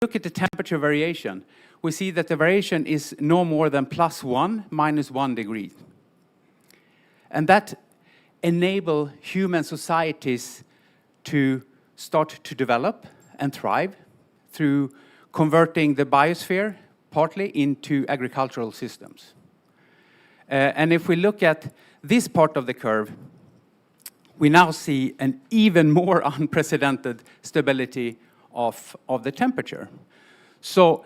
look at the temperature variation, we see that the variation is no more than +1, -1 degree. And that enable human societies to start to develop and thrive through converting the biosphere partly into agricultural systems. And if we look at this part of the curve, we now see an even more unprecedented stability of the temperature. So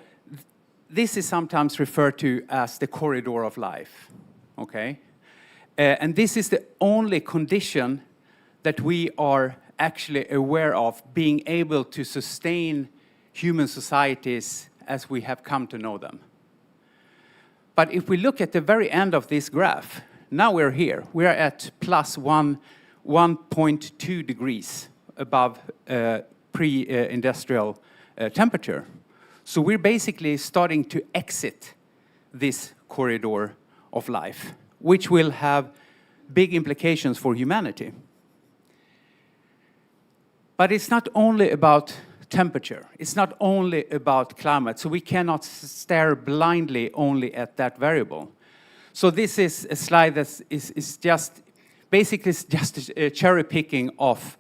this is sometimes referred to as the corridor of life, okay? And this is the only condition that we are actually aware of being able to sustain human societies as we have come to know them. But if we look at the very end of this graph, now we're here. We're at +1.2 degrees above pre-industrial temperature. So we're basically starting to exit this corridor of life, which will have big implications for humanity. But it's not only about temperature. It's not only about climate. So we cannot stare blindly only at that variable. So this is a slide that is just basically just a cherry picking of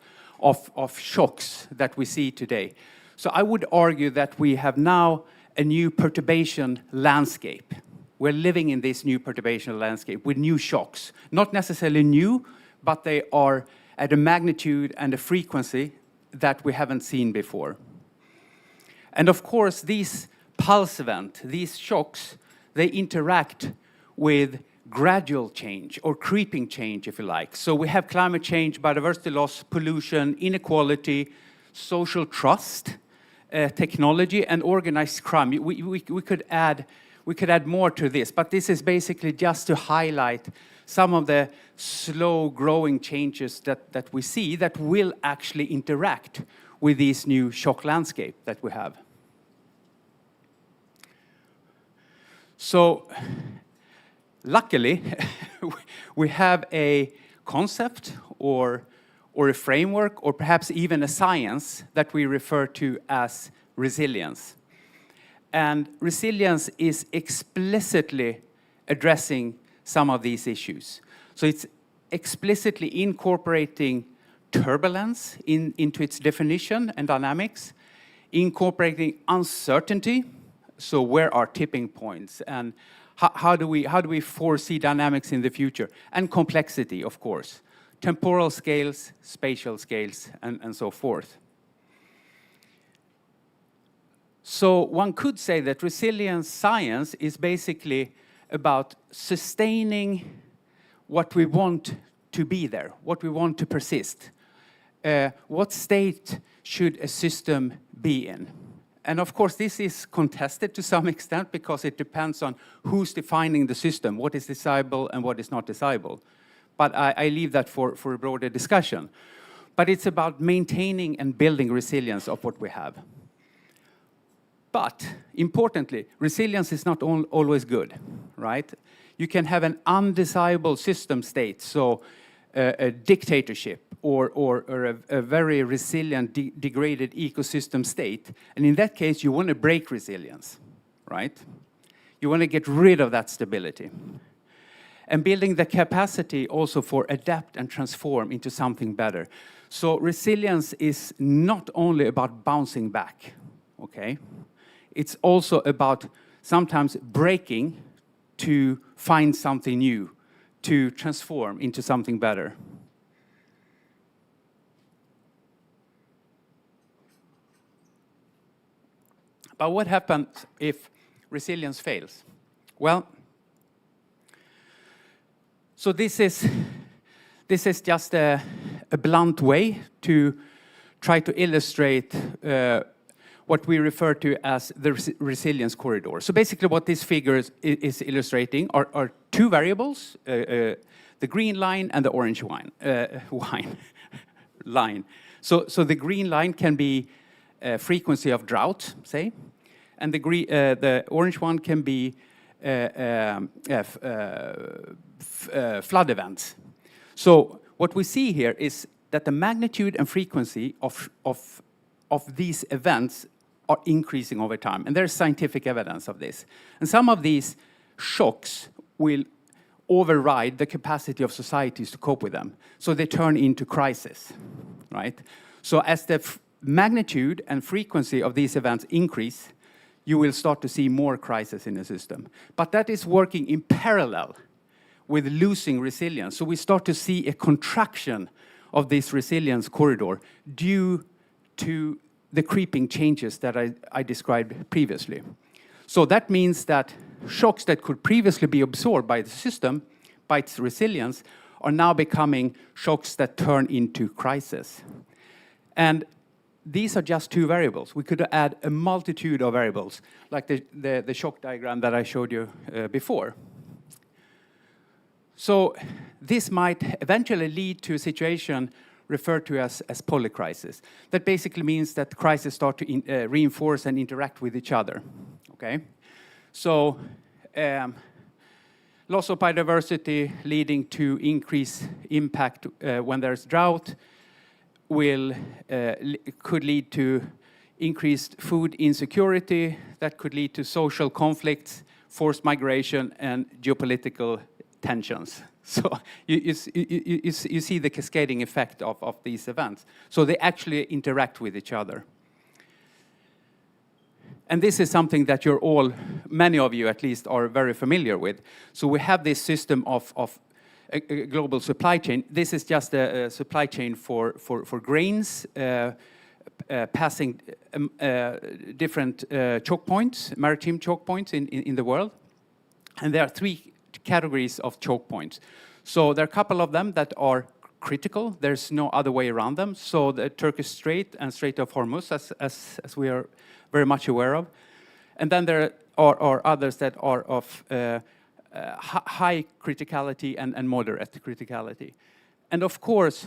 shocks that we see today. So I would argue that we have now a new perturbation landscape. We're living in this new perturbation landscape with new shocks. Not necessarily new, but they are at a magnitude and a frequency that we haven't seen before. And of course, these pulse events, these shocks, they interact with gradual change or creeping change, if you like. So we have climate change, biodiversity loss, pollution, inequality, social trust, technology, and organized crime. We could add more to this, but this is basically just to highlight some of the slow-growing changes that we see that will actually interact with this new shock landscape that we have. So, luckily, we have a concept or a framework or perhaps even a science that we refer to as resilience. And resilience is explicitly addressing some of these issues. So it's explicitly incorporating turbulence into its definition and dynamics, incorporating uncertainty, so where are tipping points, and how do we foresee dynamics in the future, and complexity, of course, temporal scales, spatial scales, and so forth. So one could say that resilience science is basically about sustaining what we want to be there, what we want to persist. What state should a system be in? And of course, this is contested to some extent because it depends on who's defining the system, what is desirable and what is not desirable. But I leave that for a broader discussion. But it's about maintaining and building resilience of what we have. But importantly, resilience is not always good, right? You can have an undesirable system state, so a dictatorship or a very resilient, degraded ecosystem state. And in that case, you want to break resilience, right? You want to get rid of that stability. And building the capacity also for adapt and transform into something better. So resilience is not only about bouncing back, okay? It's also about sometimes breaking to find something new, to transform into something better. But what happens if resilience fails? Well, so this is just a blunt way to try to illustrate what we refer to as the resilience corridor. So basically what this figure is illustrating are two variables, the green line and the orange line. So the green line can be frequency of drought, say, and the orange one can be flood events. So what we see here is that the magnitude and frequency of these events are increasing over time. And there's scientific evidence of this. And some of these shocks will override the capacity of societies to cope with them. So they turn into crisis, right? So as the magnitude and frequency of these events increase, you will start to see more crisis in the system. But that is working in parallel with losing resilience. So we start to see a contraction of this resilience corridor due to the creeping changes that I described previously. So that means that shocks that could previously be absorbed by the system, by its resilience, are now becoming shocks that turn into crisis. And these are just two variables. We could add a multitude of variables, like the shock diagram that I showed you before. So this might eventually lead to a situation referred to as polycrisis. That basically means that crises start to reinforce and interact with each other. Okay? So loss of biodiversity leading to increased impact when there's drought could lead to increased food insecurity. That could lead to social conflicts, forced migration, and geopolitical tensions. So you see the cascading effect of these events. So they actually interact with each other. And this is something that you're all, many of you at least, are very familiar with. So we have this system of a global supply chain. This is just a supply chain for grains, passing different choke points, maritime choke points in the world. And there are three categories of choke points. So there are a couple of them that are critical. There's no other way around them. So the Turkish Strait and Strait of Hormuz, as we are very much aware of. And then there are others that are of high criticality and moderate criticality. And of course,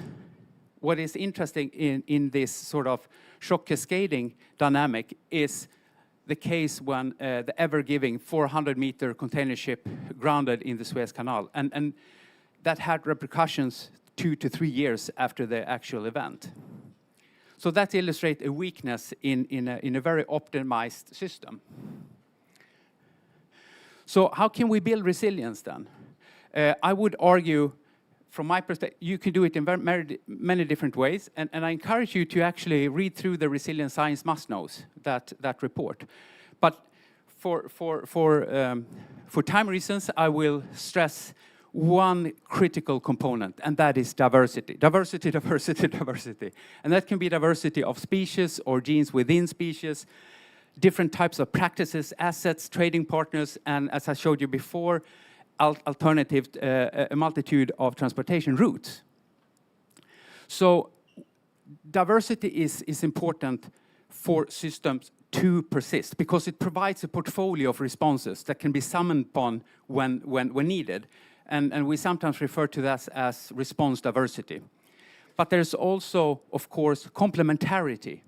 what is interesting in this sort of shock cascading dynamic is the case when the ever-giving 400-meter container ship grounded in the Suez Canal. And that had repercussions 2 to 3 years after the actual event. So that illustrates a weakness in a very optimized system. So how can we build resilience then? I would argue, from my perspective, you can do it in many different ways. And I encourage you to actually read through the Resilient Science Must-Knows, that report. But for time reasons, I will stress one critical component, and that is diversity. Diversity, diversity, diversity. And that can be diversity of species or genes within species, different types of practices, assets, trading partners, and as I showed you before, alternative, a multitude of transportation routes. So diversity is important for systems to persist because it provides a portfolio of responses that can be summoned upon when needed. And we sometimes refer to that as response diversity. But there's also, of course, complementarity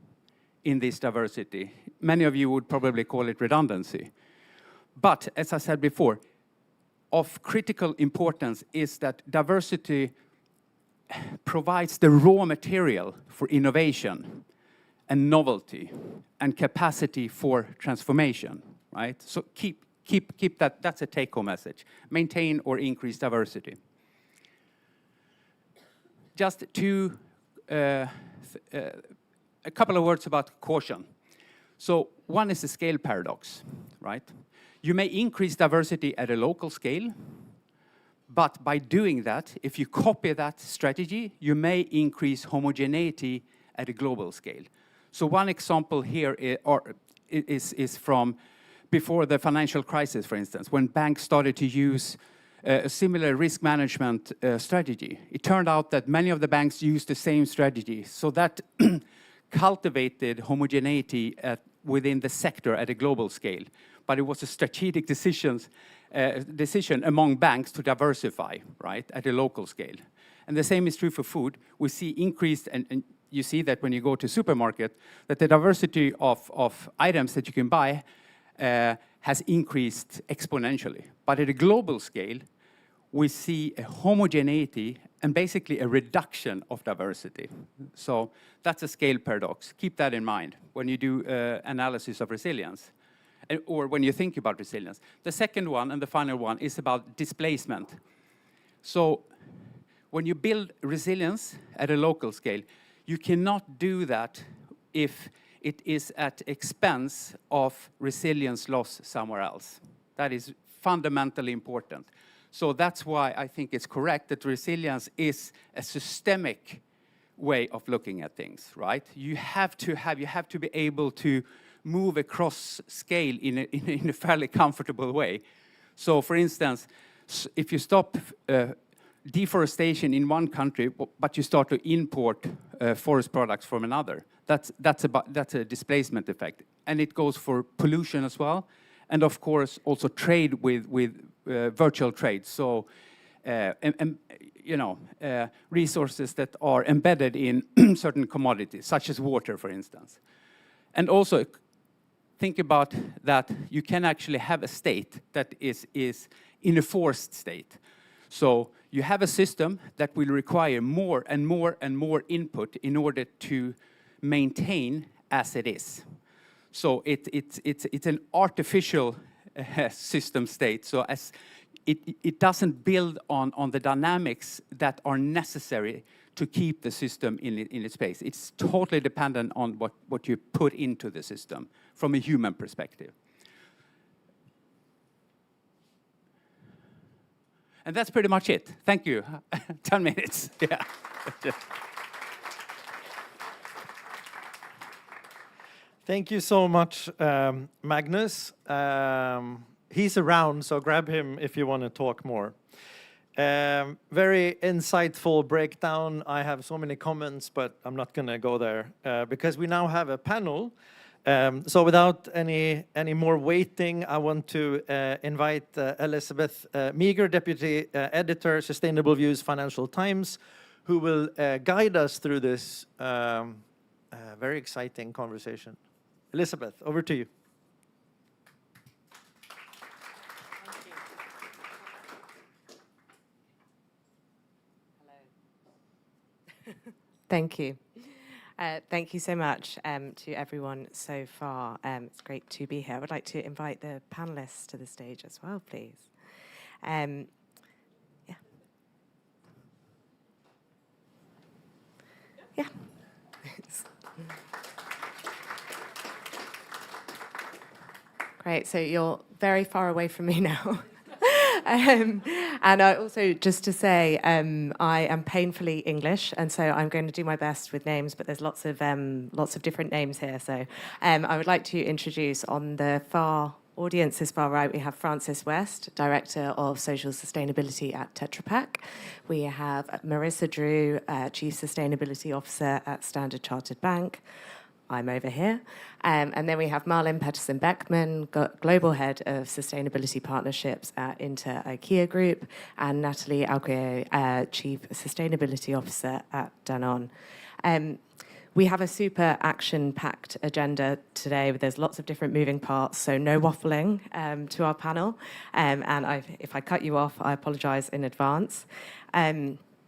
in this diversity. Many of you would probably call it redundancy. But, as I said before, of critical importance is that diversity provides the raw material for innovation and novelty and capacity for transformation, right? So keep that, that's a take-home message. Maintain or increase diversity. Just a couple of words about caution. So one is the scale paradox, right? You may increase diversity at a local scale, but by doing that, if you copy that strategy, you may increase homogeneity at a global scale. So one example here is from before the financial crisis, for instance, when banks started to use a similar risk management strategy. It turned out that many of the banks used the same strategy, so that cultivated homogeneity within the sector at a global scale. But it was a strategic decision among banks to diversify, right, at a local scale. And the same is true for food. We see increased, and you see that when you go to supermarket, that the diversity of items that you can buy has increased exponentially. But at a global scale, we see a homogeneity and basically a reduction of diversity. So that's a scale paradox. Keep that in mind when you do analysis of resilience, or when you think about resilience. The second one, and the final one, is about displacement. So when you build resilience at a local scale, you cannot do that if it is at expense of resilience loss somewhere else. That is fundamentally important. So that's why I think it's correct that resilience is a systemic way of looking at things, right? You have to be able to move across scale in a fairly comfortable way. So for instance, if you stop deforestation in one country, but you start to import forest products from another, that's a displacement effect. And it goes for pollution as well. And of course, also trade with virtual trade. So, resources that are embedded in certain commodities, such as water, for instance. And also, think about that you can actually have a state that is in a forced state. So you have a system that will require more and more and more input in order to maintain as it is. So it's an artificial system state. So as it doesn't build on the dynamics that are necessary to keep the system in its place. It's totally dependent on what you put into the system from a human perspective. And that's pretty much it. Thank you. 10 minutes. Yeah. Thank you so much, Magnus. He's around, so grab him if you want to talk more. Very insightful breakdown. I have so many comments, but I'm not going to go there because we now have a panel. So without any more waiting, I want to invite Elizabeth Meager, Deputy Editor, Sustainable Views, Financial Times, who will guide us through this very exciting conversation. Elizabeth, over to you. Thank you. Thank you so much to everyone so far. It's great to be here. I would like to invite the panelists to the stage as well, please. Yeah. Yeah. Great, so you're very far away from me now. And I also, just to say, I am painfully English, and so I'm going to do my best with names, but there's lots of different names here. So I would like to introduce, on the audience is far right, we have Francis West, Director of Social Sustainability at Tetra Pak. We have Marissa Drew, Chief Sustainability Officer at Standard Chartered Bank. I'm over here. And then we have Marlin Petterson-Beckman, Global Head of Sustainability Partnerships at Inter IKEA Group, and Natalie Auguier, Chief Sustainability Officer at Danone. We have a super action-packed agenda today. There's lots of different moving parts, so no waffling to our panel. And if I cut you off, I apologize in advance.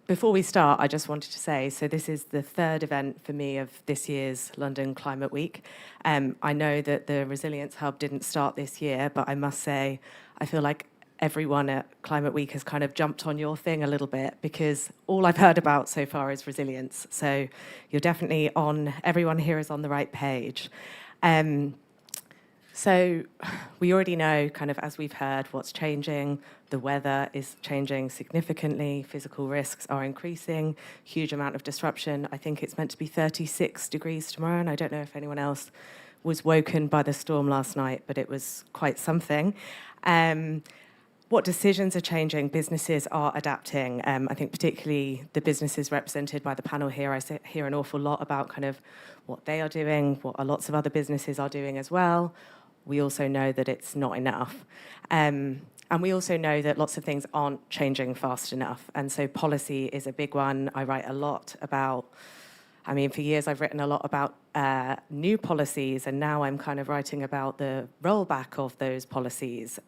Before we start, I just wanted to say, so this is the third event for me of this year's London Climate Week. I know that the Resilience Hub didn't start this year, but I must say, I feel like everyone at Climate Week has kind of jumped on your thing a little bit, because all I've heard about so far is resilience. So you're definitely everyone here is on the right page. So we already know, kind of as we've heard, what's changing. The weather is changing significantly. Physical risks are increasing. Huge amount of disruption. I think it's meant to be 36 degrees tomorrow, and I don't know if anyone else was woken by the storm last night, but it was quite something. What decisions are changing? Businesses are adapting. I think particularly the businesses represented by the panel here, I hear an awful lot about kind of what they are doing, what lots of other businesses are doing as well. We also know that it's not enough. And we also know that lots of things aren't changing fast enough. And so policy is a big one. I write a lot about, for years I've written a lot about new policies, and now I'm kind of writing about the rollback of those policies.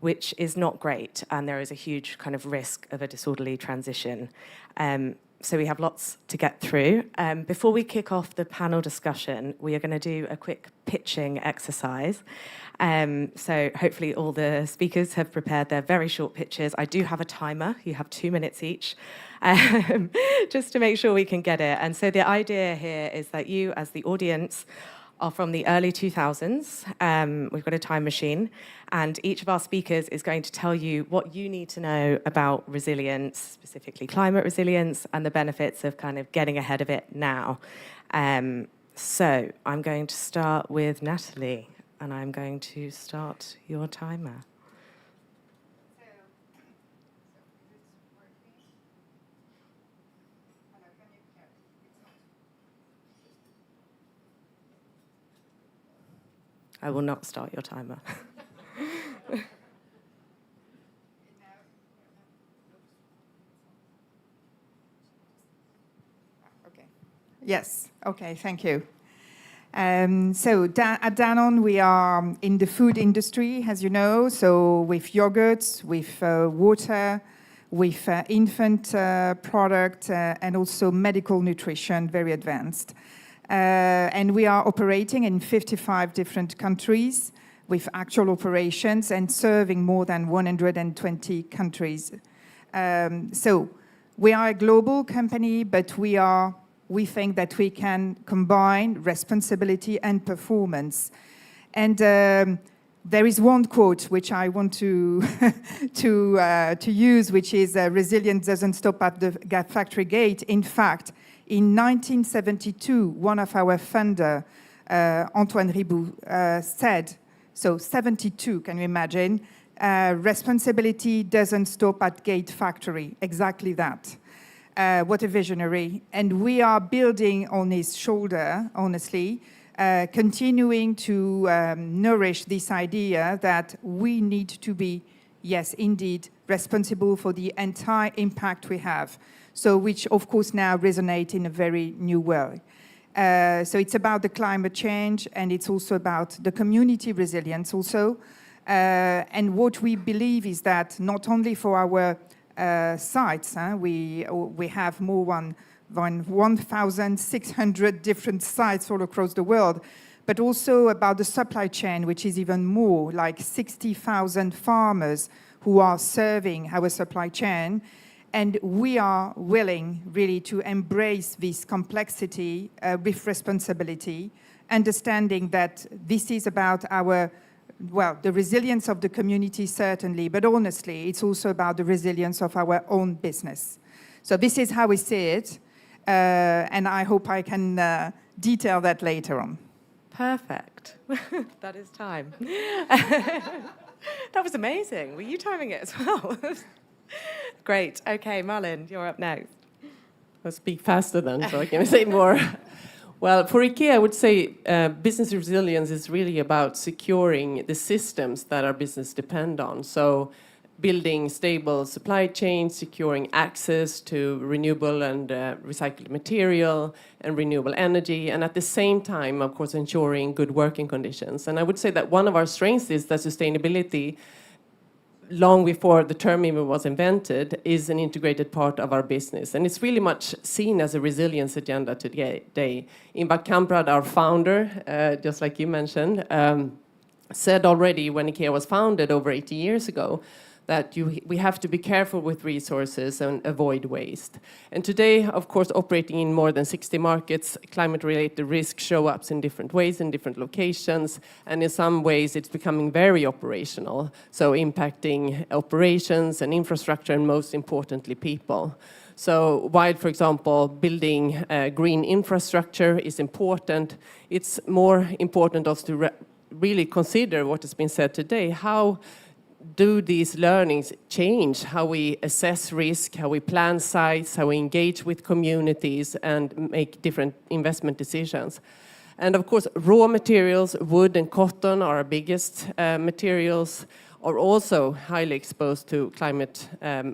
which is not great, and there is a huge kind of risk of a disorderly transition. So we have lots to get through. Before we kick off the panel discussion, we are going to do a quick pitching exercise. So hopefully all the speakers have prepared their very short pitches. I do have a timer. You have 2 minutes each, just to make sure we can get it. And so the idea here is that you, as the audience, are from the early 2000s. We've got a time machine, and each of our speakers is going to tell you what you need to know about resilience, specifically climate resilience, and the benefits of kind of getting ahead of it now. So I'm going to start with Natalie, and I'm going to start your timer. I will not start your timer. Okay. Yes. Okay. Thank you. So at Danone, we are in the food industry, as you know. So with yogurts, with water, with infant product, and also medical nutrition, very advanced. And we are operating in 55 different countries with actual operations and serving more than 120 countries. So we are a global company, but we think that we can combine responsibility and performance. And there is one quote which I want to to use, which is "Resilience doesn't stop at the factory gate." In fact, in 1972, one of our founder, Antoine Riboud, said, so 72, can you imagine? Responsibility doesn't stop at gate factory. Exactly that. What a visionary. And we are building on his shoulder, honestly, continuing to nourish this idea that we need to be, yes, indeed, responsible for the entire impact we have. So which, of course, now resonate in a very new way. So it's about the climate change, and it's also about the community resilience also. And what we believe is that not only for our sites, we have more than 1,600 different sites all across the world, but also about the supply chain, which is even more, like 60,000 farmers who are serving our supply chain. And we are willing really to embrace this complexity with responsibility, understanding that this is about the resilience of the community, certainly, but honestly, it's also about the resilience of our own business. So this is how we see it, and I hope I can detail that later on. Perfect. That is time. That was amazing. Were you timing it as well? Great. Okay, Malin, you're up next. I'll speak faster then, so I can say more. Well, for IKEA, I would say business resilience is really about securing the systems that our business depend on. So building stable supply chains, securing access to renewable and recycled material and renewable energy, and at the same time, of course, ensuring good working conditions. And I would say that one of our strengths is that sustainability, long before the term even was invented, is an integrated part of our business. And it's really much seen as a resilience agenda today. Ingvar Kamprad, our founder, just like you mentioned, said already when IKEA was founded over 80 years ago that we have to be careful with resources and avoid waste. And today, of course, operating in more than 60 markets, climate-related risks show up in different ways in different locations, and in some ways it's becoming very operational, so impacting operations and infrastructure, and most importantly, people. So while, for example, building green infrastructure is important, it's more important also to really consider what has been said today. How do these learnings change how we assess risk, how we plan sites, how we engage with communities and make different investment decisions? And of course, raw materials, wood and cotton are our biggest materials, are also highly exposed to climate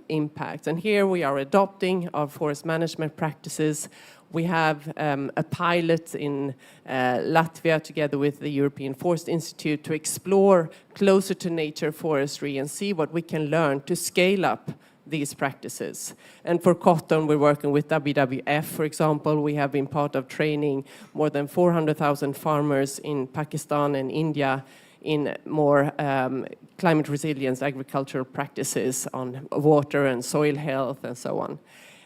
impacts. And here we are adopting our forest management practices. We have a pilot in Latvia together with the European Forest Institute to explore closer to nature forestry and see what we can learn to scale up these practices. And for cotton, we're working with WWF, for example. We have been part of training more than 400,000 farmers in Pakistan and India in more climate resilience agricultural practices on water and soil health and so on.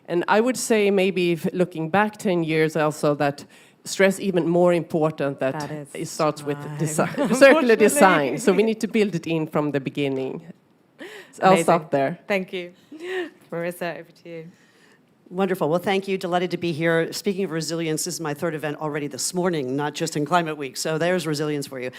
And I would say maybe if looking back 10 years also that stress even more important that it starts with design, circular design. So we need to build it in from the beginning. So I'll stop there. Thank you. Marissa, over to you. Wonderful. Well, thank you. Delighted to be here. Speaking of resilience, this is my third event already this morning, not just in Climate Week. So there's resilience for you.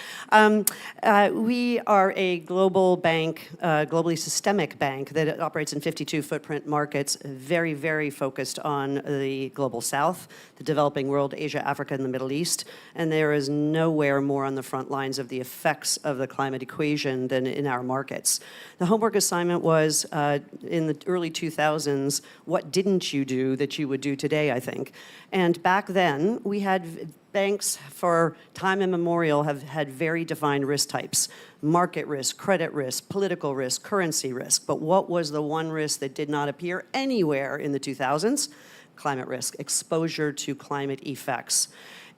We are a global bank, globally systemic bank that operates in 52 footprint markets, very, very focused on the global south, the developing world, Asia, Africa, and the Middle East. And there is nowhere more on the front lines of the effects of the climate equation than in our markets. The homework assignment was in the early 2000s, what didn't you do that you would do today, I think. And back then, we had banks for time immemorial have had very defined risk types: market risk, credit risk, political risk, currency risk. But what was the one risk that did not appear anywhere in the 2000s? Climate risk, exposure to climate effects.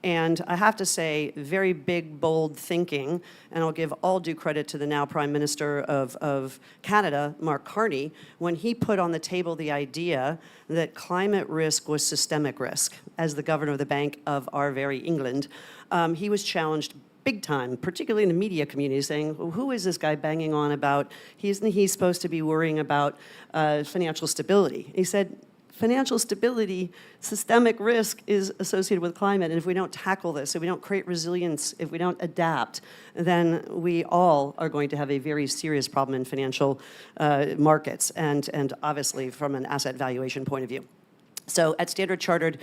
And I have to say, very big, bold thinking, and I'll give all due credit to the now Prime Minister of Canada, Mark Carney, when he put on the table the idea that climate risk was systemic risk. As the governor of the Bank of our very England, he was challenged big time, particularly in the media community, saying, well, who is this guy banging on about, isn't he supposed to be worrying about financial stability? He said, financial stability, systemic risk is associated with climate, and if we don't tackle this, if we don't create resilience, if we don't adapt, then we all are going to have a very serious problem in financial markets, and obviously from an asset valuation point of view. So at Standard Chartered,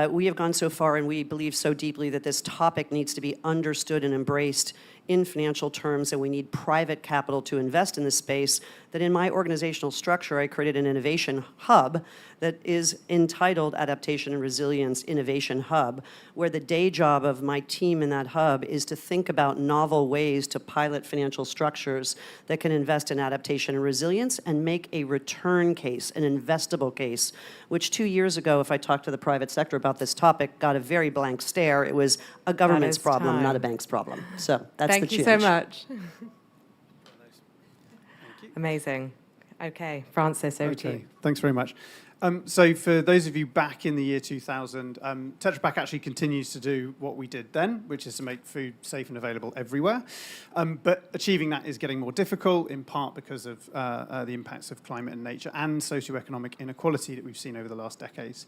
we have gone so far and we believe so deeply that this topic needs to be understood and embraced in financial terms, and we need private capital to invest in this space, that in my organizational structure, I created an innovation hub that is entitled Adaptation and Resilience Innovation Hub, where the day job of my team in that hub is to think about novel ways to pilot financial structures that can invest in adaptation and resilience and make a return case, an investable case, which 2 years ago, if I talked to the private sector about this topic, got a very blank stare. It was a government's problem, not a bank's problem. So that's Thank you so much. Amazing. Okay, Francis, over to you. Thanks very much. So for those of you back in the year 2000, Tetra Pak actually continues to do what we did then, which is to make food safe and available everywhere. But achieving that is getting more difficult, in part because of the impacts of climate and nature and socioeconomic inequality that we've seen over the last decades.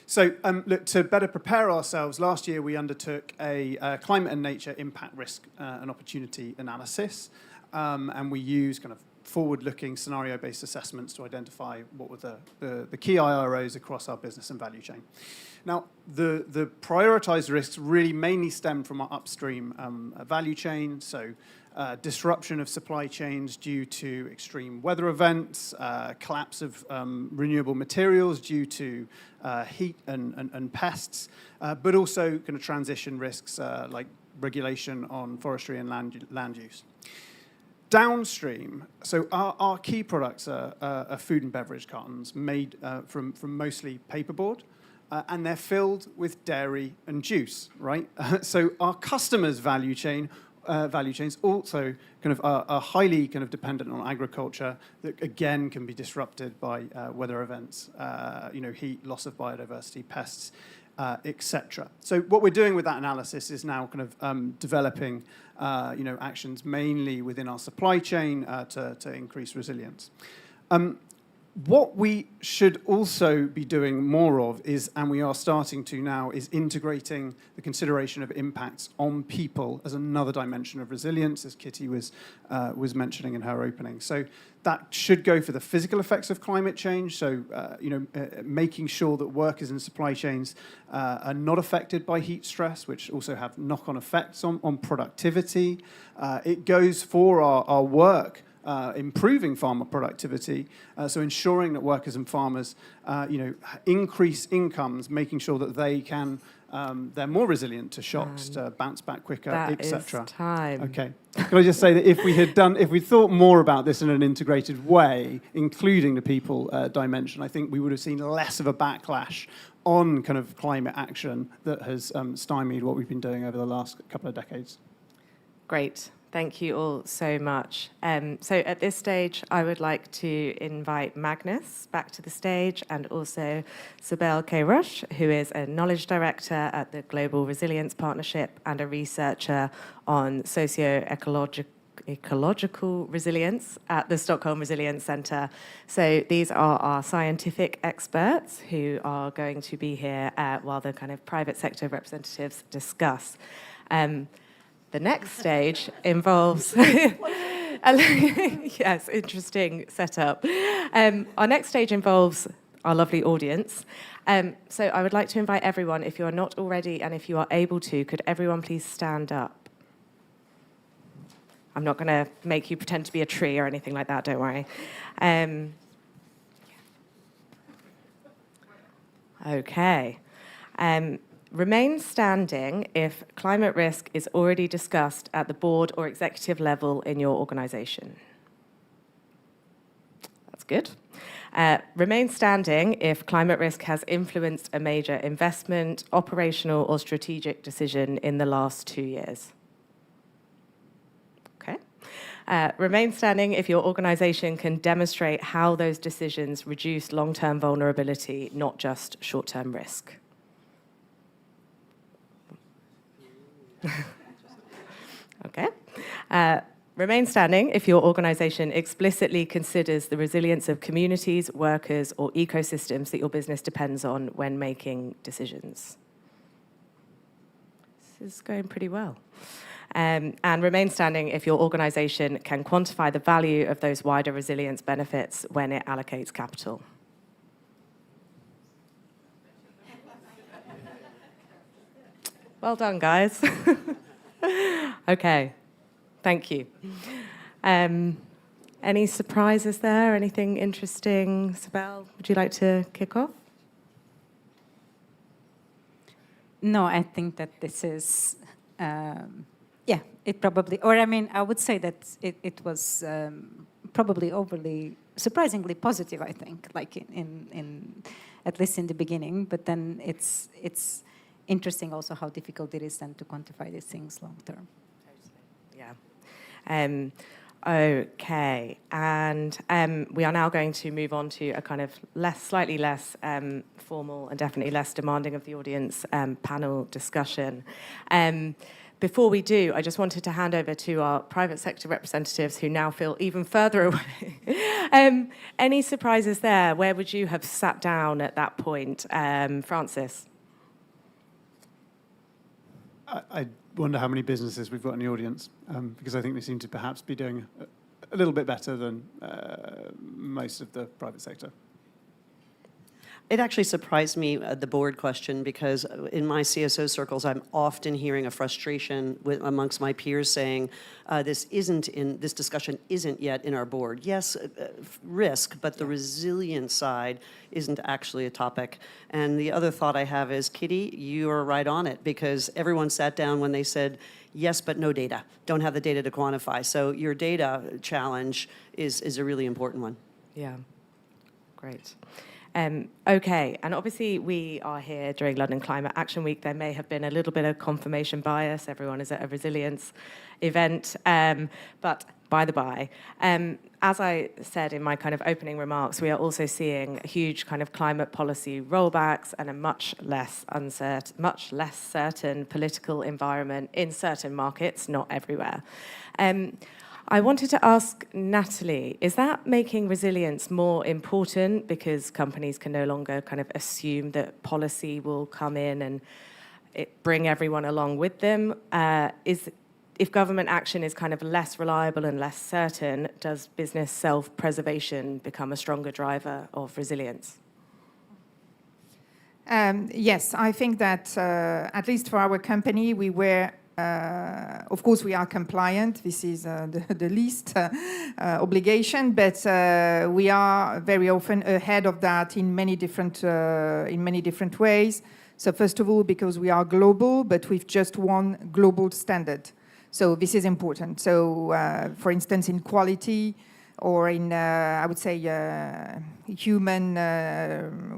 So look, to better prepare ourselves, last year we undertook a climate and nature impact risk and opportunity analysis. And we used kind of forward-looking scenario-based assessments to identify what were the key IROs across our business and value chain. Now, the prioritized risks really mainly stem from our upstream value chain, so disruption of supply chains due to extreme weather events, collapse of renewable materials due to heat and pests, but also kind of transition risks like regulation on forestry and land use. Downstream, so our key products are food and beverage cartons made from mostly paperboard, and they're filled with dairy and juice, right? So our customers' value chains also kind of are highly kind of dependent on agriculture that again can be disrupted by weather events, heat, loss of biodiversity, pests, etc. So what we're doing with that analysis is now kind of developing actions mainly within our supply chain to increase resilience. What we should also be doing more of is, and we are starting to now, is integrating the consideration of impacts on people as another dimension of resilience, as Kitty was mentioning in her opening. So that should go for the physical effects of climate change. So making sure that workers in supply chains are not affected by heat stress, which also have knock-on effects on productivity. It goes for our work improving farmer productivity, so ensuring that workers and farmers, increase incomes, making sure that they can, they're more resilient to shocks, to bounce back quicker, That is etc. time. Okay. Can I just say that if we thought more about this in an integrated way, including the people dimension, I think we would have seen less of a backlash on kind of climate action that has stymied what we've been doing over the last couple of decades. Great. Thank you all so much. So at this stage, I would like to invite Magnus back to the stage, and also Sibel Queiroz, who is a knowledge director at the Global Resilience Partnership and a researcher on socio-ecological resilience at the Stockholm Resilience Centre. So these are our scientific experts who are going to be here while the kind of private sector representatives discuss. The next stage involves, yes, interesting setup. Our next stage involves our lovely audience. So I would like to invite everyone, if you are not already and if you are able to, could everyone please stand up? I'm not going to make you pretend to be a tree or anything like that, don't worry. Okay. Remain standing if climate risk is already discussed at the board or executive level in your organisation. That's good. Remain standing if climate risk has influenced a major investment, operational or strategic decision in the last 2 years. Okay. Remain standing if your organisation can demonstrate how those decisions reduce long-term vulnerability, not just short-term risk. Okay. Remain standing if your organisation explicitly considers the resilience of communities, workers, or ecosystems that your business depends on when making decisions. This is going pretty well. And remain standing if your organisation can quantify the value of those wider resilience benefits when it allocates capital. Well done, guys. Okay, thank you. Any surprises there? Anything interesting? Sibel, would you like to kick off? No, I think that this is, it probably, or I mean, I would say that it was probably overly, surprisingly positive, I think, like in at least in the beginning, but then it's interesting also how difficult it is then to quantify these things long term. Yeah. Okay, and we are now going to move on to a kind of slightly less formal and definitely less demanding of the audience panel discussion. Before we do, I just wanted to hand over to our private sector representatives who now feel even further away. Any surprises there? Where would you have sat down at that point? Francis? I wonder how many businesses we've got in the audience, because I think they seem to perhaps be doing a little bit better than most of the private sector. It actually surprised me, the board question, because in my CSO circles, I'm often hearing a frustration amongst my peers saying, this discussion isn't yet in our board. Yes, risk, but the resilience side isn't actually a topic. And the other thought I have is, Kitty, you are right on it, because everyone sat down when they said, yes, but no data. Don't have the data to quantify. So your data challenge is a really important one. Yeah, great. Okay, and obviously we are here during London Climate Action Week. There may have been a little bit of confirmation bias. Everyone is at a resilience event, but by the by, as I said in my kind of opening remarks, we are also seeing huge kind of climate policy rollbacks and a much less certain political environment in certain markets, not everywhere. I wanted to ask Natalie, is that making resilience more important because companies can no longer kind of assume that policy will come in and bring everyone along with them? If government action is kind of less reliable and less certain, does business self-preservation become a stronger driver of resilience? Yes, I think that at least for our company, we were of course, we are compliant. This is the least obligation, but we are very often ahead of that in many different ways. So first of all, because we are global, but with just one global standard. So this is important. So, for instance, in quality or in, I would say, human,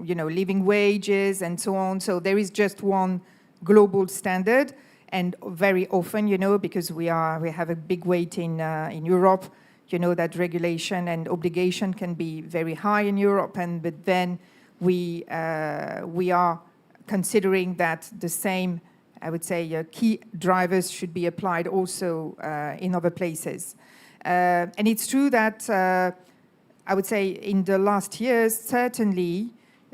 living wages and so on. So there is just one global standard. And very often, because we have a big weight in Europe, that regulation and obligation can be very high in Europe. But then we are considering that the same, I would say, key drivers should be applied also in other places. And it's true that I would say in the last years, certainly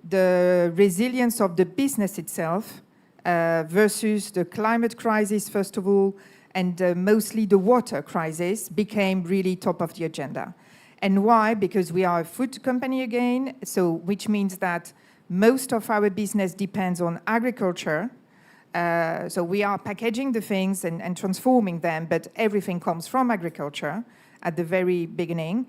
the resilience of the business itself versus the climate crisis, first of all, and mostly the water crisis became really top of the agenda. And why? Because we are a food company again, so which means that most of our business depends on agriculture. So we are packaging the things and transforming them, but everything comes from agriculture at the very beginning.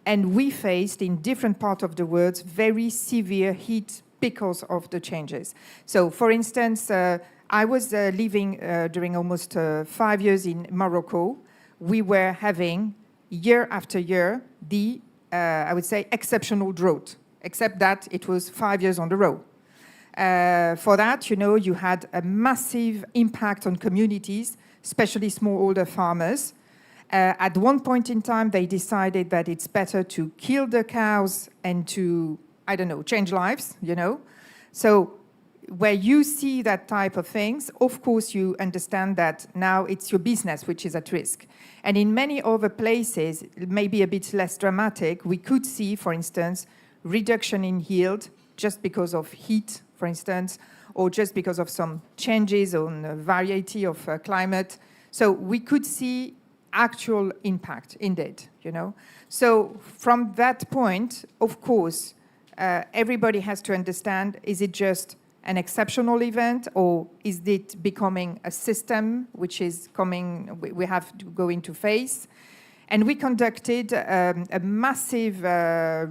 And we faced in different parts of the world very severe heat because of the changes. So for instance, I was living during almost 5 years in Morocco. We were having year after year the, I would say, exceptional drought, except that it was 5 years on the row. For that, you had a massive impact on communities, especially smallholder farmers. At one point in time, they decided that it's better to kill the cows and to, change lives, So where you see that type of things, of course, you understand that now it's your business which is at risk. And in many other places, maybe a bit less dramatic, we could see, for instance, reduction in yield just because of heat, for instance, or just because of some changes on a variety of climate. So we could see actual impact indeed, So from that point, of course, everybody has to understand, is it just an exceptional event or is it becoming a system which is coming, we have to go into phase? And we conducted a massive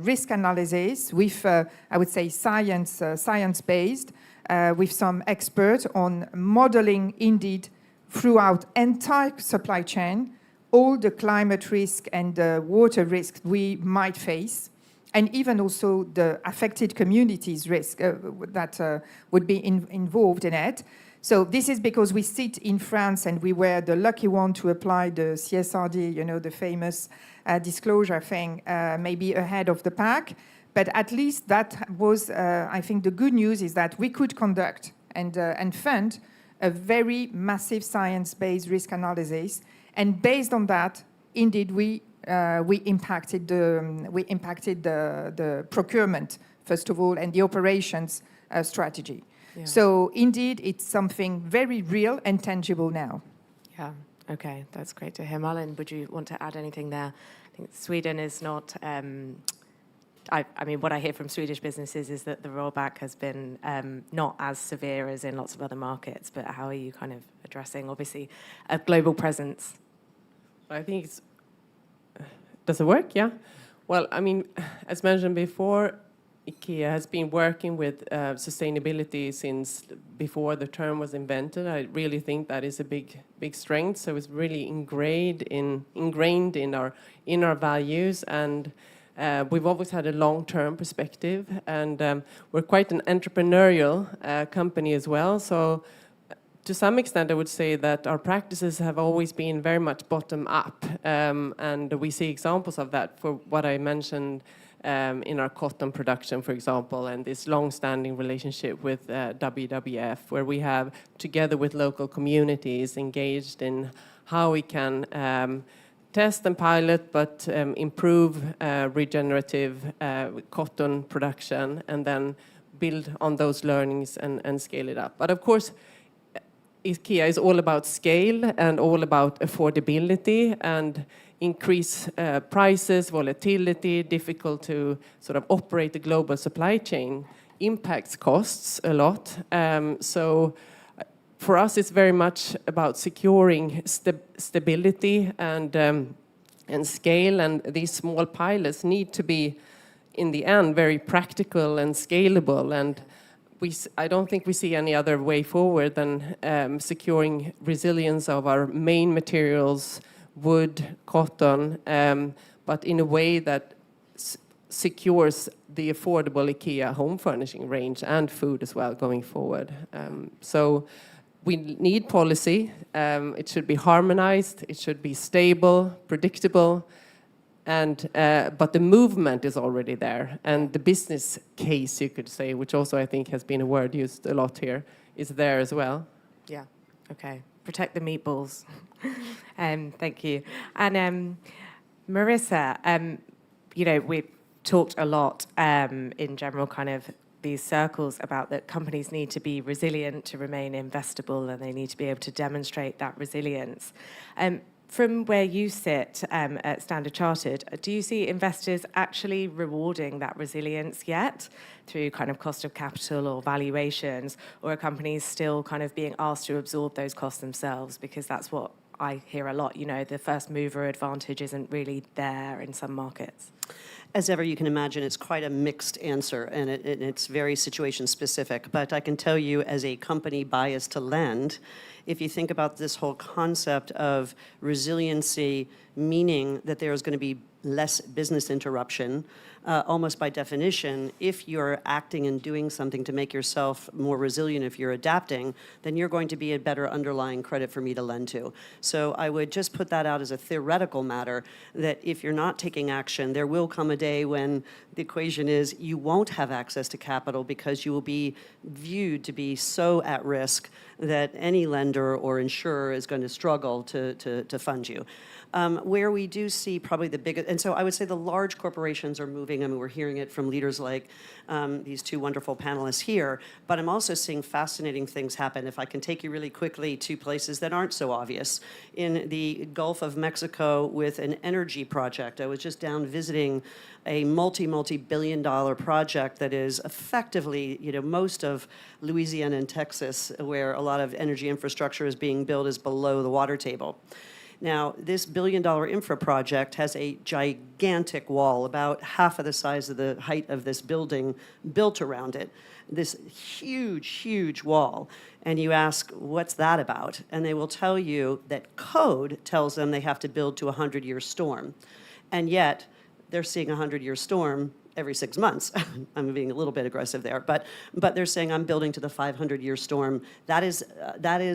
risk analysis with, I would say, science-based, with some experts on modeling indeed throughout entire supply chain, all the climate risk and the water risk we might face, and even also the affected communities risk that would be involved in it. So this is because we sit in France and we were the lucky one to apply the CSRD, the famous disclosure thing, maybe ahead of the pack. But at least that was, I think the good news is that we could conduct and fund a very massive science-based risk analysis. And based on that, indeed, we impacted the procurement, first of all, and the operations strategy. Yeah. So indeed, it's something very real and tangible now. Yeah, okay, that's great to hear. Malin, would you want to add anything there? I think Sweden is not, I mean, what I hear from Swedish businesses is that the rollback has been not as severe as in lots of other markets, but how are you kind of addressing, obviously, a global presence? I think it's, does it work? Yeah. Well, I mean, as mentioned before, IKEA has been working with sustainability since before the term was invented. I really think that is a big strength. So it's really ingrained in our values, and we've always had a long-term perspective, and we're quite an entrepreneurial company as well. So to some extent, I would say that our practices have always been very much bottom-up, and we see examples of that for what I mentioned in our cotton production, for example, and this long-standing relationship with WWF, where we have, together with local communities, engaged in how we can test and pilot, but improve regenerative cotton production, and then build on those learnings and scale it up. But of course, IKEA is all about scale and all about affordability, and increase prices, volatility, difficult to sort of operate the global supply chain, impacts costs a lot. So for us, it's very much about securing stability and scale, and these small pilots need to be, in the end, very practical and scalable. And I don't think we see any other way forward than securing resilience of our main materials, wood, cotton, but in a way that secures the affordable IKEA home furnishing range and food as well going forward. So we need policy. It should be harmonized. It should be stable, predictable, and but the movement is already there, and the business case, you could say, which also I think has been a word used a lot here, is there as well. Yeah. Okay. Protect the meatballs. Thank you. And Marissa, you know, we've talked a lot in general, kind of these circles, about that companies need to be resilient to remain investable, and they need to be able to demonstrate that resilience. From where you sit at Standard Chartered, do you see investors actually rewarding that resilience yet through kind of cost of capital or valuations, or are companies still kind of being asked to absorb those costs themselves? Because that's what I hear a lot, you know, the first mover advantage isn't really there in some markets. As ever, you can imagine, it's quite a mixed answer, and it's very situation specific. But I can tell you, as a company biased to lend, if you think about this whole concept of resiliency, meaning that there's going to be less business interruption, almost by definition, if you're acting and doing something to make yourself more resilient, if you're adapting, then you're going to be a better underlying credit for me to lend to. So I would just put that out as a theoretical matter, that if you're not taking action, there will come a day when the equation is you won't have access to capital because you will be viewed to be so at risk that any lender or insurer is going to struggle to fund you. Where we do see probably the biggest, and so I would say the large corporations are moving. I mean, we're hearing it from leaders like these two wonderful panelists here, but I'm also seeing fascinating things happen. If I can take you really quickly to places that aren't so obvious. In the Gulf of Mexico with an energy project, I was just down visiting a multi-billion-dollar project that is effectively, you know, most of Louisiana and Texas, where a lot of energy infrastructure is being built, is below the water table. Now, this billion-dollar infra project has a gigantic wall, about half of the size of the height of this building, built around it. This huge, huge wall. And you ask, what's that about? And they will tell you that code tells them they have to build to a 100-year storm. And yet, they're seeing a 100-year storm every 6 months. I'm being a little bit aggressive there, but they're saying I'm building to the 500-year storm. That is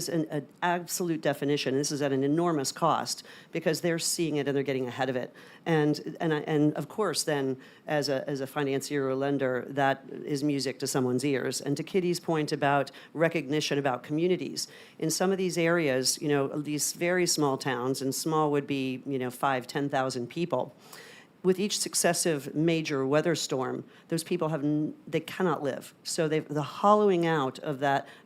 an absolute definition. This is at an enormous cost because they're seeing it and they're getting ahead of it. And of course, then as a financier or lender, that is music to someone's ears. And to Kitty's point about recognition about communities, in some of these areas, you know, these very small towns, and small would be, you know, 5,000-10,000 people. With each successive major weather storm, those people they cannot live. So the hollowing out of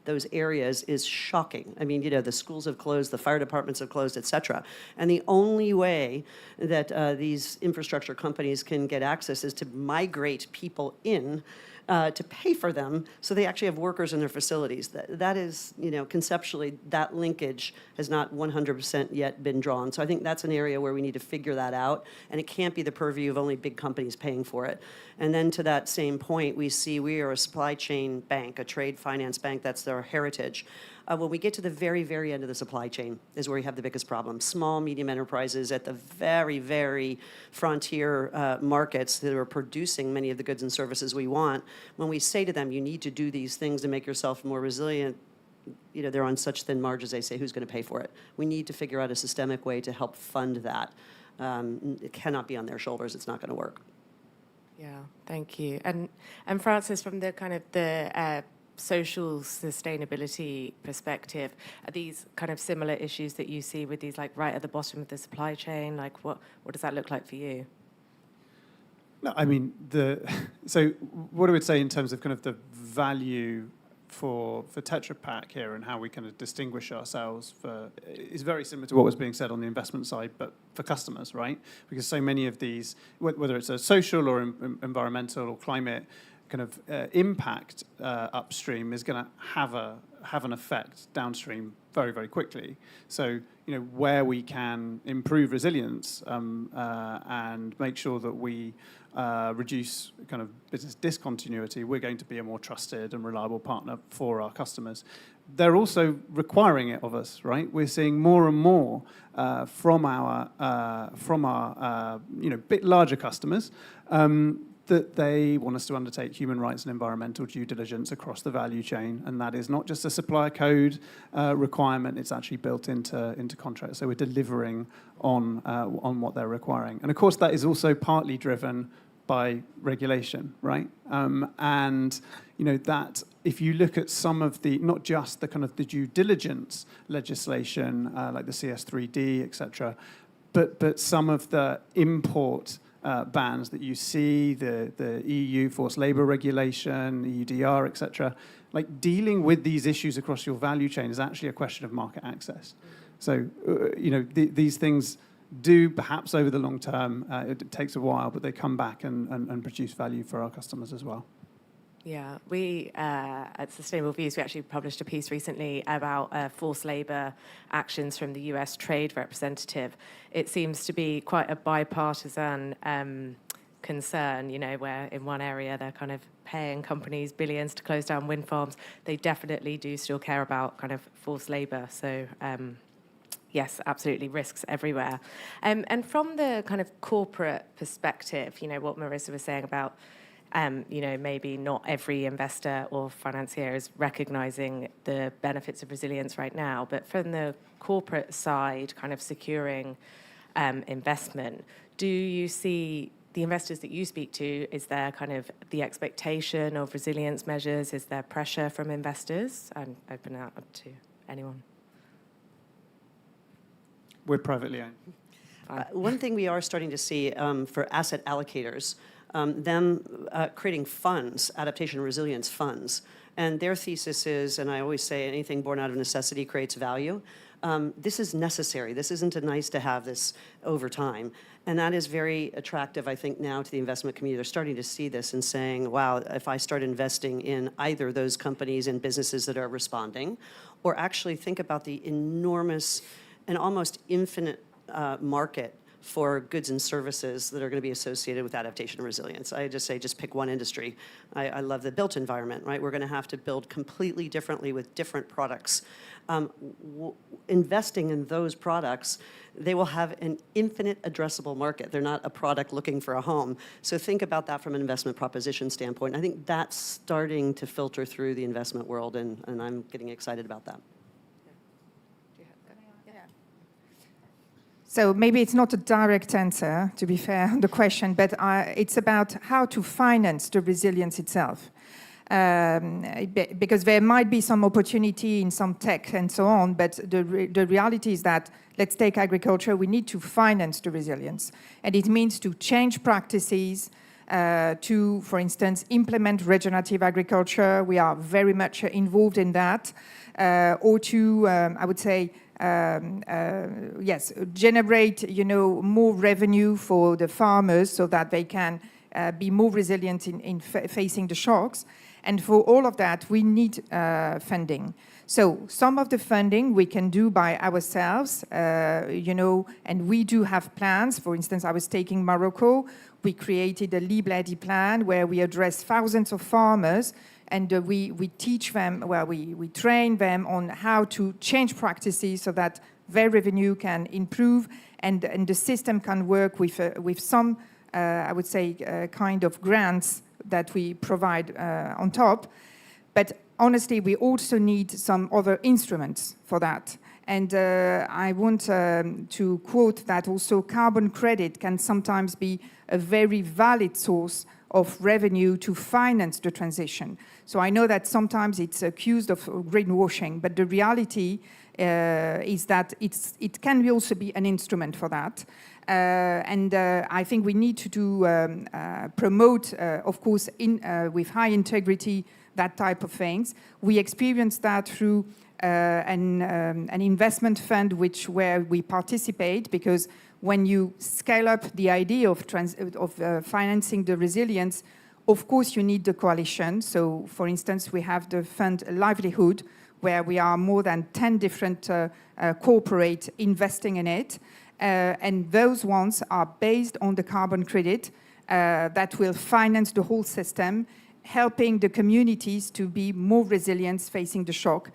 those areas is shocking. I mean, you know, the schools have closed, the fire departments have closed, et cetera. And the only way that these infrastructure companies can get access is to migrate people in to pay for them, so they actually have workers in their facilities. That is, you know, conceptually, that linkage has not 100% yet been drawn. So I think that's an area where we need to figure that out, and it can't be the purview of only big companies paying for it. And then to that same point, we are a supply chain bank, a trade finance bank. That's our heritage. When we get to the very, very end of the supply chain is where we have the biggest problem. Small, medium enterprises at the very, very frontier markets that are producing many of the goods and services we want. When we say to them, you need to do these things to make yourself more resilient, you know, they're on such thin margins, they say, who's going to pay for it? We need to figure out a systemic way to help fund that. It cannot be on their shoulders. It's not going to work. Yeah, thank you. And Frances, from the kind of the social sustainability perspective, are these kind of similar issues that you see with these, like, right at the bottom of the supply chain? Like, what does that look like for you? No, I mean, so what I would say in terms of kind of the value for Tetra Pak here and how we kind of distinguish ourselves is very similar to what was being said on the investment side, but for customers, right? Because so many of these, whether it's a social or environmental or climate kind of impact upstream, is going to have a have an effect downstream very, very quickly. So, where we can improve resilience and make sure that we reduce kind of business discontinuity, we're going to be a more trusted and reliable partner for our customers. They're also requiring it of us, right? We're seeing more and more from our bit larger customers that they want us to undertake human rights and environmental due diligence across the value chain, and that is not just a supplier code requirement; it's actually built into contracts. So we're delivering on what they're requiring, and of course that is also partly driven by regulation, right? And that if you look at some of the, not just the kind of the due diligence legislation like the CS3D, etc., but some of the import bans that you see, the EU forced labor regulation, EUDR, etc., like dealing with these issues across your value chain is actually a question of market access. So, these things do perhaps over the long term, it takes a while, but they come back and produce value for our customers as well. Yeah, we at Sustainable Views, we actually published a piece recently about forced labour actions from the US Trade Representative. It seems to be quite a bipartisan concern, where in one area they're kind of paying companies billions to close down wind farms. They definitely do still care about kind of forced labour. So yes, absolutely, risks everywhere. And from the kind of corporate perspective, what Marissa was saying about maybe not every investor or financier is recognizing the benefits of resilience right now, but from the corporate side, kind of securing investment, do you see the investors that you speak to, is there kind of the expectation of resilience measures? Is there pressure from investors? And open it up to anyone. We're privately owned. One thing we are starting to see for asset allocators, them creating funds, adaptation and resilience funds. And their thesis is, and I always say anything born out of necessity creates value. This is necessary. This isn't a nice to have this over time. And that is very attractive, I think, now to the investment community. They're starting to see this and saying, wow, if I start investing in either those companies and businesses that are responding, or actually think about the enormous and almost infinite market for goods and services that are going to be associated with adaptation and resilience. I just say, just pick one industry. I love the built environment, right? We're going to have to build completely differently with different products. Investing in those products, they will have an infinite addressable market. They're not a product looking for a home. So think about that from an investment proposition standpoint. I think that's starting to filter through the investment world, and I'm getting excited about that. So maybe it's not a direct answer, to be fair, on the question, but it's about how to finance the resilience itself. Because there might be some opportunity in some tech and so on, but the reality is that, let's take agriculture, we need to finance the resilience. And it means to change practices, to, for instance, implement regenerative agriculture. We are very much involved in that. Or to, I would say, generate, more revenue for the farmers so that they can be more resilient in facing the shocks. And for all of that, we need funding. So some of the funding we can do by ourselves, and we do have plans. For instance, I was taking Morocco. We created a Libladi plan where we address thousands of farmers, and we teach them, we train them on how to change practices so that their revenue can improve and the system can work with some, I would say, kind of grants that we provide on top. But honestly, we also need some other instruments for that. And I want to quote that also carbon credit can sometimes be a very valid source of revenue to finance the transition. So I know that sometimes it's accused of greenwashing, but the reality is that it can also be an instrument for that. And I think we need to promote, of course, with high integrity, that type of things. We experienced that through an investment fund where we participate, because when you scale up the idea of financing the resilience, of course you need the coalition. So, for instance, we have the fund Livelihood, where we are more than 10 different corporate investing in it. And those ones are based on the carbon credit that will finance the whole system, helping the communities to be more resilient facing the shock.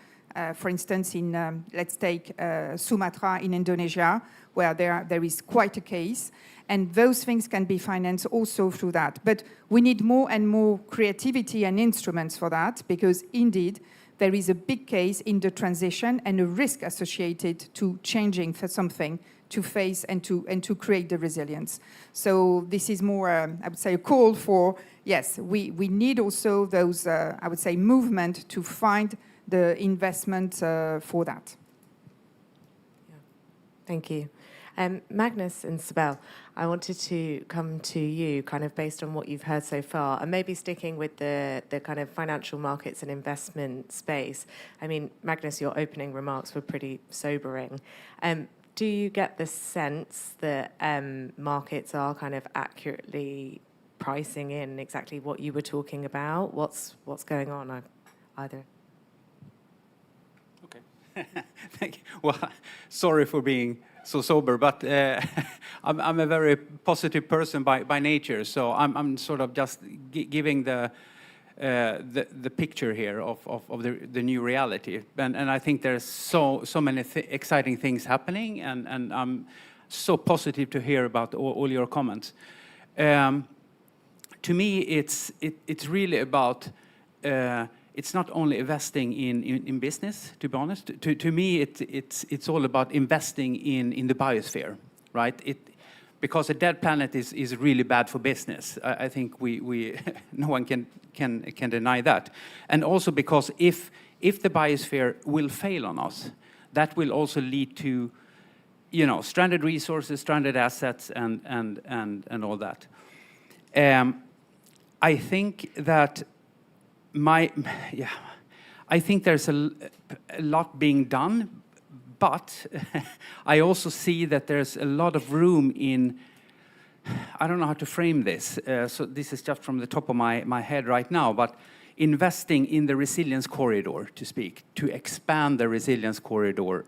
For instance, in let's take Sumatra in Indonesia, where there is quite a case. And those things can be financed also through that. But we need more and more creativity and instruments for that, because indeed, there is a big case in the transition and a risk associated to changing for something to face and to create the resilience. So this is more, I would say, a call for, yes, we need also those, I would say, movement to find the investment for that. Yeah. Thank you. Magnus and Sibel, I wanted to come to you kind of based on what you've heard so far, and maybe sticking with the kind of financial markets and investment space. I mean, Magnus, your opening remarks were pretty sobering. Do you get the sense that markets are kind of accurately pricing in exactly what you were talking about? What's going on either? Okay. Thank you. Well, sorry for being so sober, but I'm a very positive person by nature, so I'm sort of just giving the picture here of the new reality, and I think there's so many exciting things happening, and I'm so positive to hear about all your comments. To me, it's really about. It's not only investing in business, to be honest. To me, it's all about investing in the biosphere, right? Because a dead planet is really bad for business. I think we no one can deny that. And also because if the biosphere will fail on us, that will also lead to, stranded resources, stranded assets, and all that. I think that. I think there's a lot being done, but I also see that there's a lot of room in, I don't know how to frame this, so this is just from the top of my head right now, but investing in the resilience corridor, to speak, to expand the resilience corridor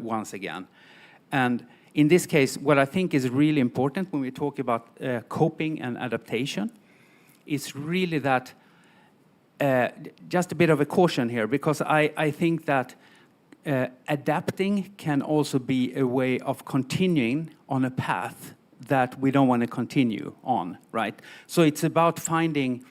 once again. And in this case, what I think is really important when we talk about coping and adaptation is really that just a bit of a caution here, because I think that adapting can also be a way of continuing on a path that we don't want to continue on, right? So it's about finding.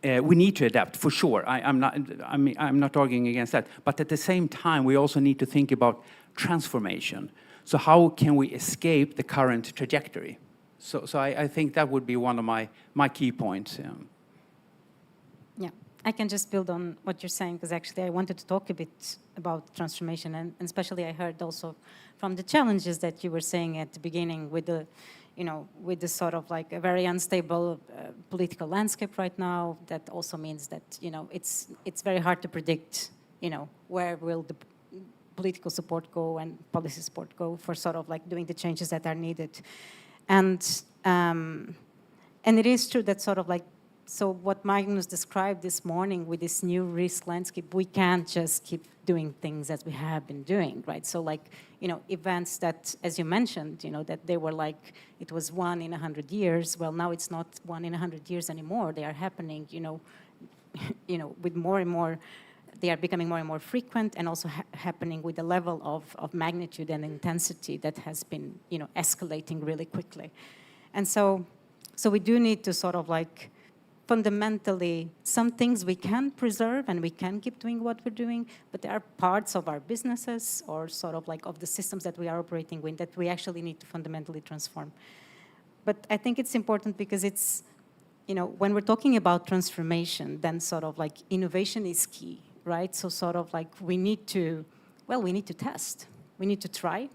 We need to adapt for sure. I'm not arguing against that, but at the same time, we also need to think about transformation. So how can we escape the current trajectory? So I think that would be one of my key points. Yeah, I can just build on what you're saying, because actually I wanted to talk a bit about transformation, and especially I heard also from the challenges that you were saying at the beginning with the, with the sort of like a very unstable political landscape right now. That also means that, it's very hard to predict, where will the political support go and policy support go for sort of like doing the changes that are needed. And it is true that sort of like, so what Magnus described this morning with this new risk landscape, we can't just keep doing things as we have been doing, right? So like, events that, as you mentioned, that they were like, it was 1 in 100 years. Well, now it's not 1 in 100 years anymore. They are happening, with more and more, they are becoming more and more frequent, and also happening with a level of magnitude and intensity that has been, escalating really quickly. And so we do need to sort of like, fundamentally, some things we can preserve and we can keep doing what we're doing, but there are parts of our businesses or sort of like of the systems that we are operating with that we actually need to fundamentally transform. But I think it's important because it's, when we're talking about transformation, then sort of like innovation is key, right? So sort of like we need to test. We need to try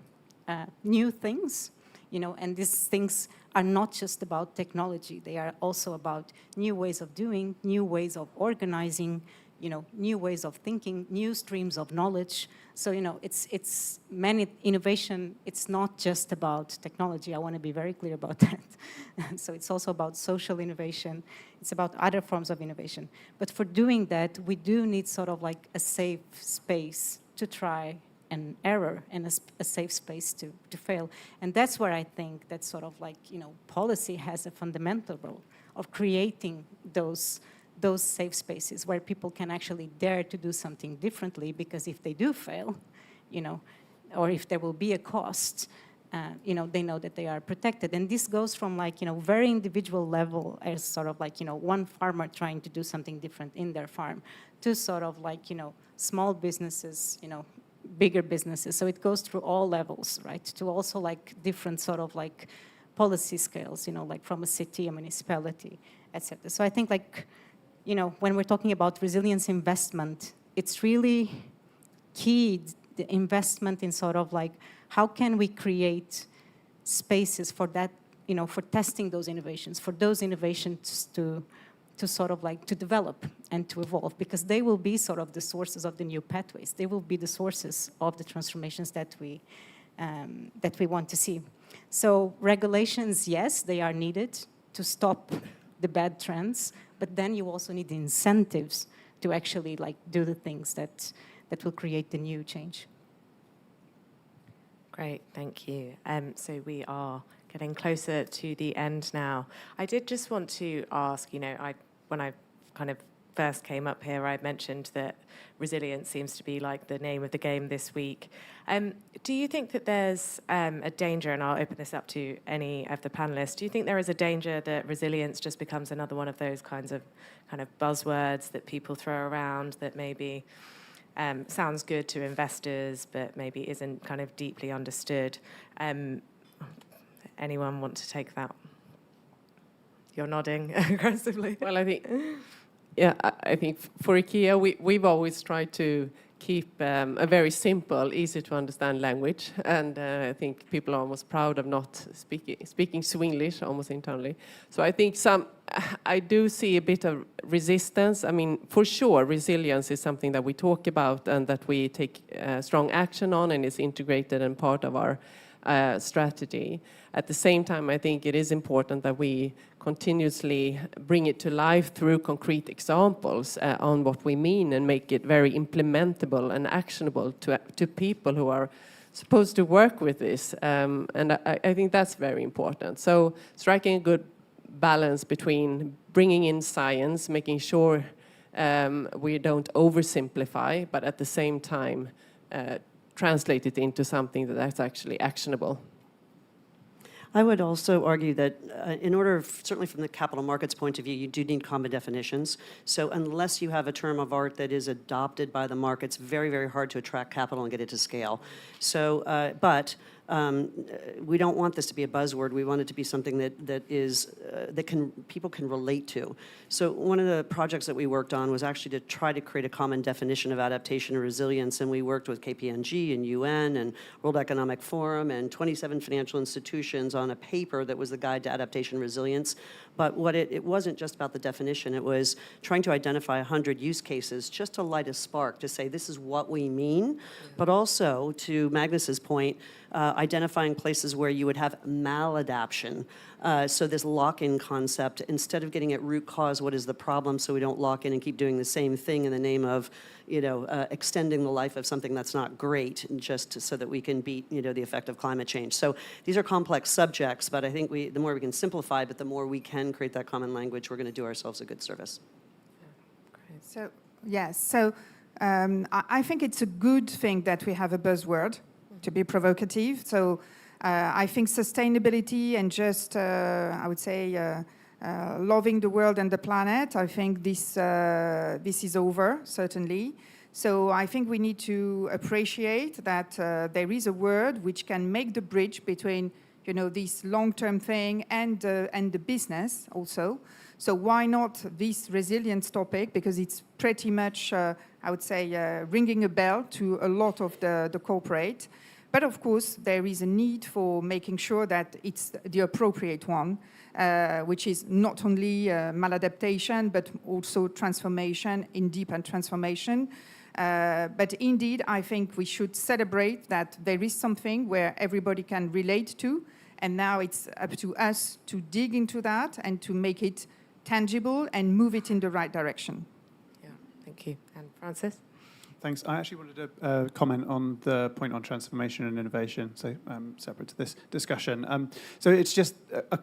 new things, and these things are not just about technology. They are also about new ways of doing, new ways of organizing, new ways of thinking, new streams of knowledge. So, it's many innovation. It's not just about technology. I want to be very clear about that. So it's also about social innovation. It's about other forms of innovation. But for doing that, we do need sort of like a safe space to try and error and a safe space to fail. And that's where I think that sort of like, policy has a fundamental role of creating those safe spaces where people can actually dare to do something differently, because if they do fail, or if there will be a cost, they know that they are protected. And this goes from like, very individual level as sort of like, one farmer trying to do something different in their farm to sort of like, small businesses, bigger businesses. So it goes through all levels, right? To also like different sort of like policy scales, like from a city, a municipality, etc. So I think like, when we're talking about resilience investment, it's really key, the investment in sort of like, how can we create spaces for that, for testing those innovations, for those innovations to sort of like to develop and to evolve, because they will be sort of the sources of the new pathways. They will be the sources of the transformations that we want to see. So regulations, yes, they are needed to stop the bad trends, but then you also need the incentives to actually like do the things that will create the new change. Great, thank you. So we are getting closer to the end now. I did just want to ask, when I kind of first came up here, I mentioned that resilience seems to be like the name of the game this week. Do you think that there's a danger, and I'll open this up to any of the panelists, do you think there is a danger that resilience just becomes another one of those kind of buzzwords that people throw around that maybe sounds good to investors, but maybe isn't kind of deeply understood? Anyone want to take that? You're nodding aggressively. Well, I think for IKEA, we've always tried to keep a very simple, easy to understand language, and I think people are almost proud of not speaking Swinglish almost internally. So I think I do see a bit of resistance. I mean, for sure, resilience is something that we talk about and that we take strong action on, and is integrated and part of our strategy. At the same time, I think it is important that we continuously bring it to life through concrete examples on what we mean, and make it very implementable and actionable to people who are supposed to work with this. And I think that's very important. So striking a good balance between bringing in science, making sure we don't oversimplify, but at the same time translate it into something that's actually actionable. I would also argue that in order, certainly from the capital markets point of view, you do need common definitions. So unless you have a term of art that is adopted by the markets, very, very hard to attract capital and get it to scale. So, we don't want this to be a buzzword. We want it to be something that people can relate to. So one of the projects that we worked on was actually to try to create a common definition of adaptation and resilience, and we worked with KPMG and UN and World Economic Forum and 27 financial institutions on a paper that was the Guide to Adaptation and Resilience. But it wasn't just about the definition. It was trying to identify 100 use cases just to light a spark to say this is what we mean, but also, to Magnus's point, identifying places where you would have maladaption. So this lock-in concept, instead of getting at root cause, what is the problem, so we don't lock in and keep doing the same thing in the name of, extending the life of something that's not great, just so that we can beat, the effect of climate change. So these are complex subjects, but I think the more we can simplify, but the more we can create that common language, we're going to do ourselves a good service. So, yes. So I think it's a good thing that we have a buzzword, to be provocative. So I think sustainability and just, I would say, loving the world and the planet, I think this is over, certainly. So I think we need to appreciate that there is a word which can make the bridge between, this long-term thing and the business also. So why not this resilience topic? Because it's pretty much, I would say, ringing a bell to a lot of the corporate. But of course, there is a need for making sure that it's the appropriate one, which is not only maladaptation, but also transformation, in deep and transformation. But indeed, I think we should celebrate that there is something where everybody can relate to, and now it's up to us to dig into that and to make it tangible and move it in the right direction. Yeah, thank you. And Francis? Thanks. I actually wanted to comment on the point on transformation and innovation, so separate to this discussion. So it's just a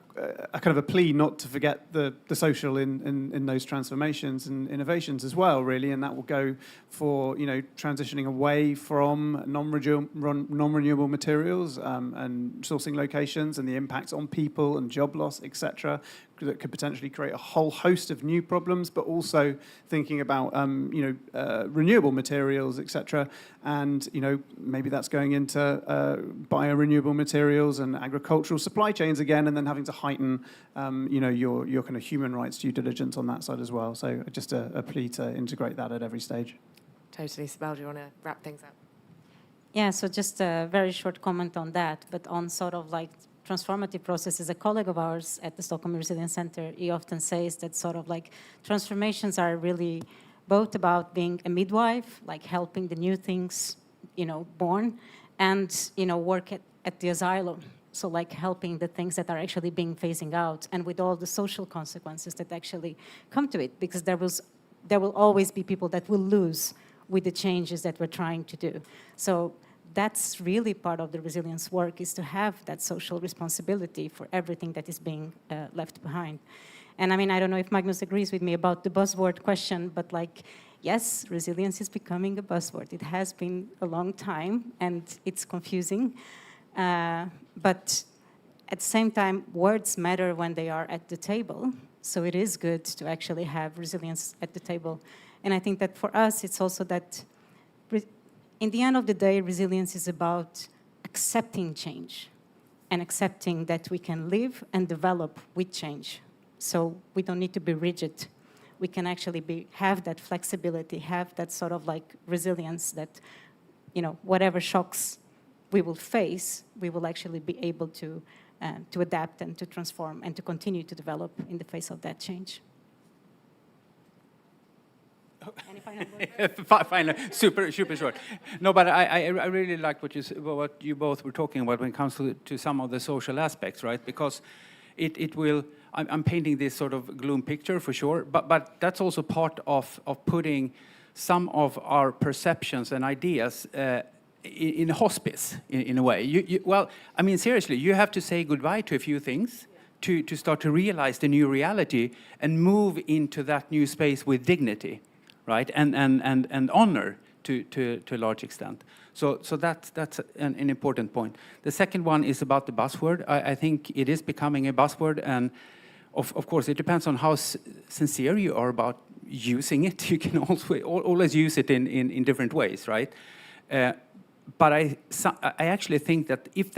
kind of a plea not to forget the social in those transformations and innovations as well, really, and that will go for transitioning away from non-renewable materials and sourcing locations and the impacts on people and job loss, etc. That could potentially create a whole host of new problems, but also thinking about renewable materials, etc. And maybe that's going into biorenewable materials and agricultural supply chains again, and then having to heighten your kind of human rights due diligence on that side as well. So just a plea to integrate that at every stage. Totally. Sibel, do you want to wrap things up? Yeah, so just a very short comment on that, but on sort of like transformative processes. A colleague of ours at the Stockholm Resilience Center, he often says that sort of like transformations are really both about being a midwife, like helping the new things, born, and, work at the asylum. So like helping the things that are actually being phasing out, and with all the social consequences that actually come to it, because there will always be people that will lose with the changes that we're trying to do. So that's really part of the resilience work, is to have that social responsibility for everything that is being left behind. And I mean, I don't know if Magnus agrees with me about the buzzword question, but like, yes, resilience is becoming a buzzword. It has been a long time, and it's confusing. But at the same time, words matter when they are at the table. So it is good to actually have resilience at the table. And I think that for us, it's also that in the end of the day, resilience is about accepting change and accepting that we can live and develop with change. So we don't need to be rigid. We can actually have that flexibility, have that sort of like resilience that, whatever shocks we will face, we will actually be able to adapt and to transform and to continue to develop in the face of that change. Any final words? Final, super short. No, but I really like what you both were talking about when it comes to some of the social aspects, right? Because it will. I'm painting this sort of gloom picture for sure, but that's also part of putting some of our perceptions and ideas in hospice in a way. Well, I mean, seriously, you have to say goodbye to a few things to start to realize the new reality and move into that new space with dignity. Right, and honor to a large extent. So that's an important point. The second one is about the buzzword. I think it is becoming a buzzword, and of course it depends on how sincere you are about using it. You can always use it in different ways, right? But I actually think that if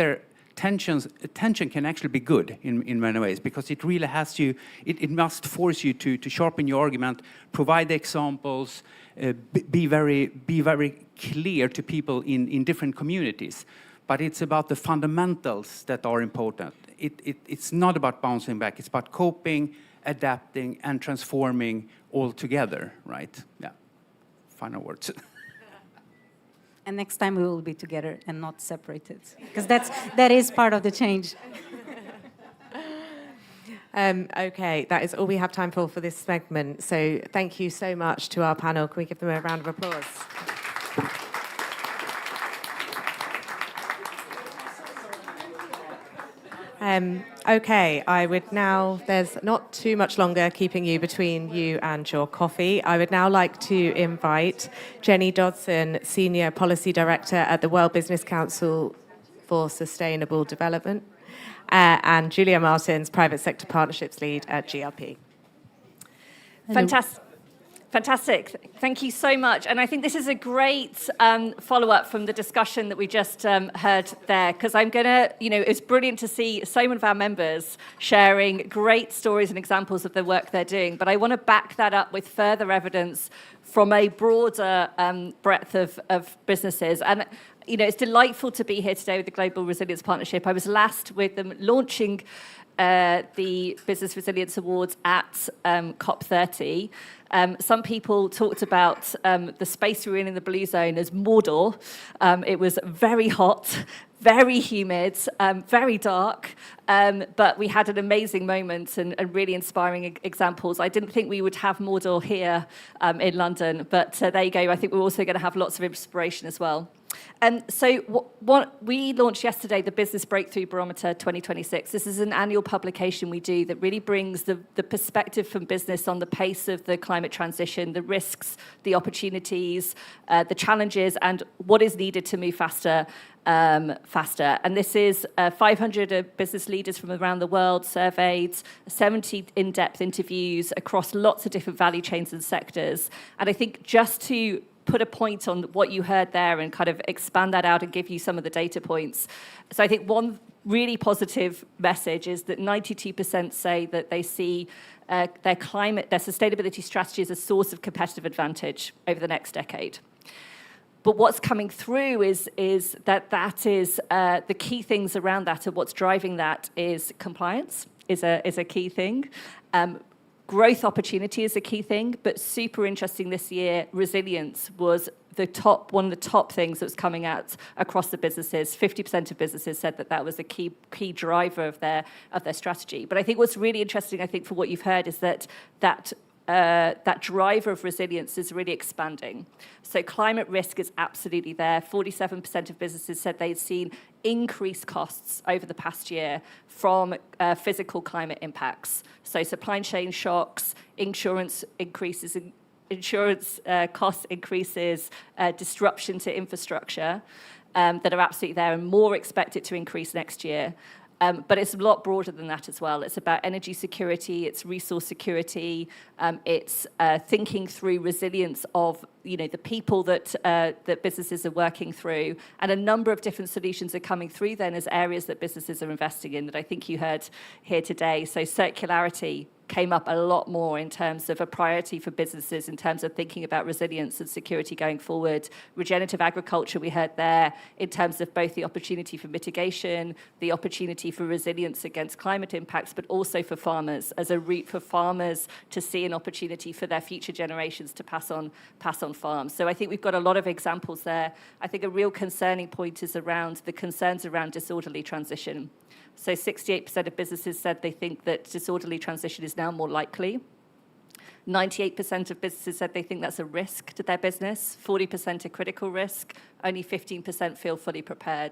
tension can actually be good in many ways, because it really has you, it must force you to sharpen your argument, provide examples, be very clear to people in different communities. But it's about the fundamentals that are important. It's not about bouncing back, it's about coping, adapting, and transforming all together, right? Yeah, final words. And next time we will be together and not separated, because that is part of the change. Okay, that is all we have time for this segment. So thank you so much to our panel. Can we give them a round of applause? Okay, I would now, there's not too much longer keeping you between you and your coffee. I would now like to invite Jenny Dodson, Senior Policy Director at the World Business Council for Sustainable Development, and Julia Martins, Private Sector Partnerships Lead at GRP. Fantastic. Fantastic. Thank you so much. And I think this is a great follow-up from the discussion that we just heard there, because I'm going to, it's brilliant to see so many of our members sharing great stories and examples of the work they're doing. But I want to back that up with further evidence from a broader breadth of businesses. And it's delightful to be here today with the Global Resilience Partnership. I was last with them launching the Business Resilience Awards at COP30. Some people talked about the space we were in the Blue Zone as Mordor. It was very hot, very humid, very dark, but we had an amazing moment and really inspiring examples. I didn't think we would have Mordor here in London, but there you go. I think we're also going to have lots of inspiration as well. So what we launched yesterday, the Business Breakthrough Barometer 2026. This is an annual publication we do that really brings the perspective from business on the pace of the climate transition, the risks, the opportunities, the challenges, and what is needed to move faster. And this is 500 business leaders from around the world surveyed, 70 in-depth interviews across lots of different value chains and sectors. And I think just to put a point on what you heard there and kind of expand that out and give you some of the data points. So I think one really positive message is that 92% say that they see their sustainability strategy as a source of competitive advantage over the next decade. But what's coming through is that is the key things around that, and what's driving that is compliance is a key thing. Growth opportunity is a key thing, but super interesting this year, resilience was one of the top things that was coming out across the businesses. 50% of businesses said that was a key driver of their strategy. But I think what's really interesting, I think, for what you've heard is that driver of resilience is really expanding. So climate risk is absolutely there. 47% of businesses said they'd seen increased costs over the past year from physical climate impacts. So supply chain shocks, insurance increases, cost increases, disruption to infrastructure that are absolutely there and more expected to increase next year. But it's a lot broader than that as well. It's about energy security, it's resource security, it's thinking through resilience of the people that businesses are working through, and a number of different solutions are coming through then as areas that businesses are investing in that I think you heard here today. So circularity came up a lot more in terms of a priority for businesses in terms of thinking about resilience and security going forward. Regenerative agriculture, we heard there, in terms of both the opportunity for mitigation, the opportunity for resilience against climate impacts, but also for farmers, as a route for farmers to see an opportunity for their future generations to pass on farms. So I think we've got a lot of examples there. I think a real concerning point is around the concerns around disorderly transition. So 68% of businesses said they think that disorderly transition is now more likely. 98% of businesses said they think that's a risk to their business. 40% a critical risk. Only 15% feel fully prepared.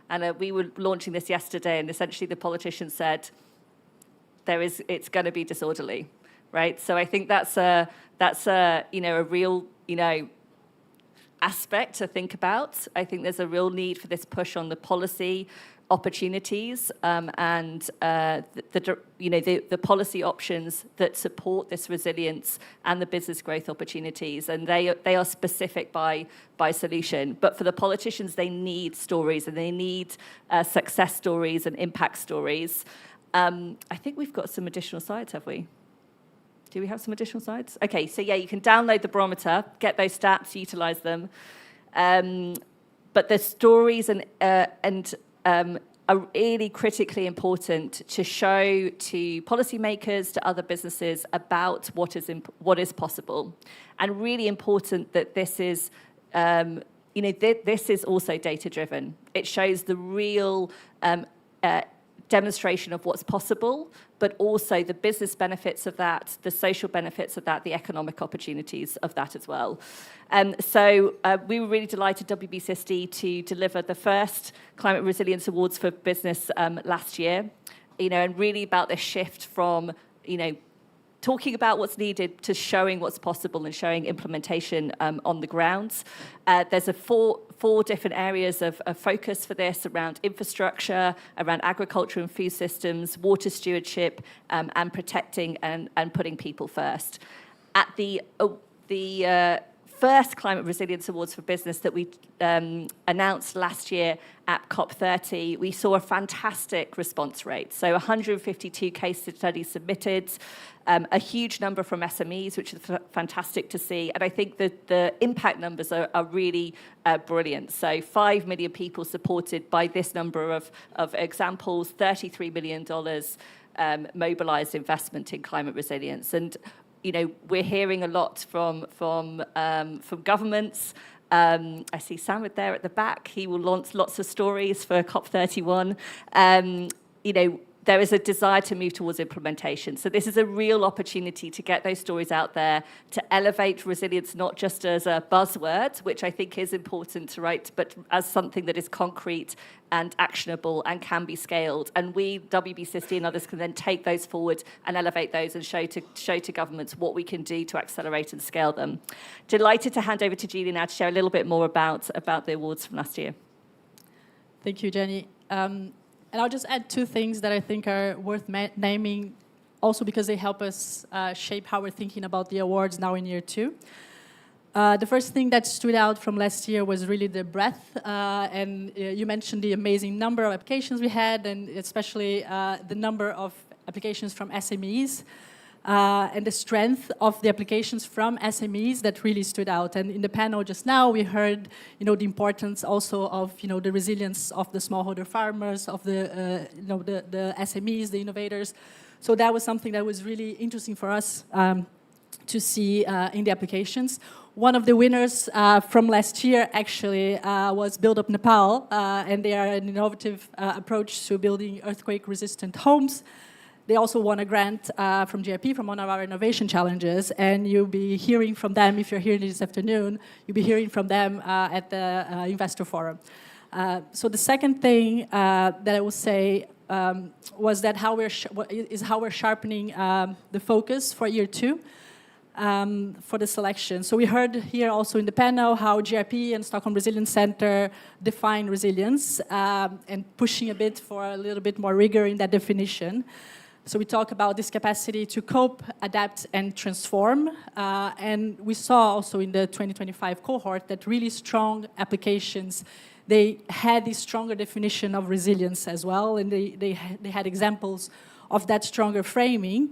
And we were launching this yesterday, and essentially the politicians said it's going to be disorderly, right? So I think that's a real aspect to think about. I think there's a real need for this push on the policy opportunities and the policy options that support this resilience and the business growth opportunities, and they are specific by solution. But for the politicians, they need stories and they need success stories and impact stories. I think we've got some additional slides, have we? Do we have some additional slides? Okay, so yeah, you can download the barometer, get those stats, utilize them. But the stories are really critically important to show to policymakers, to other businesses about what is possible, and really important that this is, this is also data driven. It shows the real demonstration of what's possible, but also the business benefits of that, the social benefits of that, the economic opportunities of that as well. So we were really delighted, WBCSD, to deliver the first Climate Resilience Awards for Business last year, and really about this shift from, talking about what's needed to showing what's possible and showing implementation on the ground. There's four different areas of focus for this around infrastructure, around agriculture and food systems, water stewardship, and protecting and putting people first. At the the first Climate Resilience Awards for Business that we announced last year at COP30, we saw a fantastic response rate. So 152 case studies submitted, a huge number from SMEs, which is fantastic to see. And I think that the impact numbers are really brilliant. So 5 million people supported by this number of examples, $33 million mobilized investment in climate resilience. And you know, we're hearing a lot from governments. I see Samad there at the back. He will launch lots of stories for COP31. You know, there is a desire to move towards implementation. So this is a real opportunity to get those stories out there, to elevate resilience not just as a buzzword, which I think is important, right, but as something that is concrete and actionable and can be scaled. And we, WBCSD and others, can then take those forward and elevate those and show to governments what we can do to accelerate and scale them. Delighted to hand over to Julia now to share a little bit more about the awards from last year. Thank you, Jenny. And I'll just add two things that I think are worth naming, also because they help us shape how we're thinking about the awards now in year two. The first thing that stood out from last year was really the breadth, and you mentioned the amazing number of applications we had, and especially the number of applications from SMEs, and the strength of the applications from SMEs that really stood out. And in the panel just now, we heard, you know, the importance also of, you know, the resilience of the smallholder farmers, of the, you know, the SMEs, the innovators. So that was something that was really interesting for us to see in the applications. One of the winners from last year actually was Build Up Nepal, and they are an innovative approach to building earthquake-resistant homes. They also won a grant from GIP, from one of our innovation challenges, and you'll be hearing from them, if you're here this afternoon, you'll be hearing from them at the Investor Forum. So the second thing that I will say was that how we're sharpening the focus for year two. For the selection. So we heard here also in the panel how GIP and Stockholm Resilience Center define resilience and pushing a bit for a little bit more rigor in that definition. So we talk about this capacity to cope, adapt, and transform. And we saw also in the 2025 cohort that really strong applications, they had this stronger definition of resilience as well, and they had examples of that stronger framing.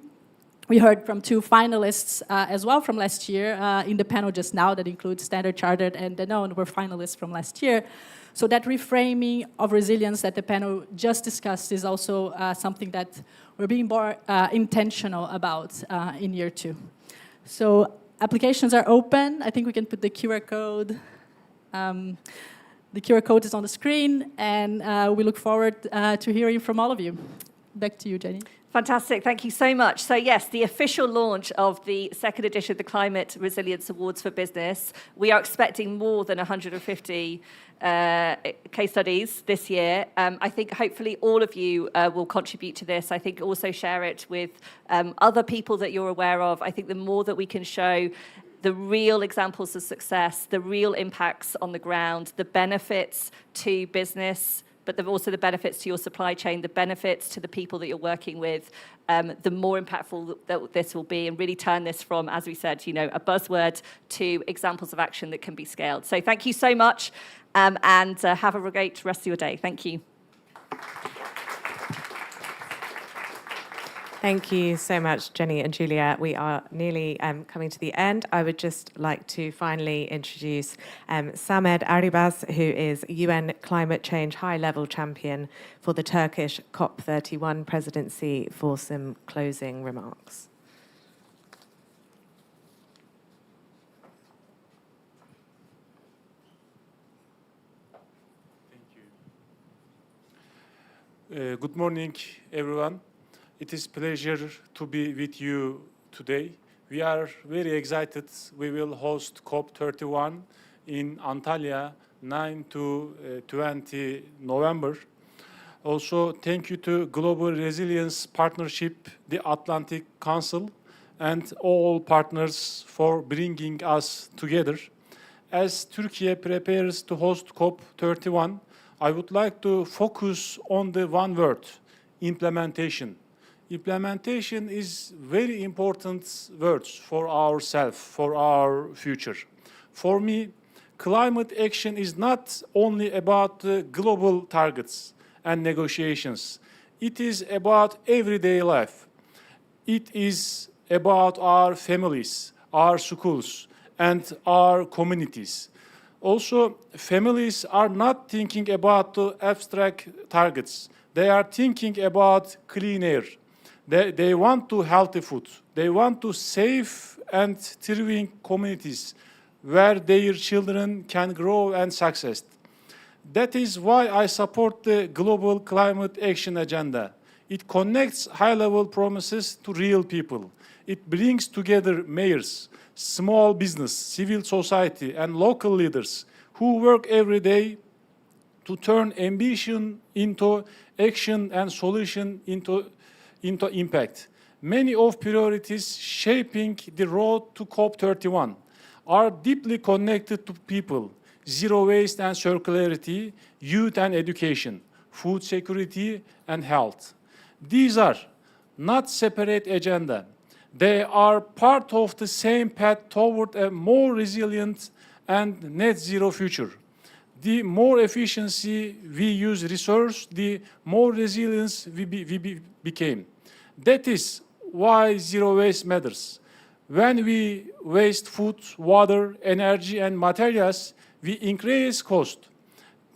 We heard from two finalists as well from last year in the panel just now that includes Standard Chartered and Danone were finalists from last year. So that reframing of resilience that the panel just discussed is also something that we're being more intentional about in year two. So applications are open. I think we can put the QR code. The QR code is on the screen, and we look forward to hearing from all of you. Back to you, Jenny. Fantastic. Thank you so much. So yes, the official launch of the second edition of the Climate Resilience Awards for Business. We are expecting more than 150 case studies this year. I think hopefully all of you will contribute to this. I think also share it with other people that you're aware of. I think the more that we can show the real examples of success, the real impacts on the ground, the benefits to business, but also the benefits to your supply chain, the benefits to the people that you're working with, the more impactful that this will be, and really turn this from, as we said, you know, a buzzword to examples of action that can be scaled. So thank you so much, and have a great rest of your day. Thank you. Thank you so much, Jenny and Julia. We are nearly coming to the end. I would just like to finally introduce Samed Aribas, who is UN Climate Change High-Level Champion for the Turkish COP31 presidency, for some closing remarks. Thank you. Good morning, everyone. It is a pleasure to be with you today. We are very excited. We will host COP31 in Antalya, 9 to 20 November. Also, thank you to Global Resilience Partnership, the Atlantic Council, and all partners for bringing us together. As Turkey prepares to host COP31, I would like to focus on the one word: implementation. Implementation is very important words for ourselves, for our future. For me, climate action is not only about the global targets and negotiations. It is about everyday life. It is about our families, our schools, and our communities. Also, families are not thinking about the abstract targets. They are thinking about clean air. They want to healthy food. They want to safe and thriving communities where their children can grow and succeed. That is why I support the Global Climate Action Agenda. It connects high-level promises to real people. It brings together mayors, small business, civil society, and local leaders who work every day to turn ambition into action and solution into impact. Many of priorities shaping the road to COP31 are deeply connected to people: zero waste and circularity, youth and education, food security and health. These are not separate agenda. They are part of the same path toward a more resilient and net zero future. The more efficiency we use resource, the more resilience we became. That is why zero waste matters. When we waste food, water, energy, and materials, we increase cost,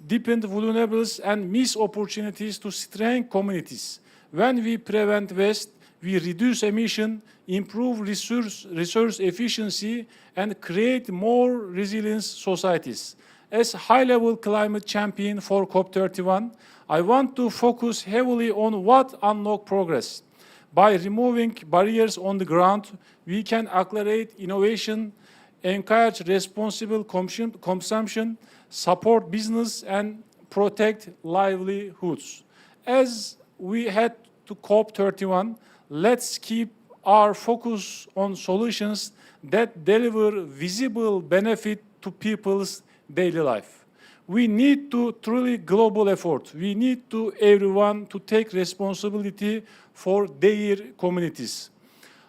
deepen vulnerables, and miss opportunities to strengthen communities. When we prevent waste, we reduce emission, improve resource efficiency, and create more resilient societies. As high-level climate champion for COP31, I want to focus heavily on what unlock progress. By removing barriers on the ground, we can accelerate innovation, encourage responsible consumption, support business, and protect livelihoods. As we head to COP31, let's keep our focus on solutions that deliver visible benefit to people's daily life. We need to truly global effort. We need to everyone to take responsibility for their communities.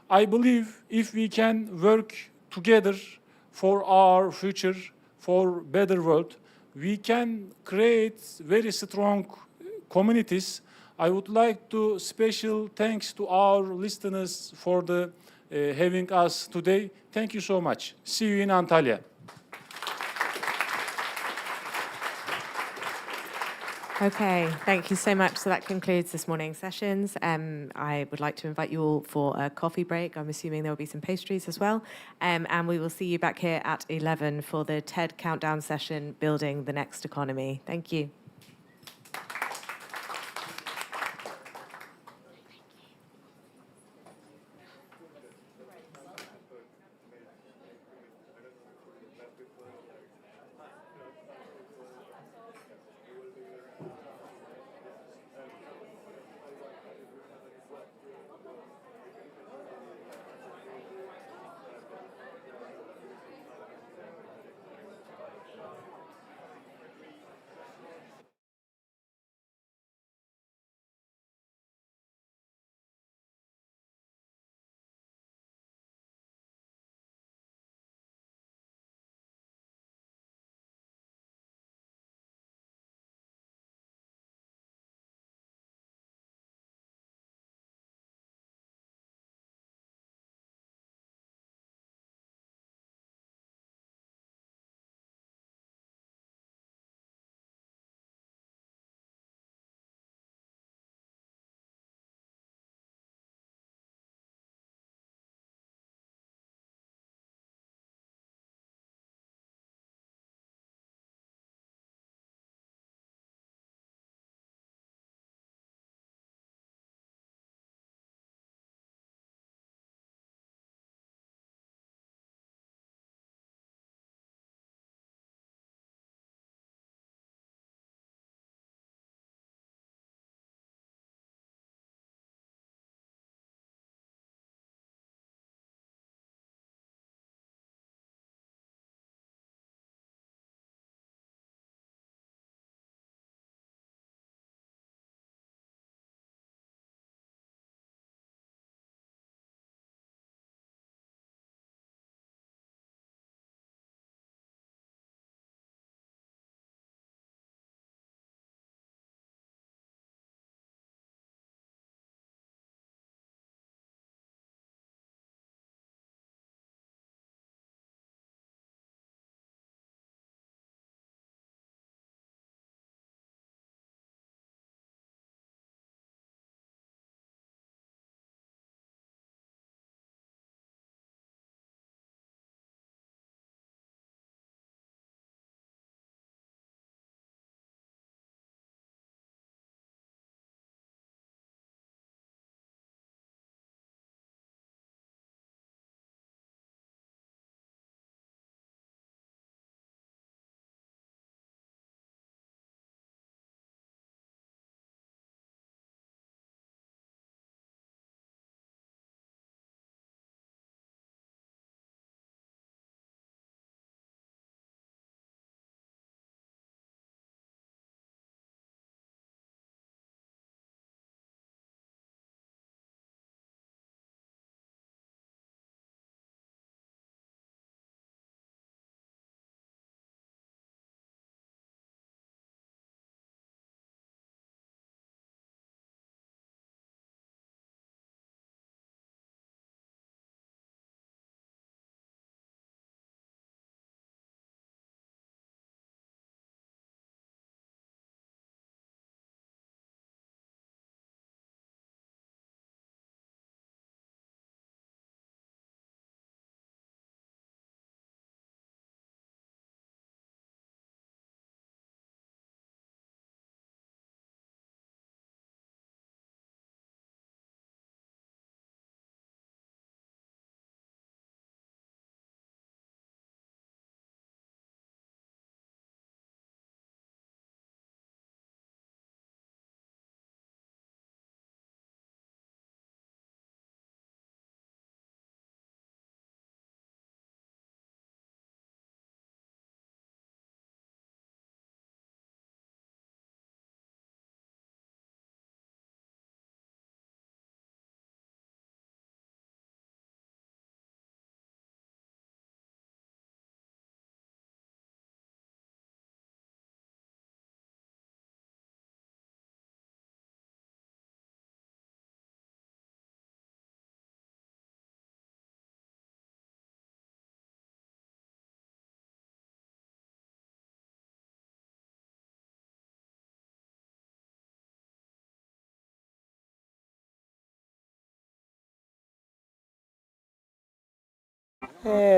I believe if we can work together for our future, for better world, we can create very strong communities. I would like to special thanks to our listeners for the having us today. Thank you so much. See you in Antalya. Okay, thank you so much. So that concludes this morning's sessions. I would like to invite you all for a coffee break. I'm assuming there will be some pastries as well. And we will see you back here at 11 for the TED Countdown session, Building the Next Economy. Thank you.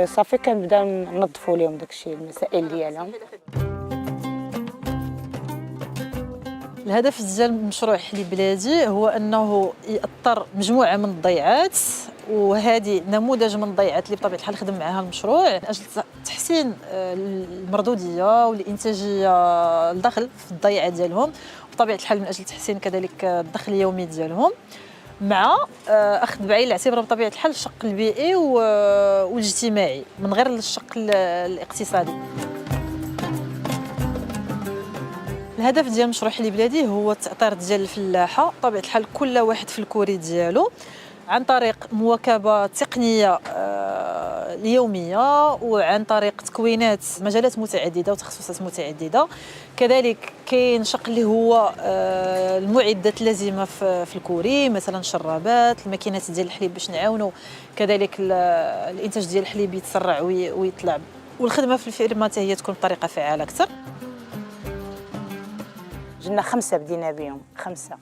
صافي كنبداو ننظفوا لهم داكشي المسائل ديالهم. الهدف ديال مشروع حليب بلادي هو انه يأطر مجموعه من الضيعات، وهذه نموذج من الضيعات اللي بطبيعه الحال خدم معها المشروع من اجل تحسين المردوديه والانتاجيه الدخل في الضيعات ديالهم، وبطبيعه الحال من اجل تحسين كذلك الدخل اليومي ديالهم، مع اخذ بعين الاعتبار بطبيعه الحال الشق البيئي والاجتماعي من غير الشق الاقتصادي. الهدف ديال مشروع حليب بلادي هو التأطير ديال الفلاحه بطبيعه الحال كل واحد في الكوري ديالو عن طريق مواكبه تقنيه اليوميه، وعن طريق تكوينات مجالات متعدده وتخصصات متعدده. كذلك كاين شق اللي هو المعدات اللازمه في الكوري، مثلا الشرابات، الماكينات ديال الحليب باش نعاونوا كذلك الانتاج ديال الحليب يتسرع ويطلع، والخدمه في الفيرما حتى هي تكون بطريقه فعاله اكثر. جبنا 5 بدينا بهم 5.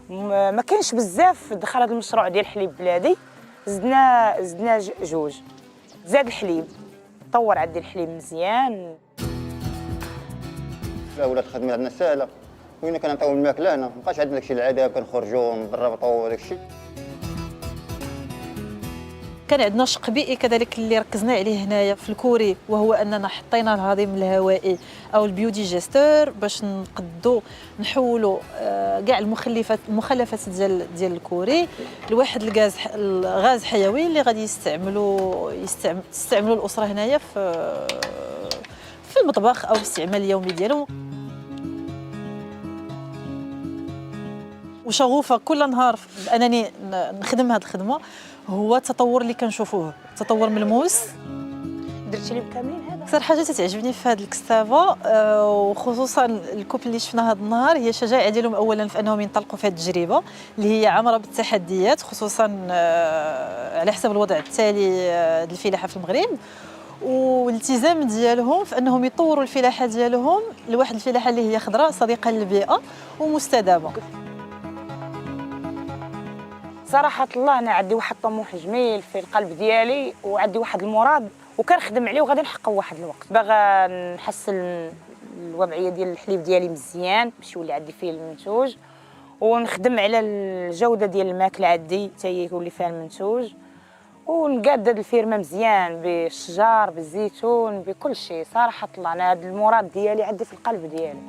ما كانش بزاف دخل هذا المشروع ديال حليب بلادي، زدنا 2 زاد الحليب، طور عندي الحليب مزيان. ولات الخدمه عندنا سهله، وين كنعطيو الماكله هنا، مابقاش عندنا داكشي العذاب كنخرجوا نضربطوا وداكشي. كان عندنا شق بيئي كذلك اللي ركزنا عليه هنايا في الكوري، وهو اننا حطينا الهضيم الهوائي او البيوديجيستور باش نقدو نحولوا كاع المخلفات ديال الكوري لواحد الغاز حيوي اللي غادي تستعملوا الاسره هنايا في المطبخ او الاستعمال اليومي ديالهم. وشغوفه كل نهار بانني نخدم هذه الخدمه هو التطور اللي كنشوفوه، تطور ملموس. درتي لي كاملين هذا. اكثر حاجه تتعجبني في هذه الكستافه وخصوصا الكوب اللي شفنا هذا النهار هي الشجاعه ديالهم اولا في انهم ينطلقوا في هذه التجربه اللي هي عامره بالتحديات، خصوصا على حسب الوضع التالي للفلاحه في المغرب، والالتزام ديالهم في انهم يطوروا الفلاحه ديالهم لواحد الفلاحه اللي هي خضراء صديقه للبيئه ومستدامه. صراحة الله أنا عندي واحد الطموح جميل في القلب ديالي، وعندي واحد المراد وكنخدم عليه وغادي نحققه واحد الوقت. باغا نحسن الوضعية ديال الحليب ديالي مزيان باش يولي عندي فيه المنتوج، ونخدم على الجودة ديال الماكلة عندي حتى هي يولي فيها المنتوج، ونقاد هاد الفيرما مزيان بالشجر بالزيتون بكل شيء. صراحة الله أنا هاد المراد ديالي عندي في القلب ديالي.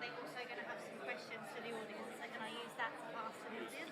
they're also going to have some questions for the audience. So can I use that to pass to the audience?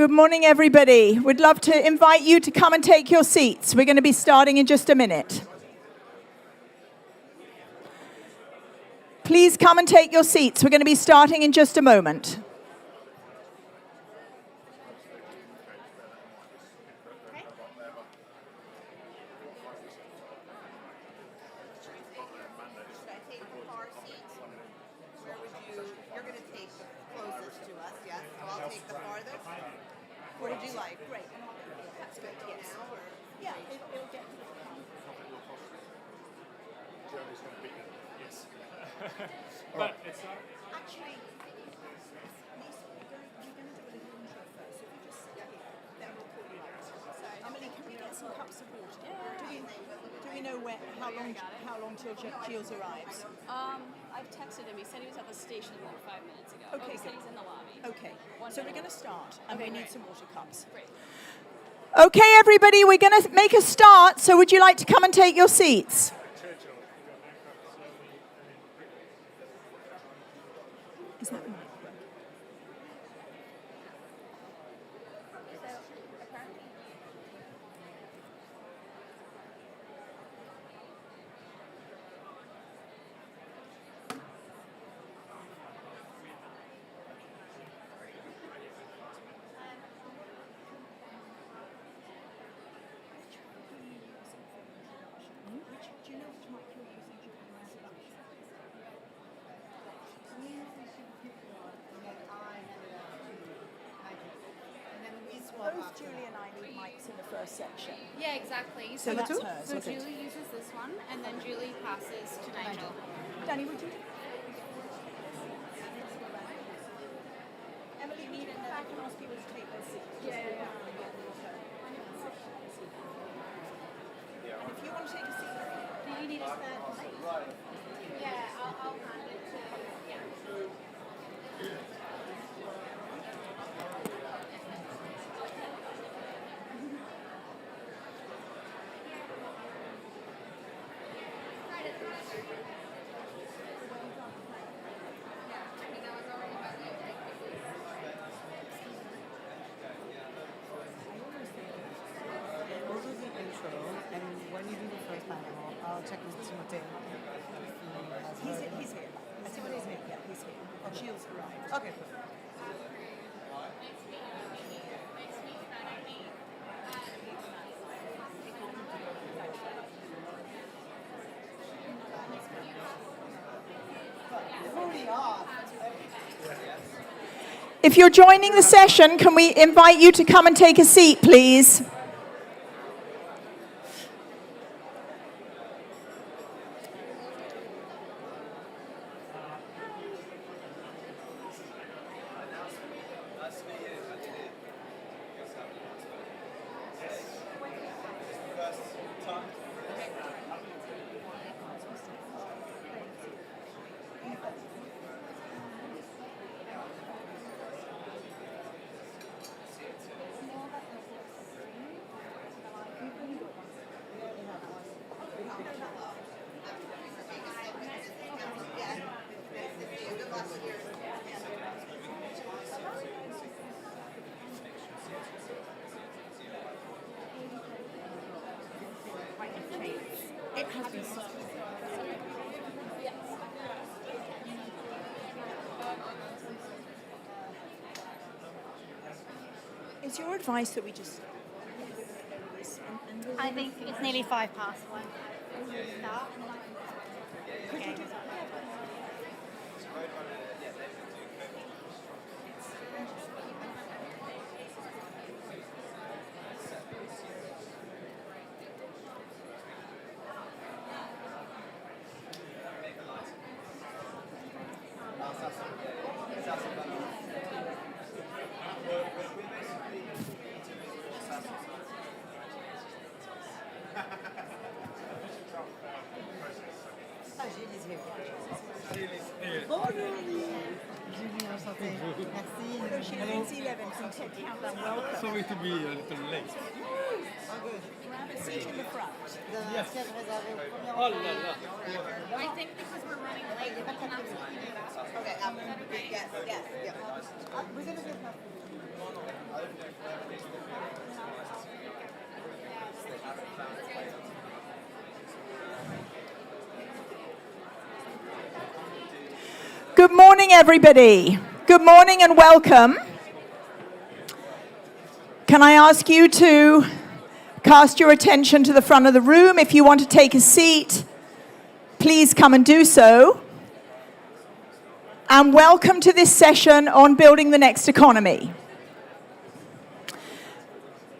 Good morning, everybody. We'd love to invite you to come and take your seats. We're going to be starting in just a minute. Please come and take your seats. We're going to be starting in just a moment. What would you like? Great. That's good. Yes. Yeah, it'll get to the Yes. But it's not. Actually, you're going to do a little intro first. So if you just sit here, then we'll call you out. Emily, can we get some cups of water? Do we know how long till Gilles arrives? I've texted him. He said he was at the station like 5 minutes ago. Okay, He said good. he's in the lobby. Okay. So we're going to start, and we need some water cups. Great. Okay, everybody, we're going to make a start. So would you like to come and take your seats? Is that right? Do you know which mic you're using during the introduction? Both Julie and I need mics in the first section. Yeah, exactly. So that's hers, So is it? Julie uses this one, and then Julie passes to Nigel. Danny, would you? Emily, need it back and ask people to take their seats. Yeah. And if you want to take a seat, do you need a spare mic? Yeah, I'll hand it to. Yeah. We'll do the intro, and when you do the first panel, I'll check with Timothée. He's here. I see what he's here. Yeah, he's here. Oh, Gilles arrived. Okay. If you're joining the session, can we invite you to come and take a seat, please? It has been Is your advice that we just... I think it's nearly 1:05. Start. Okay. Sorry to be a little late. Grab a seat in the front. Yes. Oh, la, la. I think because we're running late, we can absolutely do that. Okay, yes, yes, yes. We're going to get morning, everybody. Good morning and welcome. Can I ask you to cast your attention to the front of the room? If you want to take a seat, please come and do so. And welcome to this session on building the next economy.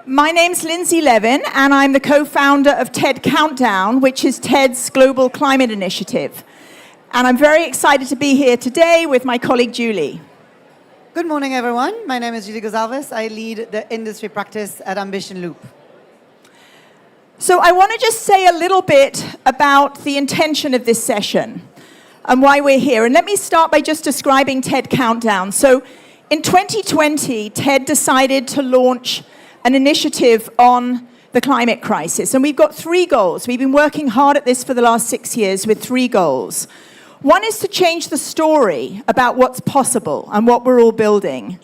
My name's Lindsay Levin, and I'm the co-founder of TED Countdown, which is TED's global climate initiative. And I'm very excited to be here today with my colleague Julie. Good morning, everyone. My name is Julie Gonzalez. I lead the industry practice at Ambition Loop. So I want to just say a little bit about the intention of this session and why we're here. And let me start by just describing TED Countdown. So in 2020, TED decided to launch an initiative on the climate crisis. And we've got 3 goals. We've been working hard at this for the last 6 years with 3 goals. One is to change the story about what's possible and what we're all building.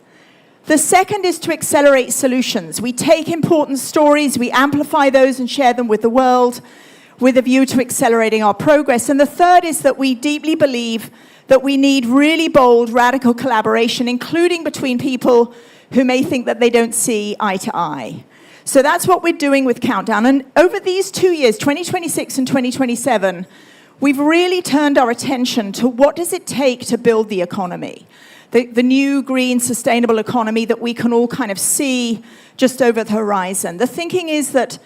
The second is to accelerate solutions. We take important stories, we amplify those and share them with the world with a view to accelerating our progress. And the third is that we deeply believe that we need really bold, radical collaboration, including between people who may think that they don't see eye to eye. So that's what we're doing with Countdown. And over these 2 years, 2026 and 2027, we've really turned our attention to what does it take to build the economy, the new green sustainable economy that we can all kind of see just over the horizon. The thinking is that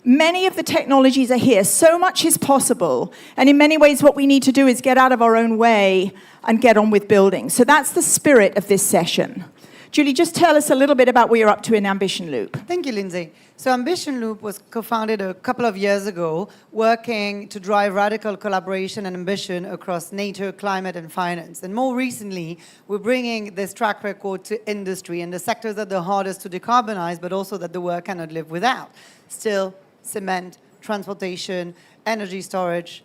many of the technologies are here, so much is possible, and in many ways what we need to do is get out of our own way and get on with building. So that's the spirit of this session. Julie, just tell us a little bit about what you're up to in Ambition Loop. Thank you, Lindsay. So Ambition Loop was co-founded a couple of years ago, working to drive radical collaboration and ambition across nature, climate, and finance. And more recently, we're bringing this track record to industry and the sectors that are the hardest to decarbonize, but also that the world cannot live without. Steel, cement, transportation, energy storage.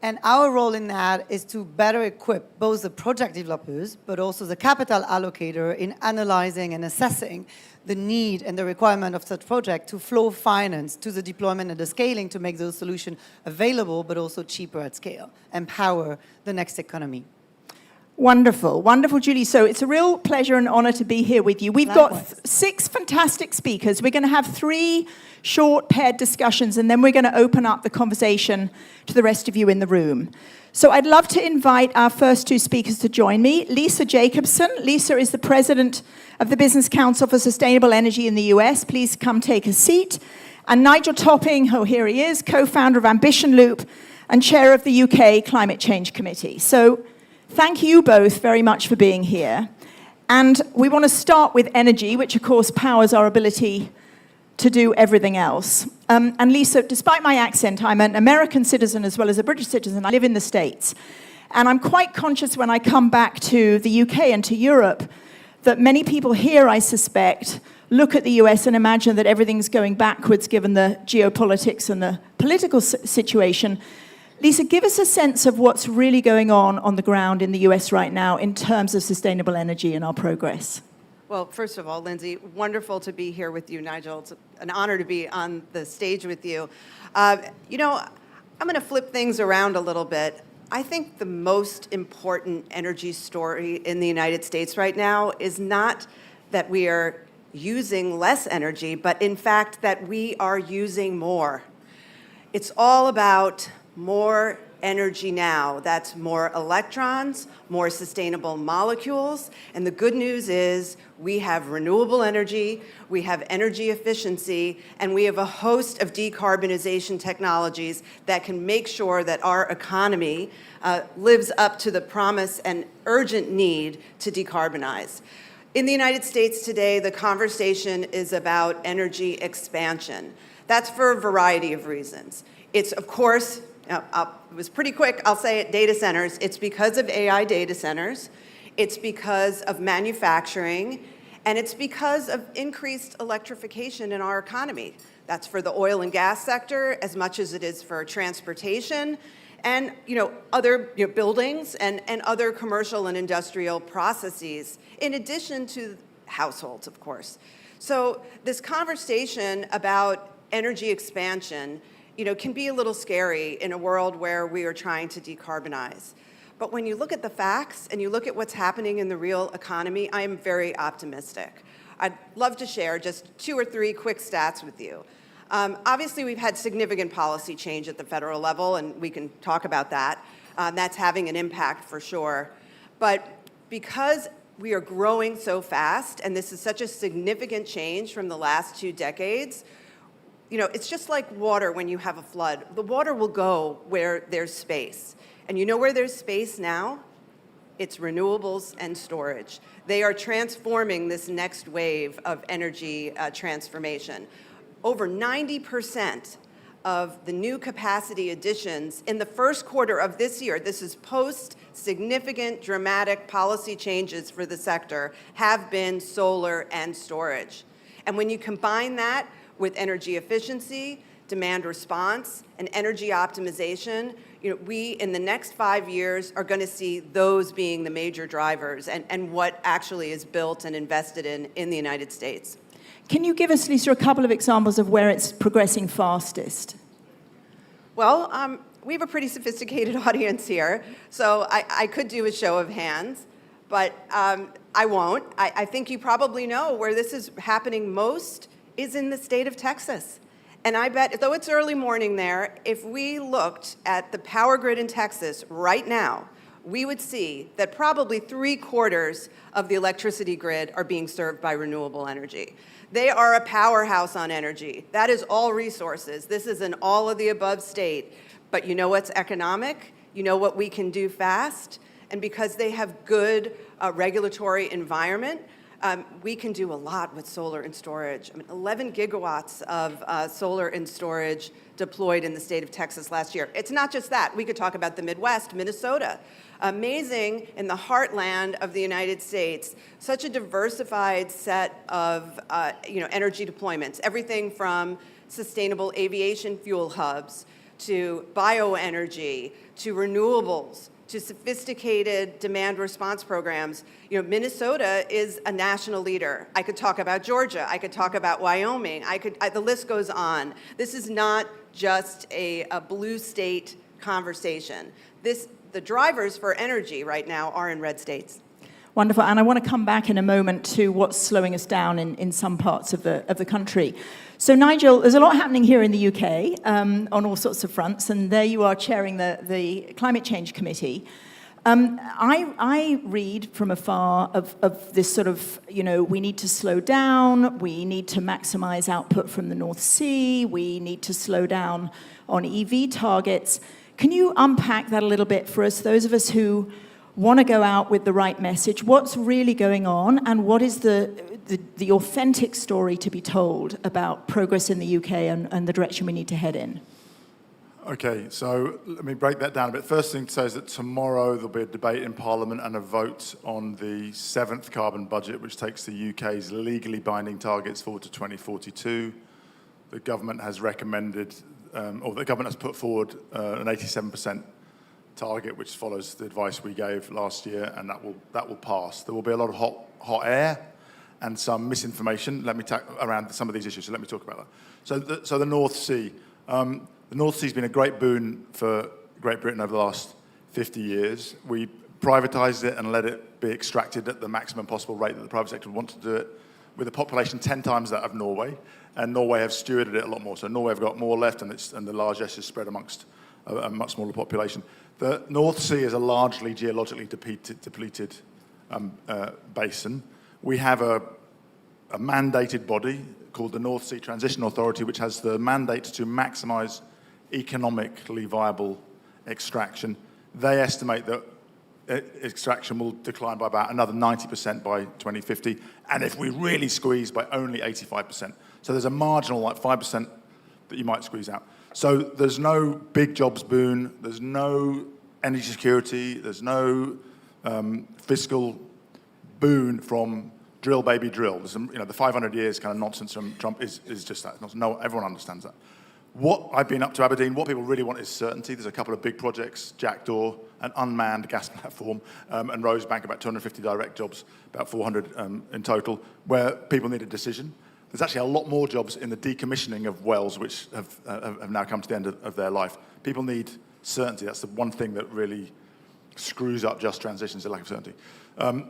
And our role in that is to better equip both the project developers, but also the capital allocator in analyzing and assessing the need and the requirement of such project to flow finance to the deployment and the scaling to make those solutions available, but also cheaper at scale, empower the next economy. Wonderful, wonderful, Julie. So it's a real pleasure and honor to be here with you. We've Likewise. got 6 fantastic speakers. We're going to have 3 short paired discussions, and then we're going to open up the conversation to the rest of you in the room. So I'd love to invite our first 2 speakers to join me. Lisa Jacobson. Lisa is the president of the Business Council for Sustainable Energy in the US. Please come take a seat. And Nigel Topping, oh, here he is, co-founder of Ambition Loop and chair of the UK Climate Change Committee. So thank you both very much for being here. And we want to start with energy, which of course powers our ability to do everything else. And Lisa, despite my accent, I'm an American citizen as well as a British citizen. I live in the States. And I'm quite conscious when I come back to the UK and to Europe that many people here, I suspect, look at the US and imagine that everything's going backwards given the geopolitics and the political situation. Lisa, give us a sense of what's really going on the ground in the US right now in terms of sustainable energy and our progress. Well, first of all, Lindsay, wonderful to be here with you, Nigel. It's an honor to be on the stage with you. You know, I'm going to flip things around a little bit. I think the most important energy story in the United States right now is not that we are using less energy, but in fact that we are using more. It's all about more energy now. That's more electrons, more sustainable molecules, and the good news is we have renewable energy, we have energy efficiency, and we have a host of decarbonization technologies that can make sure that our economy lives up to the promise and urgent need to decarbonize. In the United States today, the conversation is about energy expansion. That's for a variety of reasons. It's, of course, it was pretty quick, I'll say it, data centers. It's because of AI data centers. It's because of manufacturing. And it's because of increased electrification in our economy. That's for the oil and gas sector as much as it is for transportation and other buildings and other commercial and industrial processes, in addition to households, of course. So this conversation about energy expansion can be a little scary in a world where we are trying to decarbonize. But when you look at the facts and you look at what's happening in the real economy, I am very optimistic. I'd love to share just 2 or 3 quick stats with you. Obviously, we've had significant policy change at the federal level, and we can talk about that. That's having an impact for sure. But because we are growing so fast, and this is such a significant change from the last 2 decades, you know, it's just like water when you have a flood. The water will go where there's space. And you know where there's space now? It's renewables and storage. They are transforming this next wave of energy transformation. Over 90% of the new capacity additions in the first quarter of this year, this is post-significant dramatic policy changes for the sector, have been solar and storage. And when you combine that with energy efficiency, demand response, and energy optimization, you know, we, in the next 5 years, are going to see those being the major drivers and what actually is built and invested in the United States. Can you give us, Lisa, a couple of examples of where it's progressing fastest? Well, we have a pretty sophisticated audience here, so I could do a show of hands, but I won't. I think you probably know where this is happening most is in the state of Texas. And I bet, though it's early morning there, if we looked at the power grid in Texas right now, we would see that probably 3/4 of the electricity grid are being served by renewable energy. They are a powerhouse on energy. That is all resources. This is an all of the above state. But you know what's economic? You know what we can do fast? And because they have good regulatory environment, we can do a lot with solar and storage. I mean, 11 gigawatts of solar and storage deployed in the state of Texas last year. It's not just that. We could talk about the Midwest, Minnesota. Amazing in the heartland of the United States, such a diversified set of energy deployments, everything from sustainable aviation fuel hubs to bioenergy to renewables to sophisticated demand response programs. You know, Minnesota is a national leader. I could talk about Georgia. I could talk about Wyoming. The list goes on. This is not just a blue state conversation. The drivers for energy right now are in red states. Wonderful. And I want to come back in a moment to what's slowing us down in some parts of the country. So, Nigel, there's a lot happening here in the UK on all sorts of fronts, and there you are chairing the Climate Change Committee. I read from afar of this sort of, you know, we need to slow down, we need to maximize output from the North Sea, we need to slow down on EV targets. Can you unpack that a little bit for us, those of us who want to go out with the right message? What's really going on, and what is the authentic story to be told about progress in the UK and the direction we need to head in? Okay, so let me break that down a bit. First thing to say is that tomorrow there'll be a debate in Parliament and a vote on the 7th carbon budget, which takes the UK's legally binding targets forward to 2042. The government has recommended, or the government has put forward an 87% target, which follows the advice we gave last year, and that will pass. There will be a lot of hot air and some misinformation. Let me around some of these issues. So let me talk about that. So the North Sea. The North Sea has been a great boon for Great Britain over the last 50 years. We privatised it and let it be extracted at the maximum possible rate that the private sector would want to do it, with a population 10 times that of Norway, and Norway have stewarded it a lot more. So Norway have got more left, and the largesse is spread amongst a much smaller population. The North Sea is a largely geologically depleted basin. We have a mandated body called the North Sea Transition Authority, which has the mandate to maximise economically viable extraction. They estimate that extraction will decline by about another 90% by 2050, and if we really squeeze, by only 85%. So there's a marginal, like 5%, that you might squeeze out. So there's no big jobs boon, there's no energy security, there's no fiscal boon from drill, baby, drill. There's some, the 500 years kind of nonsense from Trump is just that. No, everyone understands that. What I've been up to Aberdeen, what people really want is certainty. There's a couple of big projects, Jackdaw, an unmanned gas platform, and Rosebank, about 250 direct jobs, about 400 in total, where people need a decision. There's actually a lot more jobs in the decommissioning of wells, which have now come to the end of their life. People need certainty. That's the one thing that really screws up just transitions, a lack of certainty.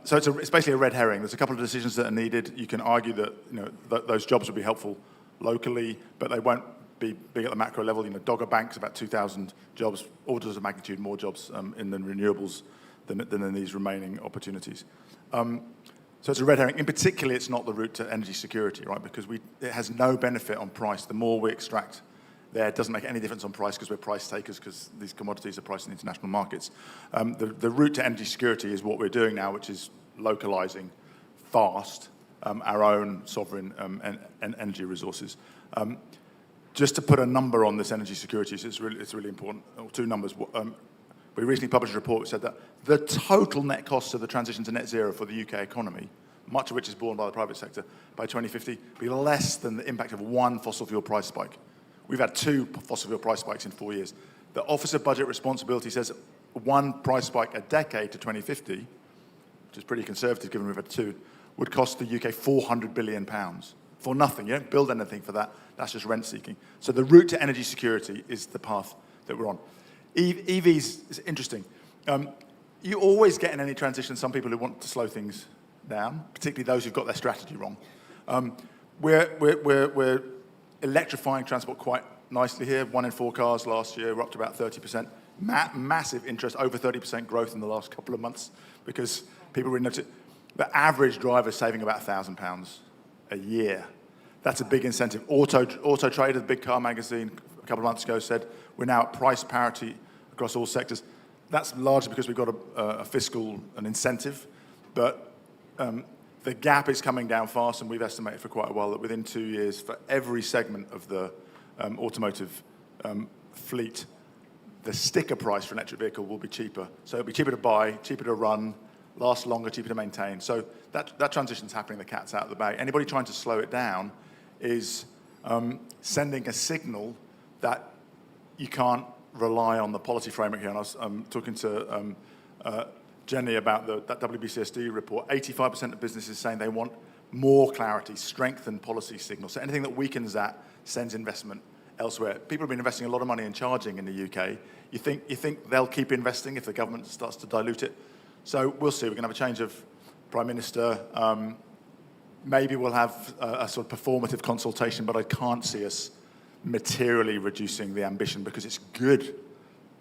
So it's basically a red herring. There's a couple of decisions that are needed. You can argue that those jobs would be helpful locally, but they won't be big at the macro level. Dogger Bank's about 2,000 jobs, orders of magnitude more jobs in the renewables than in these remaining opportunities. So it's a red herring. In particular, it's not the route to energy security, right? Because it has no benefit on price. The more we extract there, it doesn't make any difference on price because we're price takers because these commodities are priced in international markets. The route to energy security is what we're doing now, which is localizing fast our own sovereign energy resources. Just to put a number on this energy security, it's really important. Two numbers. We recently published a report that said that the total net costs of the transition to net zero for the UK economy, much of which is borne by the private sector, by 2050, be less than the impact of one fossil fuel price spike. We've had 2 fossil fuel price spikes in 4 years. The Office of Budget Responsibility says one price spike a decade to 2050, which is pretty conservative given we've had 2, would cost the UK £400 billion for nothing. You don't build anything for that. That's just rent seeking. So the route to energy security is the path that we're on. EVs is interesting. You always get in any transition some people who want to slow things down, particularly those who've got their strategy wrong. We're electrifying transport quite nicely here. 1 in 4 cars last year, we're up to about 30%. Massive interest, over 30% growth in the last couple of months because people really notice it. The average driver is saving about £1,000 a year. That's a big incentive. Auto Trader, the big car magazine, a couple of months ago said we're now at price parity across all sectors. That's largely because we've got an incentive, but the gap is coming down fast, and we've estimated for quite a while that within 2 years, for every segment of the automotive fleet, the sticker price for an electric vehicle will be cheaper. So it'll be cheaper to buy, cheaper to run, last longer, cheaper to maintain. So that transition's happening, the cat's out of the bag. Anybody trying to slow it down is sending a signal that you can't rely on the policy framework here. And I was talking to Jenny about that WBCSD report. 85% of businesses saying they want more clarity, strengthened policy signals. So anything that weakens that sends investment elsewhere. People have been investing a lot of money in charging in the UK. You think they'll keep investing if the government starts to dilute it? So we'll see. We're going to have a change of Prime Minister. Maybe we'll have a sort of performative consultation, but I can't see us materially reducing the ambition because it's good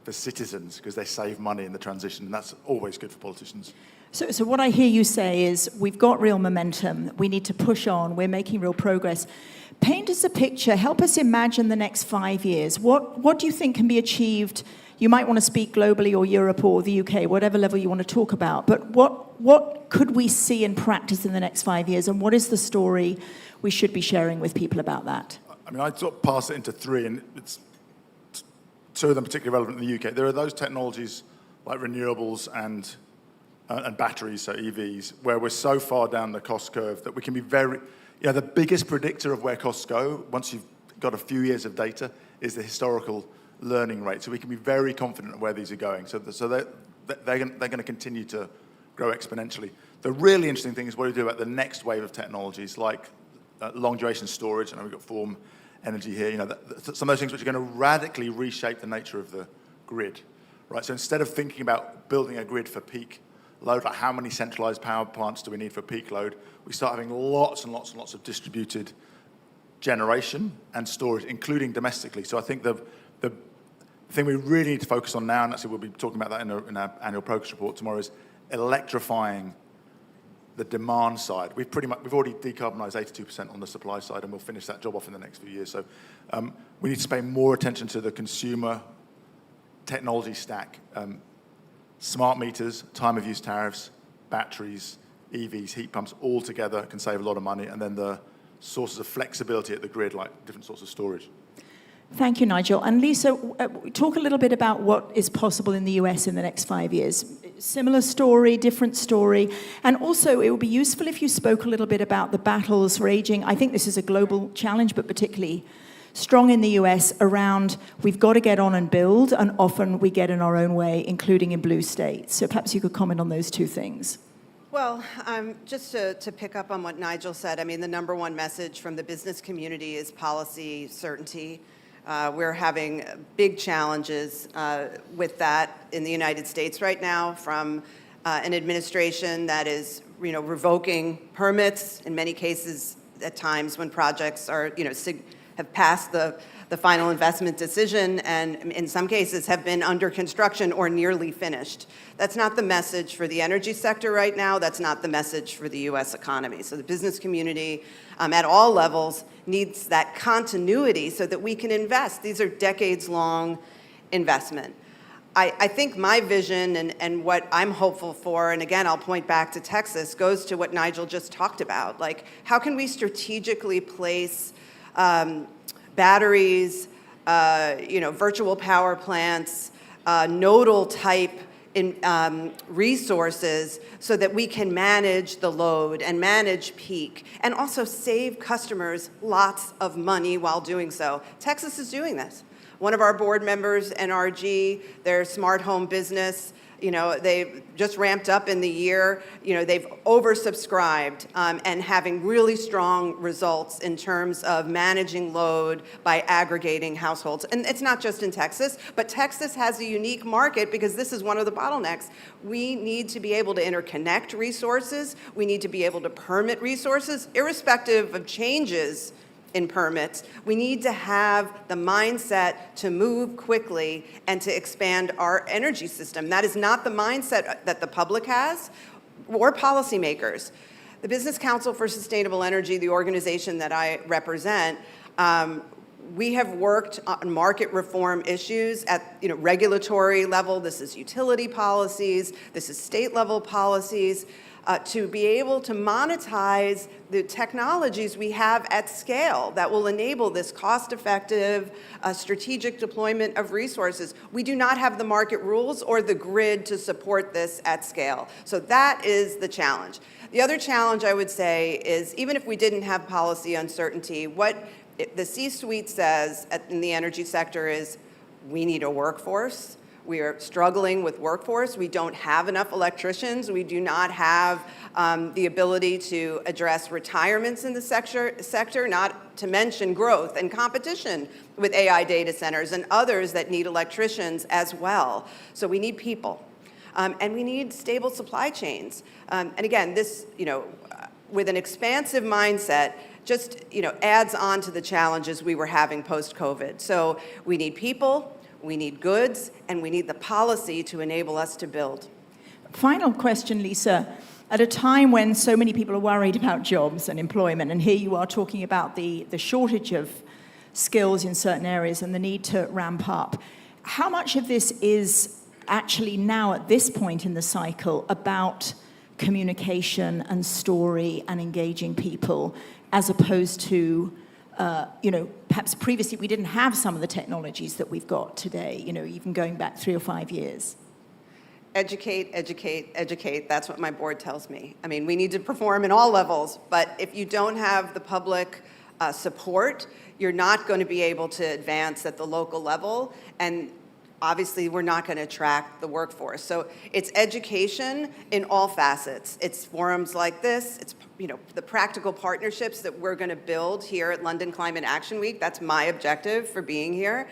for citizens because they save money in the transition, and that's always good for politicians. So what I hear you say is we've got real momentum. We need to push on. We're making real progress. Paint us a picture. Help us imagine the next 5 years. What do you think can be achieved? You might want to speak globally or Europe or the UK, whatever level you want to talk about. But what could we see in practice in the next 5 years? And what is the story we should be sharing with people about that? I mean, I'd sort of pass it into 3, and it's 2 of them particularly relevant in the UK. There are those technologies like renewables and batteries, so EVs, where we're so far down the cost curve that we can be very... the biggest predictor of where costs go, once you've got a few years of data, is the historical learning rate. So we can be very confident of where these are going. So they're going to continue to grow exponentially. The really interesting thing is what do we do about the next wave of technologies like long duration storage, and we've got Form Energy here, some of those things which are going to radically reshape the nature of the grid, right? So instead of thinking about building a grid for peak load, like how many centralized power plants do we need for peak load, we start having lots and lots and lots of distributed generation and storage, including domestically. So I think the thing we really need to focus on now, and actually we'll be talking about that in our annual progress report tomorrow, is electrifying the demand side. We've already decarbonised 82% on the supply side, and we'll finish that job off in the next few years. So we need to pay more attention to the consumer technology stack. Smart meters, time of use tariffs, batteries, EVs, heat pumps, all together can save a lot of money, and then the sources of flexibility at the grid, like different sorts of storage. Thank you, Nigel. And Lisa, talk a little bit about what is possible in the US in the next 5 years. Similar story, different story. And also, it would be useful if you spoke a little bit about the battles raging. I think this is a global challenge, but particularly strong in the US around we've got to get on and build, and often we get in our own way, including in blue states. So perhaps you could comment on those 2 things. Well, just to pick up on what Nigel said, I mean, the number one message from the business community is policy certainty. We're having big challenges with that in the United States right now, from an administration that is, revoking permits in many cases at times when projects are, have passed the final investment decision, and in some cases have been under construction or nearly finished. That's not the message for the energy sector right now. That's not the message for the U.S. economy. So the business community at all levels needs that continuity so that we can invest. These are decades-long investment. I think my vision and what I'm hopeful for, and again, I'll point back to Texas, goes to what Nigel just talked about. Like, how can we strategically place batteries, virtual power plants, nodal type resources so that we can manage the load and manage peak and also save customers lots of money while doing so. Texas is doing this. One of our board members, NRG, their smart home business, they've just ramped up in the year. They've oversubscribed and having really strong results in terms of managing load by aggregating households. And it's not just in Texas, but Texas has a unique market because this is one of the bottlenecks. We need to be able to interconnect resources. We need to be able to permit resources, irrespective of changes in permits. We need to have the mindset to move quickly and to expand our energy system. That is not the mindset that the public has or policymakers. The Business Council for Sustainable Energy, the organization that I represent, we have worked on market reform issues at regulatory level. This is utility policies, this is state level policies, to be able to monetize the technologies we have at scale that will enable this cost-effective, strategic deployment of resources. We do not have the market rules or the grid to support this at scale. So that is the challenge. The other challenge, I would say, is even if we didn't have policy uncertainty, what the C-suite says in the energy sector is we need a workforce. We are struggling with workforce. We don't have enough electricians. We do not have the ability to address retirements in the sector, not to mention growth and competition with AI data centers and others that need electricians as well. So we need people. And we need stable supply chains. And again, this, with an expansive mindset, just, adds on to the challenges we were having post-COVID. So we need people, we need goods, and we need the policy to enable us to build. Final question, Lisa. At a time when so many people are worried about jobs and employment, and here you are talking about the shortage of skills in certain areas and the need to ramp up, how much of this is actually now at this point in the cycle about communication and story and engaging people, as opposed to perhaps previously we didn't have some of the technologies that we've got today, even going back 3 or 5 years? Educate, educate, educate. That's what my board tells me. I mean, we need to perform in all levels, but if you don't have the public support, you're not going to be able to advance at the local level, and obviously we're not going to attract the workforce. So it's education in all facets. It's forums like this. It's the practical partnerships that we're going to build here at London Climate Action Week. That's my objective for being here.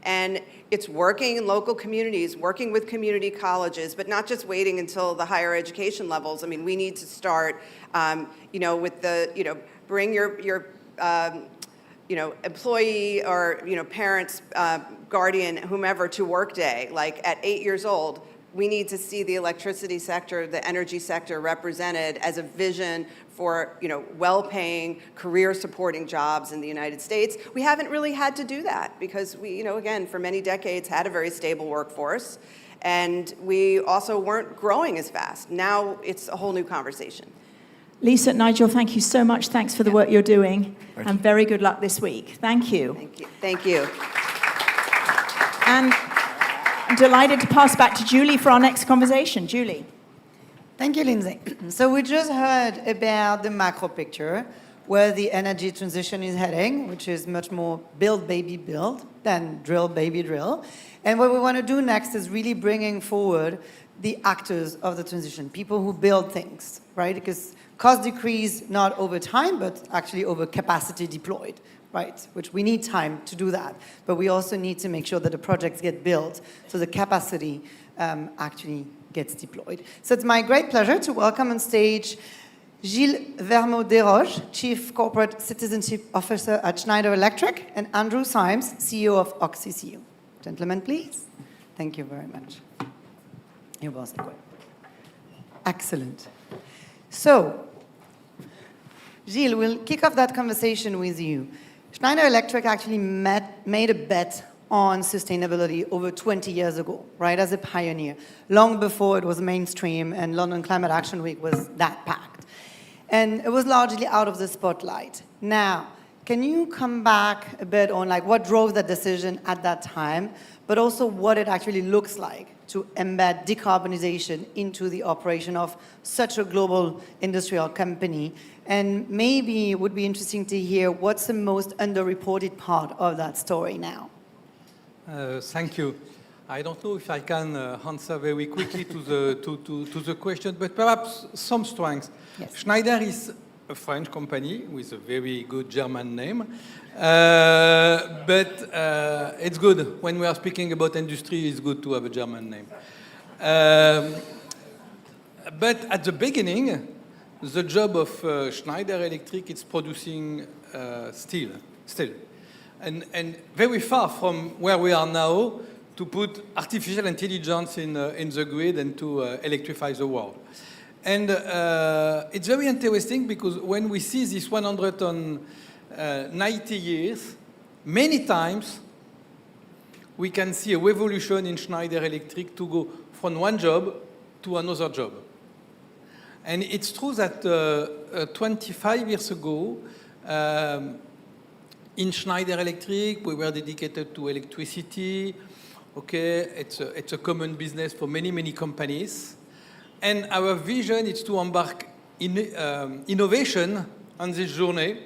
And it's working in local communities, working with community colleges, but not just waiting until the higher education levels. I mean, we need to start, with the, bring your employee or, parents, guardian, whomever to work day. Like at 8 years old, we need to see the electricity sector, the energy sector represented as a vision for, well-paying, career-supporting jobs in the United States. We haven't really had to do that because we, again, for many decades had a very stable workforce, and we also weren't growing as fast. Now it's a whole new conversation. Lisa, Nigel, thank you so much. Thanks for the work you're doing, and very good luck this week. Thank you. Thank you. Thank you. And I'm delighted to pass back to Julie for our next conversation. Julie. Thank you, Lindsay. So we just heard about the macro picture, where the energy transition is heading, which is much more build, baby, build than drill, baby, drill. And what we want to do next is really bringing forward the actors of the transition, people who build things, right? Because cost decrease not over time, but actually over capacity deployed, right? Which we need time to do that. But we also need to make sure that the projects get built so the capacity actually gets deployed. So it's my great pleasure to welcome on stage Gilles Vermeaux-Desroches, Chief Corporate Citizenship Officer at Schneider Electric, and Andrew Symes, CEO of OxyCU. Gentlemen, please. Thank you very much. You're welcome. Excellent. So, Gilles, we'll kick off that conversation with you. Schneider Electric actually made a bet on sustainability over 20 years ago, right, as a pioneer, long before it was mainstream and London Climate Action Week was that packed. And it was largely out of the spotlight. Now, can you come back a bit on like what drove that decision at that time, but also what it actually looks like to embed decarbonization into the operation of such a global industrial company? And maybe it would be interesting to hear what's the most underreported part of that story now. Thank you. I don't know if I can answer very quickly to the question, but perhaps some strengths. Yes. Schneider is a French company with a very good German name, but it's good when we are speaking about industry. It's good to have a German name. But at the beginning, the job of Schneider Electric is producing steel, and very far from where we are now to put artificial intelligence in the grid and to electrify the world. And it's very interesting because when we see this 190 years, many times we can see a revolution in Schneider Electric to go from one job to another job. And it's true that 25 years ago, in Schneider Electric, we were dedicated to electricity. Okay, it's a common business for many, many companies. And our vision is to embark in innovation on this journey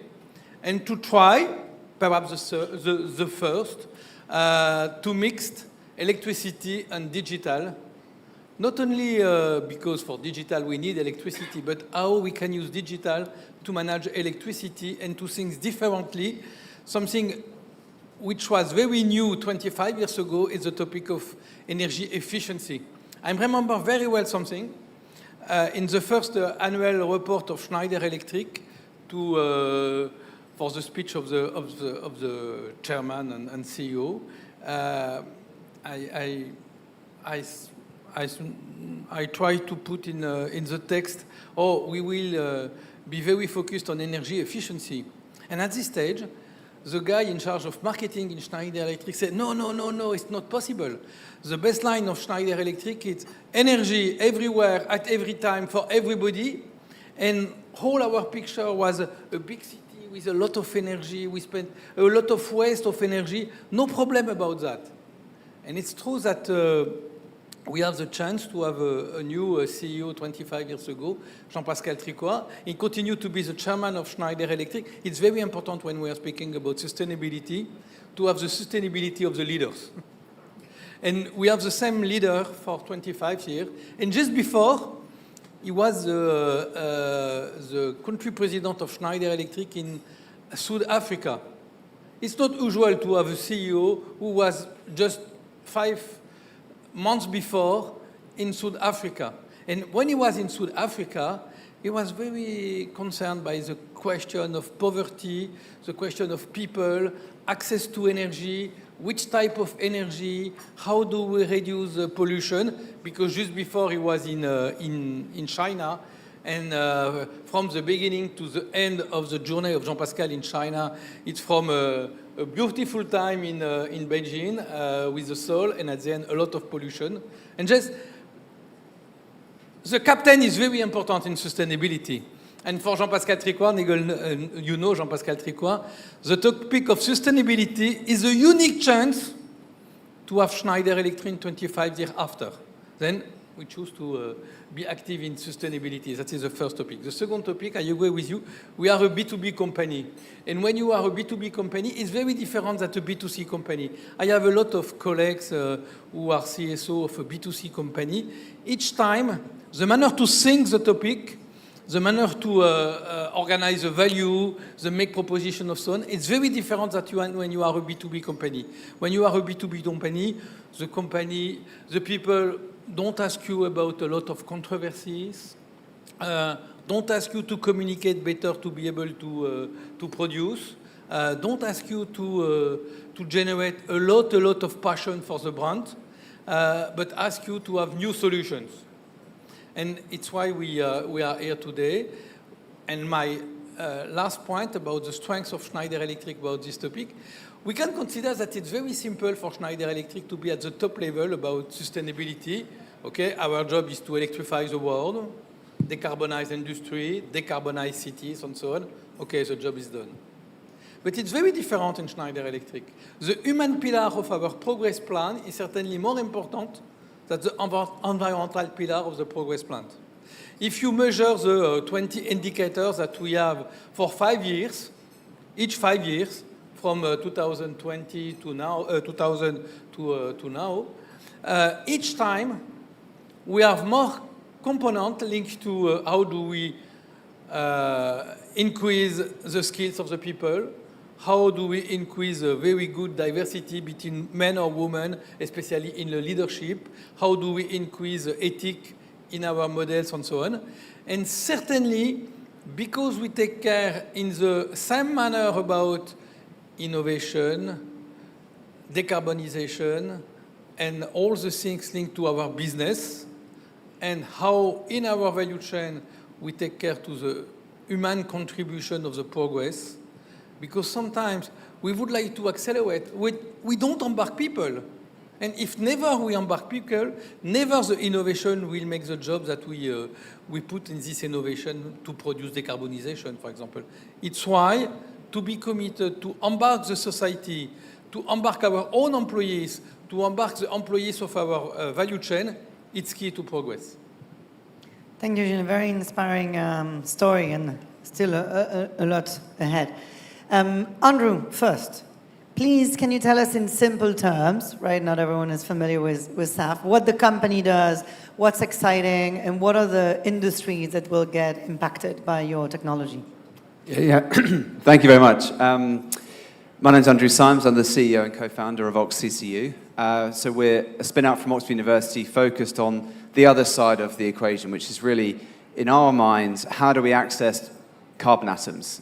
and to try, perhaps the first, to mix electricity and digital. Not only because for digital we need electricity, but how we can use digital to manage electricity and to think differently. Something which was very new 25 years ago is the topic of energy efficiency. I remember very well something. In the first annual report of Schneider Electric, for the speech of the chairman and CEO, I try to put in the text, we will be very focused on energy efficiency. And at this stage, the guy in charge of marketing in Schneider Electric said, no, it's not possible. The baseline of Schneider Electric is energy everywhere, at every time, for everybody. And all our picture was a big city with a lot of energy. We spent a lot of waste of energy. No problem about that. And it's true that we have the chance to have a new CEO 25 years ago, Jean-Pascal Tricoire. He continued to be the chairman of Schneider Electric. It's very important when we are speaking about sustainability to have the sustainability of the leaders. And we have the same leader for 25 years. And just before, he was the country president of Schneider Electric in South Africa. It's not usual to have a CEO who was just 5 months before in South Africa. And when he was in South Africa, he was very concerned by the question of poverty, the question of people, access to energy, which type of energy, how do we reduce pollution, because just before he was in China, and from the beginning to the end of the journey of Jean-Pascal in China, it's from a beautiful time in Beijing with the soul, and at the end, a lot of pollution. And just, the captain is very important in sustainability. And for Jean-Pascal Tricoire, you know Jean-Pascal Tricoire, the topic of sustainability is a unique chance to have Schneider Electric 25 years after. Then we choose to be active in sustainability. That is the first topic. The second topic, I agree with you, we are a B2B company. And when you are a B2B company, it's very different than a B2C company. I have a lot of colleagues who are CSO of a B2C company. Each time, the manner to think the topic the manner to organize the value, the make proposition of so on, it's very different than when you are a B2B company. When you are a B2B company, the people don't ask you about a lot of controversies, don't ask you to communicate better to be able to produce, don't ask you to generate a lot of passion for the brand, but ask you to have new solutions. And it's why we are here today. And my last point about the strengths of Schneider Electric about this topic, we can consider that it's very simple for Schneider Electric to be at the top level about sustainability. Okay, our job is to electrify the world, decarbonize industry, decarbonize cities, and so on. Okay, the job is done. But it's very different in Schneider Electric. The human pillar of our progress plan is certainly more important than the environmental pillar of the progress plan. If you measure the 20 indicators that we have for 5 years, each 5 years, from 2020 to now, 2000 to now, each time we have more components linked to how do we increase the skills of the people, how do we increase a very good diversity between men or women, especially in the leadership, how do we increase the ethic in our models and so on. And certainly, because we take care in the same manner about innovation, decarbonization, and all the things linked to our business, and how in our value chain we take care to the human contribution of the progress, because sometimes we would like to accelerate. We don't embark people. And if never we embark people, never the innovation will make the job that we put in this innovation to produce decarbonization, for example. It's why to be committed to embark the society, to embark our own employees, to embark the employees of our value chain, it's key to progress. Thank you, Gilles. Very inspiring story, and still a lot ahead. Andrew, first, please, can you tell us in simple terms, right? Not everyone is familiar with SAF, what the company does, what's exciting, and what are the industries that will get impacted by your technology? Yeah. Thank you very much. My name's Andrew Symes. I'm the CEO and co-founder of OxCCU. So we're a spin-out from Oxford University focused on the other side of the equation, which is really, in our minds, how do we access carbon atoms?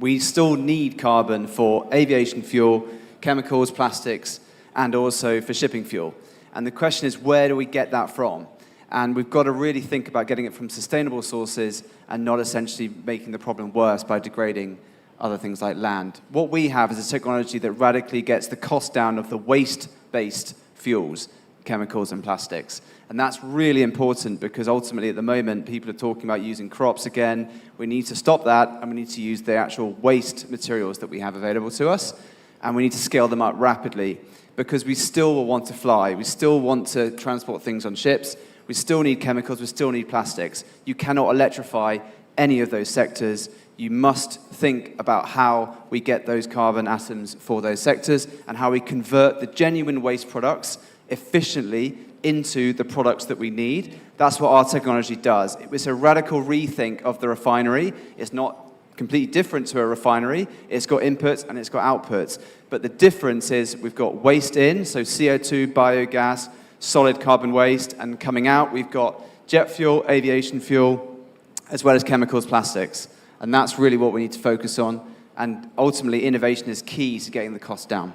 We still need carbon for aviation fuel, chemicals, plastics, and also for shipping fuel. And the question is, where do we get that from? And we've got to really think about getting it from sustainable sources and not essentially making the problem worse by degrading other things like land. What we have is a technology that radically gets the cost down of the waste-based fuels, chemicals and plastics. And that's really important because ultimately at the moment people are talking about using crops again. We need to stop that and we need to use the actual waste materials that we have available to us, and we need to scale them up rapidly because we still will want to fly. We still want to transport things on ships. We still need chemicals. We still need plastics. You cannot electrify any of those sectors. You must think about how we get those carbon atoms for those sectors and how we convert the genuine waste products efficiently into the products that we need. That's what our technology does. It was a radical rethink of the refinery. It's not completely different to a refinery. It's got inputs and it's got outputs. But the difference is we've got waste in, so CO2, biogas, solid carbon waste, and coming out we've got jet fuel, aviation fuel, as well as chemicals, plastics. And that's really what we need to focus on. And ultimately, innovation is key to getting the cost down.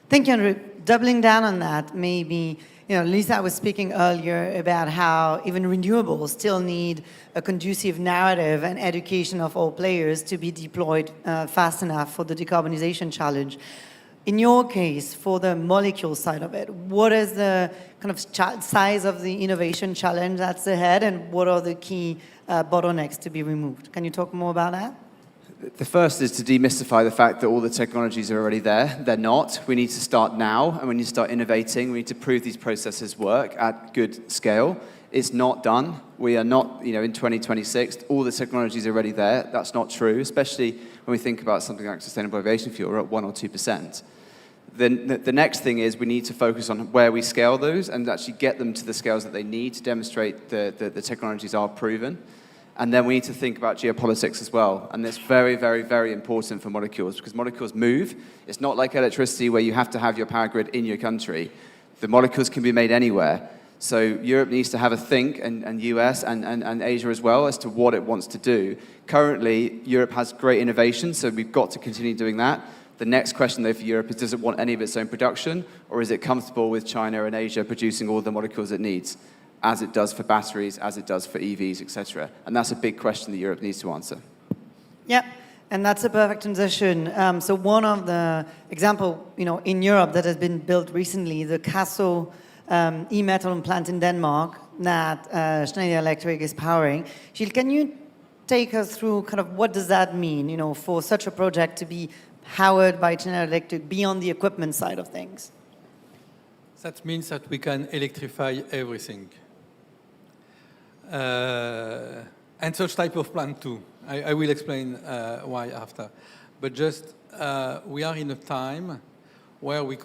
Thank you, Andrew. Doubling down on that, maybe, Lisa was speaking earlier about how even renewables still need a conducive narrative and education of all players to be deployed fast enough for the decarbonization challenge. In your case, for the molecule side of it, what is the kind of size of the innovation challenge that's ahead, and what are the key bottlenecks to be removed? Can you talk more about that? The first is to demystify the fact that all the technologies are already there. They're not. We need to start now, and we need to start innovating. We need to prove these processes work at good scale. It's not done. We are not, in 2026, all the technologies are already there. That's not true, especially when we think about something like sustainable aviation fuel, we're at 1 or 2%. Then the next thing is we need to focus on where we scale those and actually get them to the scales that they need to demonstrate the technologies are proven. And then we need to think about geopolitics as well. And it's very, very, very important for molecules because molecules move. It's not like electricity where you have to have your power grid in your country. The molecules can be made anywhere. So Europe needs to have a think, and US and Asia as well, as to what it wants to do. Currently, Europe has great innovation, so we've got to continue doing that. The next question, though, for Europe is, does it want any of its own production, or is it comfortable with China and Asia producing all the molecules it needs, as it does for batteries, as it does for EVs, etc.? And that's a big question that Europe needs to answer. Yeah, and that's a perfect transition. So one of the example, in Europe that has been built recently, the Kasso e-methanol plant in Denmark that Schneider Electric is powering. Gilles, can you take us through kind of what does that mean, for such a project to be powered by Schneider Electric beyond the equipment side of things? That means that we can electrify everything. And such type of plant too. I will explain why after. But just, we are in a time where the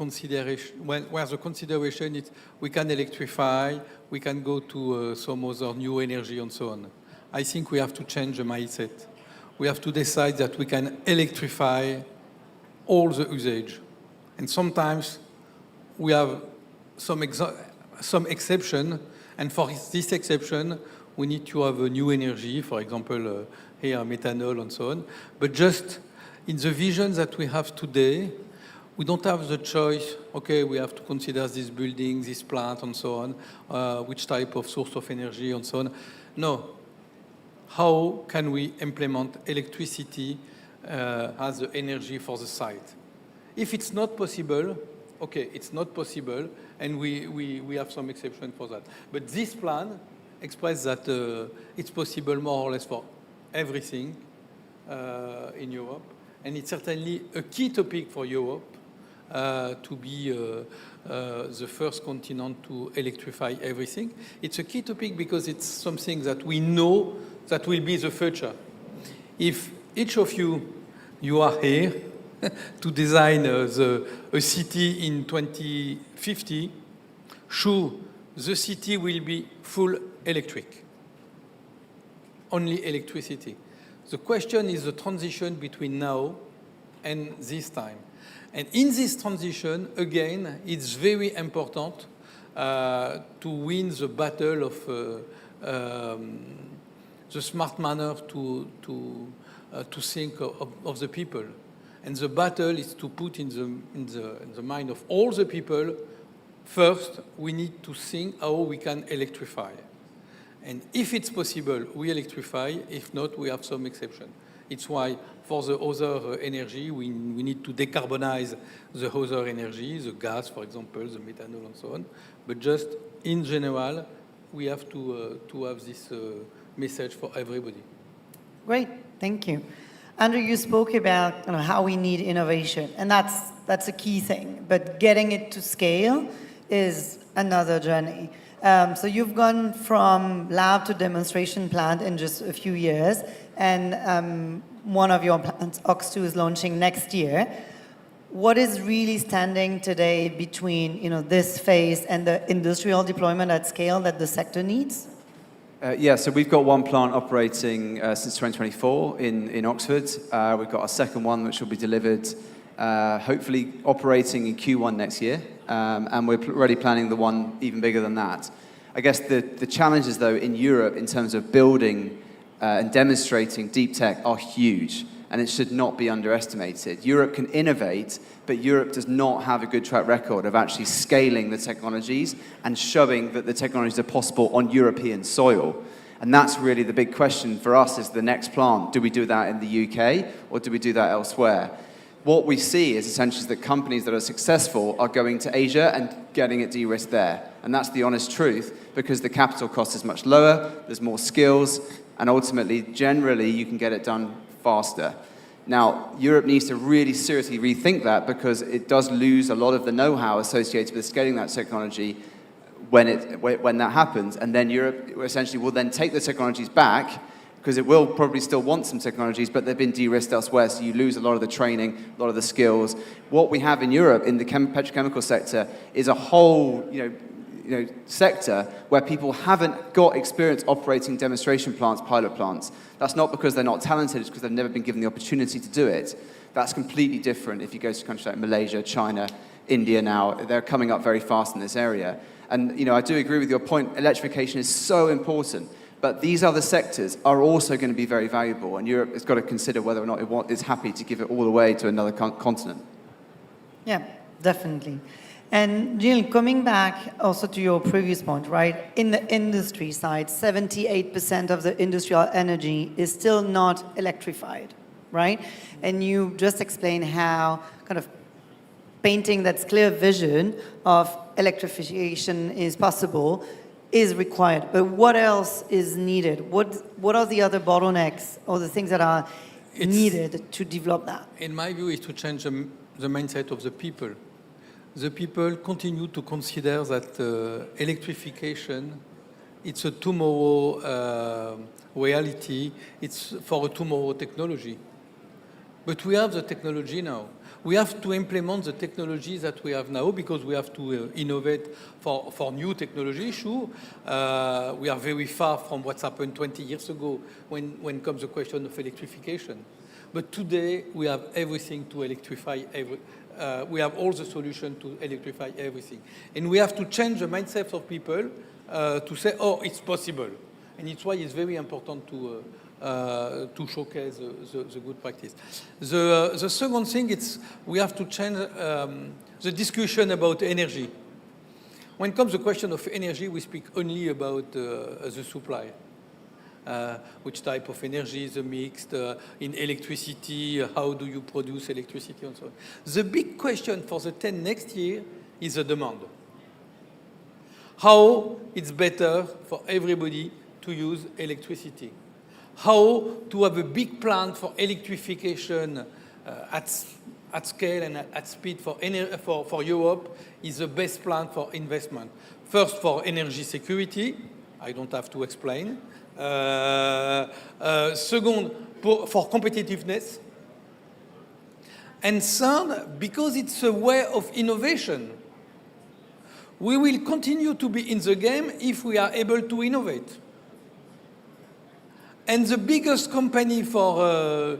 consideration is we can electrify, we can go to some other new energy and so on. I think we have to change the mindset. We have to decide that we can electrify all the usage. And sometimes we have some exception, and for this exception, we need to have a new energy, for example, here, methanol and so on. But just in the vision that we have today, we don't have the choice, okay, we have to consider this building, this plant, and so on, which type of source of energy, and so on. No. How can we implement electricity as the energy for the site? If it's not possible, okay, it's not possible, and we have some exception for that. But this plan expresses that it's possible more or less for everything in Europe, and it's certainly a key topic for Europe to be the first continent to electrify everything. It's a key topic because it's something that we know that will be the future. If each of you are here to design a city in 2050, sure, the city will be full electric, only electricity. The question is the transition between now and this time. And in this transition, again, it's very important to win the battle of the smart manner to think of the people. And the battle is to put in the mind of all the people, first, we need to think how we can electrify. And if it's possible, we electrify. If not, we have some exception. It's why for the other energy, we need to decarbonize the other energy, the gas, for example, the methanol and so on. But just in general, we have to have this message for everybody. Great, thank you. Andrew, you spoke about how we need innovation, and that's a key thing. But getting it to scale is another journey. So you've gone from lab to demonstration plant in just a few years, and one of your plants, OX2, is launching next year. What is really standing today between this phase and the industrial deployment at scale that the sector needs? Yeah, so we've got one plant operating since 2024 in Oxford. We've got a second one which will be delivered, hopefully operating in Q1 next year. And we're already planning the one even bigger than that. I guess the challenges, though, in Europe in terms of building and demonstrating deep tech are huge, and it should not be underestimated. Europe can innovate, but Europe does not have a good track record of actually scaling the technologies and showing that the technologies are possible on European soil. And that's really the big question for us is the next plant. Do we do that in the UK or do we do that elsewhere? What we see is essentially that companies that are successful are going to Asia and getting it de-risked there. And that's the honest truth, because the capital cost is much lower, there's more skills, and ultimately, generally, you can get it done faster. Now, Europe needs to really seriously rethink that because it does lose a lot of the know-how associated with scaling that technology when that happens. And then Europe essentially will then take the technologies back because it will probably still want some technologies, but they've been de-risked elsewhere, so you lose a lot of the training, a lot of the skills. What we have in Europe in the petrochemical sector is a whole sector where people haven't got experience operating demonstration plants, pilot plants. That's not because they're not talented, it's because they've never been given the opportunity to do it. That's completely different if you go to countries like Malaysia, China, India now. They're coming up very fast in this area. And I do agree with your point, electrification is so important. But these other sectors are also going to be very valuable, and Europe has got to consider whether or not it's happy to give it all away to another continent. Yeah, definitely. And Jill, coming back also to your previous point, right? In the industry side, 78% of the industrial energy is still not electrified, right? And you just explained how kind of painting that clear vision of electrification is possible is required. But what else is needed? What are the other bottlenecks or the things that are needed to develop that? In my view, is to change the mindset of the people. The people continue to consider that electrification, it's a tomorrow reality, it's for a tomorrow technology. But we have the technology now. We have to implement the technology that we have now because we have to innovate for new technology. Sure, we are very far from what's happened 20 years ago when comes the question of electrification. But today, we have everything to electrify. We have all the solutions to electrify everything. And we have to change the mindset of people to say, oh, it's possible. And it's why it's very important to showcase the good practice. The second thing, we have to change the discussion about energy. When it comes to the question of energy, we speak only about the supply. Which type of energy is mixed, in electricity, how do you produce electricity, and so on. The big question for the next year is the demand. How it's better for everybody to use electricity. How to have a big plan for electrification at scale and at speed for Europe is the best plan for investment. First, for energy security, I don't have to explain. Second, for competitiveness. And third, because it's a way of innovation. We will continue to be in the game if we are able to innovate. And the biggest company for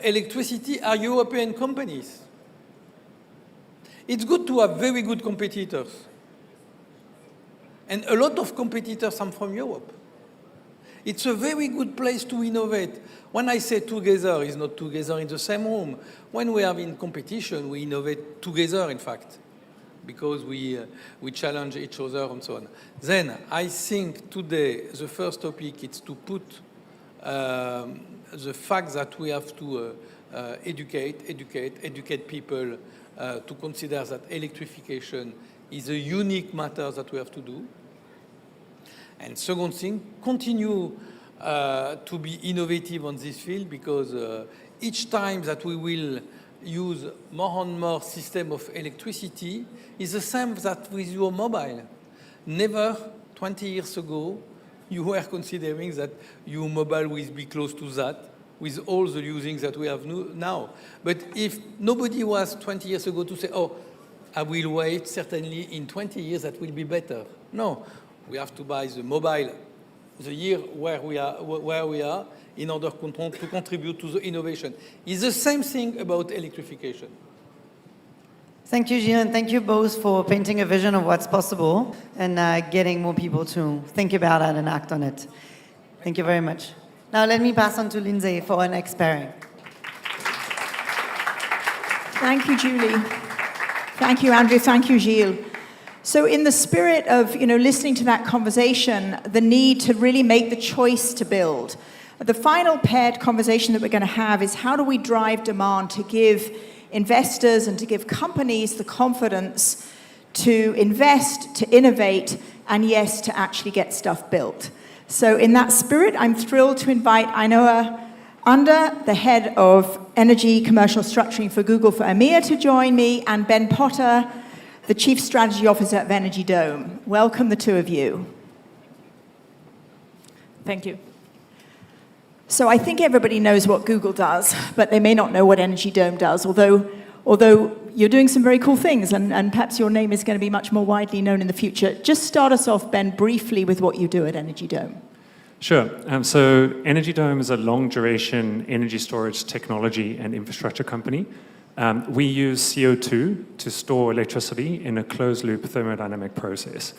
electricity are European companies. It's good to have very good competitors. And a lot of competitors are from Europe. It's a very good place to innovate. When I say together, it's not together in the same room. When we are in competition, we innovate together, in fact, because we challenge each other and so on. Then, I think today, the first topic is to put the fact that we have to educate people to consider that electrification is a unique matter that we have to do. And second thing, continue to be innovative on this field because each time that we will use more and more system of electricity is the same that with your mobile. Never 20 years ago, you were considering that your mobile will be close to that with all the usings that we have now. But if nobody was 20 years ago to say, oh, I will wait, certainly in 20 years that will be better. No. We have to buy the mobile the year where we are in order to contribute to the innovation. It's the same thing about electrification. Thank you, Gilles, and thank you both for painting a vision of what's possible and getting more people to think about it and act on it. Thank you very much. Now let me pass on to Lindsay for our next pairing. Thank you, Julie. Thank you, Andrew. Thank you, Gilles. So in the spirit of listening to that conversation, the need to really make the choice to build, the final paired conversation that we're going to have is how do we drive demand to give investors and to give companies the confidence to invest, to innovate, and yes, to actually get stuff built. So in that spirit, I'm thrilled to invite Ainhoa Under, the head of energy commercial structuring for Google for EMEA, to join me, and Ben Potter, the Chief Strategy Officer of Energy Dome. Welcome, the two of you. Thank you. So I think everybody knows what Google does, but they may not know what Energy Dome does, although you're doing some very cool things, and perhaps your name is going to be much more widely known in the future. Just start us off, Ben, briefly with what you do at Energy Dome. Sure. So Energy Dome is a long-duration energy storage technology and infrastructure company. We use CO2 to store electricity in a closed-loop thermodynamic process.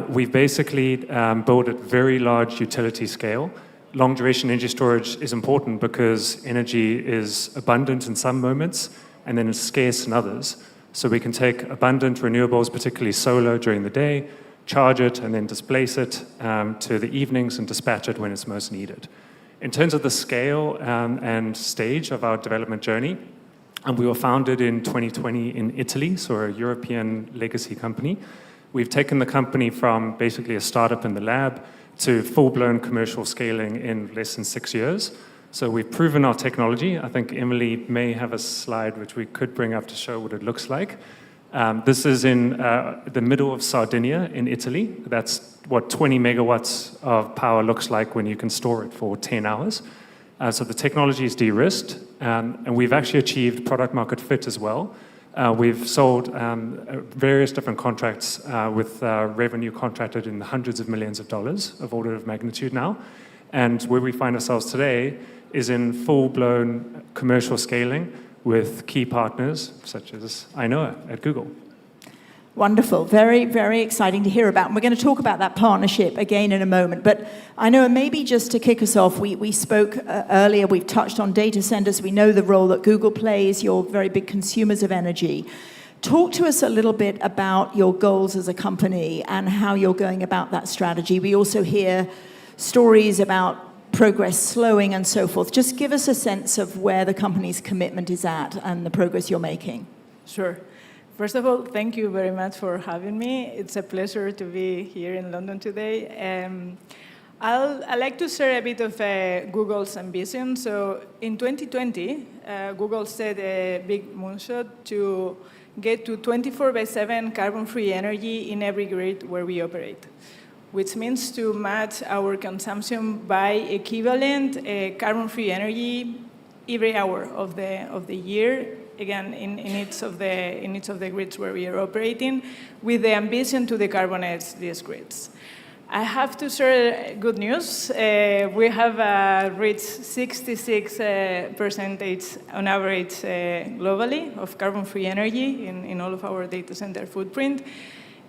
We've basically built at very large utility scale. Long-duration energy storage is important because energy is abundant in some moments and then it's scarce in others. So we can take abundant renewables, particularly solar, during the day, charge it, and then displace it to the evenings and dispatch it when it's most needed. In terms of the scale and stage of our development journey, we were founded in 2020 in Italy, so a European legacy company. We've taken the company from basically a startup in the lab to full-blown commercial scaling in less than 6 years. So we've proven our technology. I think Emily may have a slide which we could bring up to show what it looks like. This is in the middle of Sardinia in Italy. That's what 20 megawatts of power looks like when you can store it for 10 hours. So the technology is de-risked, and we've actually achieved product market fit as well. We've sold various different contracts with revenue contracted in the hundreds of millions of dollars of order of magnitude now. And where we find ourselves today is in full-blown commercial scaling with key partners such as Ainoa at Google. Wonderful. Very, very exciting to hear about. And we're going to talk about that partnership again in a moment. But I know maybe just to kick us off, we spoke earlier, we've touched on data centers. We know the role that Google plays. You're very big consumers of energy. Talk to us a little bit about your goals as a company and how you're going about that strategy. We also hear stories about progress slowing and so forth. Just give us a sense of where the company's commitment is at and the progress you're making. Sure. First of all, thank you very much for having me. It's a pleasure to be here in London today. I'd like to share a bit of Google's ambition. So in 2020, Google set a big moonshot to get to 24/7 carbon-free energy in every grid where we operate, which means to match our consumption by equivalent carbon-free energy every hour of the year, again, in each of the grids where we are operating, with the ambition to decarbonize these grids. I have to share good news. We have reached 66% on average globally of carbon-free energy in all of our data center footprint.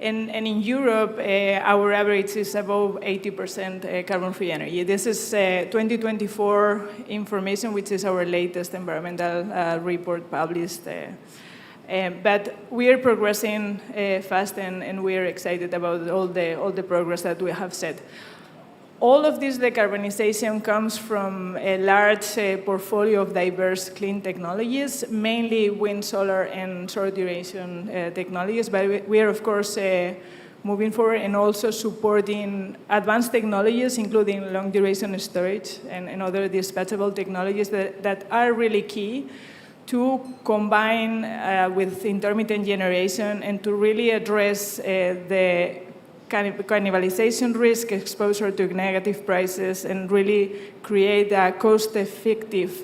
And in Europe, our average is above 80% carbon-free energy. This is 2024 information, which is our latest environmental report published. But we are progressing fast, and we are excited about all the progress that we have set. All of this decarbonization comes from a large portfolio of diverse clean technologies, mainly wind, solar, and short-duration technologies. But we are, of course, moving forward and also supporting advanced technologies, including long-duration storage and other dispatchable technologies that are really key to combine with intermittent generation and to really address the cannibalization risk, exposure to negative prices, and really create a cost-effective,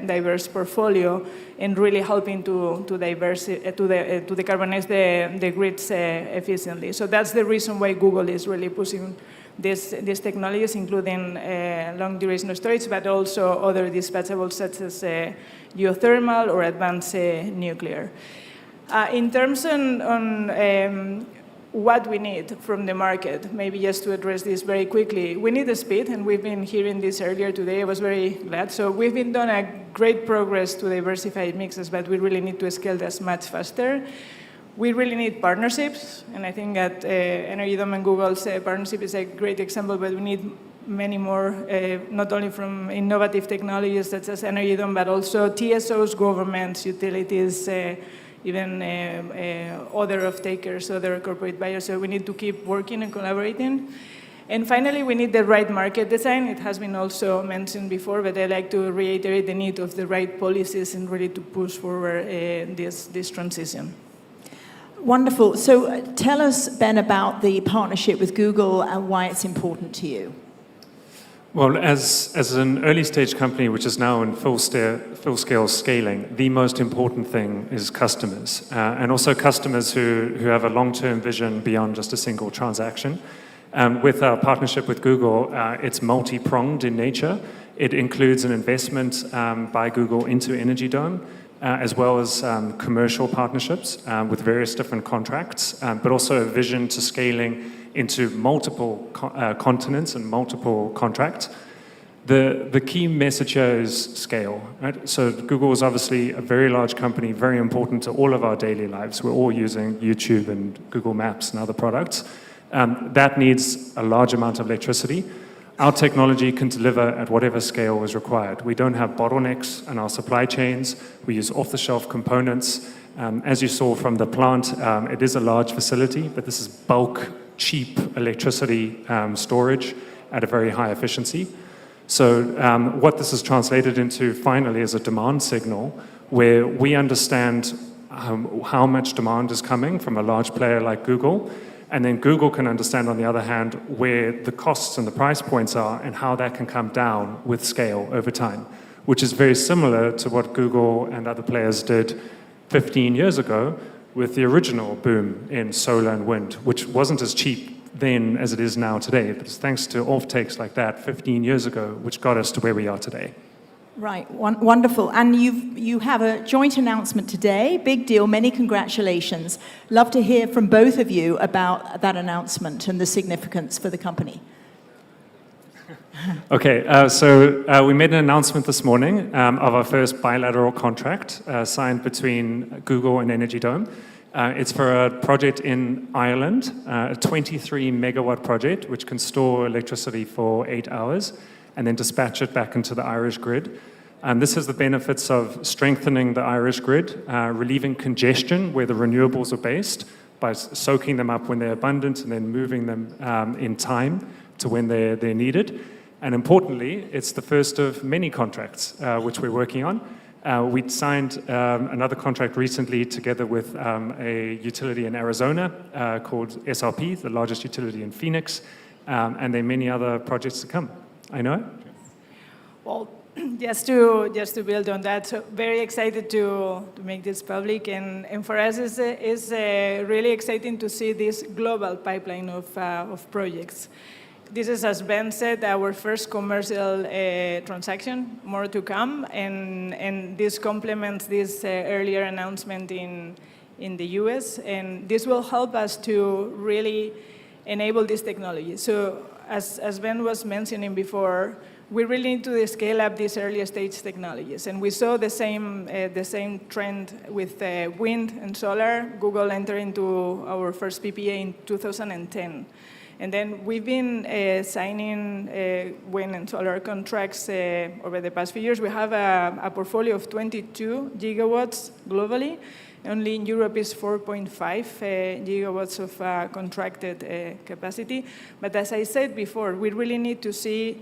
diverse portfolio, and really helping to decarbonize the grids efficiently. So that's the reason why Google is really pushing these technologies, including long-duration storage, but also other dispatchables such as geothermal or advanced nuclear. In terms on what we need from the market, maybe just to address this very quickly, we need the speed, and we've been hearing this earlier today. I was very glad. So we've been done a great progress to diversify mixes, but we really need to scale this much faster. We really need partnerships, and I think that Energy Dome and Google's partnership is a great example, but we need many more, not only from innovative technologies such as Energy Dome, but also TSOs, governments, utilities, even other off-takers, other corporate buyers. So we need to keep working and collaborating. And finally, we need the right market design. It has been also mentioned before, but I'd like to reiterate the need of the right policies and really to push forward this transition. Wonderful. So tell us, Ben, about the partnership with Google and why it's important to you. Well, as an early stage company which is now in full scale scaling, the most important thing is customers, and also customers who have a long-term vision beyond just a single transaction. With our partnership with Google, it's multi-pronged in nature. It includes an investment by Google into Energy Dome, as well as commercial partnerships with various different contracts, but also a vision to scaling into multiple continents and multiple contracts. The key message here is scale, right? So Google is obviously a very large company, very important to all of our daily lives. We're all using YouTube and Google Maps and other products. That needs a large amount of electricity. Our technology can deliver at whatever scale is required. We don't have bottlenecks in our supply chains. We use off-the-shelf components. As you saw from the plant, it is a large facility, but this is bulk, cheap electricity storage at a very high efficiency. So what this is translated into finally is a demand signal where we understand how much demand is coming from a large player like Google. And then Google can understand, on the other hand, where the costs and the price points are and how that can come down with scale over time, which is very similar to what Google and other players did 15 years ago with the original boom in solar and wind, which wasn't as cheap then as it is now today. But it's thanks to off-takes like that 15 years ago, which got us to where we are today. Right, wonderful. And you have a joint announcement today, big deal, many congratulations. Love to hear from both of you about that announcement and the significance for the company. Okay, so we made an announcement this morning of our first bilateral contract signed between Google and Energy Dome. It's for a project in Ireland, a 23 megawatt project, which can store electricity for 8 hours and then dispatch it back into the Irish grid. This has the benefits of strengthening the Irish grid, relieving congestion where the renewables are based by soaking them up when they're abundant and then moving them in time to when they're needed. And importantly, it's the first of many contracts which we're working on. We signed another contract recently together with a utility in Arizona called SRP, the largest utility in Phoenix, and there are many other projects to come. I know. Well, just to build on that, so very excited to make this public, and for us it's really exciting to see this global pipeline of projects. This is, as Ben said, our first commercial transaction, more to come, and this complements this earlier announcement in the US, and this will help us to really enable this technology. So as Ben was mentioning before, we really need to scale up these early stage technologies. And we saw the same trend with wind and solar. Google entered into our first PPA in 2010. And then we've been signing wind and solar contracts over the past few years. We have a portfolio of 22 gigawatts globally. Only in Europe is 4.5 gigawatts of contracted capacity. But as I said before, we really need to see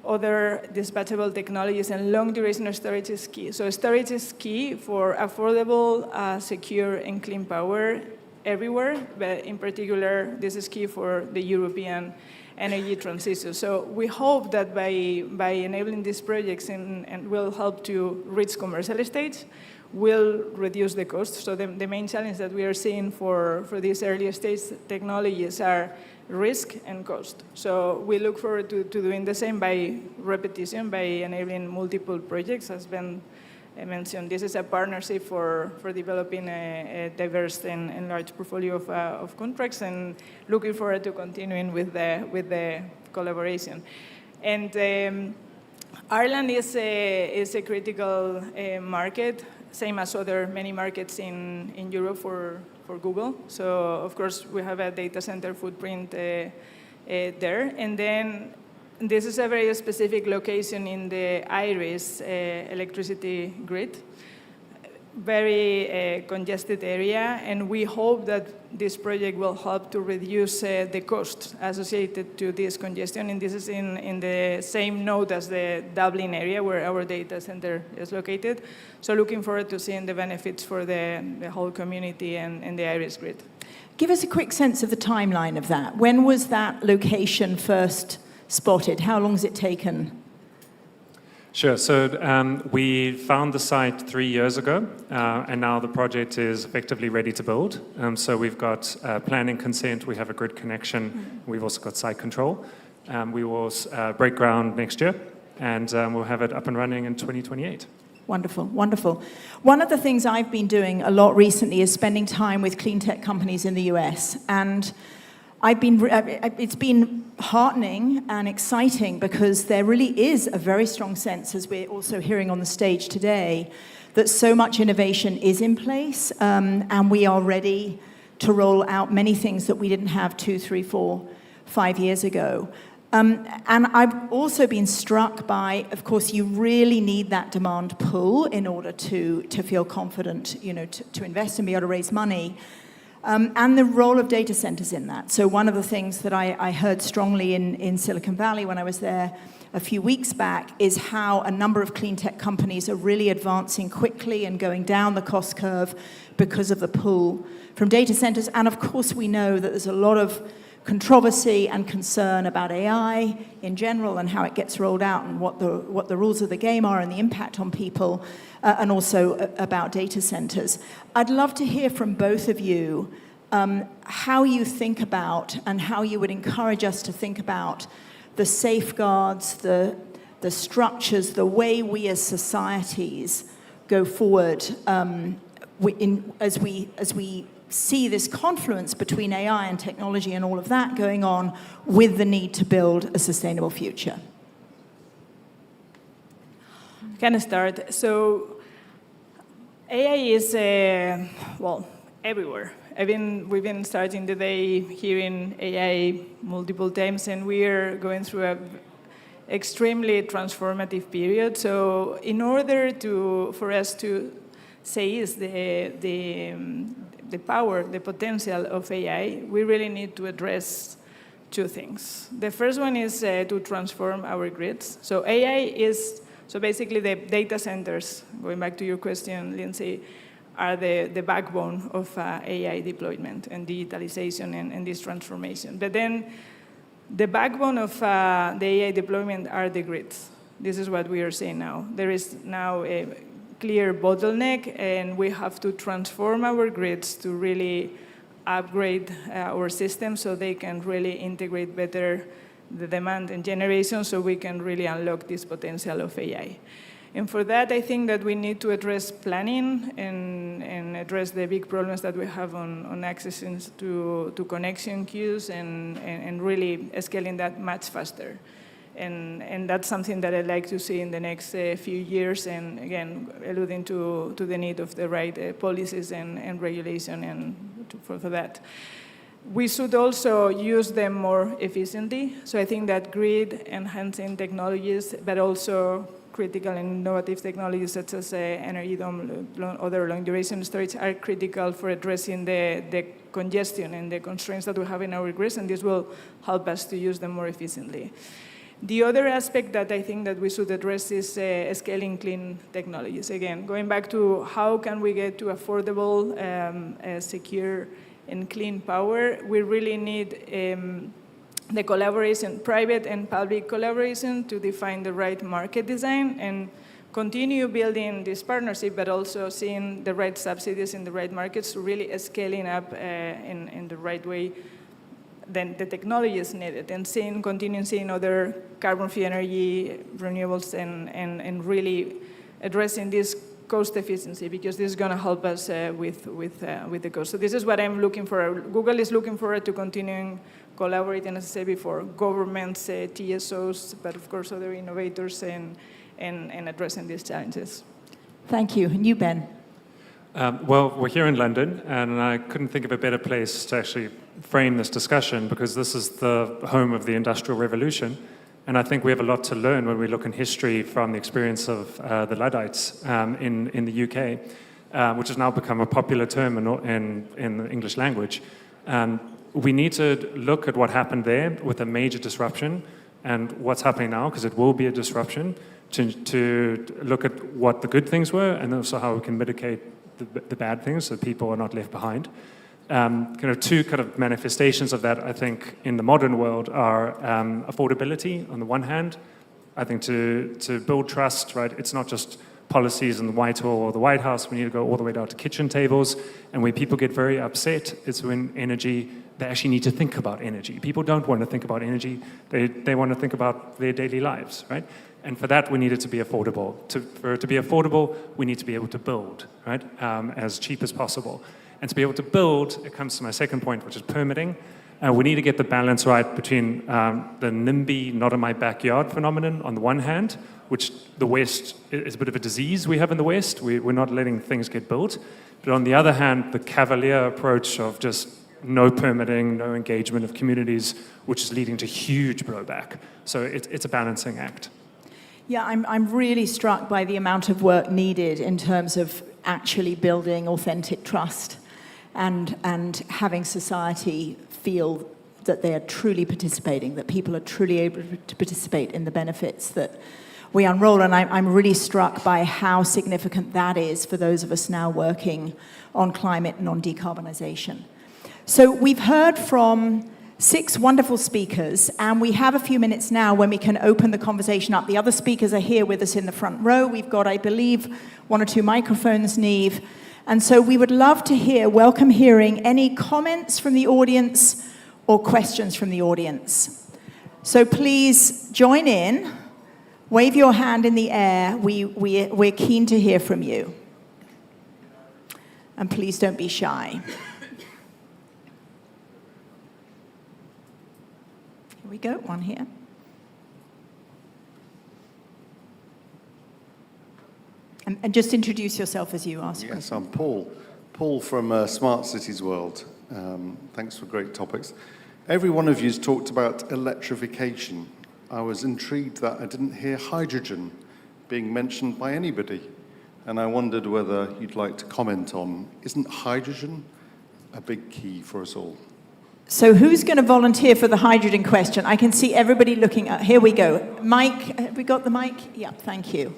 other dispatchable technologies, and long duration storage is key. So storage is key for affordable, secure, and clean power everywhere, but in particular, this is key for the European energy transition. So we hope that by enabling these projects and will help to reach commercial stage, will reduce the cost. So the main challenge that we are seeing for these early stage technologies are risk and cost. So we look forward to doing the same by repetition, by enabling multiple projects. As Ben mentioned, this is a partnership for developing a diverse and large portfolio of contracts, and looking forward to continuing with the collaboration. And Ireland is a critical market, same as many markets in Europe for Google. So of course we have a data center footprint there, and then this is a very specific location in the Irish electricity grid, very congested area, and we hope that this project will help to reduce the costs associated to this congestion. And this is in the same node as the Dublin area where our data center is located. So looking forward to seeing the benefits for the whole community and the Irish grid. Give us a quick sense of the timeline of that. When was that location first spotted? How long has it taken? Sure. So we found the site 3 years ago, and now the project is effectively ready to build. So we've got planning consent, we have a grid connection, we've also got site control. We will break ground next year, and we'll have it up and running in 2028. Wonderful, wonderful. One of the things I've been doing a lot recently is spending time with clean tech companies in the US, and it's been heartening and exciting because there really is a very strong sense, as we're also hearing on the stage today, that so much innovation is in place, and we are ready to roll out many things that we didn't have 2, 3, 4, 5 years ago. And I've also been struck by, of course, you really need that demand pull in order to feel confident, to invest and be able to raise money. And the role of data centers in that. So one of the things that I heard strongly in Silicon Valley when I was there a few weeks back is how a number of clean tech companies are really advancing quickly and going down the cost curve because of the pull from data centers. And of course, we know that there's a lot of controversy and concern about AI in general and how it gets rolled out and what the rules of the game are and the impact on people, and also about data centers. I'd love to hear from both of you how you think about and how you would encourage us to think about the safeguards, the structures, the way we as societies go forward as we see this confluence between AI and technology and all of that going on with the need to build a sustainable future. Can I start? So AI is, everywhere. We've been starting the day hearing AI multiple times, and we are going through an extremely transformative period. So in order for us to seize the power, the potential of AI, we really need to address two things. The first one is to transform our grids. So AI is, so basically the data centers, going back to your question, Lindsay, are the backbone of AI deployment and digitalization and this transformation. But then the backbone of the AI deployment are the grids. This is what we are seeing now. There is now a clear bottleneck, and we have to transform our grids to really upgrade our systems so they can really integrate better the demand and generation so we can really unlock this potential of AI. And for that, I think that we need to address planning and address the big problems that we have on access to connection queues and really scaling that much faster. And that's something that I'd like to see in the next few years, and again, alluding to the need of the right policies and regulation for that. We should also use them more efficiently. So I think that grid-enhancing technologies, but also critical and innovative technologies such as energy dome, other long-duration storage are critical for addressing the congestion and the constraints that we have in our grids, and this will help us to use them more efficiently. The other aspect that I think that we should address is scaling clean technologies. Again, going back to how can we get to affordable, secure, and clean power, we really need the collaboration, private and public collaboration, to define the right market design and continue building this partnership, but also seeing the right subsidies in the right markets, really scaling up in the right way then the technology is needed, and continuing seeing other carbon-free energy, renewables, and really addressing this cost efficiency, because this is going to help us with the cost. So this is what I'm looking for. Google is looking forward to continuing collaborating, as I said before, governments, TSOs, but of course other innovators, and addressing these challenges. Thank you. And you, Ben? Well, we're here in London, and I couldn't think of a better place to actually frame this discussion, because this is the home of the Industrial Revolution. And I think we have a lot to learn when we look in history from the experience of the Luddites in the UK, which has now become a popular term in the English language. We need to look at what happened there with a major disruption and what's happening now, because it will be a disruption, to look at what the good things were and also how we can mitigate the bad things so people are not left behind. Kind of two kind of manifestations of that, I think, in the modern world are affordability on the one hand. I think to build trust, right, it's not just policies in the Whitehall or the White House. We need to go all the way down to kitchen tables. And where people get very upset is when energy, they actually need to think about energy. People don't want to think about energy. They want to think about their daily lives, right? And for that, we need it to be affordable. For it to be affordable, we need to be able to build, right, as cheap as possible. And to be able to build, it comes to my second point, which is permitting. We need to get the balance right between the NIMBY, not in my backyard phenomenon on the one hand, which the West is a bit of a disease we have in the West. We're not letting things get built. But on the other hand, the cavalier approach of just no permitting, no engagement of communities, which is leading to huge blowback. So it's a balancing act. Yeah, I'm really struck by the amount of work needed in terms of actually building authentic trust and having society feel that they are truly participating, that people are truly able to participate in the benefits that we unroll. And I'm really struck by how significant that is for those of us now working on climate and on decarbonisation. So we've heard from 6 wonderful speakers, and we have a few minutes now when we can open the conversation up. The other speakers are here with us in the front row. We've got, I believe, 1 or 2 microphones, Niamh. And so we would love to welcome hearing any comments from the audience or questions from the audience. So please join in, wave your hand in the air. We're keen to hear from you. And please don't be shy. Here we go, one here. And just introduce yourself as you ask. Yes, I'm Paul. Paul from Smart Cities World. Thanks for great topics. Every one of you has talked about electrification. I was intrigued that I didn't hear hydrogen being mentioned by anybody. And I wondered whether you'd like to comment on, isn't hydrogen a big key for us all? So who's going to volunteer for the hydrogen question? I can see everybody looking at, here we go. Mike, have we got the mic? Yeah, thank you.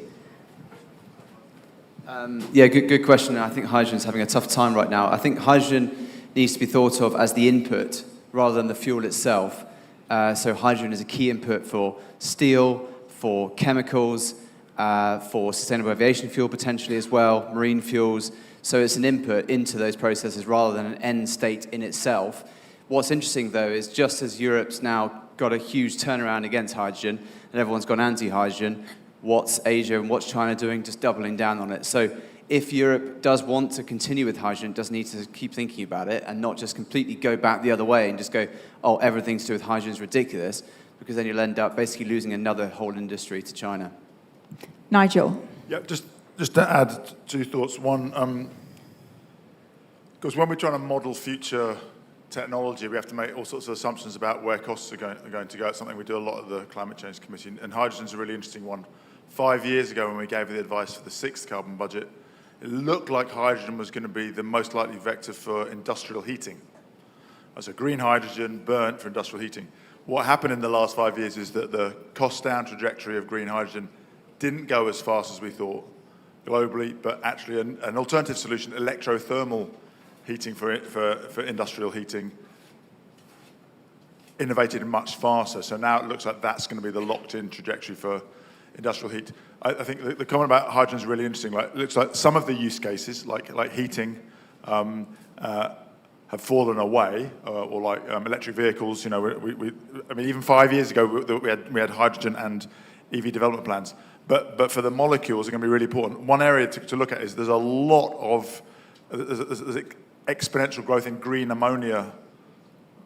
Good question. I think hydrogen's having a tough time right now. I think hydrogen needs to be thought of as the input rather than the fuel itself. So hydrogen is a key input for steel, for chemicals, for sustainable aviation fuel potentially as well, marine fuels. So it's an input into those processes rather than an end state in itself. What's interesting though is just as Europe's now got a huge turnaround against hydrogen and everyone's gone anti-hydrogen, what's Asia and what's China doing? Just doubling down on it. So if Europe does want to continue with hydrogen, it does need to keep thinking about it and not just completely go back the other way and just go, oh, everything to do with hydrogen is ridiculous, because then you'll end up basically losing another whole industry to China. Nigel. Yeah, just to add 2 thoughts. One, because when we're trying to model future technology, we have to make all sorts of assumptions about where costs are going to go. It's something we do a lot at the Climate Change Committee, and hydrogen's a really interesting one. 5 years ago, when we gave the advice for the 6th carbon budget, it looked like hydrogen was going to be the most likely vector for industrial heating. So green hydrogen burnt for industrial heating. What happened in the last 5 years is that the cost down trajectory of green hydrogen didn't go as fast as we thought globally, but actually an alternative solution, electrothermal heating for industrial heating, innovated much faster. So now it looks like that's going to be the locked-in trajectory for industrial heat. I think the comment about hydrogen is really interesting. Like, it looks like some of the use cases, like heating, have fallen away, or like electric vehicles. You know, I mean, even 5 years ago we had hydrogen and EV development plans. But for the molecules, are going to be really important. One area to look at is there's a lot of there's exponential growth in green ammonia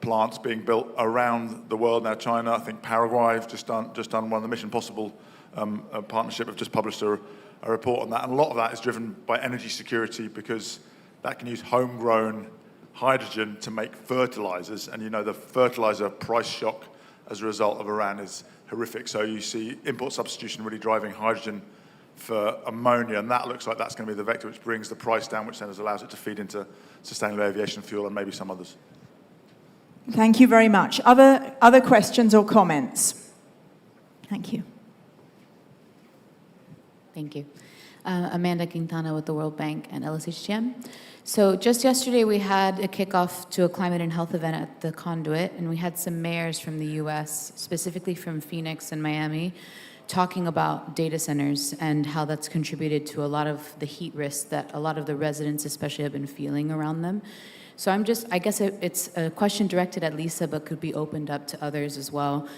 plants being built around the world now. China, I think Paraguay have just done one of the Mission Possible partnership have just published a report on that, and a lot of that is driven by energy security because that can use homegrown hydrogen to make fertilizers, and you know the fertilizer price shock as a result of Iran is horrific. So you see import substitution really driving hydrogen for ammonia, and that looks like that's going to be the vector which brings the price down, which then allows it to feed into sustainable aviation fuel and maybe some others. Thank you very much. Other questions or comments? Thank you. Thank you. Amanda Quintana with the World Bank and LSHTM. So just yesterday, we had a kickoff to a climate and health event at the Conduit, and we had some mayors from the U.S., specifically from Phoenix and Miami, talking about data centers and how that's contributed to a lot of the heat risks that a lot of the residents especially have been feeling around them. So I guess it's a question directed at Lisa, but could be opened up to others as well.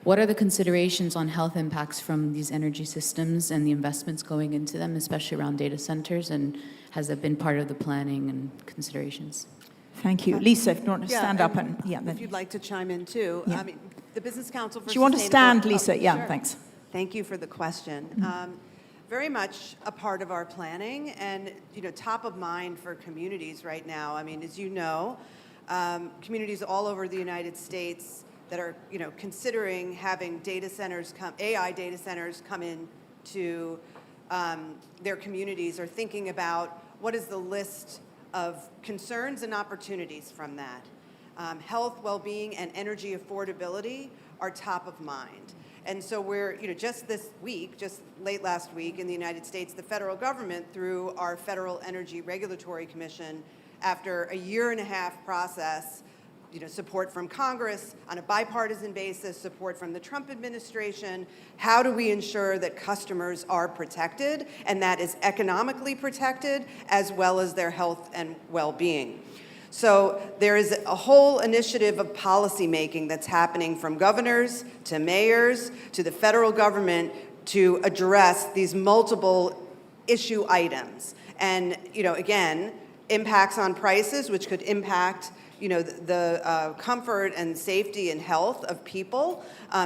What are the considerations on health impacts from these energy systems and the investments going into them, especially around data centers, and has that been part of the planning and considerations? Thank you. Lisa, if you want to stand up and... If you'd like to chime in too. Yeah. I mean, the Business Council for Do you want to Sustainable- stand, Lisa? Yeah, sure. thanks. Thank you for the question. Very much a part of our planning and, top of mind for communities right now. I mean, as you know, communities all over the United States that are, considering having AI data centers come in to their communities are thinking about what is the list of concerns and opportunities from that. Health, well-being, and energy affordability are top of mind. And so we're, just this week, just late last week in the United States, the federal government, through our Federal Energy Regulatory Commission, after a 1.5-year process, support from Congress on a bipartisan basis, support from the Trump administration, how do we ensure that customers are protected and that is economically protected as well as their health and well-being? So there is a whole initiative of policymaking that's happening from governors to mayors to the federal government to address these multiple issue items. And, again, impacts on prices, which could impact, the comfort and safety and health of people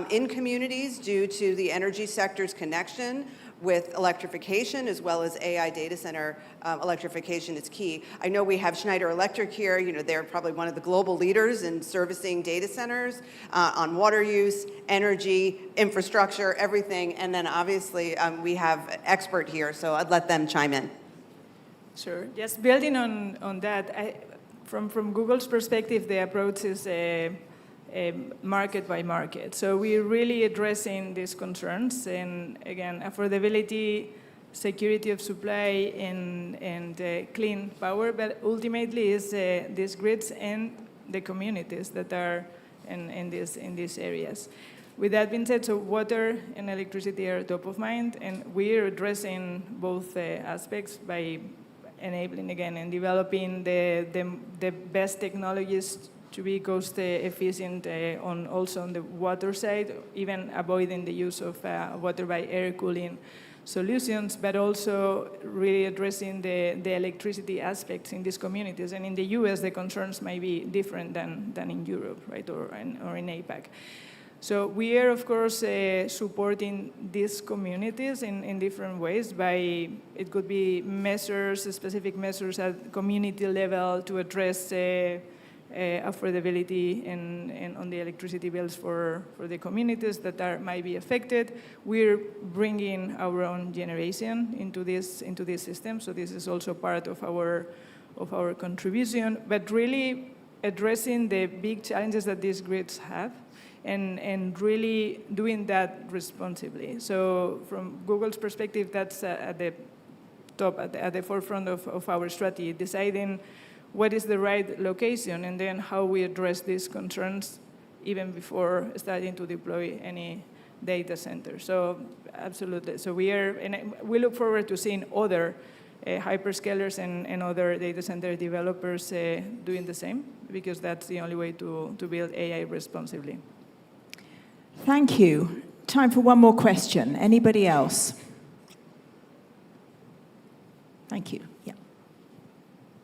in communities due to the energy sector's connection with electrification as well as AI data center electrification is key. I know we have Schneider Electric here. They're probably one of the global leaders in servicing data centers on water use, energy, infrastructure, everything. And then obviously we have an expert here, so I'd let them chime in. Sure. Just building on that, from Google's perspective, the approach is market by market. So we're really addressing these concerns, and again, affordability, security of supply, and clean power, but ultimately is these grids and the communities that are in these areas. With that being said, so water and electricity are top of mind, and we're addressing both aspects by enabling, again, and developing the best technologies to be cost efficient also on the water side, even avoiding the use of water by air cooling solutions, but also really addressing the electricity aspects in these communities. And in the US, the concerns may be different than in Europe, right, or in APAC. So we are, of course, supporting these communities in different ways by, it could be specific measures at community level to address affordability and on the electricity bills for the communities that might be affected. We're bringing our own generation into this system, so this is also part of our contribution, but really addressing the big challenges that these grids have and really doing that responsibly. So from Google's perspective, that's at the top, at the forefront of our strategy, deciding what is the right location, and then how we address these concerns even before starting to deploy any data center. So absolutely. So we look forward to seeing other hyperscalers and other data center developers doing the same, because that's the only way to build AI responsibly. Thank you. Time for one more question. Anybody else? Thank you. Yeah.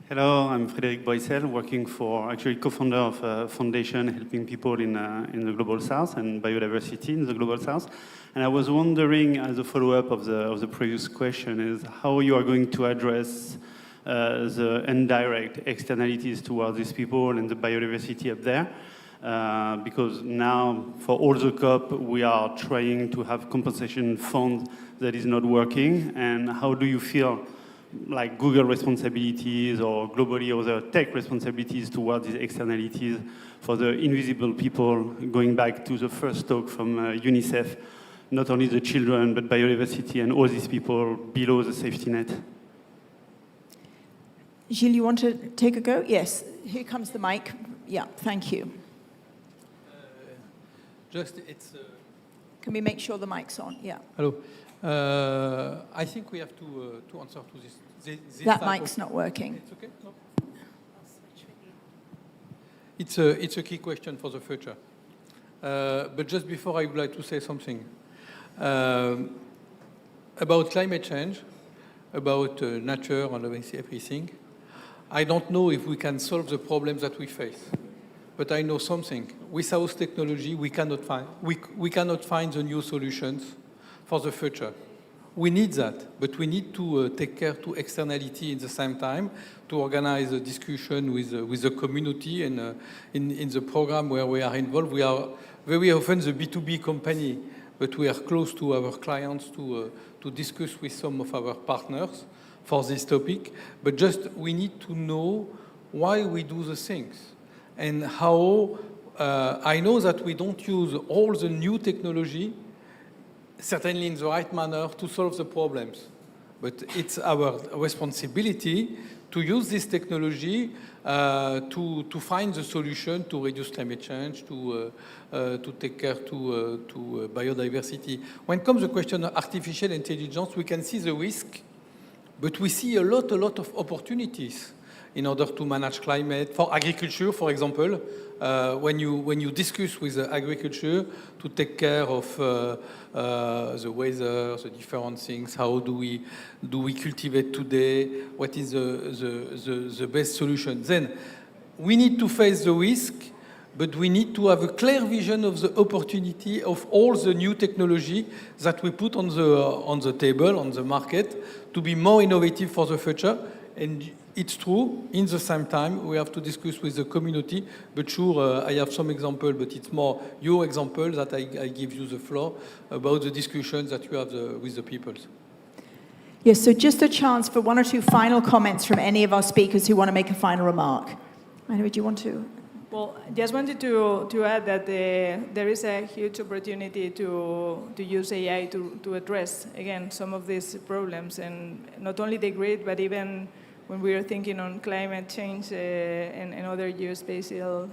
Hello, I'm Frédéric Boissel, working for, actually co-founder of a foundation helping people in the Global South and biodiversity in the Global South. And I was wondering, as a follow-up of the previous question, is how you are going to address the indirect externalities towards these people and the biodiversity up there. Because now, for all the COP, we are trying to have compensation funds that is not working. And how do you feel like Google responsibilities or globally other tech responsibilities towards these externalities for the invisible people, going back to the first talk from UNICEF, not only the children, but biodiversity and all these people below the safety net? Gilles, you want to take a go? Yes. Here comes the mic. Yeah, thank you. Can we make sure the mic's on? Yeah. Hello. I think we have to answer to this. That mic's not working. It's okay? No? It's a key question for the future. But just before, I would like to say something about climate change, about nature and everything. I don't know if we can solve the problems that we face, but I know something. Without technology, we cannot find the new solutions for the future. We need that, but we need to take care to externality in the same time, to organize a discussion with the community, and in the program where we are involved, we are very often the B2B company, but we are close to our clients to discuss with some of our partners for this topic. But just we need to know why we do the things and how. I know that we don't use all the new technology, certainly in the right manner, to solve the problems. But it's our responsibility to use this technology to find the solution to reduce climate change, to take care to biodiversity. When it comes to the question of artificial intelligence, we can see the risk, but we see a lot of opportunities in order to manage climate. For agriculture, for example, when you discuss with agriculture to take care of the weather, the different things, how do we cultivate today, what is the best solution, then we need to face the risk, but we need to have a clear vision of the opportunity of all the new technology that we put on the table, on the market, to be more innovative for the future. And it's true, in the same time, we have to discuss with the community, but sure, I have some example, but it's more your example that I give you the floor about the discussions that you have with the people. Yes, so just a chance for one or two final comments from any of our speakers who want to make a final remark. Anyway, do you want to? Well, just wanted to add that there is a huge opportunity to use AI to address, again, some of these problems, and not only the grid, but even when we are thinking on climate change and other geospatial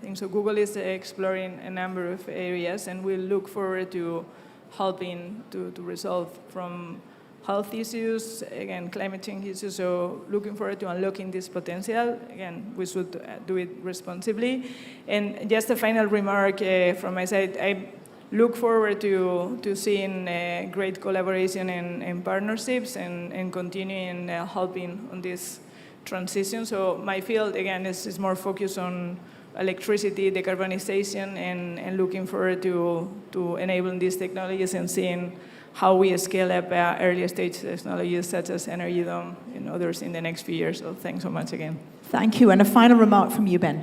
things. So Google is exploring a number of areas, and we'll look forward to helping to resolve from health issues, again, climate change issues, so looking forward to unlocking this potential. Again, we should do it responsibly. And just a final remark from my side, I look forward to seeing great collaboration and partnerships and continuing helping on this transition. So my field, again, is more focused on electricity, decarbonization, and looking forward to enabling these technologies and seeing how we scale up earlier stage technologies such as Energy Dome and others in the next few years. So thanks so much again. Thank you. And a final remark from you, Ben.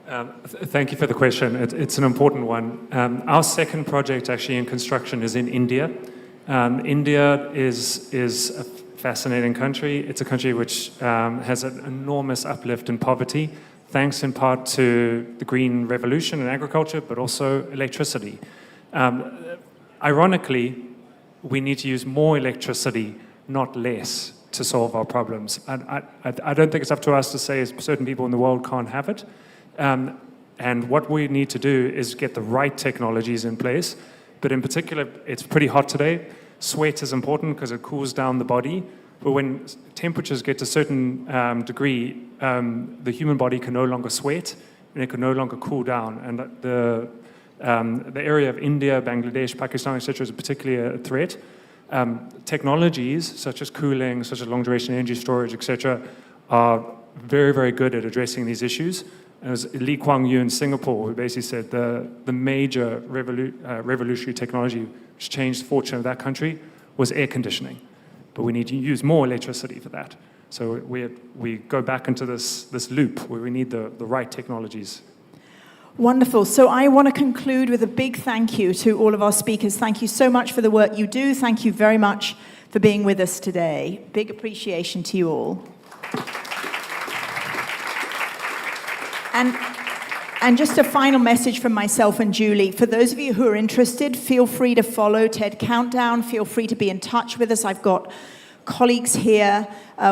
Thank you for the question. It's an important one. Our second project actually in construction is in India. India is a fascinating country. It's a country which has an enormous uplift in poverty, thanks in part to the green revolution in agriculture, but also electricity. Ironically, we need to use more electricity, not less, to solve our problems. I don't think it's up to us to say certain people in the world can't have it. And what we need to do is get the right technologies in place. But in particular, it's pretty hot today. Sweat is important because it cools down the body. But when temperatures get to a certain degree, the human body can no longer sweat and it can no longer cool down. And the area of India, Bangladesh, Pakistan, etc., is particularly a threat. Technologies such as cooling, such as long-duration energy storage, etc., are very, very good at addressing these issues. And it was Lee Kuan Yew in Singapore who basically said the major revolutionary technology which changed the fortune of that country was air conditioning. But we need to use more electricity for that. So we go back into this loop where we need the right technologies. Wonderful. So I want to conclude with a big thank you to all of our speakers. Thank you so much for the work you do. Thank you very much for being with us today. Big appreciation to you all. And just a final message from myself and Julie. For those of you who are interested, feel free to follow TED Countdown. Feel free to be in touch with us. I've got colleagues here.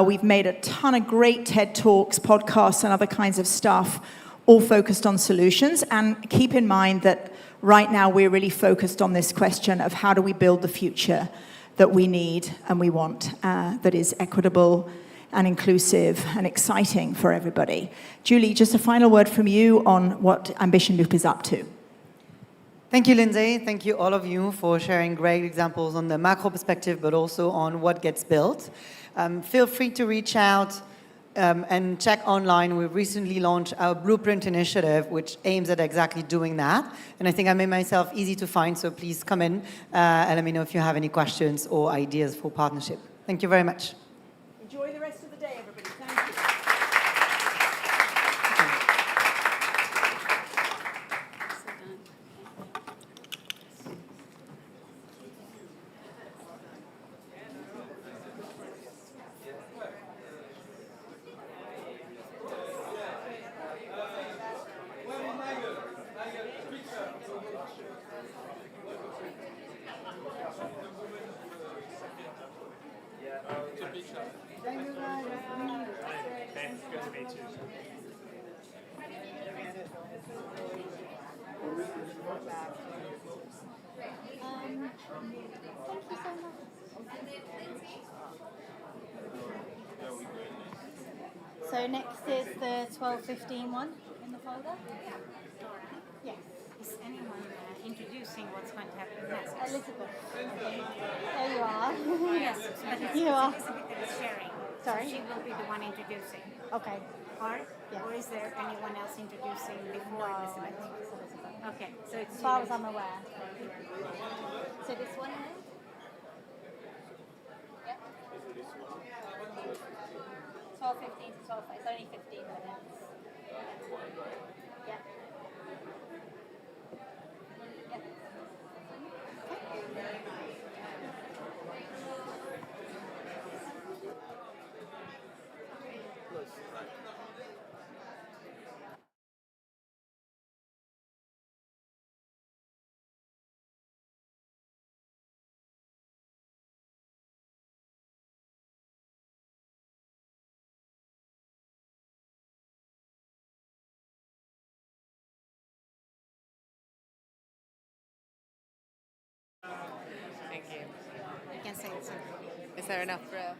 We've made a ton of great TED Talks, podcasts, and other kinds of stuff, all focused on solutions. And keep in mind that right now we're really focused on this question of how do we build the future that we need and we want, that is equitable and inclusive and exciting for everybody. Julie, just a final word from you on what Ambition Loop is up to. Thank you, Lindsay. Thank you, all of you, for sharing great examples on the macro perspective, but also on what gets built. Feel free to reach out and check online. We've recently launched our Blueprint initiative, which aims at exactly doing that. And I think I made myself easy to find, so please come in and let me know if you have any questions or ideas for partnership. Thank you very much. Enjoy the rest of the day, everybody. Thank you. So next is the 12:15 one in the folder. Yes. Is anyone introducing what's going to happen next? Elizabeth. There you are. Yes, but it's You are. Elizabeth that is sharing. Sorry? She will be the one introducing. Okay. Or, Yeah. or is there anyone else introducing before No, I Elizabeth? think it's Elizabeth. Okay, so it's As far you. as I'm aware. So this one here? Yep. 12:15 to 12. It's only 15 minutes. Yeah. Thank you. You can say it. Is there enough for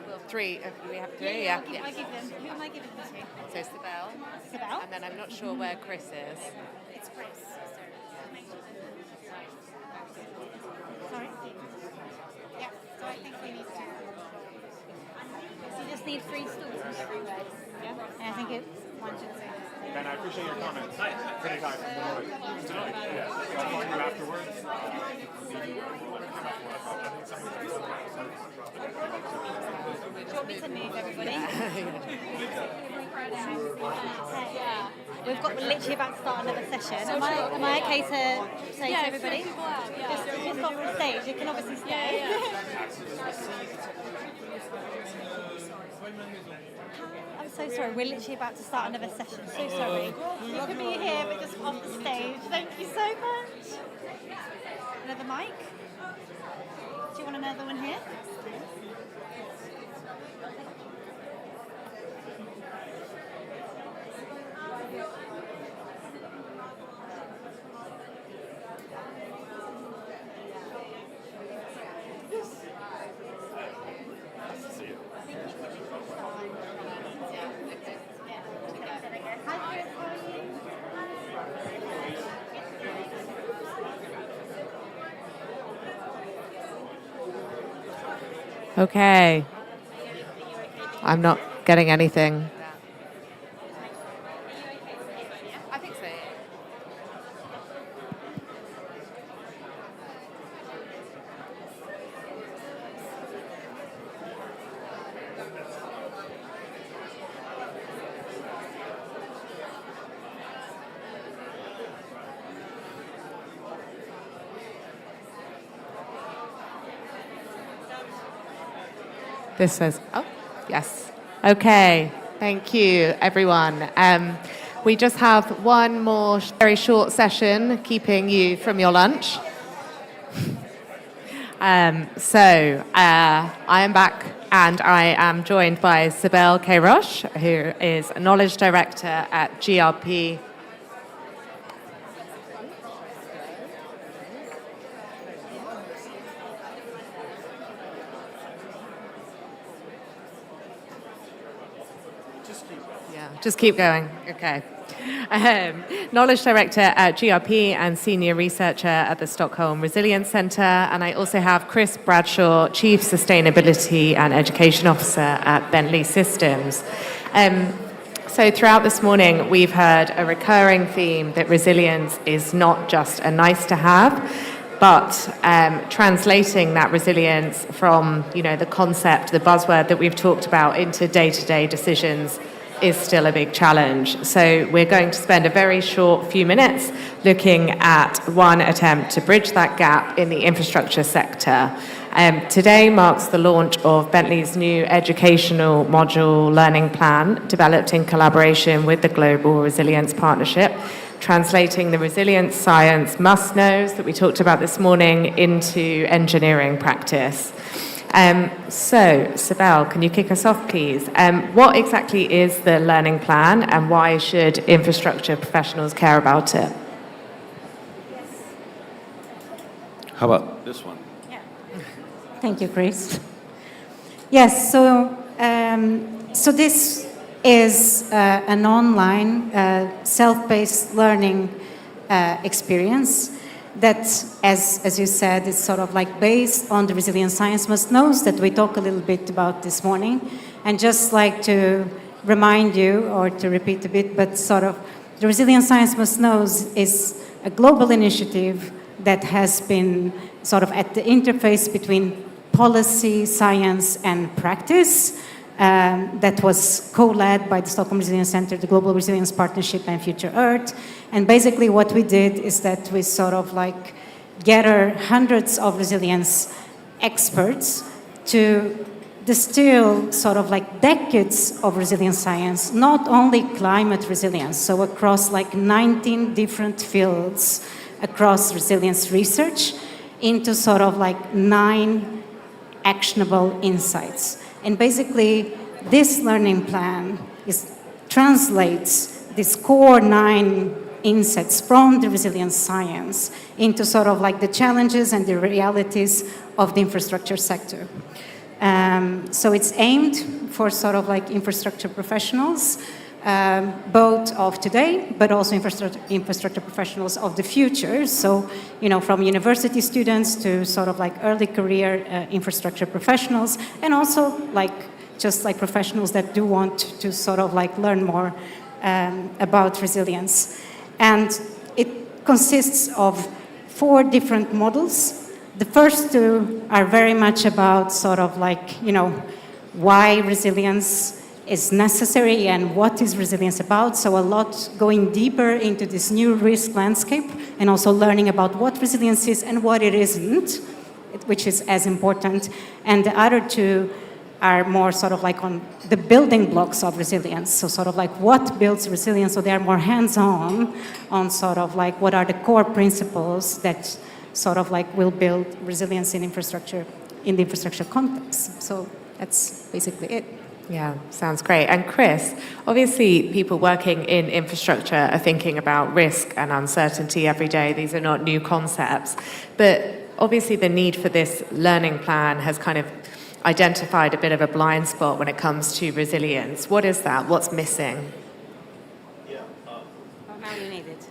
well, three? We have three? Yeah, I'll give them. Who am I giving them to? So Sibel. Sibel? And then I'm not sure where Chris is. It's Chris. Sorry? Yeah, so I think we need to. So you just need 3 stools everywhere. Yeah? And I think it's 1, 2, 3. Ben, I appreciate your comments. Pretty time. Tonight, yeah. I'll call you afterwards. Do you want me to move everybody? Yeah. We've got, we're literally about to start another session. Am I okay to say to everybody? Just off the stage, you can obviously stay. I'm so sorry, we're literally about to start another session. So sorry. You could be here, but just off the stage. Thank you so much. Another mic? Do you want another one here? Okay. I'm not getting anything. I think so. This says, oh, yes. Okay, thank you, everyone. We just have one more very short session, keeping you from your lunch. I am back and I am joined by Sibel Queiroz, who is a Knowledge Director at GRP. Just keep going. Okay. Knowledge Director at GRP and Senior Researcher at the Stockholm Resilience Centre. And I also have Chris Bradshaw, Chief Sustainability and Education Officer at Bentley Systems. So throughout this morning, we've heard a recurring theme that resilience is not just a nice to have, but translating that resilience from, the concept, the buzzword that we've talked about into day-to-day decisions is still a big challenge. So we're going to spend a very short few minutes looking at one attempt to bridge that gap in the infrastructure sector. Today marks the launch of Bentley's new educational module learning plan, developed in collaboration with the Global Resilience Partnership, translating the resilience science must-knows that we talked about this morning into engineering practice. So, Sibel, can you kick us off, please? What exactly is the learning plan and why should infrastructure professionals care about it? How about this one? Thank you, Chris. Yes, so this is an online self-paced learning experience that, as you said, is sort of like based on the resilience science must-knows that we talk a little bit about this morning. And just like to remind you, or to repeat a bit, but sort of the resilience science must-knows is a global initiative that has been sort of at the interface between policy, science, and practice. That was co-led by the Stockholm Resilience Centre, the Global Resilience Partnership, and Future Earth. And basically what we did is that we sort of like gather hundreds of resilience experts to distill sort of like decades of resilience science, not only climate resilience, so across like 19 different fields across resilience research, into sort of like 9 actionable insights. And basically, this learning plan translates these core 9 insights from the resilience science into sort of like the challenges and the realities of the infrastructure sector. So it's aimed for sort of like infrastructure professionals, both of today, but also infrastructure professionals of the future. So, from university students to sort of like early career infrastructure professionals, and also just like professionals that do want to sort of like learn more about resilience. And it consists of 4 different models. The first 2 are very much about sort of like, why resilience is necessary and what is resilience about. So a lot going deeper into this new risk landscape and also learning about what resilience is and what it isn't, which is as important. And the other 2 are more sort of like on the building blocks of resilience. So sort of like what builds resilience, so they are more hands-on on sort of like what are the core principles that sort of like will build resilience in infrastructure, in the infrastructure context. So that's basically it. Yeah, sounds great. And Chris, obviously people working in infrastructure are thinking about risk and uncertainty every day. These are not new concepts. But obviously the need for this learning plan has kind of identified a bit of a blind spot when it comes to resilience. What is that? What's missing? Now you need it.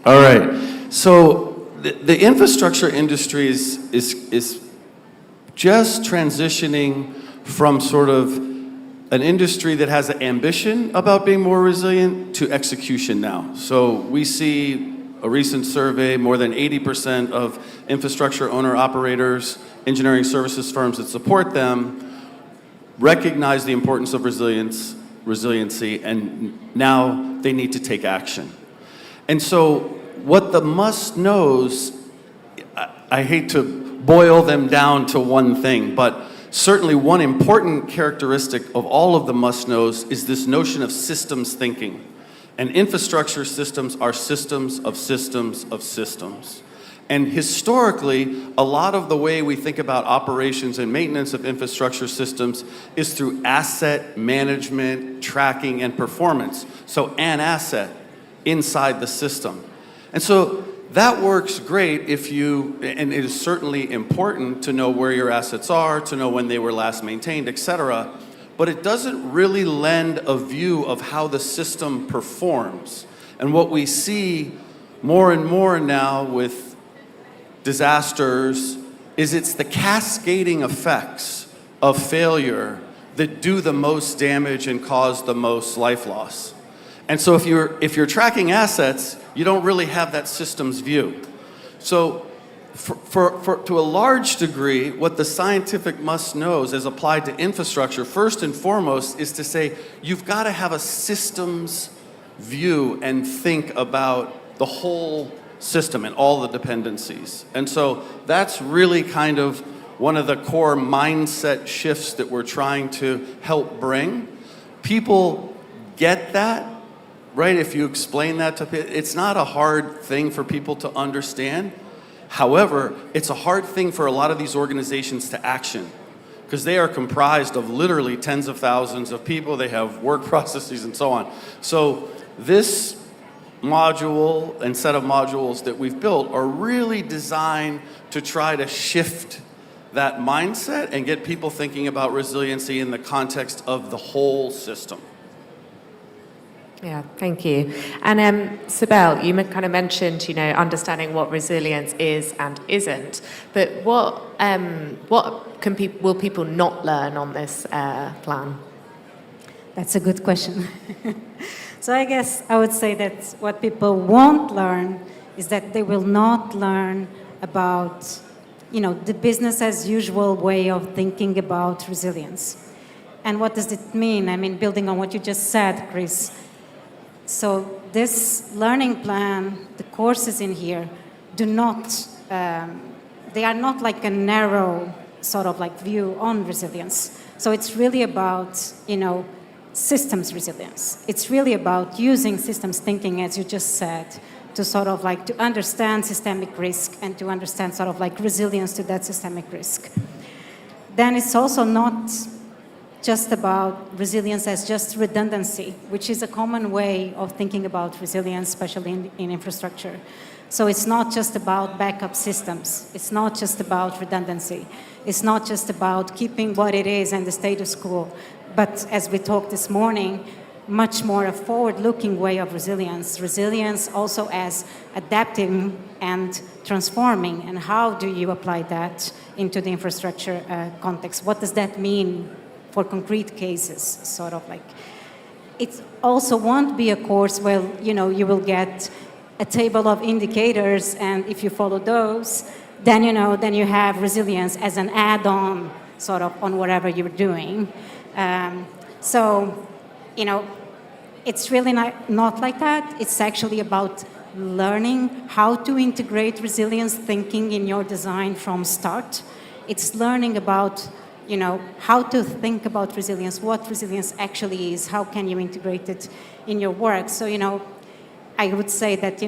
All right. So the infrastructure industry is just transitioning from sort of an industry that has an ambition about being more resilient to execution now. So we see a recent survey, more than 80% of infrastructure owner-operators, engineering services firms that support them, recognize the importance of resiliency, and now they need to take action. And so what the must-knows, I hate to boil them down to one thing, but certainly one important characteristic of all of the must-knows is this notion of systems thinking. And infrastructure systems are systems of systems of systems. And historically, a lot of the way we think about operations and maintenance of infrastructure systems is through asset management, tracking, and performance. So an asset inside the system. And so that works great if you, and it is certainly important to know where your assets are, to know when they were last maintained, et cetera, but it doesn't really lend a view of how the system performs. And what we see more and more now with disasters is it's the cascading effects of failure that do the most damage and cause the most life loss. And so if you're tracking assets, you don't really have that systems view. So to a large degree, what the scientific must knows as applied to infrastructure, first and foremost, is to say you've got to have a systems view and think about the whole system and all the dependencies. And so that's really kind of one of the core mindset shifts that we're trying to help bring. People get that, right? If you explain that to people, it's not a hard thing for people to understand. However, it's a hard thing for a lot of these organizations to action because they are comprised of literally tens of thousands of people. They have work processes and so on. So this module and set of modules that we've built are really designed to try to shift that mindset and get people thinking about resiliency in the context of the whole system. Yeah, thank you. And Sibel, you kind of mentioned, understanding what resilience is and isn't. But what will people not learn on this plan? That's a good question. So I guess I would say that what people won't learn is that they will not learn about, the business as usual way of thinking about resilience. And what does it mean? I mean, building on what you just said, Chris. So this learning plan, the courses in here, they are not like a narrow sort of like view on resilience. So it's really about, systems resilience. It's really about using systems thinking, as you just said, to sort of like to understand systemic risk and to understand sort of like resilience to that systemic risk. Then it's also not just about resilience as just redundancy, which is a common way of thinking about resilience, especially in infrastructure. So it's not just about backup systems. It's not just about redundancy. It's not just about keeping what it is and the status quo. But as we talked this morning, much more a forward-looking way of resilience. Resilience also as adapting and transforming. And how do you apply that into the infrastructure context? What does that mean for concrete cases, sort of like? It also won't be a course where, you will get a table of indicators, and if you follow those, then, then you have resilience as an add-on, sort of, on whatever you're doing. It's really not like that. It's actually about learning how to integrate resilience thinking in your design from start. It's learning about, how to think about resilience, what resilience actually is, how can you integrate it in your work. So, I would say that,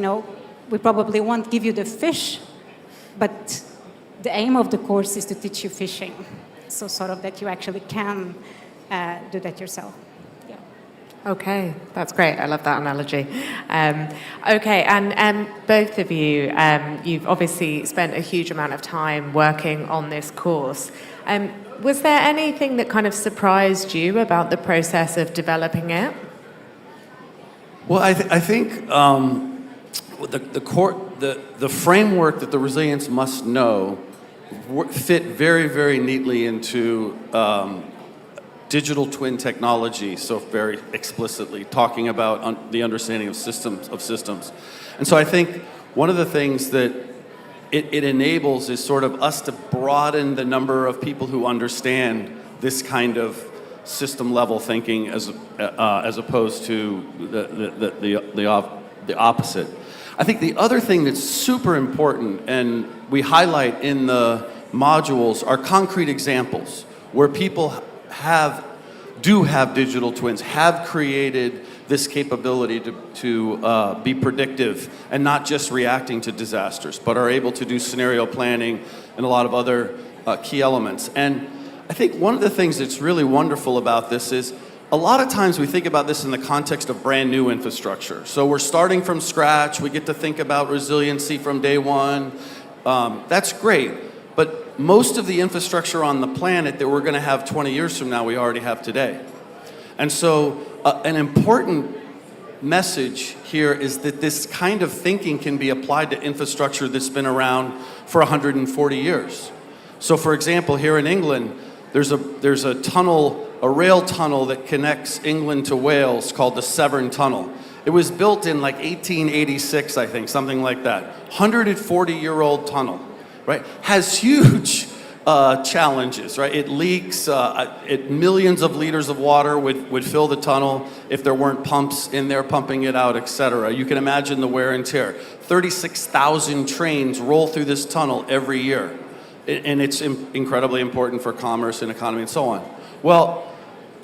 we probably won't give you the fish, but the aim of the course is to teach you fishing. So sort of that you actually can do that yourself. Yeah. Okay, that's great. I love that analogy. Okay, and both of you, you've obviously spent a huge amount of time working on this course. Was there anything that kind of surprised you about the process of developing it? Well, I think the framework that the resilience must know fit very, very neatly into digital twin technology, so very explicitly, talking about the understanding of systems. And so I think one of the things that it enables is sort of us to broaden the number of people who understand this kind of system level thinking as opposed to the opposite. I think the other thing that's super important, and we highlight in the modules, are concrete examples where people do have digital twins, have created this capability to be predictive and not just reacting to disasters, but are able to do scenario planning and a lot of other key elements. And I think one of the things that's really wonderful about this is a lot of times we think about this in the context of brand new infrastructure. So we're starting from scratch, we get to think about resiliency from day one. That's great, but most of the infrastructure on the planet that we're going to have 20 years from now, we already have today. And so an important message here is that this kind of thinking can be applied to infrastructure that's been around for 140 years. So for example, here in England, there's a tunnel, a rail tunnel that connects England to Wales called the Severn Tunnel. It was built in like 1886, I think, something like that. 140-year-old tunnel, right? Has huge challenges, right? It leaks, millions of liters of water would fill the tunnel if there weren't pumps in there pumping it out, et cetera. You can imagine the wear and tear. 36,000 trains roll through this tunnel every year. And it's incredibly important for commerce and economy and so on. Well,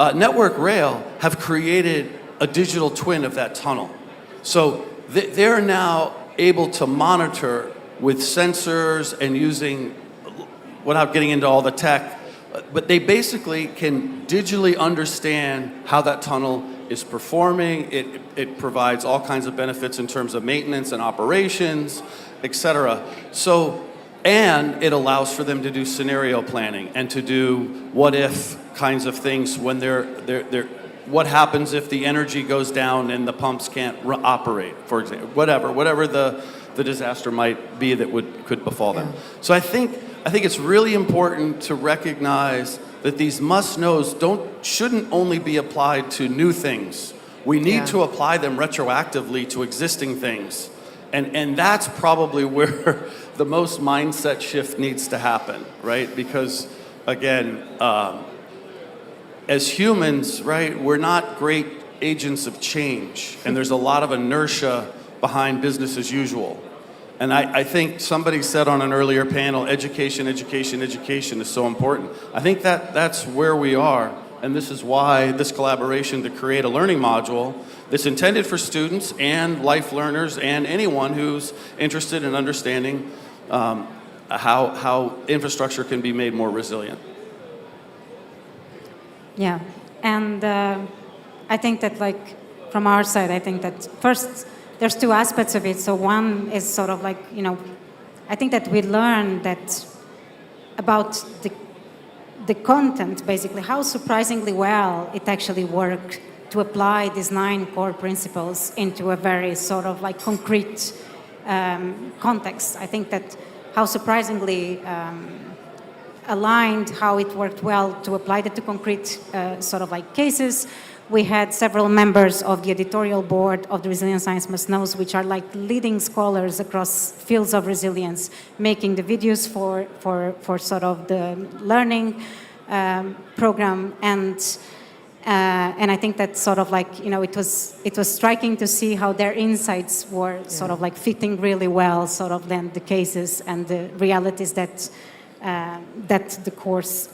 Network Rail have created a digital twin of that tunnel. So they're now able to monitor with sensors and using, without getting into all the tech, but they basically can digitally understand how that tunnel is performing. It provides all kinds of benefits in terms of maintenance and operations, et cetera. So, and it allows for them to do scenario planning and to do what if kinds of things when what happens if the energy goes down and the pumps can't operate, for example, whatever the disaster might be that could befall them. So I think it's really important to recognize that these must-knows shouldn't only be applied to new things. We need to apply them retroactively to existing things. And that's probably where the most mindset shift needs to happen, right? Because, again, as humans, right, we're not great agents of change. And there's a lot of inertia behind business as usual. And I think somebody said on an earlier panel, education is so important. I think that's where we are. And this is why this collaboration to create a learning module that's intended for students and life learners and anyone who's interested in understanding how infrastructure can be made more resilient. Yeah, and I think that, like, from our side, I think that first, there's two aspects of it. So one is sort of like, I think that we learned that about the content, basically, how surprisingly well it actually worked to apply these 9 core principles into a very sort of like concrete context. I think that how surprisingly aligned, how it worked well to apply that to concrete sort of like cases. We had several members of the editorial board of the Resilient Science Must Knows, which are like leading scholars across fields of resilience, making the videos for sort of the learning program. And I think that sort of like, it was striking to see how their insights were sort of like fitting really well, sort of then the cases and the realities that the course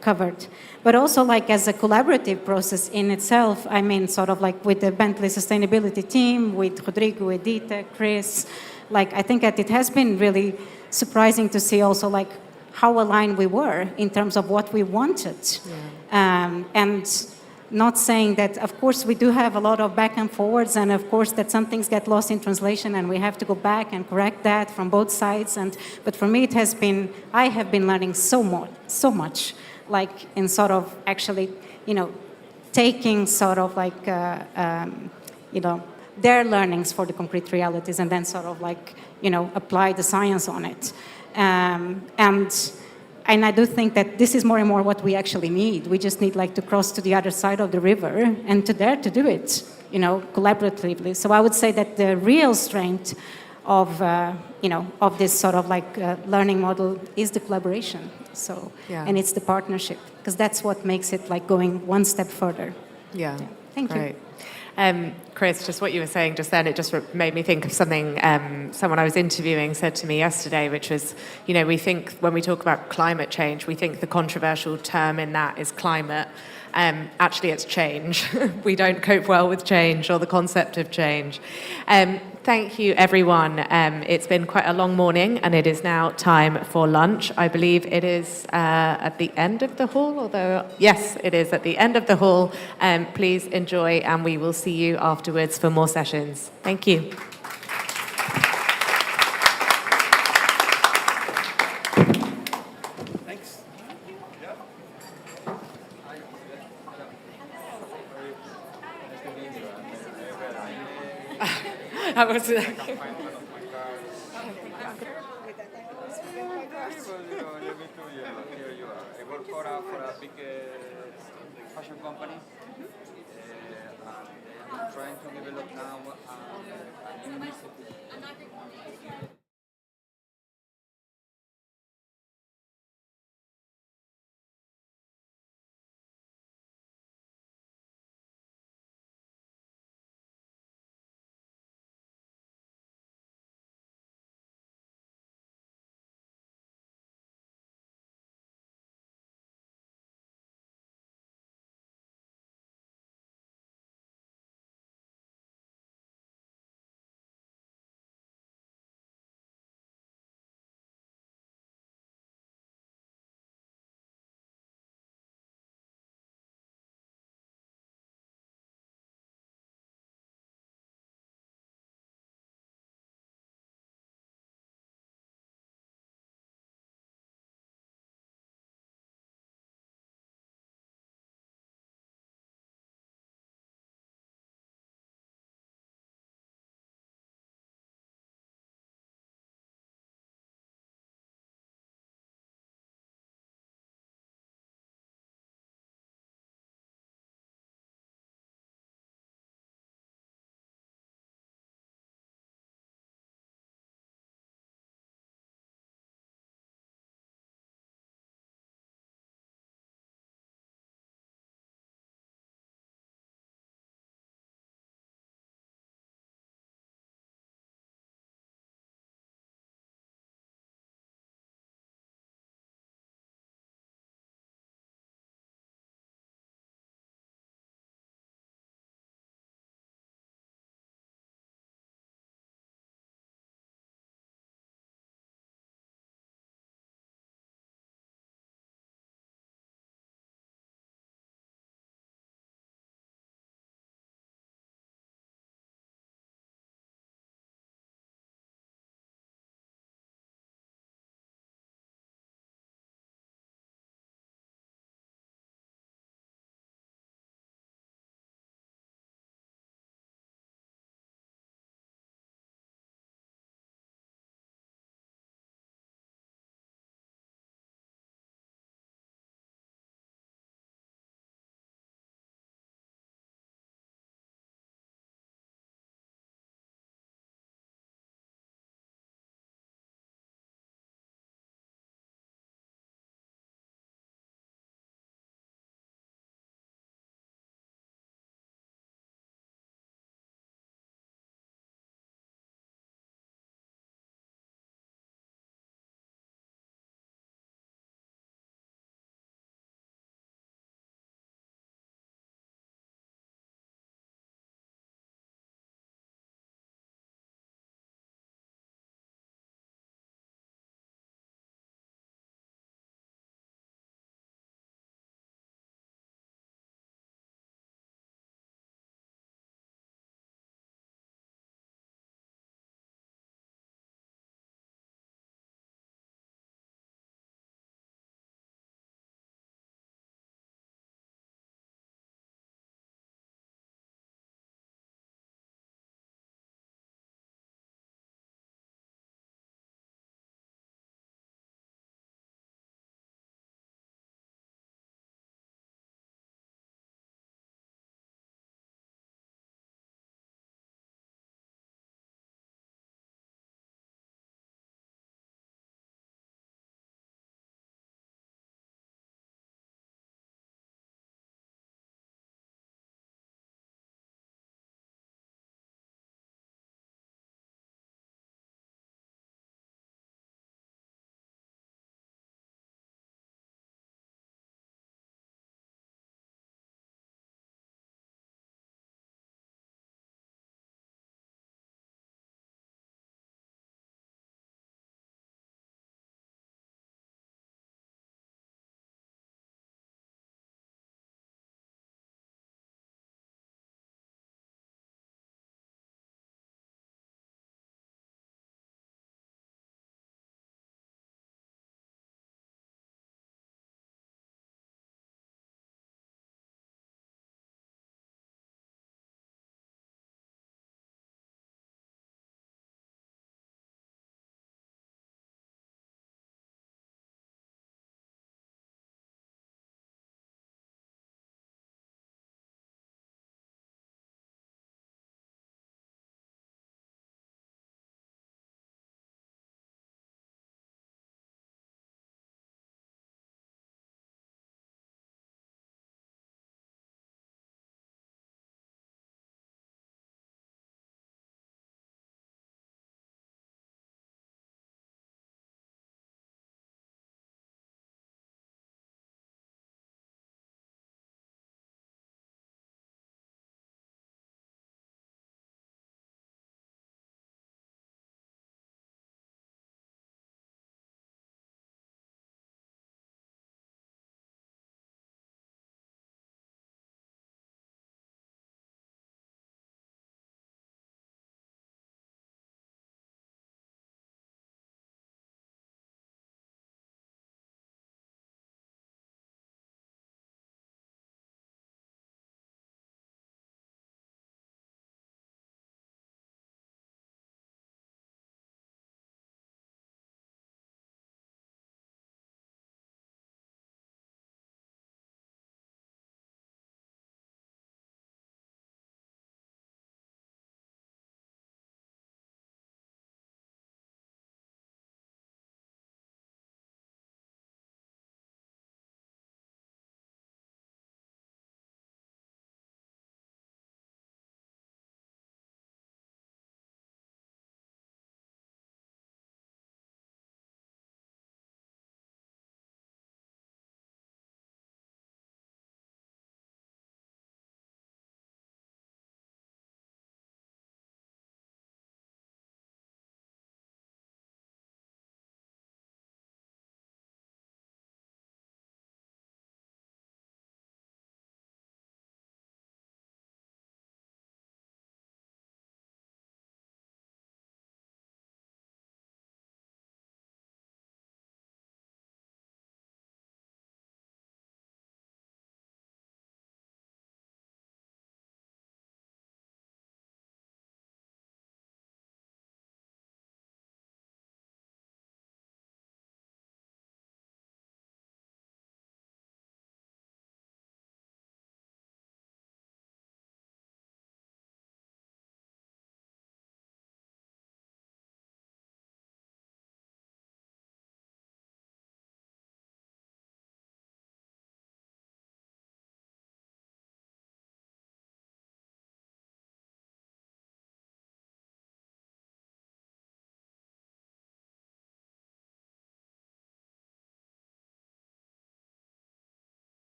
covered. But also like as a collaborative process in itself, I mean, sort of like with the Bentley sustainability team, with Rodrigo, Edita, Chris, like I think that it has been really surprising to see also like how aligned we were in terms of what we wanted. And not saying that, of course, we do have a lot of back and forwards, and of course that some things get lost in translation and we have to go back and correct that from both sides. But for me, I have been learning so much, like in sort of actually, taking sort of like, their learnings for the concrete realities and then sort of like, apply the science on it. And I do think that this is more and more what we actually need. We just need like to cross to the other side of the river and to dare to do it, collaboratively. So I would say that the real strength of, of this sort of like learning model is the collaboration. So, and it's the partnership, because that's what makes it like going one step further. Yeah. Thank you. Chris, just what you were saying just then, it just made me think of something someone I was interviewing said to me yesterday, which was, we think when we talk about climate change, we think the controversial term in that is climate. Actually, it's change. We don't cope well with change or the concept of change. Thank you, everyone. It's been quite a long morning, and it is now time for lunch. I believe it is at the end of the hall, although, yes, it is at the end of the hall. Please enjoy, and we will see you afterwards for more sessions. Thank you. I was. I work for a big fashion company. I'm trying to develop now a new initiative.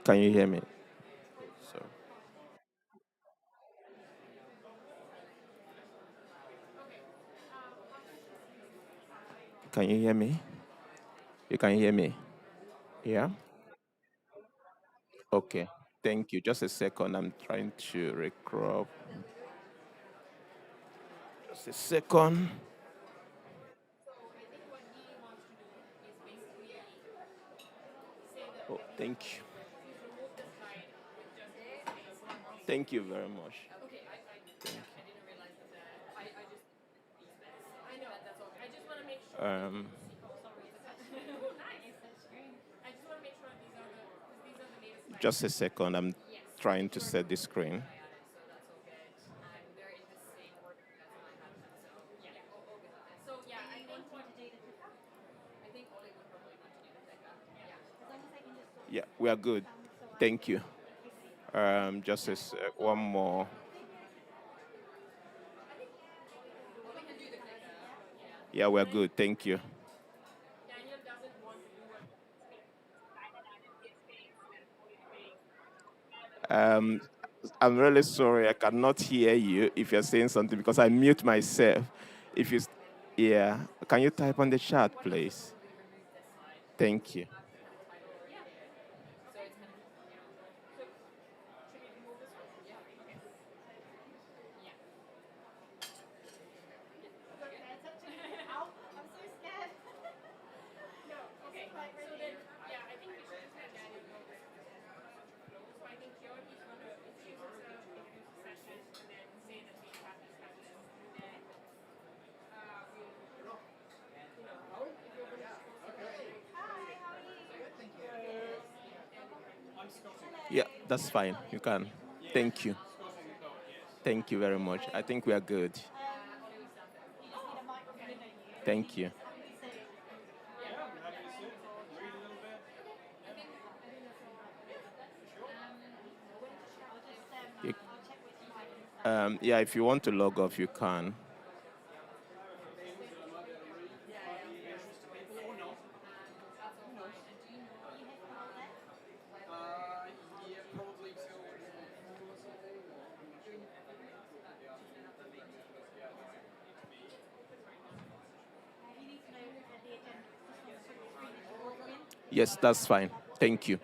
Can you hear me? So, can you hear me? You can hear me? Yeah? Okay. Thank you. Just a second. I'm trying to recrop. Just a second. Oh, thank you. Thank you very much. Thank you. Just a second. I'm trying to set the screen. Yeah, we are good. Thank you. Just a one more. Yeah, we're good. Thank you. Um, I'm really sorry. I cannot hear you if you're saying something because I mute myself. If you, yeah, can you type on the chat, please? Thank you. Yeah, that's fine. You can. Thank you. Thank you very much. I think we are good. Thank you. You- yeah, if you want to log off, you can. Yes, that's fine. Thank you.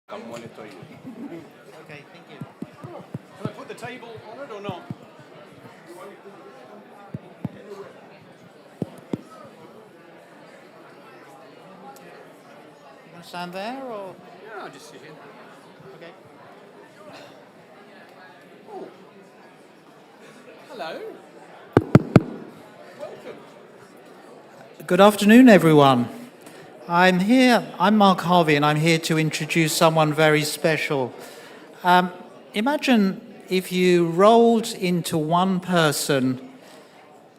Okay, thank you. Can I put the table on it or not? You want to stand there or? Yeah, I'll just sit here. Okay. Oh. Hello. Welcome. Good afternoon, everyone. I'm Mark Harvey, and I'm here to introduce someone very special. Imagine if you rolled into one person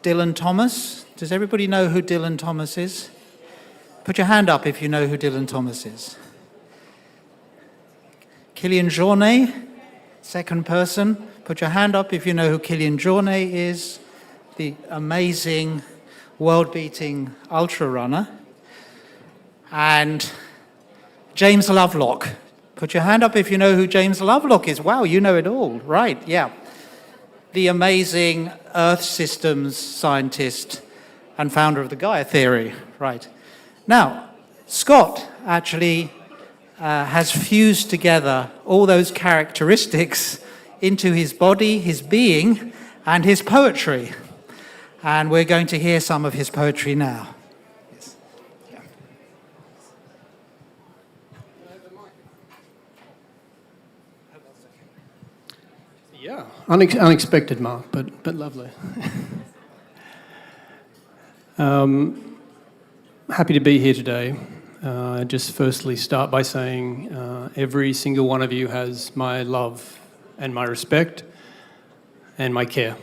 Dylan Thomas. Does everybody know who Dylan Thomas is? Put your hand up if you know who Dylan Thomas is. Kylian Jornet, second person. Put your hand up if you know who Kylian Jornet is, the amazing, world-beating ultra runner. And James Lovelock. Put your hand up if you know who James Lovelock is. Wow, you know it all. Right, yeah. The amazing Earth systems scientist and founder of the Gaia theory. Right. Now, Scott actually has fused together all those characteristics into his body, his being, and his poetry. And we're going to hear some of his poetry now. Yeah, unexpected, Mark, but lovely. Happy to be here today. Just firstly start by saying every single one of you has my love and my respect and my care.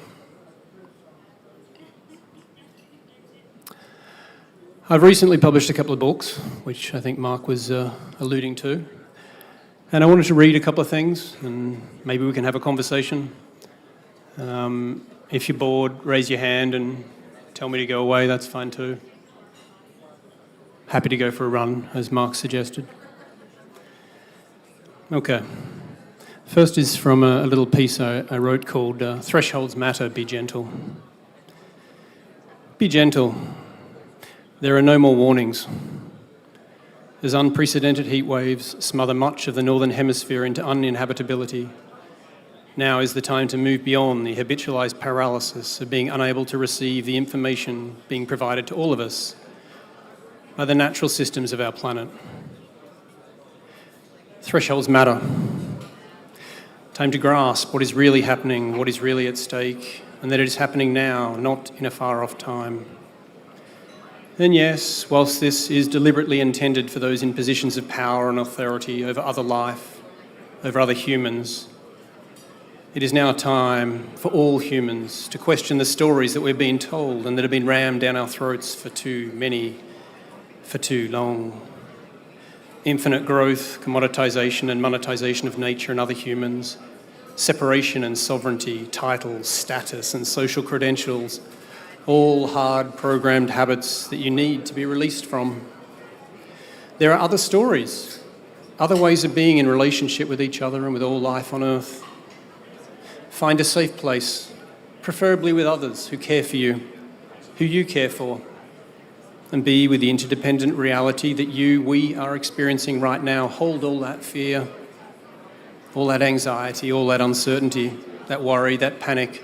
I've recently published a couple of books, which I think Mark was alluding to. And I wanted to read a couple of things, and maybe we can have a conversation. If you're bored, raise your hand and tell me to go away, that's fine too. Happy to go for a run, as Mark suggested. Okay. First is from a little piece I wrote called Thresholds Matter, Be Gentle. Be gentle. There are no more warnings. As unprecedented heat waves smother much of the northern hemisphere into uninhabitability, now is the time to move beyond the habitualized paralysis of being unable to receive the information being provided to all of us by the natural systems of our planet. Thresholds matter. Time to grasp what is really happening, what is really at stake, and that it is happening now, not in a far-off time. Then yes, whilst this is deliberately intended for those in positions of power and authority over other life, over other humans, it is now time for all humans to question the stories that we're being told and that have been rammed down our throats for too many, for too long. Infinite growth, commoditization and monetization of nature and other humans, separation and sovereignty, titles, status and social credentials, all hard programmed habits that you need to be released from. There are other stories, other ways of being in relationship with each other and with all life on Earth. Find a safe place, preferably with others who care for you, who you care for, and be with the interdependent reality that we are experiencing right now. Hold all that fear, all that anxiety, all that uncertainty, that worry, that panic,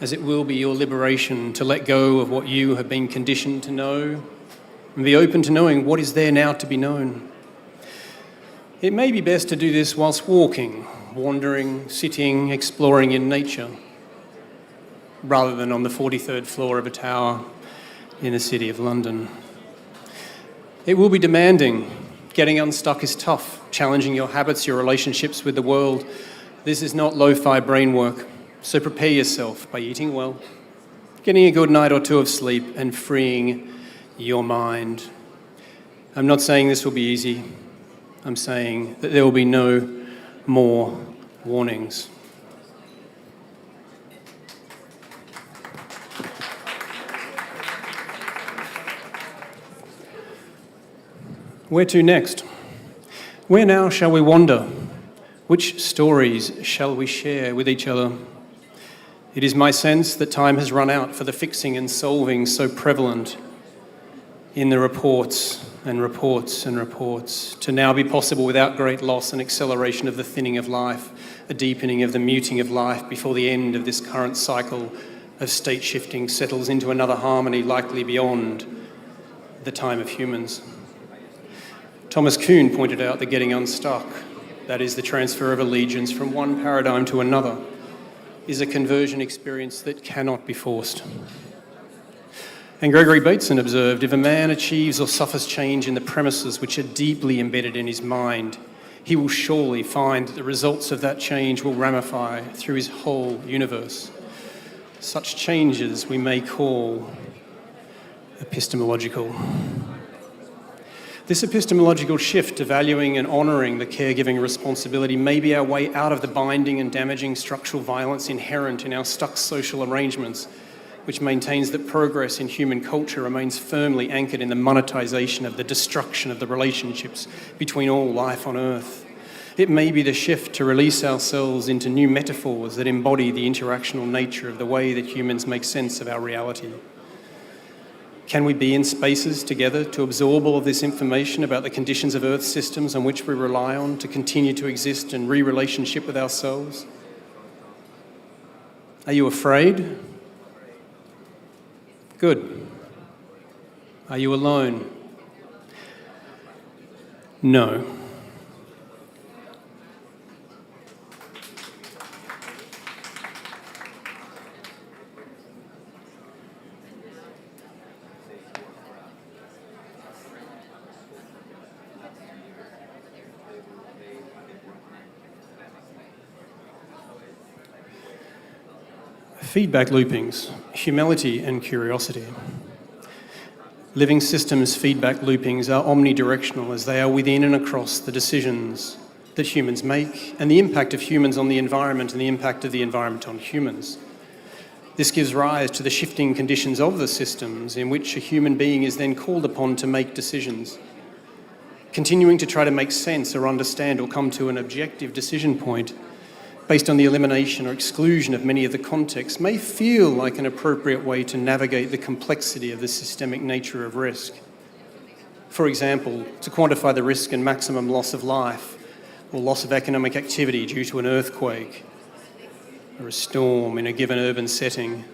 as it will be your liberation to let go of what you have been conditioned to know and be open to knowing what is there now to be known. It may be best to do this whilst walking, wandering, sitting, exploring in nature, rather than on the 43rd floor of a tower in the City of London. It will be demanding. Getting unstuck is tough, challenging your habits, your relationships with the world. This is not lo-fi brain work. So prepare yourself by eating well, getting a good night or two of sleep, and freeing your mind. I'm not saying this will be easy. I'm saying that there will be no more warnings. Where to next? Where now shall we wander? Which stories shall we share with each other? It is my sense that time has run out for the fixing and solving so prevalent in the reports and reports and reports, to now be possible without great loss and acceleration of the thinning of life, a deepening of the muting of life before the end of this current cycle of state shifting settles into another harmony likely beyond the time of humans. Thomas Kuhn pointed out that getting unstuck, that is the transfer of allegiance from one paradigm to another, is a conversion experience that cannot be forced. And Gregory Bateson observed, if a man achieves or suffers change in the premises which are deeply embedded in his mind, he will surely find that the results of that change will ramify through his whole universe. Such changes we may call epistemological. This epistemological shift to valuing and honouring the caregiving responsibility may be our way out of the binding and damaging structural violence inherent in our stuck social arrangements, which maintains that progress in human culture remains firmly anchored in the monetisation of the destruction of the relationships between all life on Earth. It may be the shift to release ourselves into new metaphors that embody the interactional nature of the way that humans make sense of our reality. Can we be in spaces together to absorb all of this information about the conditions of Earth systems on which we rely on to continue to exist in re-relationship with ourselves? Are you afraid? Good. Are you alone? No. Feedback loopings, humility and curiosity. Living systems feedback loopings are omnidirectional as they are within and across the decisions that humans make and the impact of humans on the environment and the impact of the environment on humans. This gives rise to the shifting conditions of the systems in which a human being is then called upon to make decisions. Continuing to try to make sense or understand or come to an objective decision point based on the elimination or exclusion of many of the contexts may feel like an appropriate way to navigate the complexity of the systemic nature of risk. For example, to quantify the risk and maximum loss of life or loss of economic activity due to an earthquake or a storm in a given urban setting.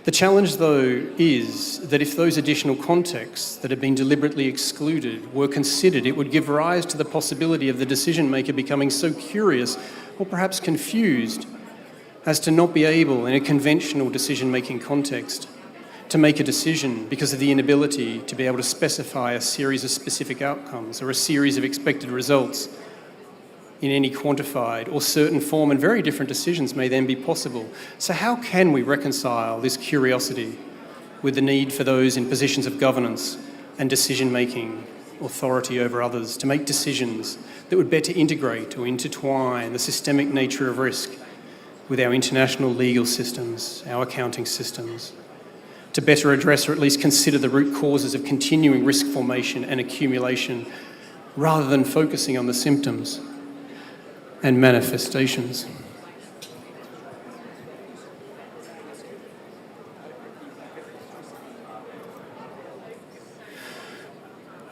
The challenge, though, is that if those additional contexts that have been deliberately excluded were considered, it would give rise to the possibility of the decision maker becoming so curious or perhaps confused as to not be able, in a conventional decision-making context, to make a decision because of the inability to be able to specify a series of specific outcomes or a series of expected results in any quantified or certain form, and very different decisions may then be possible. So how can we reconcile this curiosity with the need for those in positions of governance and decision-making, authority over others, to make decisions that would better integrate or intertwine the systemic nature of risk with our international legal systems, our accounting systems, to better address or at least consider the root causes of continuing risk formation and accumulation, rather than focusing on the symptoms and manifestations.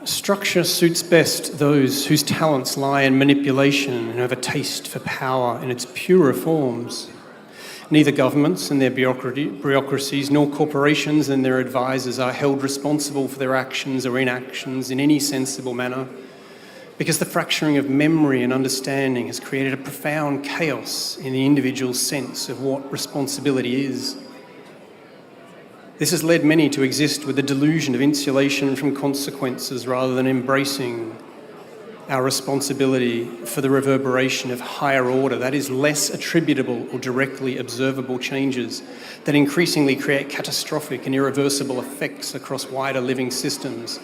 Structure suits best those whose talents lie in manipulation and have a taste for power in its purer forms. Neither governments and their bureaucracies nor corporations and their advisors are held responsible for their actions or inactions in any sensible manner, because the fracturing of memory and understanding has created a profound chaos in the individual's sense of what responsibility is. This has led many to exist with the delusion of insulation from consequences rather than embracing our responsibility for the reverberation of higher order, that is, less attributable or directly observable changes that increasingly create catastrophic and irreversible effects across wider living systems.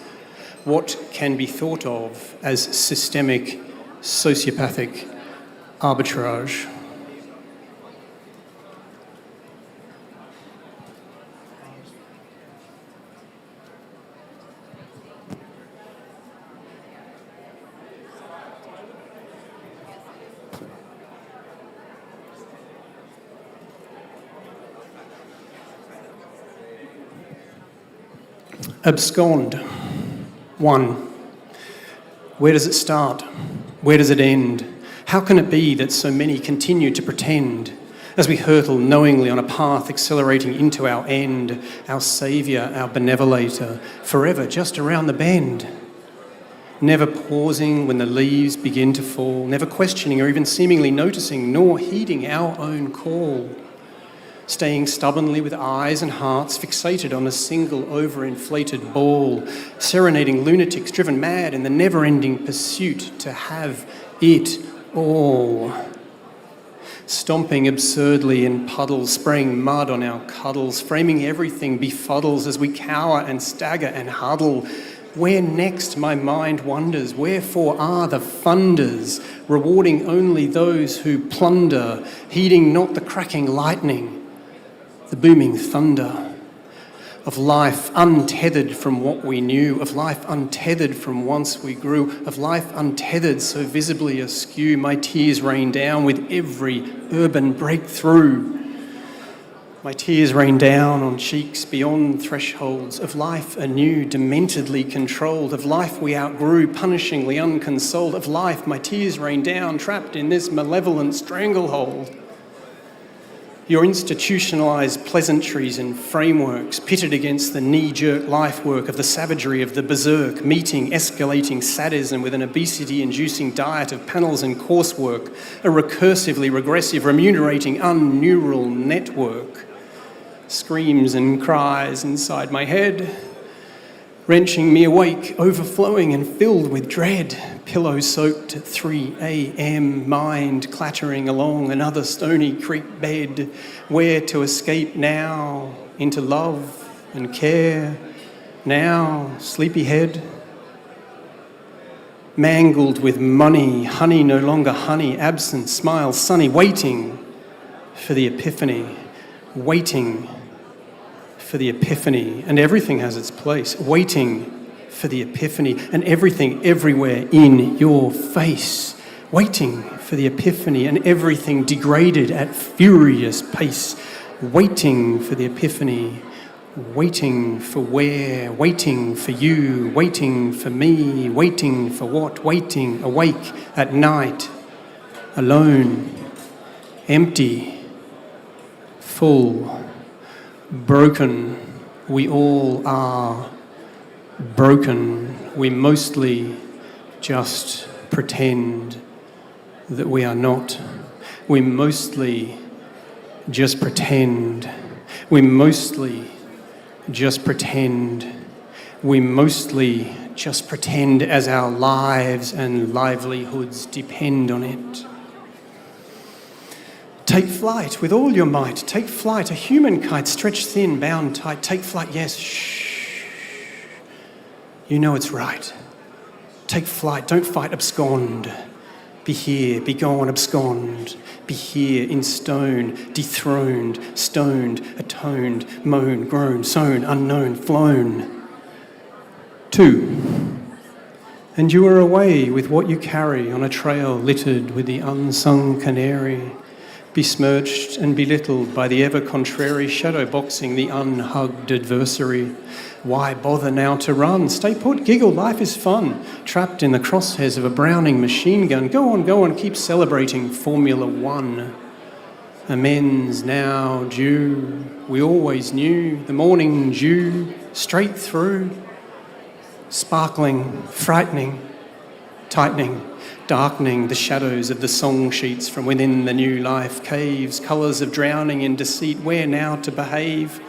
What can be thought of as systemic, sociopathic arbitrage. Abscond. One, where does it start? Where does it end? How can it be that so many continue to pretend as we hurtle knowingly on a path accelerating into our end, our saviour, our benevolator, forever just around the bend? Never pausing when the leaves begin to fall, never questioning or even seemingly noticing, nor heeding our own call. Staying stubbornly with eyes and hearts fixated on a single overinflated ball, serenading lunatics driven mad in the never-ending pursuit to have it all. Stomping absurdly in puddles, spraying mud on our cuddles, framing everything befuddles as we cower and stagger and huddle. Where next, my mind wonders, wherefore are the funders, rewarding only those who plunder, heeding not the cracking lightning, the booming thunder of life untethered from what we knew, of life untethered from once we grew, of life untethered so visibly askew. My tears rain down with every urban breakthrough. My tears rain down on cheeks beyond thresholds of life anew, dementedly controlled, of life we outgrew, punishingly unconsoled, of life my tears rain down, trapped in this malevolent stranglehold. Your institutionalised pleasantries and frameworks pitted against the knee-jerk life work of the savagery of the berserk, meeting escalating sadism with an obesity-inducing diet of panels and coursework, a recursively regressive, remunerating, unneural network. Screams and cries inside my head, wrenching me awake, overflowing and filled with dread. Pillow-soaked at 3 a.m, mind clattering along another stony creek bed. Where to escape now? Into love and care. Now, sleepyhead. Mangled with money, honey no longer honey, absent, smile sunny, waiting for the epiphany. Waiting for the epiphany, and everything has its place, waiting for the epiphany, and everything everywhere in your face, waiting for the epiphany, and everything degraded at furious pace, waiting for the epiphany, waiting for where, waiting for you, waiting for me, waiting for what, waiting, awake at night, alone, empty, full, broken. We all are broken. We mostly just pretend that we are not. We mostly just pretend. We mostly just pretend. We mostly just pretend as our lives and livelihoods depend on it. Take flight with all your might. Take flight, a human kite, stretched thin, bound tight. Take flight, yes, shh. You know it's right. Take flight, don't fight, abscond. Be here, be gone, abscond. Be here in stone, dethroned, stoned, atoned, moan, groan, sown, unknown, flown. 2. And you are away with what you carry on a trail littered with the unsung canary, besmirched and belittled by the ever-contrary shadow-boxing the unhugged adversary. Why bother now to run? Stay put, giggle, life is fun. Trapped in the crosshairs of a Browning machine gun. Go on, keep celebrating Formula One. Amends now due. We always knew the morning dew, straight through. Sparkling, frightening, tightening, darkening the shadows of the song sheets from within the new life caves, colours of drowning in deceit, where now to behave?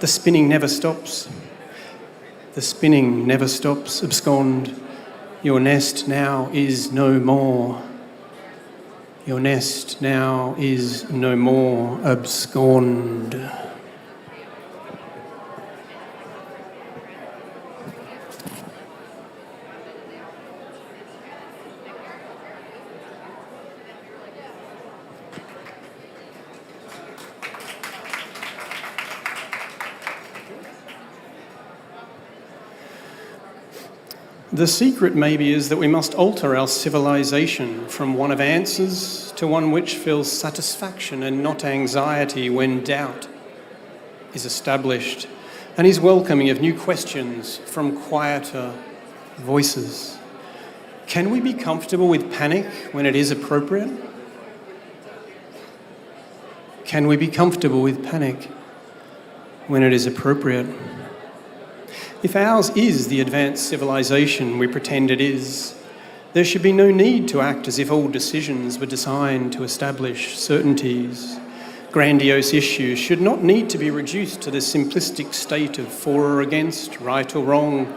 The spinning never stops. The spinning never stops, abscond. Your nest now is no more. Your nest now is no more, abscond. The secret maybe is that we must alter our civilization from one of answers to one which feels satisfaction and not anxiety when doubt is established and is welcoming of new questions from quieter voices. Can we be comfortable with panic when it is appropriate? Can we be comfortable with panic when it is appropriate? If ours is the advanced civilization we pretend it is, there should be no need to act as if all decisions were designed to establish certainties. Grandiose issues should not need to be reduced to the simplistic state of for or against, right or wrong,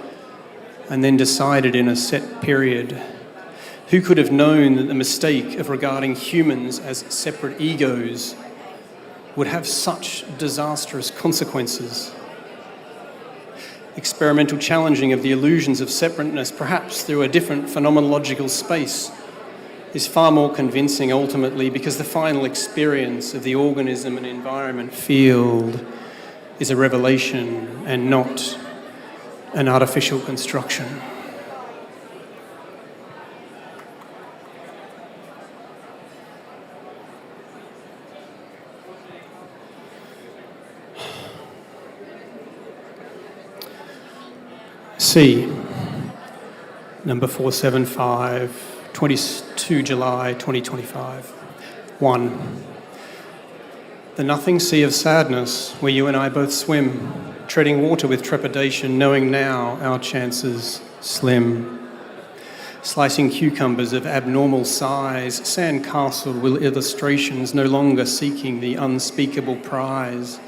and then decided in a set period. Who could have known that the mistake of regarding humans as separate egos would have such disastrous consequences? Experimental challenging of the illusions of separateness, perhaps through a different phenomenological space, is far more convincing ultimately, because the final experience of the organism and environment field is a revelation and not an artificial construction. C, number 475, 22 July 2025. 1. The nothing sea of sadness where you and I both swim, treading water with trepidation, knowing now our chances slim. Slicing cucumbers of abnormal size, sandcastle with illustrations, no longer seeking the unspeakable prize.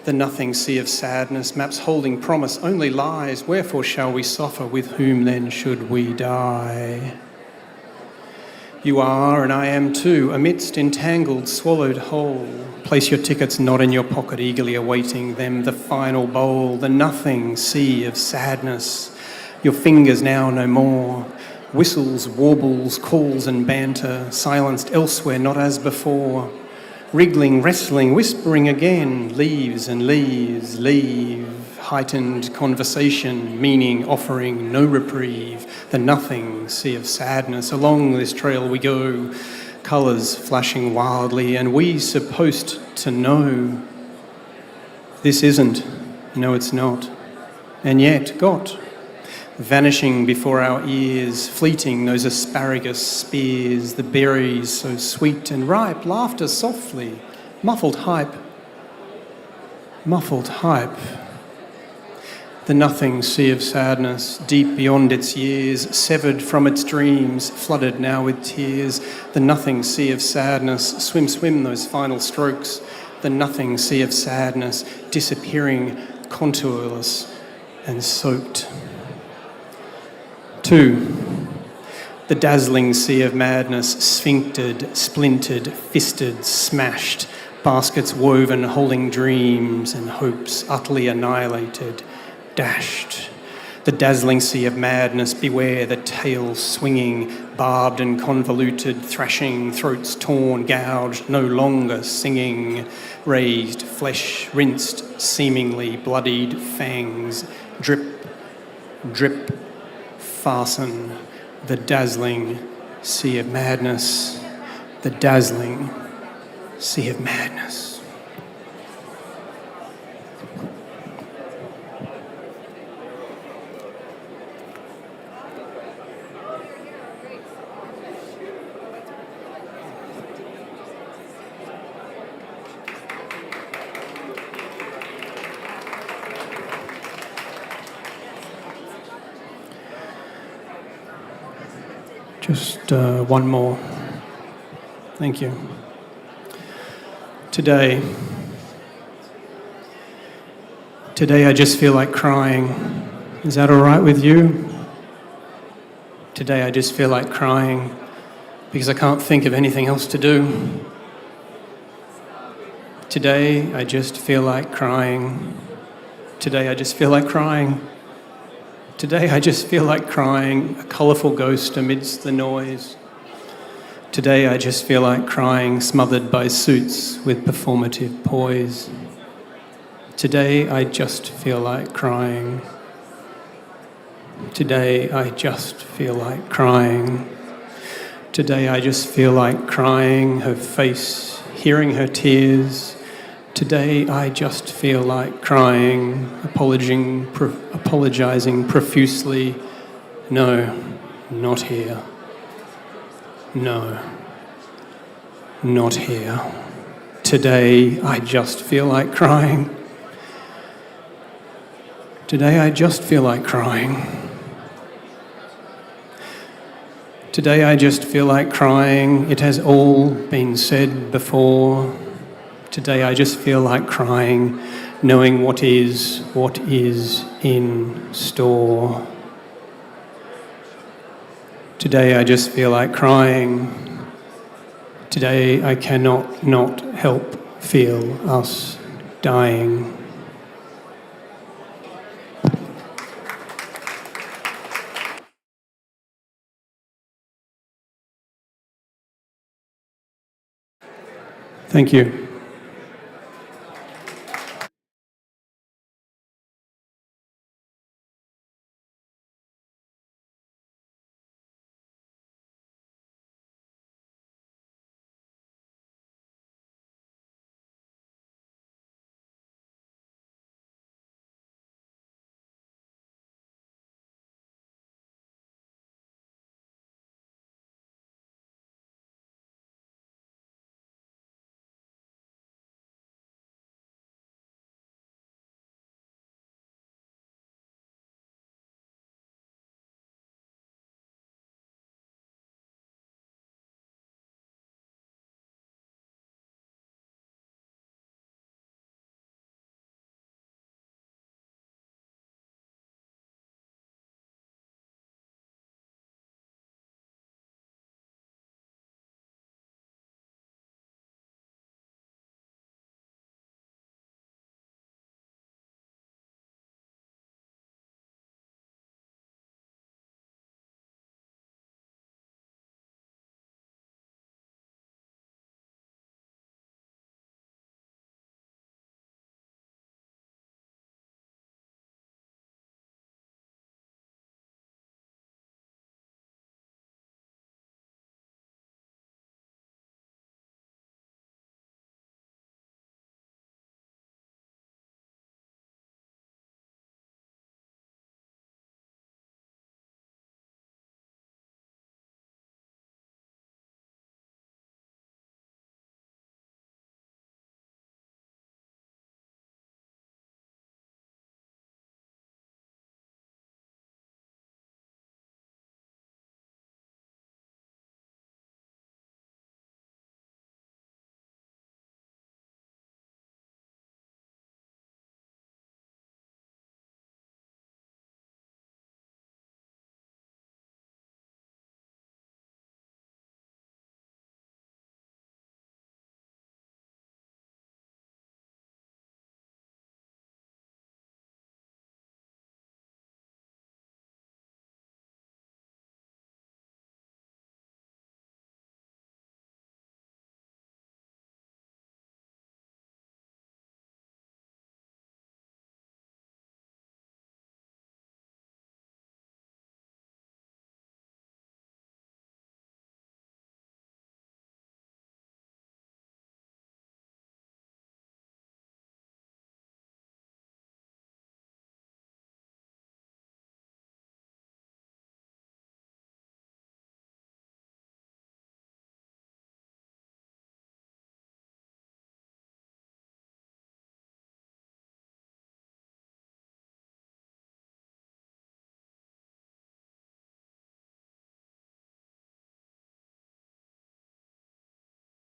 The nothing sea of sadness, maps holding promise, only lies. Wherefore shall we suffer? With whom then should we die? You are, and I am too, amidst entangled, swallowed whole. Place your tickets not in your pocket, eagerly awaiting them, the final bowl, the nothing sea of sadness. Your fingers now no more. Whistles, warbles, calls and banter, silenced elsewhere, not as before. Wriggling, wrestling, whispering again, leaves and leaves, leave. Heightened conversation, meaning offering no reprieve. The nothing sea of sadness. Along this trail we go, colours flashing wildly, and we supposed to know. This isn't, no it's not, and yet got. Vanishing before our ears, fleeting those asparagus spears, the berries so sweet and ripe, laughter softly, muffled hype. Muffled hype. The nothing sea of sadness, deep beyond its years, severed from its dreams, flooded now with tears. The nothing sea of sadness, swim, swim those final strokes. The nothing sea of sadness, disappearing, contourless and soaked. 2. The dazzling sea of madness, sphinctered, splintered, fisted, smashed, baskets woven, holding dreams and hopes, utterly annihilated, dashed. The dazzling sea of madness, beware the tail swinging, barbed and convoluted, thrashing, throats torn, gouged, no longer singing, raised, flesh rinsed, seemingly bloodied fangs, drip, drip, fasten. The dazzling sea of madness, the dazzling sea of madness. Just one more. Thank you. Today I just feel like crying. Is that all right with you? Today I just feel like crying because I can't think of anything else to do. Today I just feel like crying. Today I just feel like crying. Today I just feel like crying, a colourful ghost amidst the noise. Today I just feel like crying, smothered by suits with performative poise. Today I just feel like crying. Today I just feel like crying. Today I just feel like crying, her face, hearing her tears. Today I just feel like crying, apologizing profusely No, not here. No, not here. Today, I just feel like crying. Today, I just feel like crying. Today, I just feel like crying. It has all been said before. Today, I just feel like crying, knowing what is in store. Today, I just feel like crying. Today, I cannot not help feel us dying. Thank you.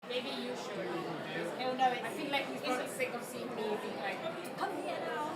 Maybe you should. Oh no, I feel like he's got sick of seeing me being like, come here now.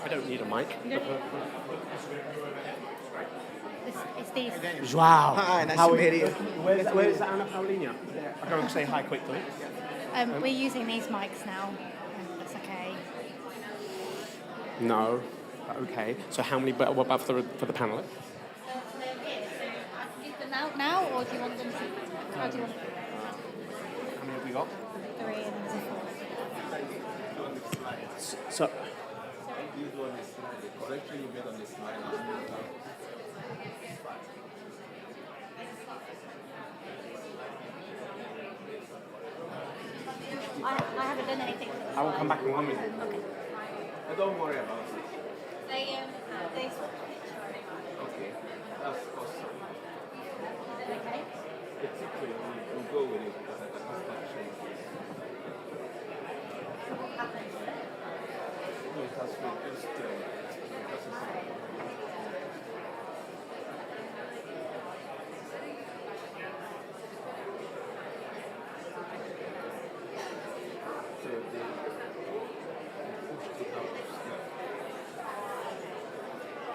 I don't need a mic. It's these. Joao. Hi, nice How to are meet you. Where's Anna Paulina? I'll go and say hi quickly. We're using these mics now. That's okay. No. Okay. So how many? But what about for the panelists? Give them out now, or do you want them to? How do you want it? How many have we got? 3 and there's a 4. So. I haven't done anything. I will come back in 1 minute. Okay. Don't worry about it. They Okay. That's awesome. Is it okay? It's okay. We'll go with it because I got What happened? No, it has to just.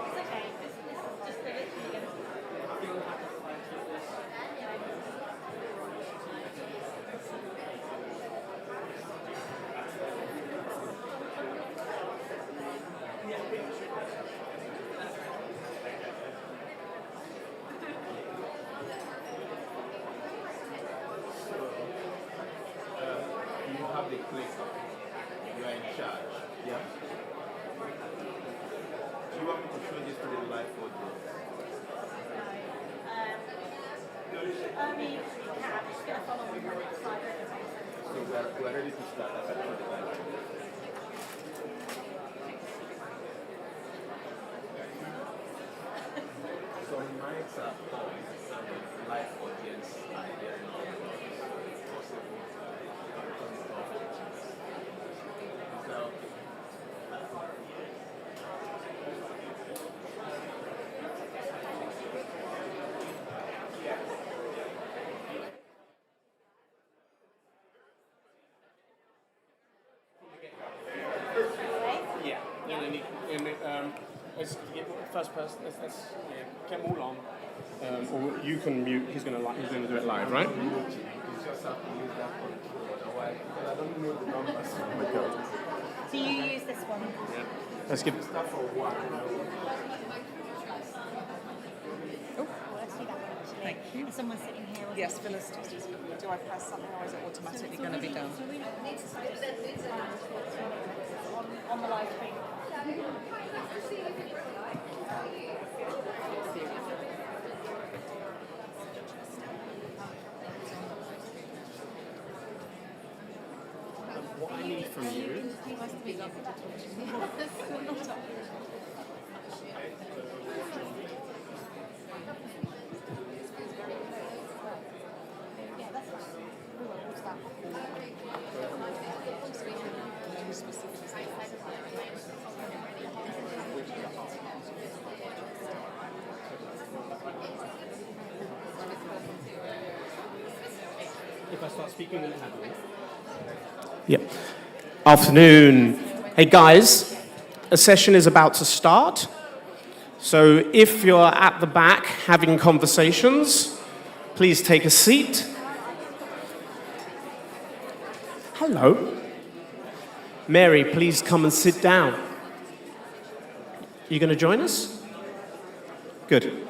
It's okay. This is just the literally. You have the clicker. You are in charge. Yeah? Do you want me to show this to the live audience? So we're ready to start. I can show the live audience. So mics are on and live audience are here in our possible. So, yeah, let's get first person. Let's get them all on. Or you can mute. He's gonna do it live, right? you just have to use that control. Otherwise, because I don't know the numbers. Oh my God. Do you use this one? Yeah. Let's give stuff for one. Oh, let's do that one actually. Thank you. And someone's sitting here. Yes, Phyllis, do I press something or is it automatically going to be done? On the live stream. What I need from you. If I start speaking, then have you? Yep. Afternoon. Hey guys, a session is about to start. So if you're at the back having conversations, please take a seat. Hello. Mary, please come and sit down. You going to join us? Good.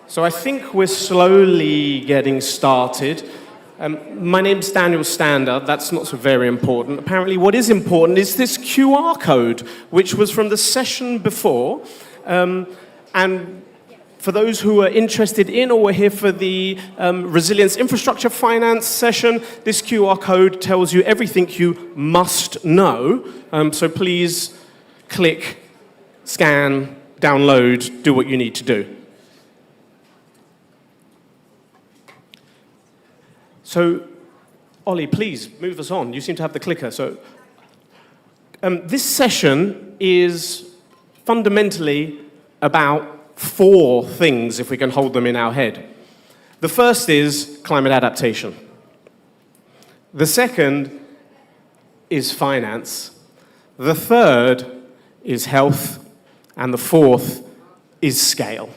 So I think we're slowly getting started. My name's Daniel Stander. That's not so very important. Apparently what is important is this QR code, which was from the session before. And for those who are interested in or were here for the Resilience Infrastructure Finance session, this QR code tells you everything you must know. So please click, scan, download, do what you need to do. So, Ollie, please move us on. You seem to have the clicker. So, this session is fundamentally about 4 things, if we can hold them in our head. The first is climate adaptation. The second is finance. The third is health. And the fourth is scale.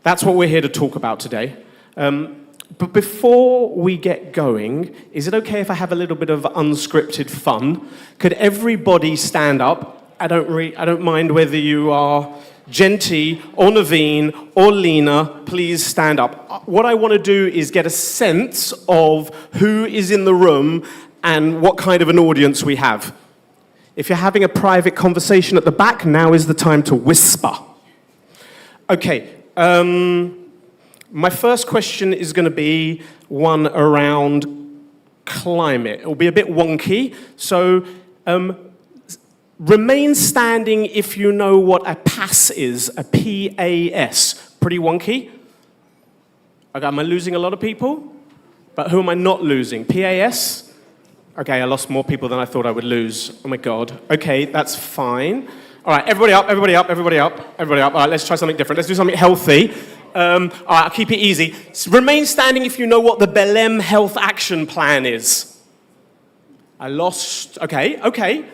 That's what we're here to talk about today. But before we get going, is it okay if I have a little bit of unscripted fun? Could everybody stand up? I don't mind whether you are Genti or Naveen or Lena, please stand up. What I want to do is get a sense of who is in the room and what kind of an audience we have. If you're having a private conversation at the back, now is the time to whisper. Okay, my first question is going to be one around climate. It will be a bit wonky, so remain standing if you know what a PAS is, a P-A-S. Pretty wonky. Okay, am I losing a lot of people? But who am I not losing? P-A-S? Okay, I lost more people than I thought I would lose. Oh my God. Okay, that's fine. All right, everybody up, everybody up, everybody up, everybody up. All right, let's try something different. Let's do something healthy. All right, I'll keep it easy. Remain standing if you know what the Belém Health Action Plan is. I lost, okay.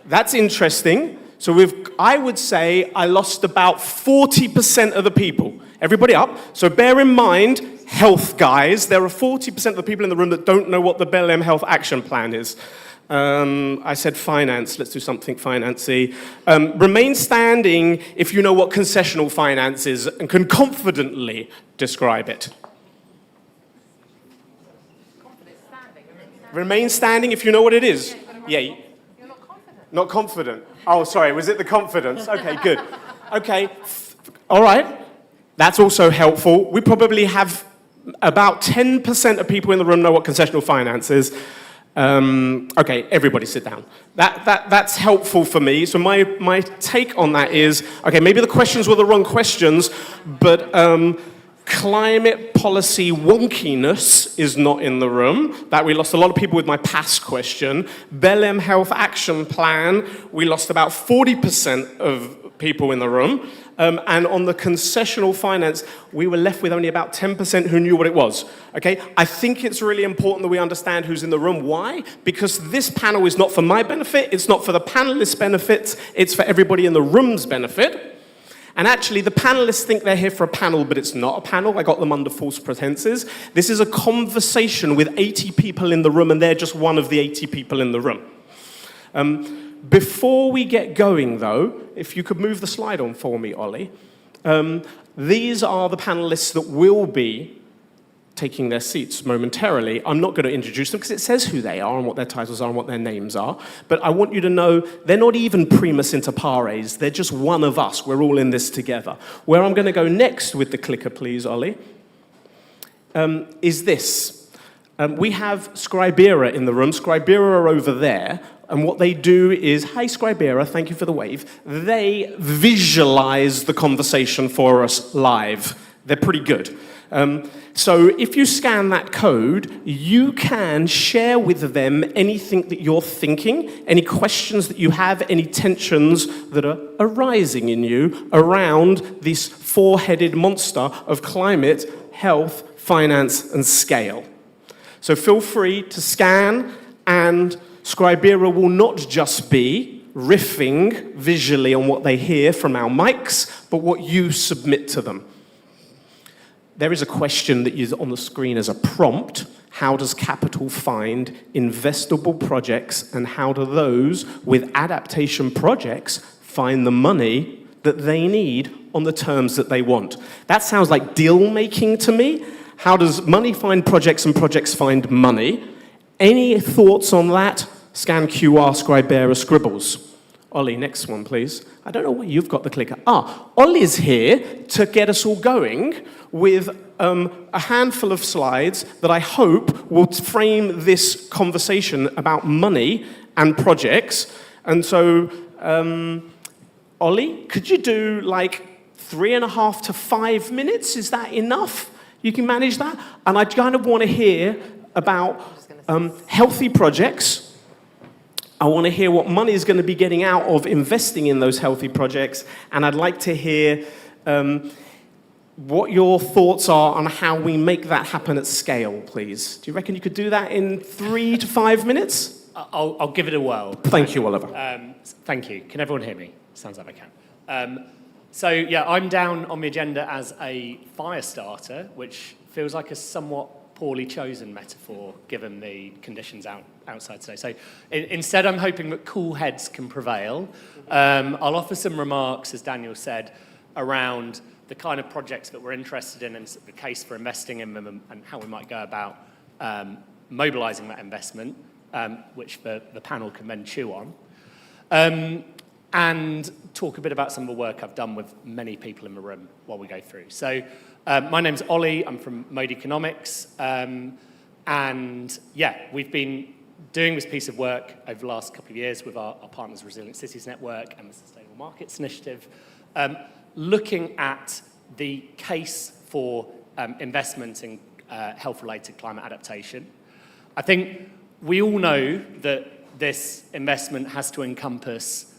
That's interesting. So I would say I lost about 40% of the people. Everybody up. So bear in mind, health guys, there are 40% of the people in the room that don't know what the Belém Health Action Plan is. I said finance, let's do something financy. Remain standing if you know what concessional finance is and can confidently describe it. Remain standing if you know what it is. Yeah. You're not confident. Oh, sorry, was it the confidence? Okay, good. Okay, all right. That's also helpful. We probably have about 10% of people in the room know what concessional finance is. Okay, everybody sit down. That's helpful for me. So my take on that is, okay, maybe the questions were the wrong questions, but climate policy wonkiness is not in the room. That we lost a lot of people with my past question. Belém Health Action Plan, we lost about 40% of people in the room. And on the concessional finance, we were left with only about 10% who knew what it was. Okay? I think it's really important that we understand who's in the room. Why? Because this panel is not for my benefit, it's not for the panelists' benefit, it's for everybody in the room's benefit. And actually, the panelists think they're here for a panel, but it's not a panel. I got them under false pretenses. This is a conversation with 80 people in the room, and they're just one of the 80 people in the room. Before we get going, though, if you could move the slide on for me, Ollie. These are the panelists that will be taking their seats momentarily. I'm not going to introduce them because it says who they are and what their titles are and what their names are. But I want you to know they're not even primus inter pares. They're just one of us. We're all in this together. Where I'm going to go next with the clicker, please, Ollie, is this. We have Scribera in the room. Scribera are over there. And what they do is, hi Scribera, thank you for the wave. They visualize the conversation for us live. They're pretty good. So if you scan that code, you can share with them anything that you're thinking, any questions that you have, any tensions that are arising in you around this four-headed monster of climate, health, finance, and scale. So feel free to scan, and Scribera will not just be riffing visually on what they hear from our mics, but what you submit to them. There is a question that is on the screen as a prompt. How does capital find investable projects, and how do those with adaptation projects find the money that they need on the terms that they want? That sounds like deal making to me. How does money find projects and projects find money? Any thoughts on that? Scan QR, Scribera, Scribbles. Ollie, next one, please. I don't know why you've got the clicker. Ollie's here to get us all going with a handful of slides that I hope will frame this conversation about money and projects. And so, Ollie, could you do like 3.5 to 5 minutes? Is that enough? You can manage that? And I kind of want to hear about healthy projects. I want to hear what money is going to be getting out of investing in those healthy projects. And I'd like to hear what your thoughts are on how we make that happen at scale, please. Do you reckon you could do that in 3 to 5 minutes? I'll give it a whirl. Thank you, Oliver. Thank you. Can everyone hear me? Sounds like I can. So yeah, I'm down on the agenda as a fire starter, which feels like a somewhat poorly chosen metaphor given the conditions outside today. So instead, I'm hoping that cool heads can prevail. I'll offer some remarks, as Daniel said, around the kind of projects that we're interested in and the case for investing in them and how we might go about mobilising that investment, which the panel can then chew on. And talk a bit about some of the work I've done with many people in the room while we go through. So my name's Ollie, I'm from Mode Economics, and yeah, we've been doing this piece of work over the last couple of years with our partners Resilient Cities Network and the Sustainable Markets Initiative, looking at the case for investment in health-related climate adaptation. I think we all know that this investment has to encompass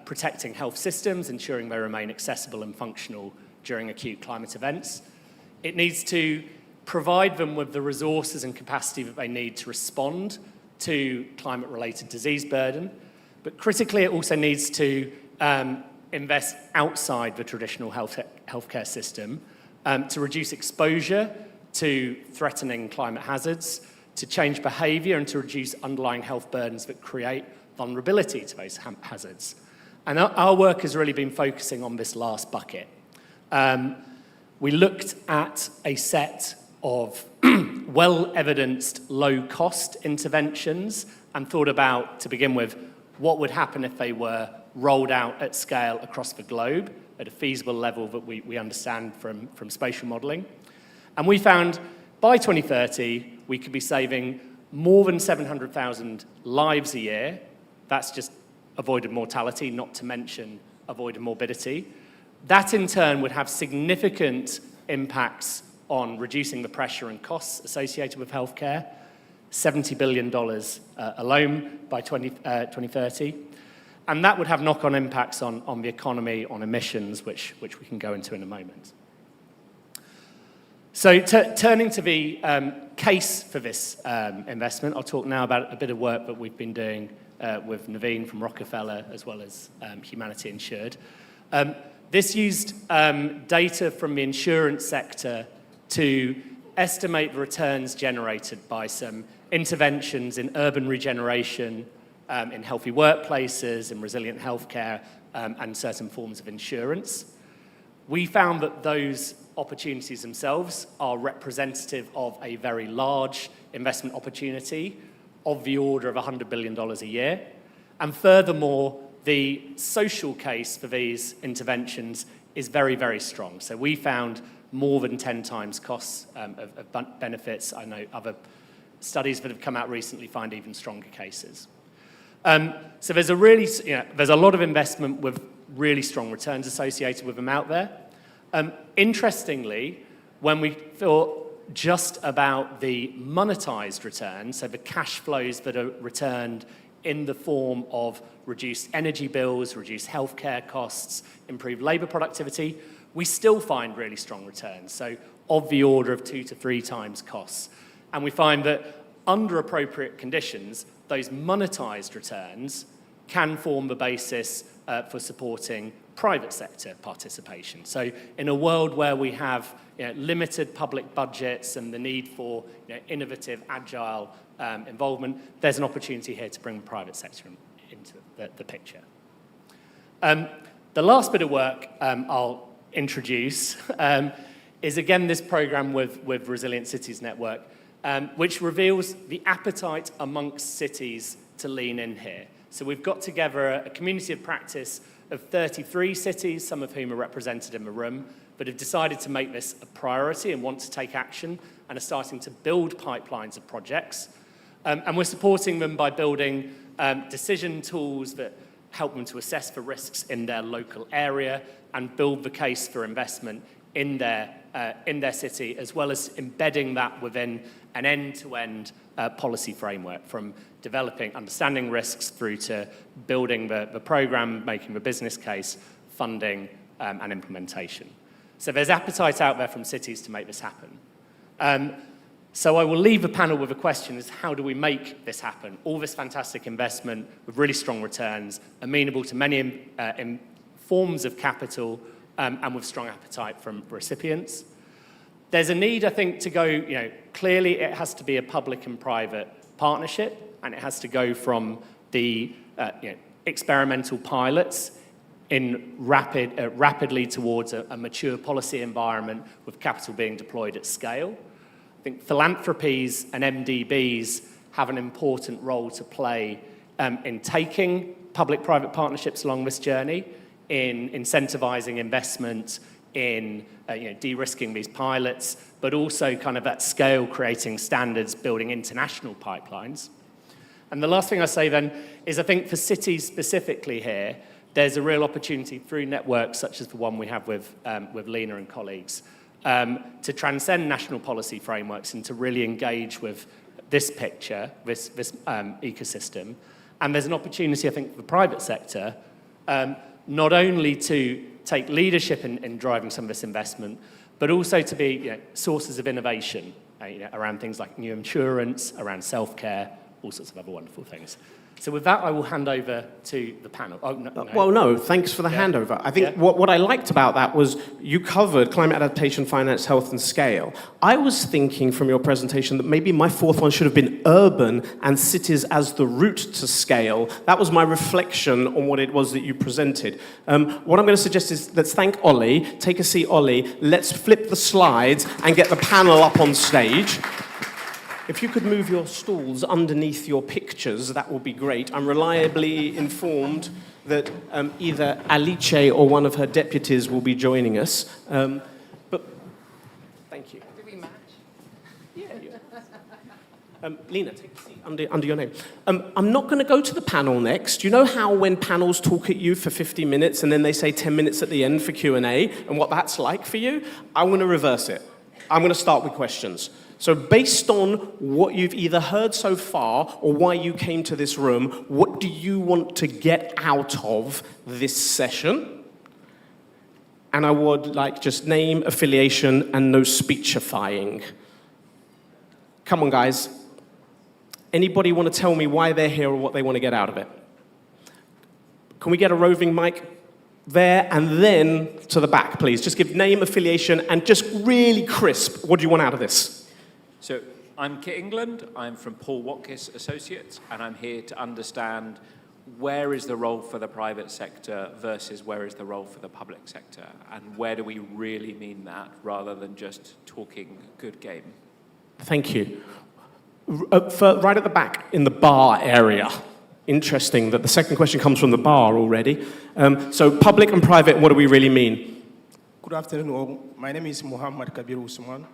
protecting health systems, ensuring they remain accessible and functional during acute climate events. It needs to provide them with the resources and capacity that they need to respond to climate-related disease burden. But critically, it also needs to invest outside the traditional healthcare system to reduce exposure to threatening climate hazards, to change behaviour and to reduce underlying health burdens that create vulnerability to those hazards. And our work has really been focusing on this last bucket. We looked at a set of well-evidenced low-cost interventions and thought about, to begin with, what would happen if they were rolled out at scale across the globe at a feasible level that we understand from spatial modelling. And we found by 2030, we could be saving more than 700,000 lives a year. That's just avoided mortality, not to mention avoided morbidity. That in turn would have significant impacts on reducing the pressure and costs associated with healthcare, $70 billion alone by 2030. And that would have knock-on impacts on the economy, on emissions, which we can go into in a moment. So turning to the case for this investment, I'll talk now about a bit of work that we've been doing with Naveen from Rockefeller, as well as Humanity Insured. This used data from the insurance sector to estimate the returns generated by some interventions in urban regeneration, in healthy workplaces, in resilient healthcare, and certain forms of insurance. We found that those opportunities themselves are representative of a very large investment opportunity of the order of $100 billion a year. And furthermore, the social case for these interventions is very, very strong. So we found more than 10 times costs of benefits. I know other studies that have come out recently find even stronger cases. So there's a lot of investment with really strong returns associated with them out there. Interestingly, when we thought just about the monetized returns, so the cash flows that are returned in the form of reduced energy bills, reduced healthcare costs, improved labor productivity, we still find really strong returns, so of the order of 2 to 3 times costs. And we find that under appropriate conditions, those monetized returns can form the basis for supporting private sector participation. So in a world where we have limited public budgets and the need for innovative, agile involvement, there's an opportunity here to bring the private sector into the picture. The last bit of work I'll introduce is again this program with Resilient Cities Network, which reveals the appetite amongst cities to lean in here. So we've got together a community of practice of 33 cities, some of whom are represented in the room, but have decided to make this a priority and want to take action and are starting to build pipelines of projects. And we're supporting them by building decision tools that help them to assess for risks in their local area and build the case for investment in their city, as well as embedding that within an end-to-end policy framework, from developing, understanding risks through to building the program, making the business case, funding, and implementation. So there's appetite out there from cities to make this happen. So I will leave the panel with a question: is how do we make this happen? All this fantastic investment with really strong returns, amenable to many forms of capital, and with strong appetite from recipients. There's a need, I think, to go, clearly it has to be a public and private partnership, and it has to go from the experimental pilots in rapidly towards a mature policy environment with capital being deployed at scale. I think philanthropies and MDBs have an important role to play in taking public-private partnerships along this journey, in incentivizing investment, in de-risking these pilots, but also kind of at scale creating standards, building international pipelines. And the last thing I say then is I think for cities specifically here, there's a real opportunity through networks such as the one we have with Lena and colleagues to transcend national policy frameworks and to really engage with this picture, this ecosystem. And there's an opportunity, I think, for the private sector not only to take leadership in driving some of this investment, but also to be sources of innovation around things like new insurance, around self-care, all sorts of other wonderful things. So with that, I will hand over to the panel. Oh, no. Well, no, thanks for the handover. I think what I liked about that was you covered climate adaptation, finance, health, and scale. I was thinking from your presentation that maybe my fourth one should have been urban and cities as the route to scale. That was my reflection on what it was that you presented. What I'm going to suggest is let's thank Ollie. Take a seat, Ollie. Let's flip the slides and get the panel up on stage. If you could move your stools underneath your pictures, that would be great. I'm reliably informed that either Alice or one of her deputies will be joining us. But thank you. Did we match? Yeah. Lena, take a seat under your name. I'm not going to go to the panel next. You know how when panels talk at you for 50 minutes and then they say 10 minutes at the end for Q&A and what that's like for you? I'm going to reverse it. I'm going to start with questions. So based on what you've either heard so far or why you came to this room, what do you want to get out of this session? And I would like just name, affiliation, and no speechifying. Come on, guys. Anybody want to tell me why they're here or what they want to get out of it? Can we get a roving mic there and then to the back, please? Just give name, affiliation, and just really crisp. What do you want out of this? So I'm Kit England, I'm from Paul Watkis Associates, and I'm here to understand where is the role for the private sector versus where is the role for the public sector, and where do we really mean that rather than just talking good game. Thank you. Right at the back in the bar area. Interesting that the second question comes from the bar already. So public and private, what do we really mean? Good afternoon. My name is Muhammad Kabir Usman.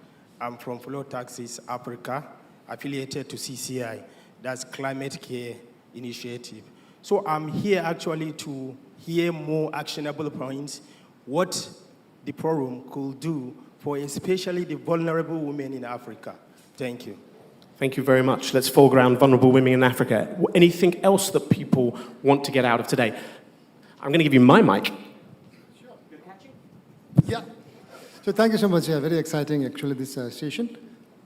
I'm from Flow Taxis Africa, affiliated to CCI, that's Climate Care Initiative. So I'm here actually to hear more actionable points, what the forum could do for especially the vulnerable women in Africa. Thank you. Thank you very much. Let's foreground vulnerable women in Africa. Anything else that people want to get out of today? I'm going to give you my mic. Sure. You're catching? Yeah. So thank you so much. Yeah, very exciting, actually, this session.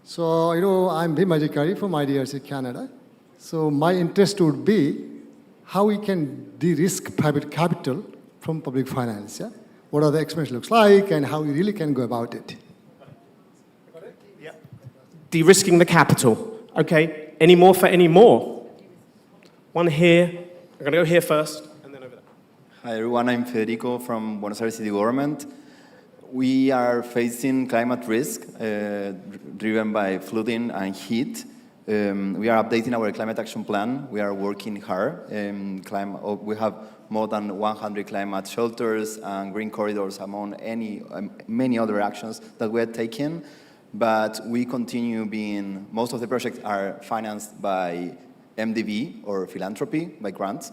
So, I'm Bhim Adhikari from IDRC Canada. So my interest would be how we can de-risk private capital from public finance. Yeah? What are the experiments looks like and how we really can go about it. Yeah. De-risking the capital. Okay. Any more for any more? One here. I'm going to go here first and then over there. Hi, everyone. I'm Federico from Buenos Aires City Government. We are facing climate risk driven by flooding and heat. We are updating our climate action plan. We are working hard. We have more than 100 climate shelters and green corridors among many other actions that we are taking. But we continue being, most of the projects are financed by MDB or philanthropy, by grants.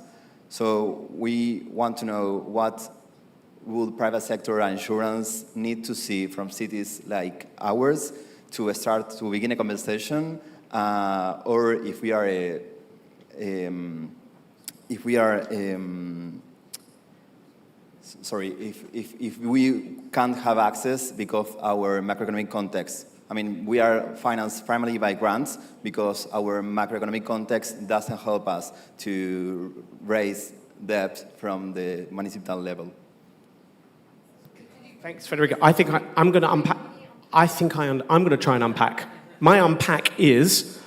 So we want to know what would private sector and insurance need to see from cities like ours to begin a conversation, or if we can't have access because of our macroeconomic context I mean, we are financed primarily by grants because our macroeconomic context doesn't help us to raise debt from the municipal level. Thanks, Federica. I think I'm going to unpack. I'm going to try and unpack. My unpack is,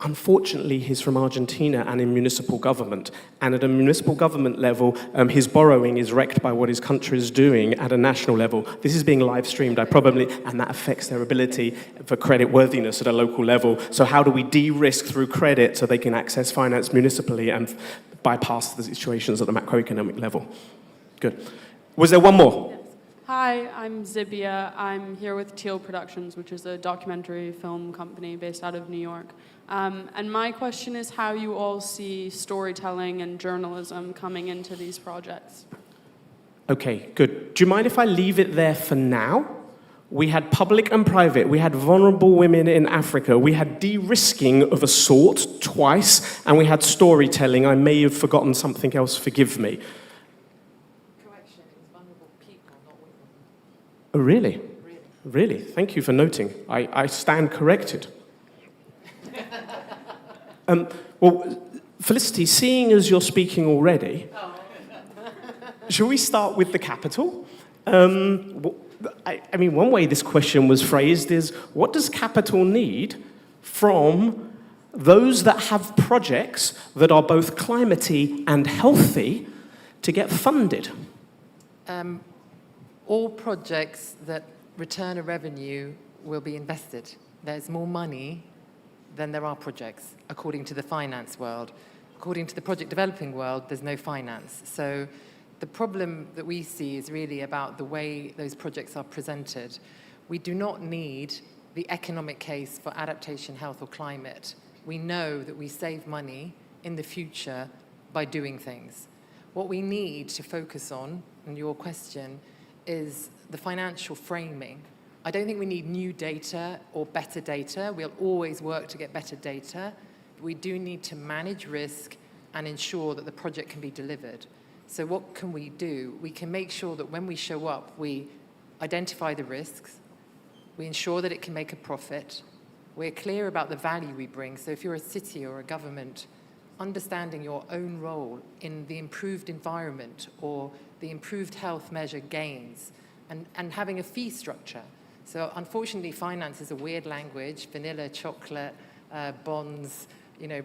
unfortunately, he's from Argentina and in municipal government. And at a municipal government level, his borrowing is wrecked by what his country is doing at a national level. This is being live streamed, and that affects their ability for credit worthiness at a local level. So how do we de-risk through credit so they can access finance municipally and bypass the situations at the macroeconomic level? Good. Was there one more? Hi, I'm Zibia. I'm here with Teal Productions, which is a documentary film company based out of New York. And my question is how you all see storytelling and journalism coming into these projects. Okay, good. Do you mind if I leave it there for now? We had public and private. We had vulnerable women in Africa. We had de-risking of a sort twice, and we had storytelling. I may have forgotten something else. Forgive me. Oh, really? Really? Thank you for noting. I stand corrected. Well, Felicity, seeing as you're speaking already, shall we start with the capital? I mean, one way this question was phrased is, what does capital need from those that have projects that are both climatey and healthy to get funded? All projects that return a revenue will be invested. There's more money than there are projects, according to the finance world. According to the project developing world, there's no finance. So the problem that we see is really about the way those projects are presented. We do not need the economic case for adaptation, health, or climate. We know that we save money in the future by doing things. What we need to focus on, in your question, is the financial framing. I don't think we need new data or better data. We'll always work to get better data. But we do need to manage risk and ensure that the project can be delivered. So what can we do? We can make sure that when we show up, we identify the risks, we ensure that it can make a profit, we're clear about the value we bring. So if you're a city or a government, understanding your own role in the improved environment or the improved health measure gains, and having a fee structure. So unfortunately, finance is a weird language, vanilla, chocolate, bonds,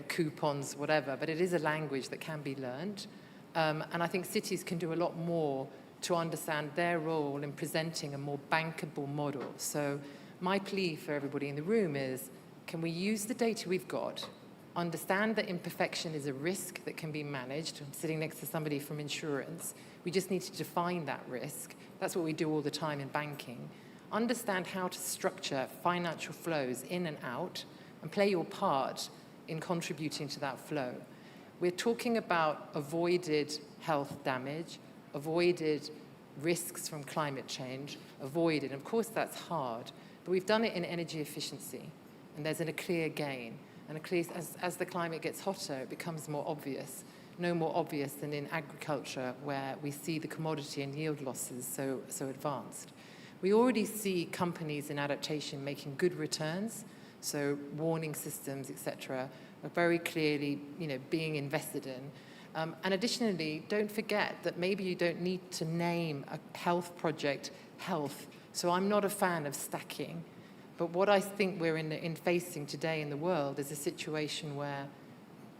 coupons, whatever, but it is a language that can be learned. And I think cities can do a lot more to understand their role in presenting a more bankable model. So my plea for everybody in the room is, can we use the data we've got, understand that imperfection is a risk that can be managed? I'm sitting next to somebody from insurance. We just need to define that risk. That's what we do all the time in banking. Understand how to structure financial flows in and out and play your part in contributing to that flow. We're talking about avoided health damage, avoided risks from climate change, avoided. Of course, that's hard, but we've done it in energy efficiency, and there's a clear gain. And as the climate gets hotter, it becomes more obvious. No more obvious than in agriculture, where we see the commodity and yield losses so advanced. We already see companies in adaptation making good returns, so warning systems, et cetera, are very clearly being invested in. And additionally, don't forget that maybe you don't need to name a health project health. So I'm not a fan of stacking. But what I think we're in facing today in the world is a situation where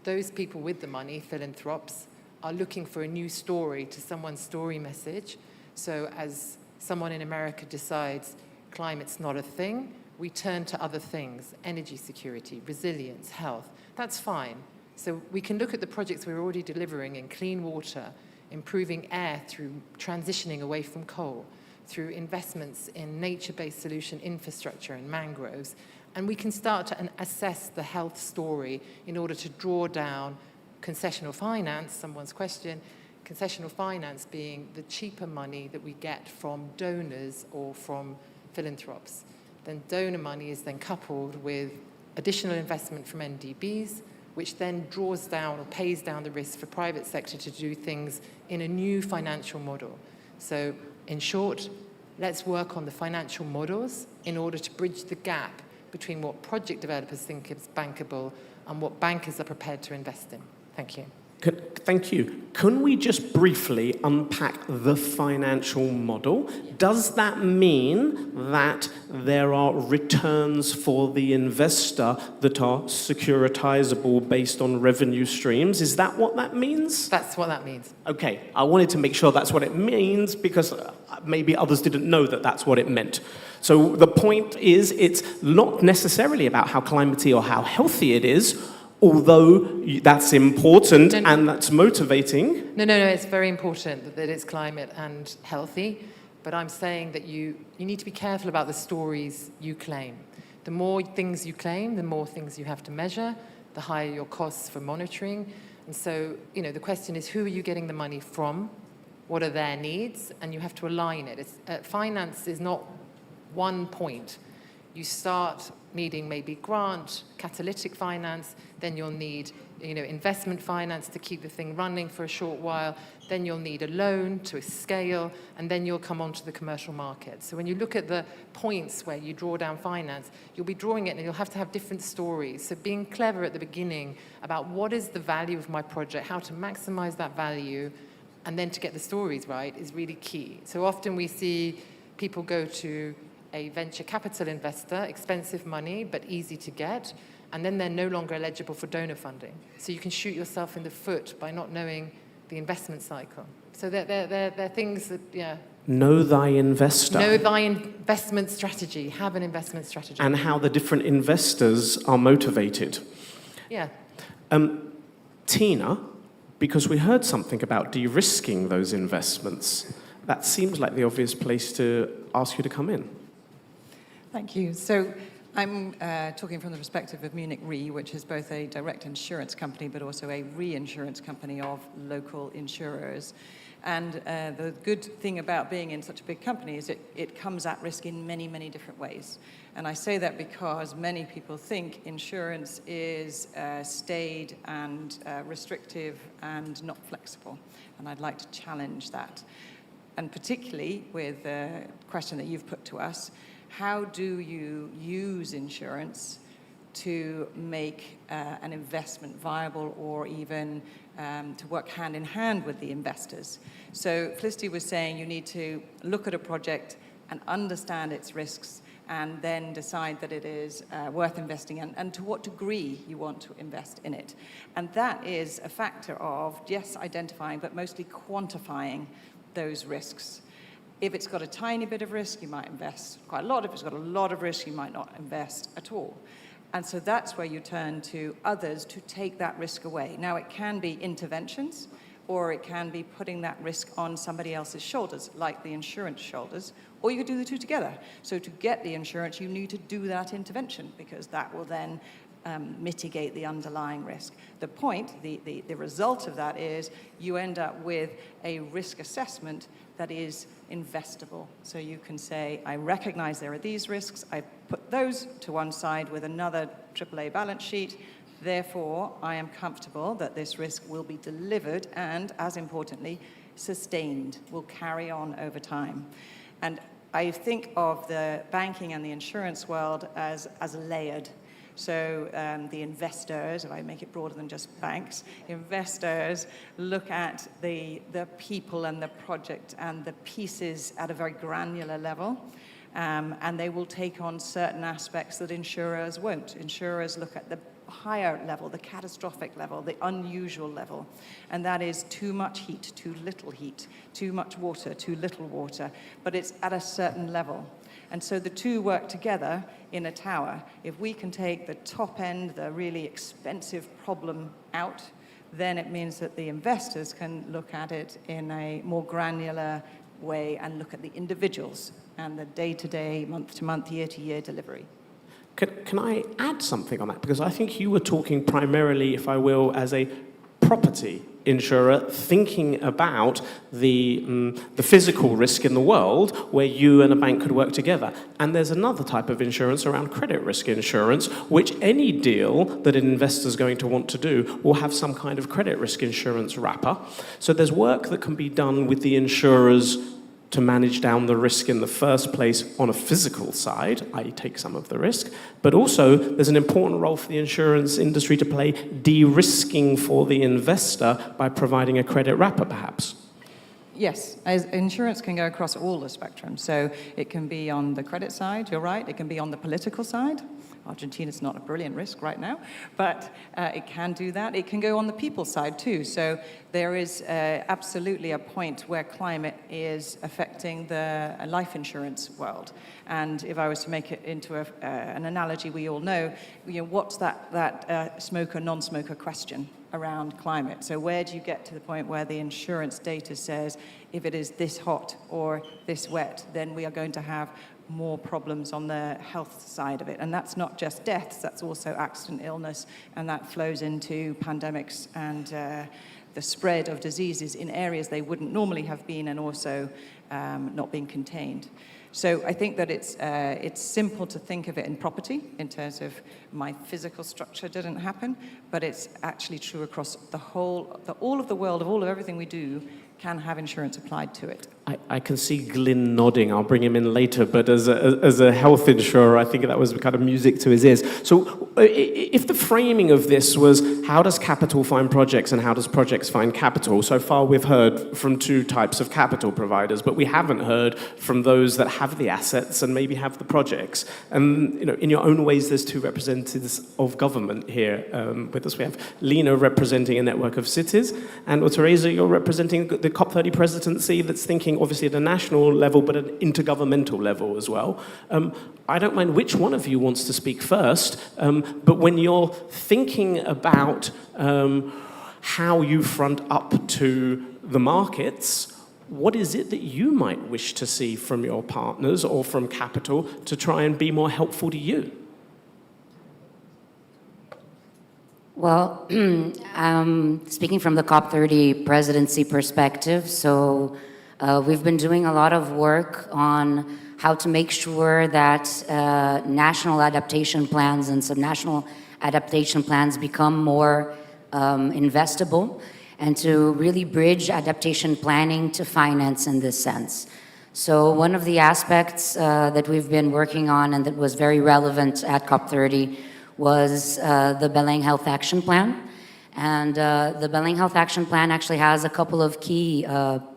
those people with the money, philanthropes, are looking for a new story to someone's story message. So as someone in America decides climate's not a thing, we turn to other things, energy security, resilience, health. That's fine. So we can look at the projects we're already delivering in clean water, improving air through transitioning away from coal, through investments in nature-based solution infrastructure and mangroves, and we can start to assess the health story in order to draw down concessional finance, someone's question, concessional finance being the cheaper money that we get from donors or from philanthropes. Then donor money is then coupled with additional investment from NDBs, which then draws down or pays down the risk for private sector to do things in a new financial model. So in short, Let's work on the financial models in order to bridge the gap between what project developers think is bankable and what bankers are prepared to invest in. Thank you. Thank you. Can we just briefly unpack the financial model? Does that mean that there are returns for the investor that are securitizable based on revenue streams? Is that what that means? That's what that means. Okay, I wanted to make sure that's what it means because maybe others didn't know that that's what it meant. So the point is, it's not necessarily about how climatey or how healthy it is, although that's important and that's motivating. No, it's very important that it's climate and healthy, but I'm saying that you need to be careful about the stories you claim. The more things you claim, the more things you have to measure, the higher your costs for monitoring. And so, the question is, who are you getting the money from? What are their needs? And you have to align it. Finance is not one point. You start needing maybe grant, catalytic finance, then you'll need investment finance to keep the thing running for a short while, then you'll need a loan to scale, and then you'll come onto the commercial market. So when you look at the points where you draw down finance, you'll be drawing it and you'll have to have different stories. So being clever at the beginning about what is the value of my project, how to maximize that value, and then to get the stories right is really key. So often we see people go to a venture capital investor, expensive money, but easy to get, and then they're no longer eligible for donor funding. So you can shoot yourself in the foot by not knowing the investment cycle. So they're things that, Know thy investor. Know thy investment strategy. Have an investment strategy. And how the different investors are motivated. Yeah. Tina, because we heard something about de-risking those investments, that seems like the obvious place to ask you to come in. Thank you. So I'm talking from the perspective of Munich Re, which is both a direct insurance company but also a reinsurance company of local insurers. And the good thing about being in such a big company is it comes at risk in many, many different ways. And I say that because many people think insurance is staid and restrictive and not flexible. And I'd like to challenge that. And particularly with the question that you've put to us, how do you use insurance to make an investment viable or even to work hand in hand with the investors? So Felicity was saying you need to look at a project and understand its risks and then decide that it is worth investing in and to what degree you want to invest in it. And that is a factor of, yes, identifying, but mostly quantifying those risks. If it's got a tiny bit of risk, you might invest quite a lot. If it's got a lot of risk, you might not invest at all. And so that's where you turn to others to take that risk away. Now, it can be interventions, or it can be putting that risk on somebody else's shoulders, like the insurance shoulders, or you could do the two together. So to get the insurance, you need to do that intervention, because that will then mitigate the underlying risk. The point, the result of that is you end up with a risk assessment that is investable. So you can say, I recognize there are these risks, I put those to one side with another AAA balance sheet, therefore I am comfortable that this risk will be delivered and, as importantly, sustained, will carry on over time. And I think of the banking and the insurance world as layered. So the investors, if I make it broader than just banks, investors look at the people and the project and the pieces at a very granular level, and they will take on certain aspects that insurers won't. Insurers look at the higher level, the catastrophic level, the unusual level, and that is too much heat, too little heat, too much water, too little water, but it's at a certain level. And so the two work together in a tower. If we can take the top end, the really expensive problem out, then it means that the investors can look at it in a more granular way and look at the individuals and the day-to-day, month-to-month, year-to-year delivery. Can I add something on that? Because I think you were talking primarily, if I will, as a property insurer thinking about the physical risk in the world where you and a bank could work together. And there's another type of insurance around credit risk insurance, which any deal that an investor is going to want to do will have some kind of credit risk insurance wrapper. So there's work that can be done with the insurers to manage down the risk in the first place on a physical side, i.e. take some of the risk, but also there's an important role for the insurance industry to play de-risking for the investor by providing a credit wrapper, perhaps. Yes, as insurance can go across all the spectrum. So it can be on the credit side, you're right. It can be on the political side. Argentina's not a brilliant risk right now, but it can do that. It can go on the people side too. So there is absolutely a point where climate is affecting the life insurance world. And if I was to make it into an analogy we all know, what's that smoker, non-smoker question around climate? So where do you get to the point where the insurance data says if it is this hot or this wet, then we are going to have more problems on the health side of it. And that's not just deaths, that's also accident, illness, and that flows into pandemics and the spread of diseases in areas they wouldn't normally have been, and also not being contained. So I think that it's simple to think of it in property, in terms of my physical structure didn't happen, but it's actually true across all of the world, all of everything we do can have insurance applied to it. I can see Glyn nodding. I'll bring him in later. But as a health insurer, I think that was kind of music to his ears. So if the framing of this was how does capital find projects and how does projects find capital? So far we've heard from two types of capital providers, but we haven't heard from those that have the assets and maybe have the projects. And in your own ways, there's two representatives of government here with us. We have Lena representing a network of cities, and Teresa, you're representing the COP30 presidency that's thinking obviously at a national level, but at an intergovernmental level as well. I don't mind which one of you wants to speak first, but when you're thinking about how you front up to the markets, what is it that you might wish to see from your partners or from capital to try and be more helpful to you? Well, speaking from the COP30 presidency perspective, so we've been doing a lot of work on how to make sure that national adaptation plans and subnational adaptation plans become more investable, and to really bridge adaptation planning to finance in this sense. So one of the aspects that we've been working on and that was very relevant at COP30 was the Belém Health Action Plan. And the Belém Health Action Plan actually has a couple of key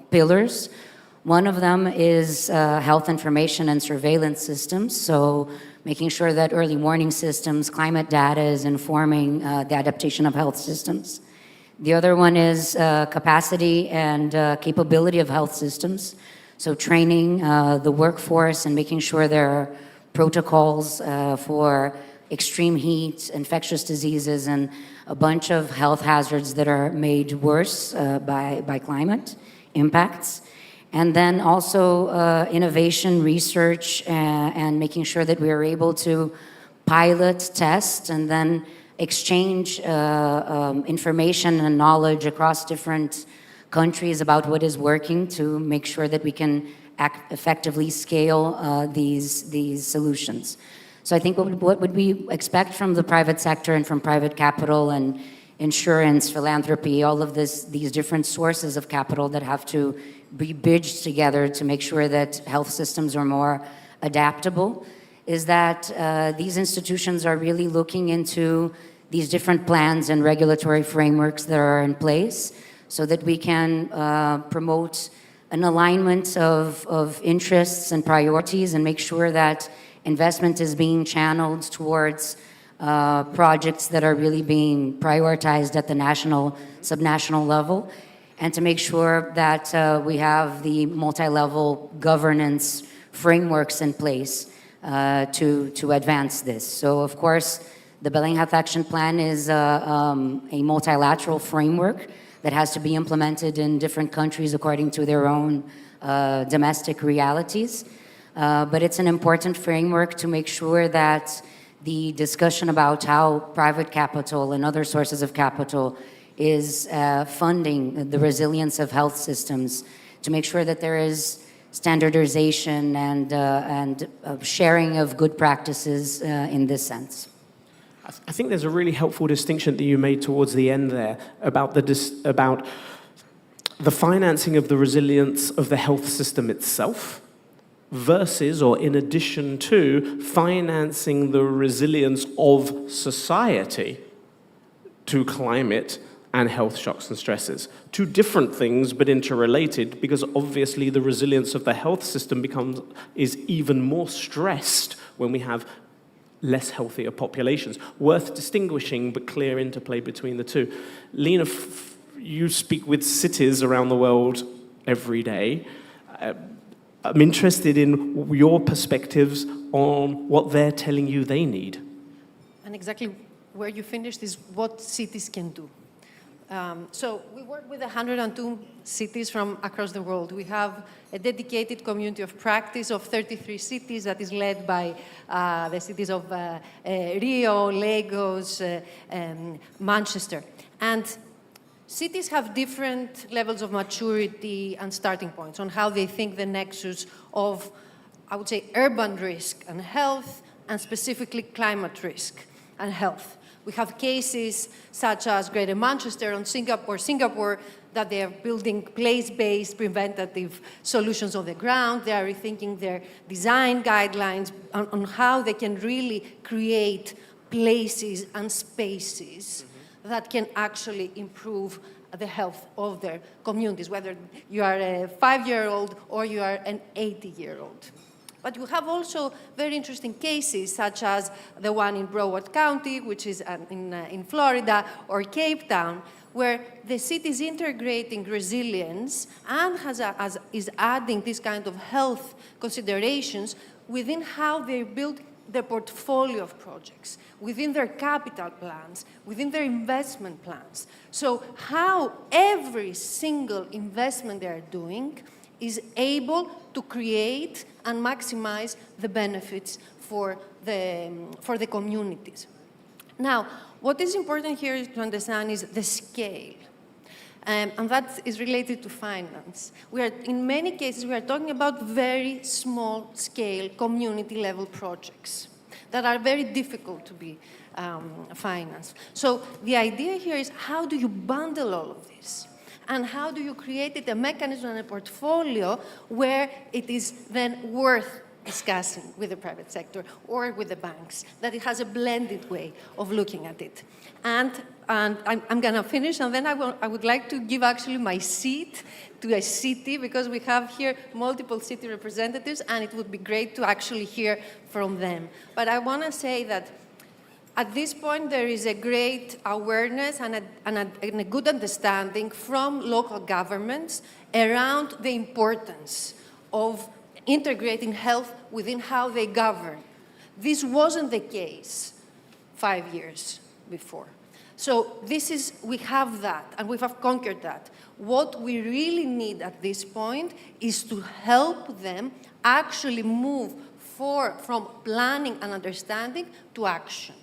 pillars. One of them is health information and surveillance systems, so making sure that early warning systems, climate data is informing the adaptation of health systems. The other one is capacity and capability of health systems, so training the workforce and making sure there are protocols for extreme heat, infectious diseases, and a bunch of health hazards that are made worse by climate impacts. And then also innovation, research, and making sure that we are able to pilot, test, and then exchange information and knowledge across different countries about what is working to make sure that we can effectively scale these solutions. So I think what would we expect from the private sector and from private capital and insurance, philanthropy, all of these different sources of capital that have to be bridged together to make sure that health systems are more adaptable, is that these institutions are really looking into these different plans and regulatory frameworks that are in place so that we can promote an alignment of interests and priorities and make sure that investment is being channeled towards projects that are really being prioritized at the national, subnational level, and to make sure that we have the multi-level governance frameworks in place to advance this. So, of course, the Belém Health Action Plan is a multilateral framework that has to be implemented in different countries according to their own domestic realities. But it's an important framework to make sure that the discussion about how private capital and other sources of capital is funding the resilience of health systems, to make sure that there is standardization and sharing of good practices in this sense. I think there's a really helpful distinction that you made towards the end there about the financing of the resilience of the health system itself versus, or in addition to, financing the resilience of society to climate and health shocks and stresses. Two different things, but interrelated, because obviously the resilience of the health system is even more stressed when we have less healthier populations. Worth distinguishing, but clear interplay between the two. Lena, you speak with cities around the world every day. I'm interested in your perspectives on what they're telling you they need. And exactly where you finished is what cities can do. So we work with 102 cities from across the world. We have a dedicated community of practice of 33 cities that is led by the cities of Rio, Lagos, Manchester. And cities have different levels of maturity and starting points on how they think the nexus of, I would say, urban risk and health, and specifically climate risk and health. We have cases such as Greater Manchester and Singapore, that they are building place-based preventative solutions on the ground. They are rethinking their design guidelines on how they can really create places and spaces that can actually improve the health of their communities, whether you are a 5-year-old or you are an 80-year-old. But you have also very interesting cases, such as the one in Broward County, which is in Florida, or Cape Town, where the city is integrating resilience and is adding this kind of health considerations within how they build their portfolio of projects, within their capital plans, within their investment plans. So how every single investment they are doing is able to create and maximize the benefits for the communities. Now, what is important here to understand is the scale. And that is related to finance. In many cases, we are talking about very small scale, community level projects that are very difficult to be financed. So the idea here is, how do you bundle all of this? And how do you create a mechanism and a portfolio where it is then worth discussing with the private sector or with the banks, that it has a blended way of looking at it. And I'm going to finish, and then I would like to give actually my seat to a city, because we have here multiple city representatives, and it would be great to actually hear from them. But I want to say that at this point, there is a great awareness and a good understanding from local governments around the importance of integrating health within how they govern. This wasn't the case 5 years before. So we have that, and we have conquered that. What we really need at this point is to help them actually move from planning and understanding to action.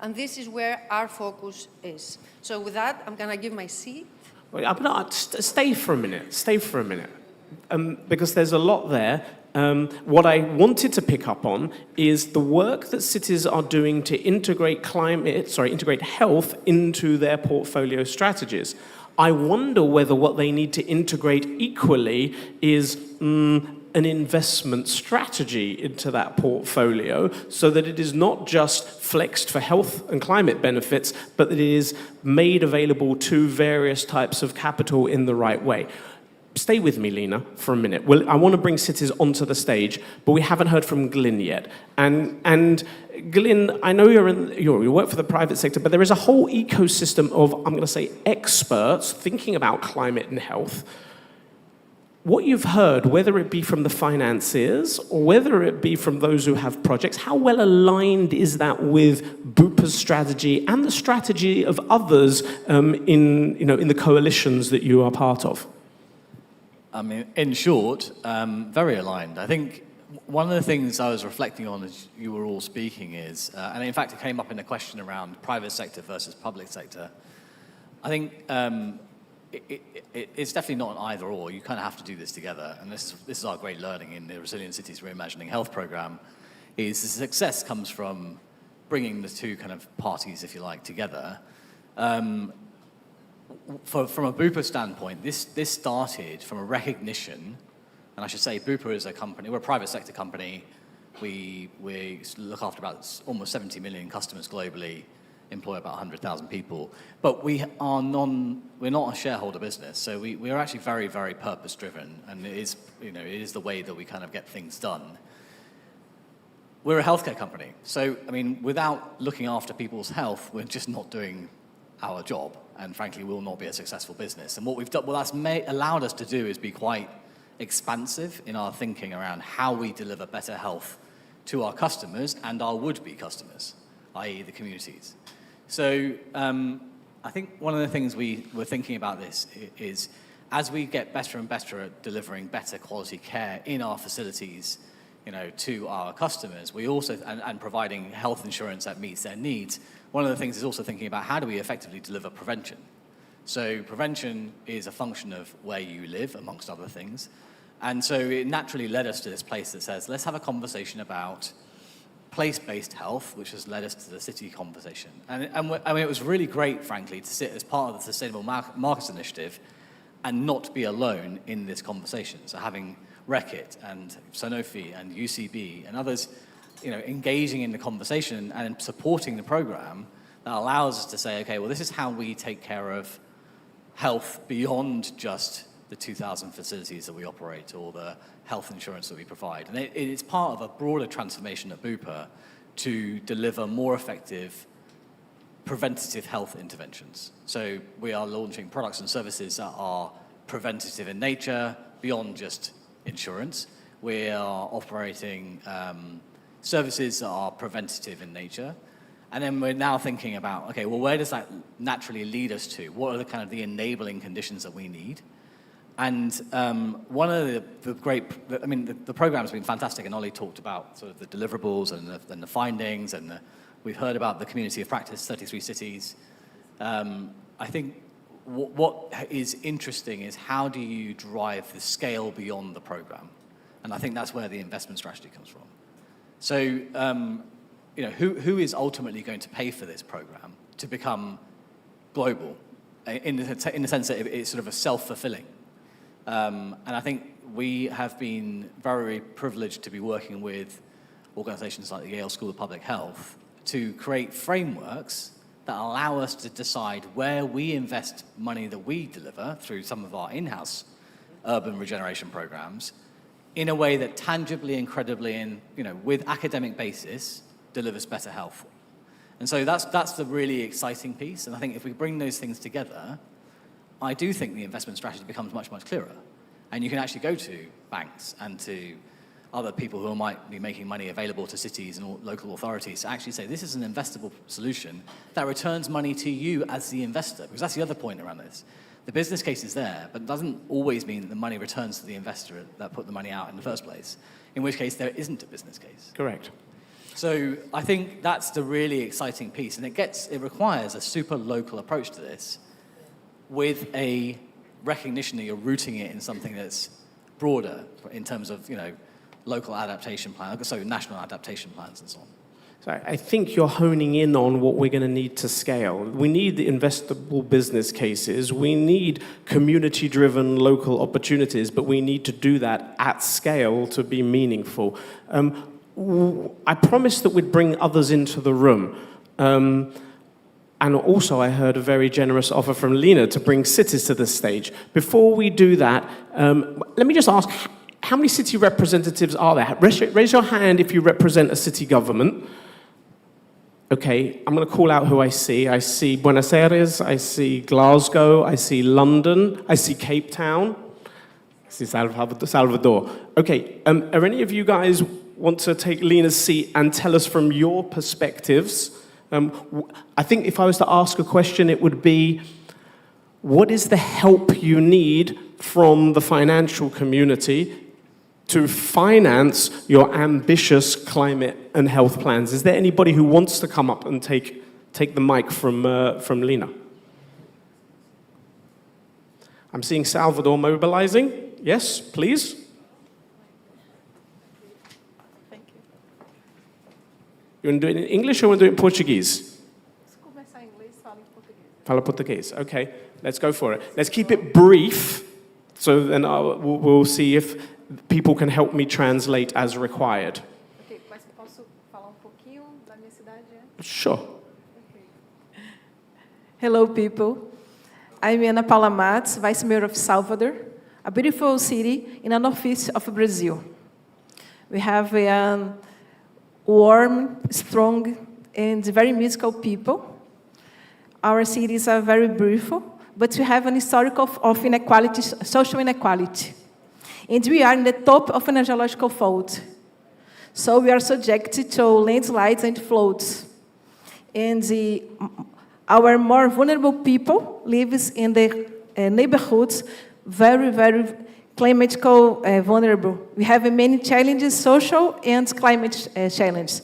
And this is where our focus is. So with that, I'm going to give my seat. Wait, stay for a minute, because there's a lot there. What I wanted to pick up on is the work that cities are doing to integrate health into their portfolio strategies. I wonder whether what they need to integrate equally is an investment strategy into that portfolio, so that it is not just flexed for health and climate benefits, but that it is made available to various types of capital in the right way. Stay with me, Lena, for a minute. Well, I want to bring cities onto the stage, but we haven't heard from Glyn yet. And Glyn, I know you work for the private sector, but there is a whole ecosystem of, I'm going to say, experts thinking about climate and health. What you've heard, whether it be from the financiers or whether it be from those who have projects, how well aligned is that with Bupa's strategy and the strategy of others in the coalitions that you are part of? I mean, in short, very aligned. I think one of the things I was reflecting on as you were all speaking is, and in fact it came up in a question around private sector versus public sector, I think it's definitely not an either or. You kind of have to do this together. And this is our great learning in the Resilient Cities Reimagining Health program, is the success comes from bringing the two kind of parties, if you like, together. from a Bupa standpoint, this started from a recognition, and I should say Bupa is a company, we're a private sector company. We look after about almost 70 million customers globally, employ about 100,000 people. But we're not a shareholder business, so we are actually very, very purpose-driven, and it is the way that we kind of get things done. We're a healthcare company, so I mean, without looking after people's health, we're just not doing our job, and frankly, we will not be a successful business. And what we've done, that's allowed us to do is be quite expansive in our thinking around how we deliver better health to our customers and our would-be customers, i.e. the communities. So I think one of the things we were thinking about this is as we get better and better at delivering better quality care in our facilities, to our customers, we also, and providing health insurance that meets their needs, one of the things is also thinking about how do we effectively deliver prevention. So prevention is a function of where you live, amongst other things. And so it naturally led us to this place that says, let's have a conversation about place-based health, which has led us to the city conversation. And I mean, it was really great, frankly, to sit as part of the Sustainable Markets Initiative and not be alone in this conversation. So having Reckitt and Sanofi and UCB and others, engaging in the conversation and supporting the program that allows us to say, okay, well, this is how we take care of health beyond just the 2,000 facilities that we operate or the health insurance that we provide. And it is part of a broader transformation at Bupa to deliver more effective preventative health interventions. So we are launching products and services that are preventative in nature, beyond just insurance. We are operating services that are preventative in nature. And then we're now thinking about, okay, well, where does that naturally lead us to? What are the kind of the enabling conditions that we need? And one of the program's been fantastic, and Ollie talked about sort of the deliverables and the findings, and we've heard about the community of practice, 33 cities. I think what is interesting is how do you drive the scale beyond the program? And I think that's where the investment strategy comes from. So, who is ultimately going to pay for this program to become global in the sense that it's sort of a self-fulfilling? And I think we have been very privileged to be working with organizations like the Yale School of Public Health to create frameworks that allow us to decide where we invest money that we deliver through some of our in-house urban regeneration programs in a way that tangibly, incredibly, and with academic basis, delivers better health. And so that's the really exciting piece. And I think if we bring those things together, I do think the investment strategy becomes much, much clearer. And you can actually go to banks and to other people who might be making money available to cities and local authorities to actually say, this is an investable solution that returns money to you as the investor. Because that's the other point around this. The business case is there, but it doesn't always mean that the money returns to the investor that put the money out in the first place, in which case there isn't a business case. Correct. So I think that's the really exciting piece, and it requires a super local approach to this with a recognition that you're rooting it in something that's broader in terms of, local adaptation plans, so national adaptation plans and so on. So I think you're honing in on what we're going to need to scale. We need the investable business cases. We need community-driven local opportunities, but we need to do that at scale to be meaningful. I promised that we'd bring others into the room. And also I heard a very generous offer from Lena to bring cities to the stage. Before we do that, let me just ask, how many city representatives are there? Raise your hand if you represent a city government. Okay, I'm going to call out who I see. I see Buenos Aires, I see Glasgow, I see London, I see Cape Town, I see Salvador. Okay, are any of you guys want to take Lena's seat and tell us from your perspectives? I think if I was to ask a question, it would be, what is the help you need from the financial community to finance your ambitious climate and health plans? Is there anybody who wants to come up and take the mic from Lena? I'm seeing Salvador mobilizing. Yes, please. Thank you. You want to do it in English or want to do it in Portuguese? Começar em inglês, falo em português. Fala português, okay. Let's go for it. Let's keep it brief, so then we'll see if people can help me translate as required. Ok, mas posso falar pouquinho da minha cidade? Sure. Hello, people. I'm Ana Paula Matos, Vice Mayor of Salvador, a beautiful city in the northeast of Brazil. We have a warm, strong, and very musical people. Our cities are very beautiful, but we have an historic of inequality, social inequality. And we are in the top of an geological fault. So we are subjected to landslides and floods. And our more vulnerable people live in the neighborhoods very, very climatically vulnerable. We have many challenges, social and climate challenges.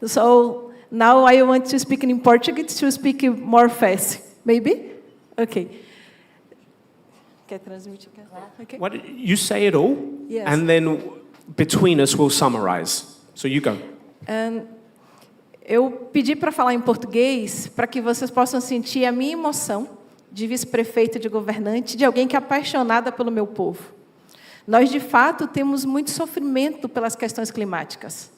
So now I want to speak in Portuguese to speak more fast. Maybe? Okay. Quer transmitir? Okay. What, you say it all, Yes. and then between us we'll summarize. So you go. Eu pedi para falar em português para que vocês possam sentir a minha emoção de vice-prefeita, de governante, de alguém que é apaixonada pelo meu povo. Nós, de fato, temos muito sofrimento pelas questões climáticas.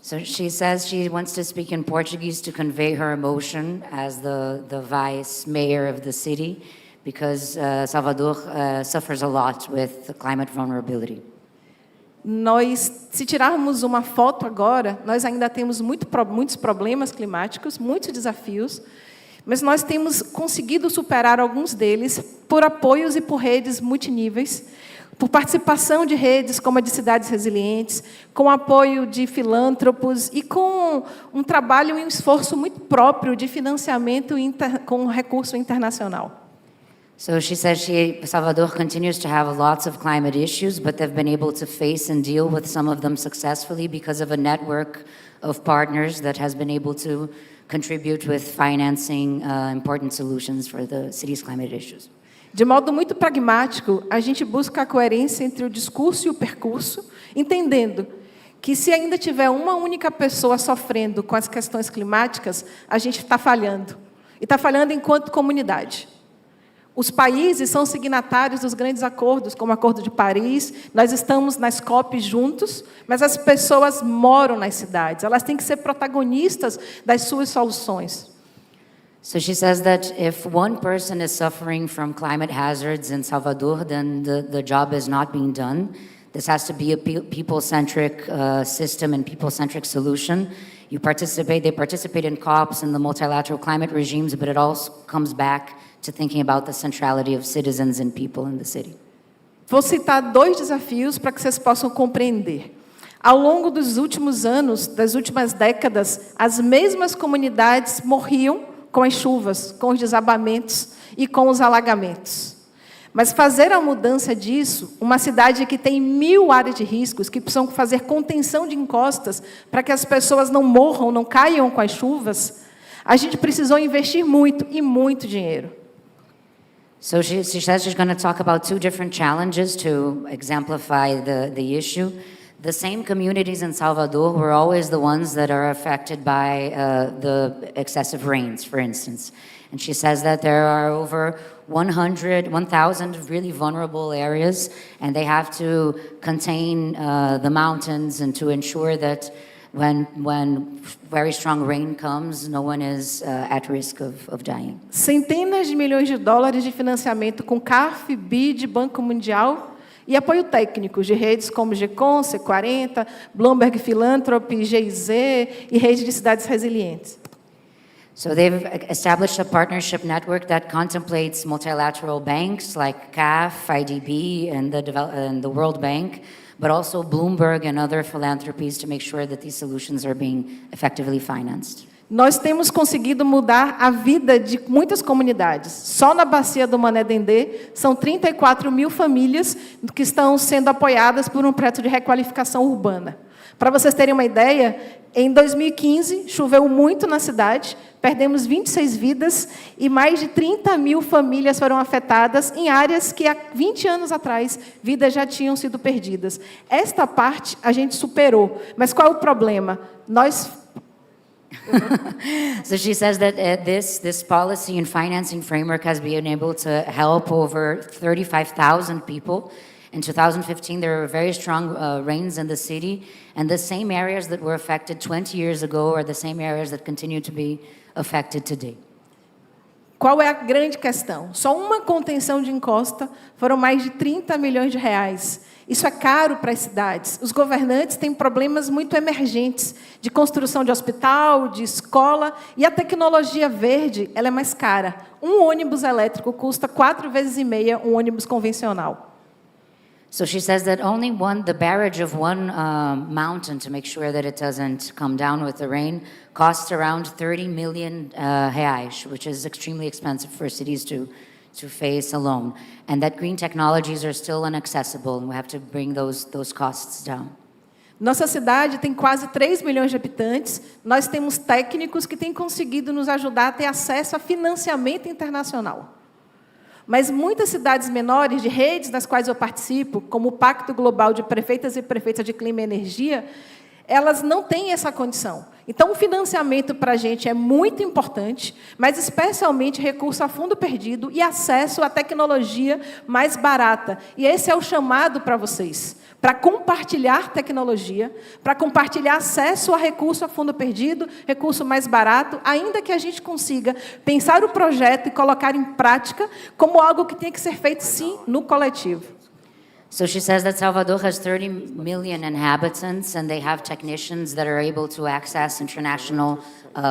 So she says she wants to speak in Portuguese to convey her emotion as the vice mayor of the city, because Salvador suffers a lot with the climate vulnerability. Nós, se tirarmos uma foto agora, nós ainda temos muitos problemas climáticos, muitos desafios, mas nós temos conseguido superar alguns deles por apoios e por redes multiníveis, por participação de redes como a de Cidades Resilientes, com apoio de filântropos e com um trabalho e um esforço muito próprio de financiamento com recurso internacional. So she says Salvador continues to have lots of climate issues, but they've been able to face and deal with some of them successfully because of a network of partners that has been able to contribute with financing important solutions for the city's climate issues. De modo muito pragmático, a gente busca a coerência entre o discurso e o percurso, entendendo que se ainda tiver uma única pessoa sofrendo com as questões climáticas, a gente está falhando. E está falhando enquanto comunidade. Os países são signatários dos grandes acordos, como o Acordo de Paris, nós estamos nas COP juntos, mas as pessoas moram nas cidades, elas têm que ser protagonistas das suas soluções. So she says that if one person is suffering from climate hazards in Salvador, then the job is not being done. This has to be a people-centric system and people-centric solution. They participate in COPs and the multilateral climate regimes, but it also comes back to thinking about the centrality of citizens and people in the city. Vou citar 2 desafios para que vocês possam compreender. Ao longo dos últimos anos, das últimas décadas, as mesmas comunidades morriam com as chuvas, com os desabamentos e com os alagamentos. Mas fazer a mudança disso, uma cidade que tem 1000 áreas de riscos, que precisam fazer contenção de encostas para que as pessoas não morram, não caiam com as chuvas, a gente precisou investir muito e muito dinheiro. So she says she's going to talk about 2 different challenges to exemplify the issue. The same communities in Salvador were always the ones that are affected by the excessive rains, for instance. And she says that there are over 1,000 really vulnerable areas, and they have to contain the mountains and to ensure that when very strong rain comes, no one is at risk of dying. Centenas de milhões de dólares de financiamento com CARF, BID, Banco Mundial e apoio técnico de redes como GECOM, C40, Bloomberg Philanthropy, GIZ e rede de cidades resilientes. So they've established a partnership network that contemplates multilateral banks like CAF, IDB, and the World Bank, but also Bloomberg and other philanthropies to make sure that these solutions are being effectively financed. Nós temos conseguido mudar a vida de muitas comunidades. Só na Bacia do Mané Dendê, são 34 mil famílias que estão sendo apoiadas por um projeto de requalificação urbana. Para vocês terem uma ideia, em 2015, choveu muito na cidade, perdemos 26 vidas e mais de 30 mil famílias foram afetadas em áreas que há 20 anos atrás vidas já tinham sido perdidas. Esta parte a gente superou, mas qual é o problema? Nós So she says that this policy and financing framework has been able to help over 35,000 people. In 2015, there were very strong rains in the city, and the same areas that were affected 20 years ago are the same areas that continue to be affected today. Qual é a grande questão? Só uma contenção de encosta foram mais de 30 milhões de reais. Isso é caro para as cidades. Os governantes têm problemas muito emergentes de construção de hospital, de escola, e a tecnologia verde ela é mais cara. Um ônibus elétrico custa 4,5 vezes um ônibus convencional. So she says that only the barrage of one mountain to make sure that it doesn't come down with the rain costs around 30 million reais, which is extremely expensive for cities to face alone. And that green technologies are still inaccessible, and we have to bring those costs down. Nossa cidade tem quase 3 milhões de habitantes. Nós temos técnicos que têm conseguido nos ajudar a ter acesso a financiamento internacional. Mas muitas cidades menores, de redes das quais eu participo, como o Pacto Global de Prefeitas e Prefeitas de Clima e Energia, elas não têm essa condição. Então, o financiamento para a gente é muito importante, mas especialmente recurso a fundo perdido e acesso à tecnologia mais barata. E esse é o chamado para vocês, para compartilhar tecnologia, para compartilhar acesso a recurso a fundo perdido, recurso mais barato, ainda que a gente consiga pensar o projeto e colocar em prática como algo que tem que ser feito, sim, no coletivo. So she says that Salvador has 30 million inhabitants, and they have technicians that are able to access international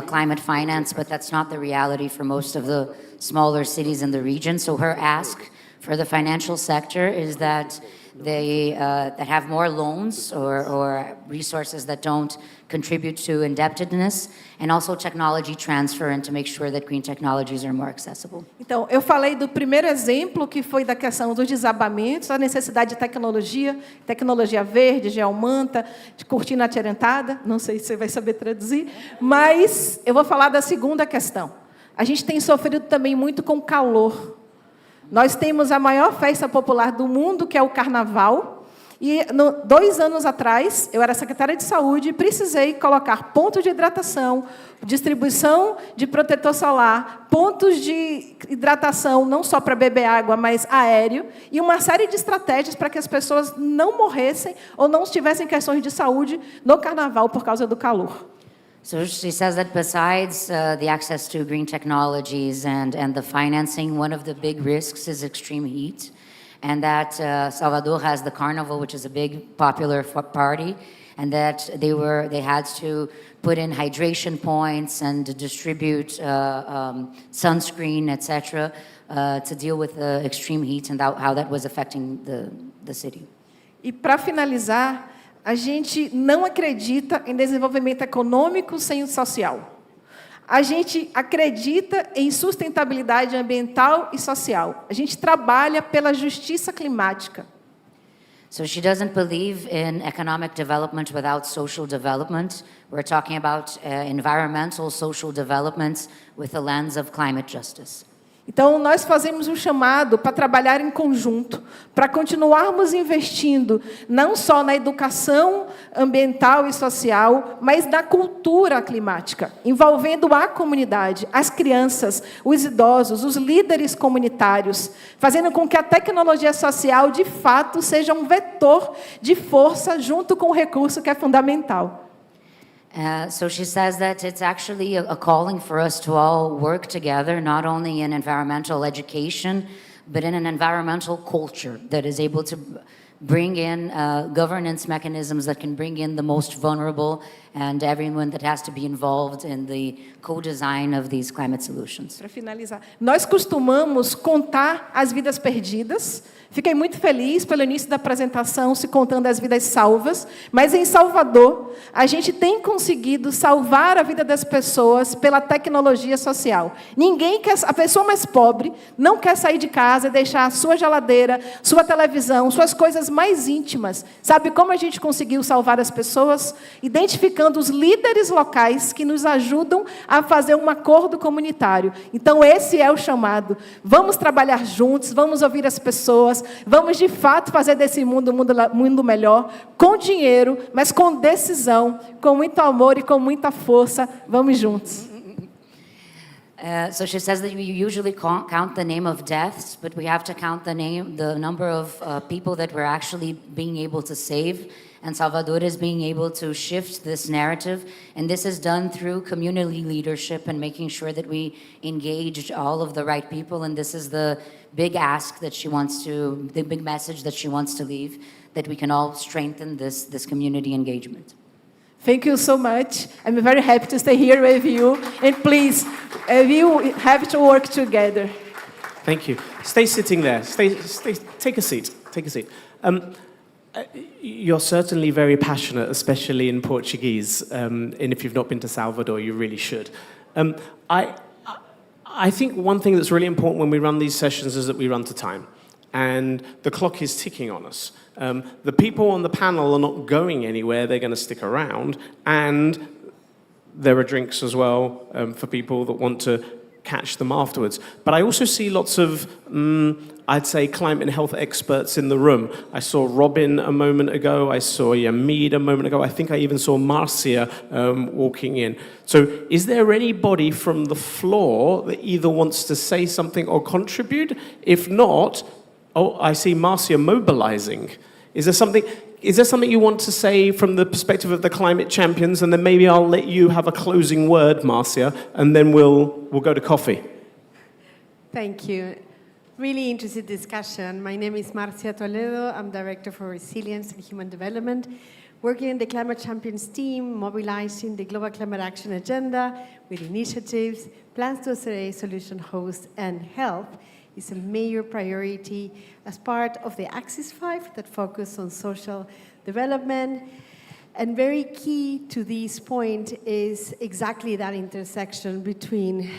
climate finance, but that's not the reality for most of the smaller cities in the region. So her ask for the financial sector is that they that have more loans or resources that don't contribute to indebtedness, and also technology transfer, and to make sure that green technologies are more accessible. Então, eu falei do primeiro exemplo, que foi da questão dos desabamentos, a necessidade de tecnologia verde, geomanta, de cortina atirantada, não sei se você vai saber traduzir, mas eu vou falar da segunda questão. A gente tem sofrido também muito com calor. Nós temos a maior festa popular do mundo, que é o Carnaval. E 2 anos atrás, eu era secretária de saúde e precisei colocar pontos de hidratação, distribuição de protetor solar, pontos de hidratação, não só para beber água, mas aéreo, e uma série de estratégias para que as pessoas não morressem ou não tivessem questões de saúde no Carnaval por causa do calor. So she says that besides the access to green technologies and the financing, one of the big risks is extreme heat, and that Salvador has the Carnival, which is a big popular party, and that they had to put in hydration points and distribute sunscreen, etc., to deal with the extreme heat and how that was affecting the city. E para finalizar, a gente não acredita em desenvolvimento econômico sem o social. A gente acredita em sustentabilidade ambiental e social. A gente trabalha pela justiça climática. So she doesn't believe in economic development without social development. We're talking about environmental, social developments with the lens of climate justice. Então, nós fazemos um chamado para trabalhar em conjunto, para continuarmos investindo não só na educação ambiental e social, mas na cultura climática, envolvendo a comunidade, as crianças, os idosos, os líderes comunitários, fazendo com que a tecnologia social, de fato, seja um vetor de força junto com o recurso que é fundamental. So she says that it's actually a calling for us to all work together, not only in environmental education, but in an environmental culture that is able to bring in governance mechanisms that can bring in the most vulnerable and everyone that has to be involved in the co-design of these climate solutions. Para finalizar, nós costumamos contar as vidas perdidas. Fiquei muito feliz pelo início da apresentação, se contando as vidas salvas, mas em Salvador, a gente tem conseguido salvar a vida das pessoas pela tecnologia social. A pessoa mais pobre não quer sair de casa e deixar a sua geladeira, sua televisão, suas coisas mais íntimas. Sabe como a gente conseguiu salvar as pessoas? Identificando os líderes locais que nos ajudam a fazer um acordo comunitário. Então, esse é o chamado. Vamos trabalhar juntos, vamos ouvir as pessoas, vamos, de fato, fazer desse mundo um mundo melhor, com dinheiro, mas com decisão, com muito amor e com muita força. Vamos juntos. So she says that we usually count the name of deaths, but we have to count the number of people that we're actually being able to save. And Salvador is being able to shift this narrative. And this is done through community leadership and making sure that we engage all of the right people. And this is the big ask that the big message that she wants to leave, that we can all strengthen this community engagement. Thank you so much. I'm very happy to stay here with you. And please, we have to work together. Thank you. Stay sitting there. Take a seat. Take a seat. You're certainly very passionate, especially in Portuguese. And if you've not been to Salvador, you really should. I think one thing that's really important when we run these sessions is that we run to time. And the clock is ticking on us. The people on the panel are not going anywhere. They're going to stick around. And there are drinks as well for people that want to catch them afterwards. But I also see lots of, I'd say, climate and health experts in the room. I saw Robin a moment ago. I saw Yamid a moment ago. I think I even saw Marcia walking in. So is there anybody from the floor that either wants to say something or contribute? If not, oh, I see Marcia mobilizing. Is there something you want to say from the perspective of the climate champions? And then maybe I'll let you have a closing word, Marcia, and then we'll go to coffee. Thank you. Really interesting discussion. My name is Marcia Toledo. I'm Director for Resilience and Human Development, working in the Climate Champions team, mobilizing the Global Climate Action Agenda with initiatives, plans to accelerate solution host, and health is a major priority as part of the Axis 5 that focus on social development. And very key to this point is exactly that intersection between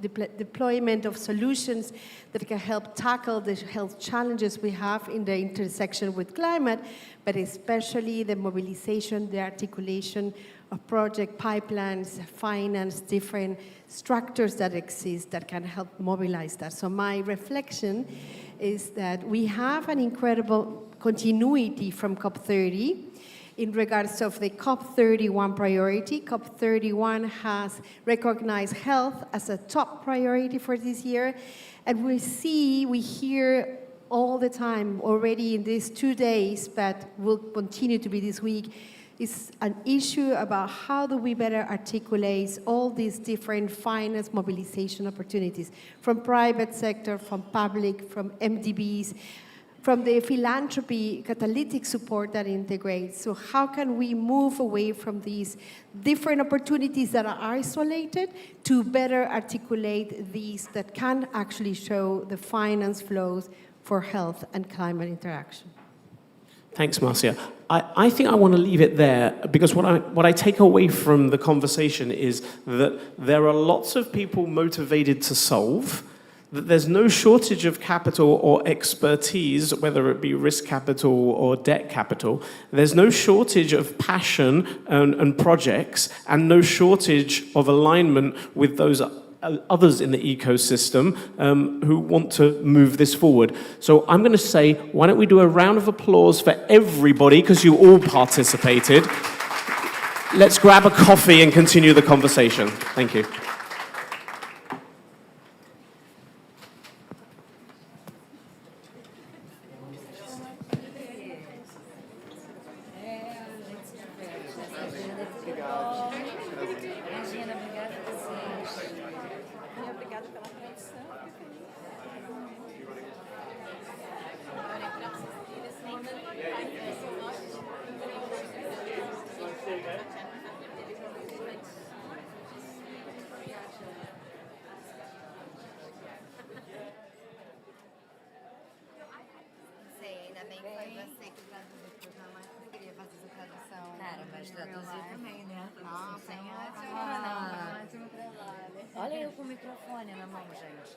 deployment of solutions that can help tackle the health challenges we have in the intersection with climate, but especially the mobilization, the articulation of project pipelines, finance, different structures that exist that can help mobilize that. So my reflection is that we have an incredible continuity from COP30 in regards of the COP31 priority. COP31 has recognized health as a top priority for this year. And we hear all the time already in these 2 days, but will continue to be this week, is an issue about how do we better articulate all these different finance mobilization opportunities from private sector, from public, from MDBs, from the philanthropy catalytic support that integrates. So how can we move away from these different opportunities that are isolated to better articulate these that can actually show the finance flows for health and climate interaction? Thanks, Marcia. I think I want to leave it there because what I take away from the conversation is that there are lots of people motivated to solve, that there's no shortage of capital or expertise, whether it be risk capital or debt capital. There's no shortage of passion and projects, and no shortage of alignment with those others in the ecosystem who want to move this forward. So I'm going to say, why don't we do a round of applause for everybody, because you all participated. Let's grab a coffee and continue the conversation. Thank you. Olha eu com o microfone na mão, gente.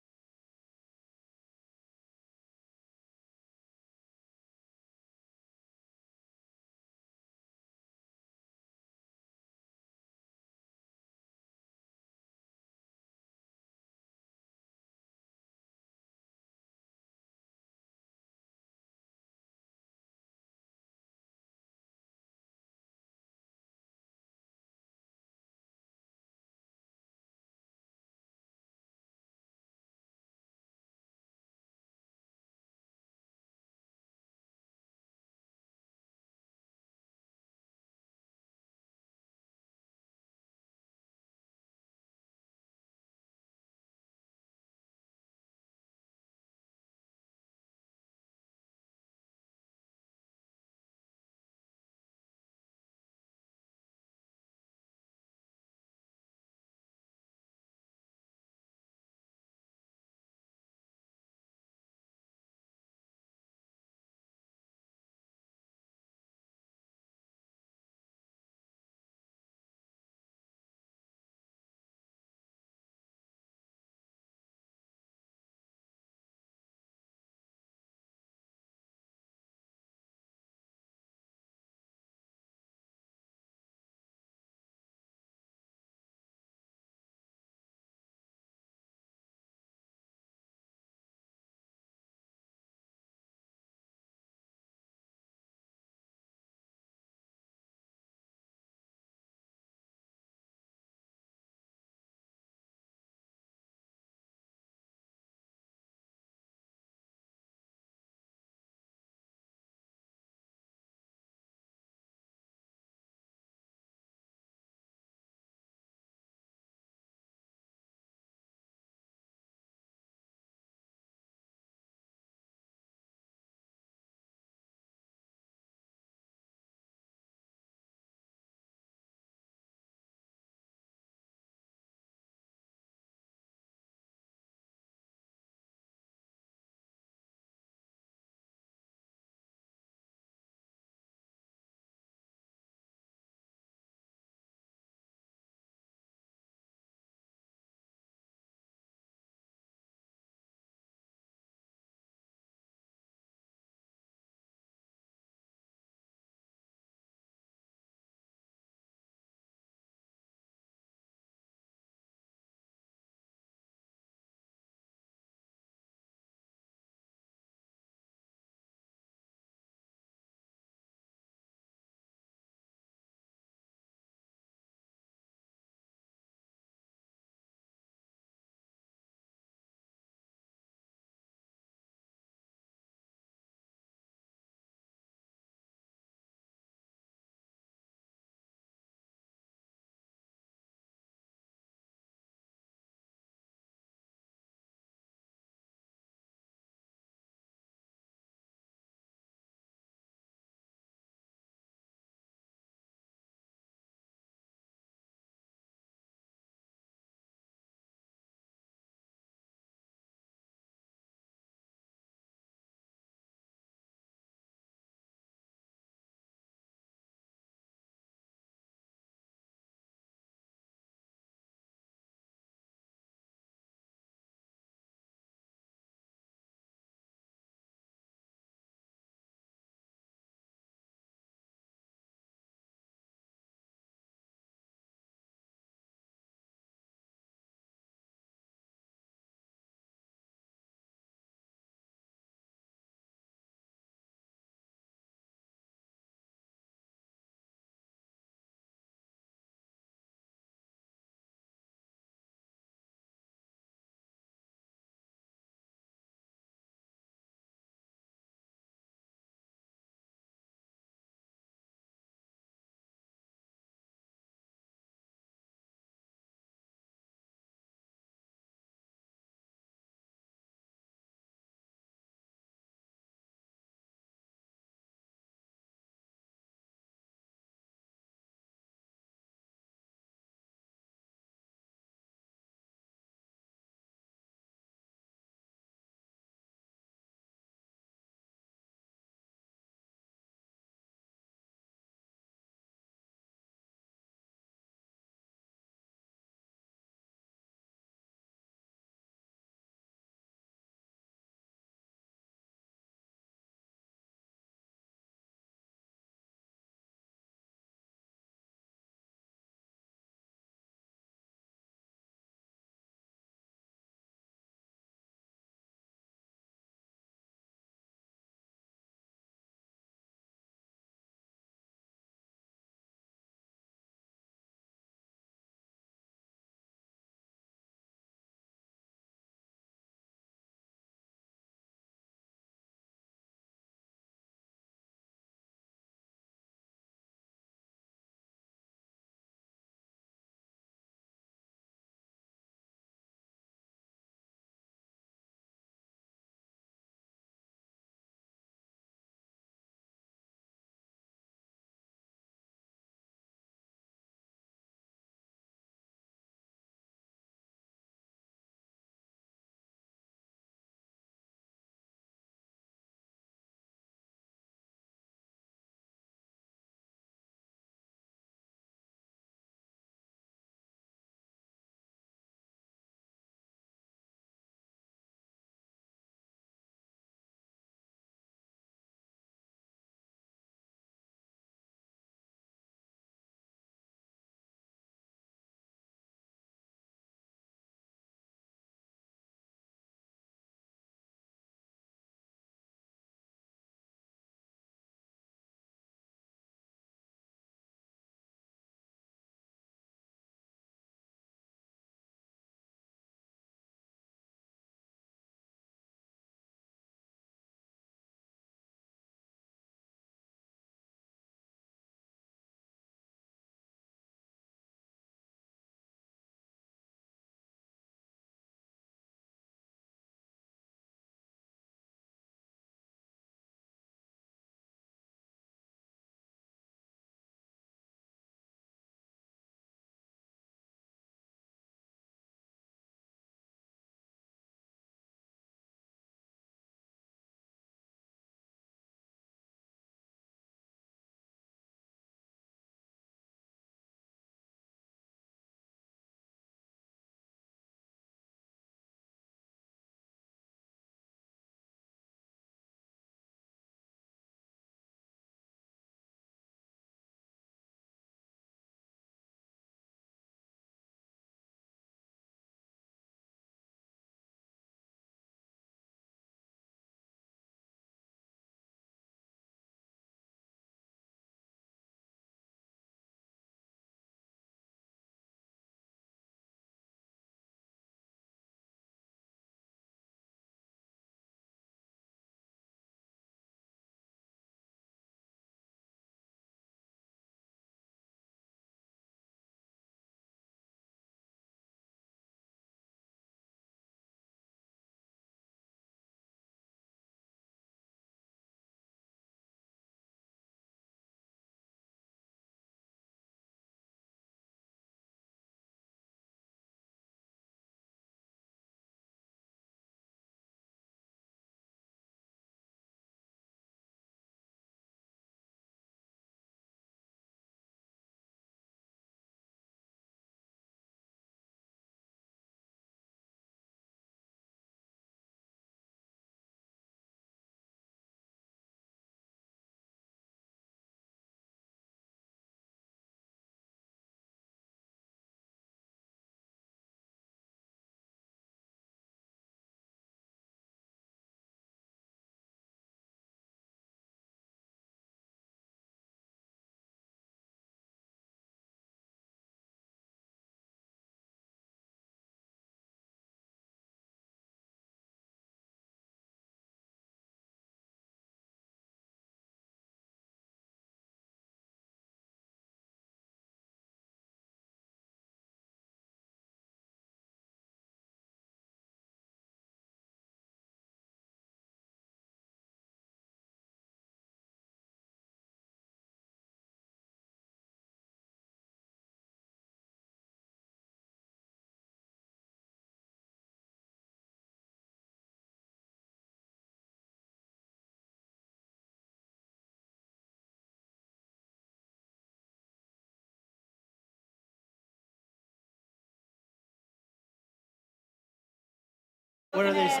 Where are they?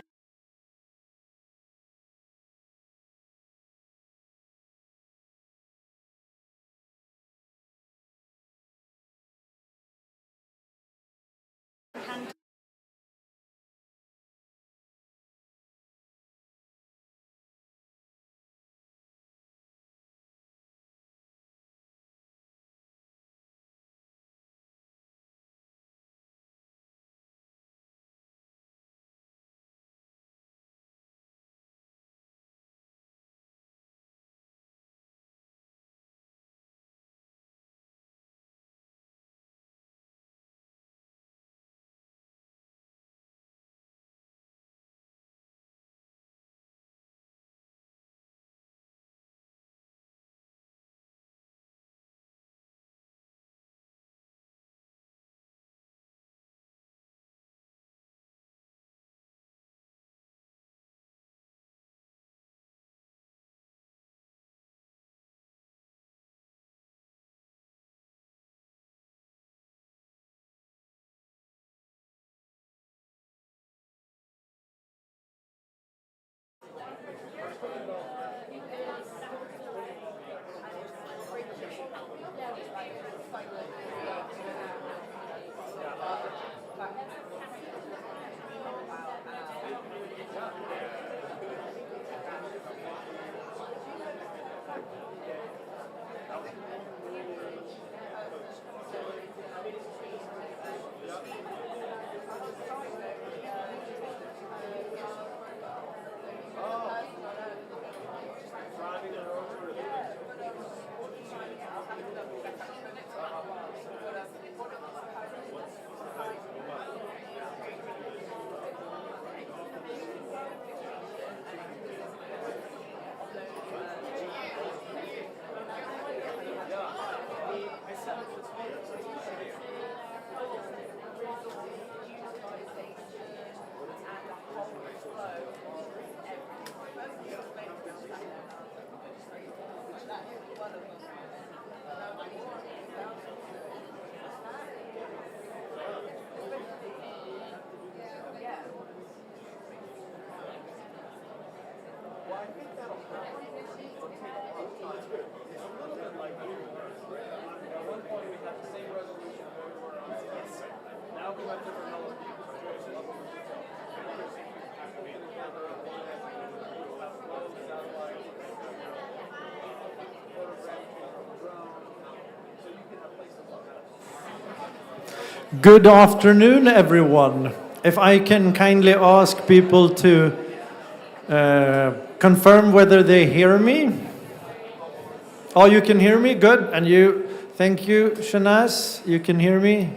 Good afternoon, everyone. If I can kindly ask people to confirm whether they hear me. Oh, you can hear me? Good. And you? Thank you, Shanaz. You can hear me?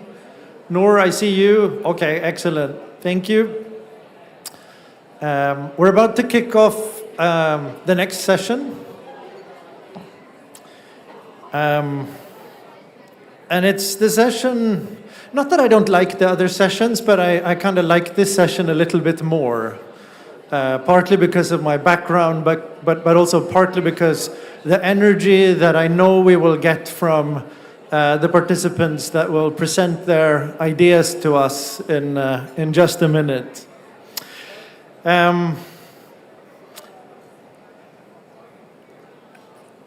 Noor, I see you. Okay, excellent. Thank you. We're about to kick off the next session. And it's the session, not that I don't like the other sessions, but I kind of like this session a little bit more. Partly because of my background, but also partly because the energy that I know we will get from the participants that will present their ideas to us in just a minute. And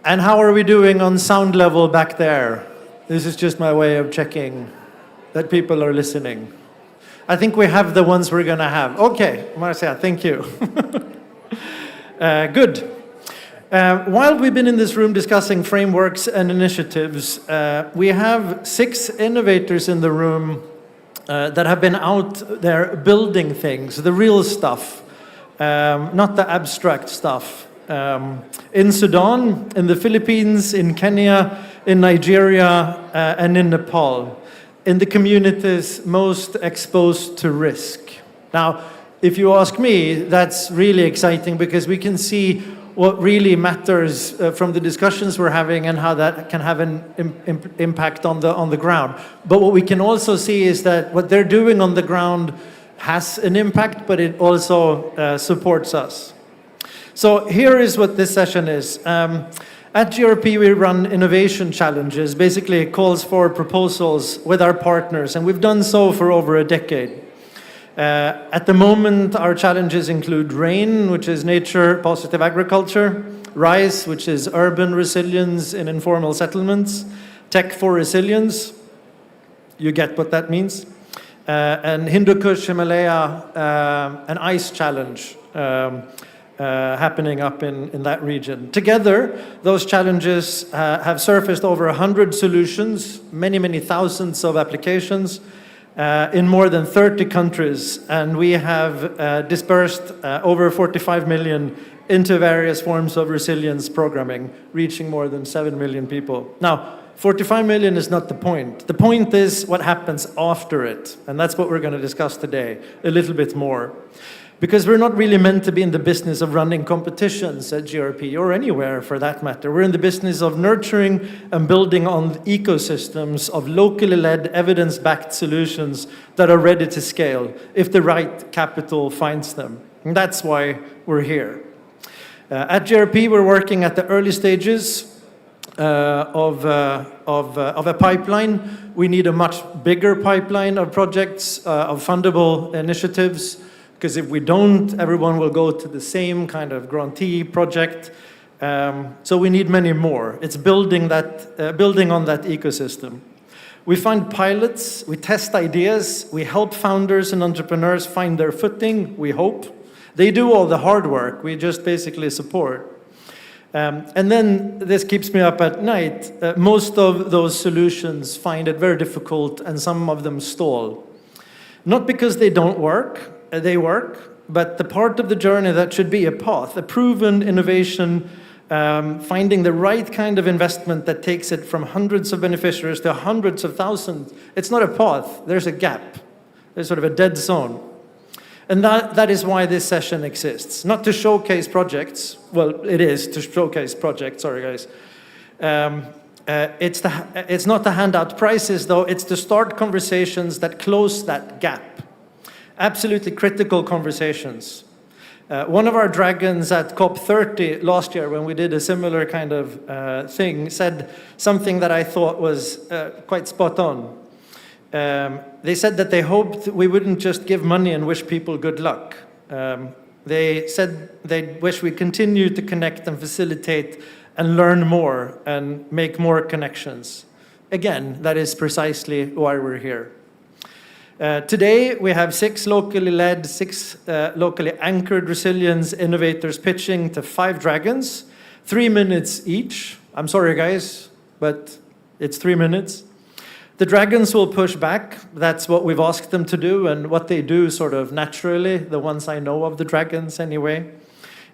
how are we doing on sound level back there? This is just my way of checking that people are listening. I think we have the ones we're going to have. Okay, Marcia, thank you. Good. While we've been in this room discussing frameworks and initiatives, we have 6 innovators in the room that have been out there building things, the real stuff, not the abstract stuff. In Sudan, in the Philippines, in Kenya, in Nigeria, and in Nepal, in the communities most exposed to risk. Now, if you ask me, that's really exciting because we can see what really matters from the discussions we're having and how that can have an impact on the ground. But what we can also see is that what they're doing on the ground has an impact, but it also supports us. So here is what this session is. At GRP, we run innovation challenges, basically calls for proposals with our partners, and we've done so for over a decade. At the moment, our challenges include RAIN, which is nature positive agriculture, RISE, which is urban resilience in informal settlements, Tech for Resilience, you get what that means, and Hindu Kush, Himalaya, an ice challenge happening up in that region. Together, those challenges have surfaced over 100 solutions, many, many thousands of applications in more than 30 countries, and we have dispersed over 45 million into various forms of resilience programming, reaching more than 7 million people. Now, 45 million is not the point. The point is what happens after it, and that's what we're going to discuss today a little bit more. Because we're not really meant to be in the business of running competitions at GRP, or anywhere for that matter. We're in the business of nurturing and building on ecosystems of locally led, evidence-backed solutions that are ready to scale if the right capital finds them. And that's why we're here. At GRP, we're working at the early stages of a pipeline. We need a much bigger pipeline of projects, of fundable initiatives, because if we don't, everyone will go to the same kind of grantee project. So we need many more. It's building on that ecosystem. We find pilots, we test ideas, we help founders and entrepreneurs find their footing, we hope. They do all the hard work, we just basically support. And then this keeps me up at night. Most of those solutions find it very difficult, and some of them stall. Not because they don't work, they work, but the part of the journey that should be a path, a proven innovation, finding the right kind of investment that takes it from hundreds of beneficiaries to hundreds of thousands. It's not a path, there's a gap. There's sort of a dead zone. And that is why this session exists. Not to showcase projects, well, it is to showcase projects, sorry guys. It's not to hand out prizes though, it's to start conversations that close that gap. Absolutely critical conversations. One of our dragons at COP30 last year, when we did a similar kind of thing, said something that I thought was quite spot on. They said that they hoped we wouldn't just give money and wish people good luck. They said they wish we continue to connect and facilitate and learn more and make more connections. Again, that is precisely why we're here. Today, we have 6 locally led, 6 locally anchored resilience innovators pitching to 5 dragons, 3 minutes each. I'm sorry, guys, but it's 3 minutes. The dragons will push back. That's what we've asked them to do and what they do sort of naturally, the ones I know of the dragons anyway.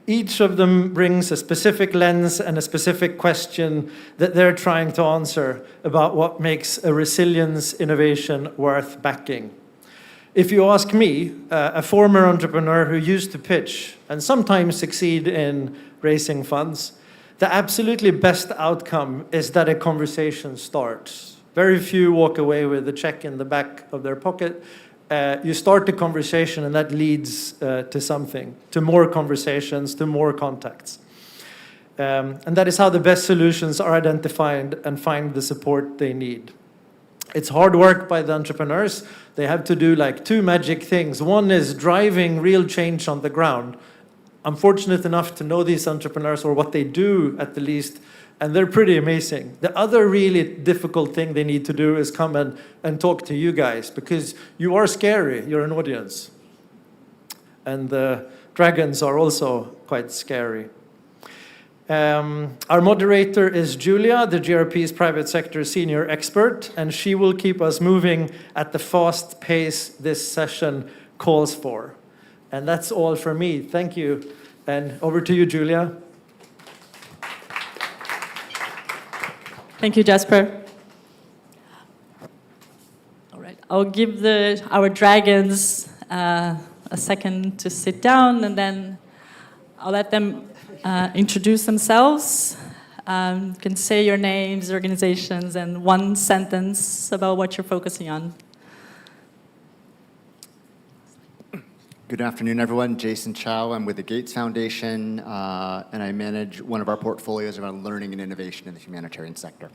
Each of them brings a specific lens and a specific question that they're trying to answer about what makes a resilience innovation worth backing. If you ask me, a former entrepreneur who used to pitch and sometimes succeed in raising funds, the absolutely best outcome is that a conversation starts. Very few walk away with a check in the back of their pocket. You start the conversation and that leads to something, to more conversations, to more contacts. And that is how the best solutions are identified and find the support they need. It's hard work by the entrepreneurs. They have to do like 2 magic things. One is driving real change on the ground. I'm fortunate enough to know these entrepreneurs, or what they do at the least, and they're pretty amazing. The other really difficult thing they need to do is come and talk to you guys, because you are scary, you're an audience. And the dragons are also quite scary. Our moderator is Julia, the GRP's private sector senior expert, and she will keep us moving at the fast pace this session calls for. And that's all for me. Thank you. And over to you, Julia. Thank you, Jasper. All right, I'll give our dragons a second to sit down, and then I'll let them introduce themselves. You can say your names, organizations, and 1 sentence about what you're focusing on. Good afternoon, everyone. Jason Chow. I'm with the Gates Foundation, and I manage one of our portfolios around learning and innovation in the humanitarian sector.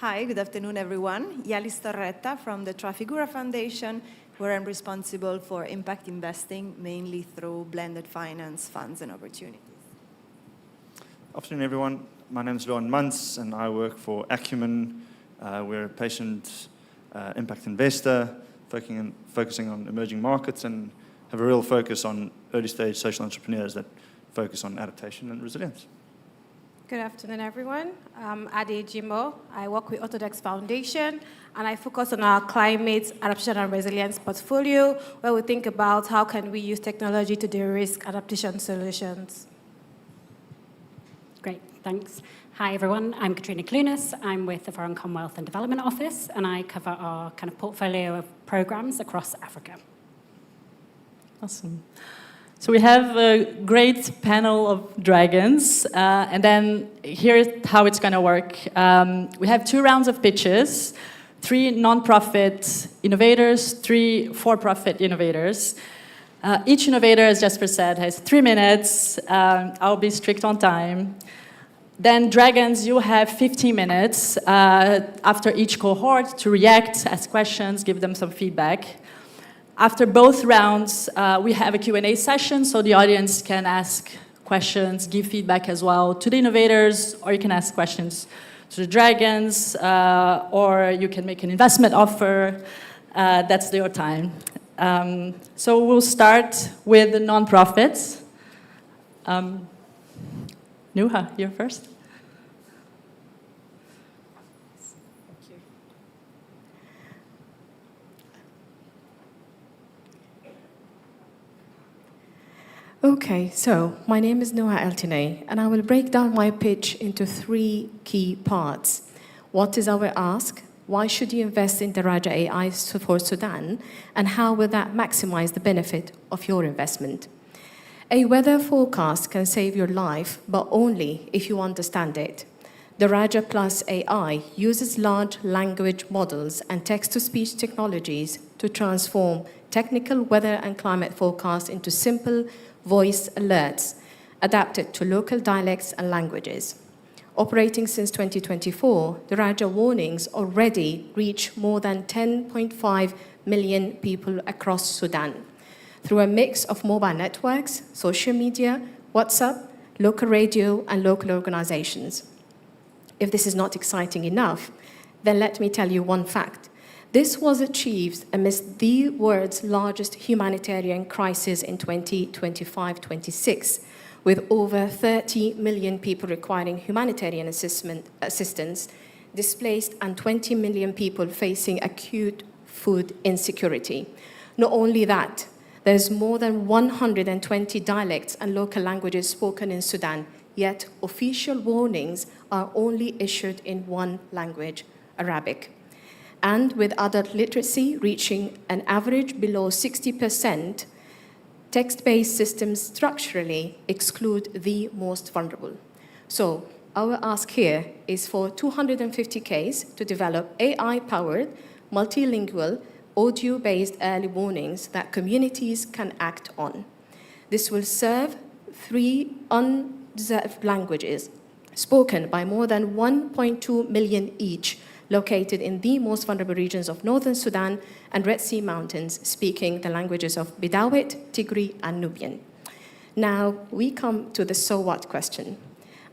Hi, good afternoon, everyone. Yalis Torretta from the Trafigura Foundation, where I'm responsible for impact investing, mainly through blended finance funds and opportunities. Afternoon, everyone. My name is Loan Muntz, and I work for Acumen. We're a patient impact investor, focusing on emerging markets, and have a real focus on early-stage social entrepreneurs that focus on adaptation and resilience. Good afternoon, everyone. I'm Ade Jimo. I work with Autodex Foundation, and I focus on our climate adaptation and resilience portfolio, where we think about how can we use technology to de-risk adaptation solutions. Great, thanks. Hi, everyone. I'm Katrina Clunas. I'm with the Foreign Commonwealth and Development Office, and I cover our kind of portfolio of programs across Africa. Awesome. So we have a great panel of dragons, and then here's how it's going to work. We have 2 rounds of pitches, 3 non-profit innovators, 3 for-profit innovators. Each innovator, as Jasper said, has 3 minutes. I'll be strict on time. Then dragons, you have 15 minutes after each cohort to react, ask questions, give them some feedback. After both rounds, we have a Q&A session, so the audience can ask questions, give feedback as well to the innovators, or you can ask questions to the dragons, or you can make an investment offer. That's your time. So we'll start with the nonprofits. Nuha, you're first. Okay, so my name is Noah Eltinay, and I will break down my pitch into 3 key parts. What is our ask? Why should you invest in Daraja AI for Sudan? And how will that maximize the benefit of your investment? A weather forecast can save your life, but only if you understand it. Daraja Plus AI uses large language models and text-to-speech technologies to transform technical weather and climate forecasts into simple voice alerts adapted to local dialects and languages. Operating since 2024, Daraja warnings already reach more than 10.5 million people across Sudan through a mix of mobile networks, social media, WhatsApp, local radio, and local organizations. If this is not exciting enough, then let me tell you one fact. This was achieved amidst the world's largest humanitarian crisis in 2025-26, with over 30 million people requiring humanitarian assistance, displaced, and 20 million people facing acute food insecurity. Not only that, there's more than 120 dialects and local languages spoken in Sudan, yet official warnings are only issued in one language, Arabic. And with adult literacy reaching an average below 60%, text-based systems structurally exclude the most vulnerable. So our ask here is for 250Ks to develop AI-powered, multilingual, audio-based early warnings that communities can act on. This will serve 3 unreserved languages spoken by more than 1.2 million each, located in the most vulnerable regions of northern Sudan and Red Sea Mountains, speaking the languages of Bedouin, Tigray, and Nubian. Now, we come to the so what question.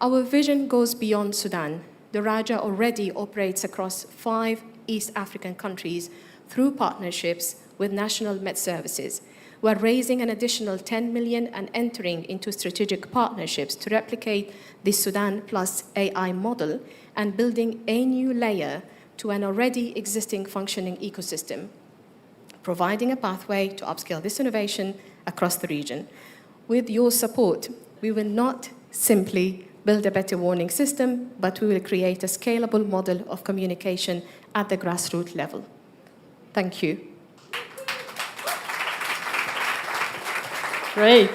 Our vision goes beyond Sudan. Daraja already operates across 5 East African countries through partnerships with National Med Services. We're raising an additional 10 million and entering into strategic partnerships to replicate the Sudan Plus AI model and building a new layer to an already existing functioning ecosystem, providing a pathway to upscale this innovation across the region. With your support, we will not simply build a better warning system, but we will create a scalable model of communication at the grassroots level. Thank you. Great.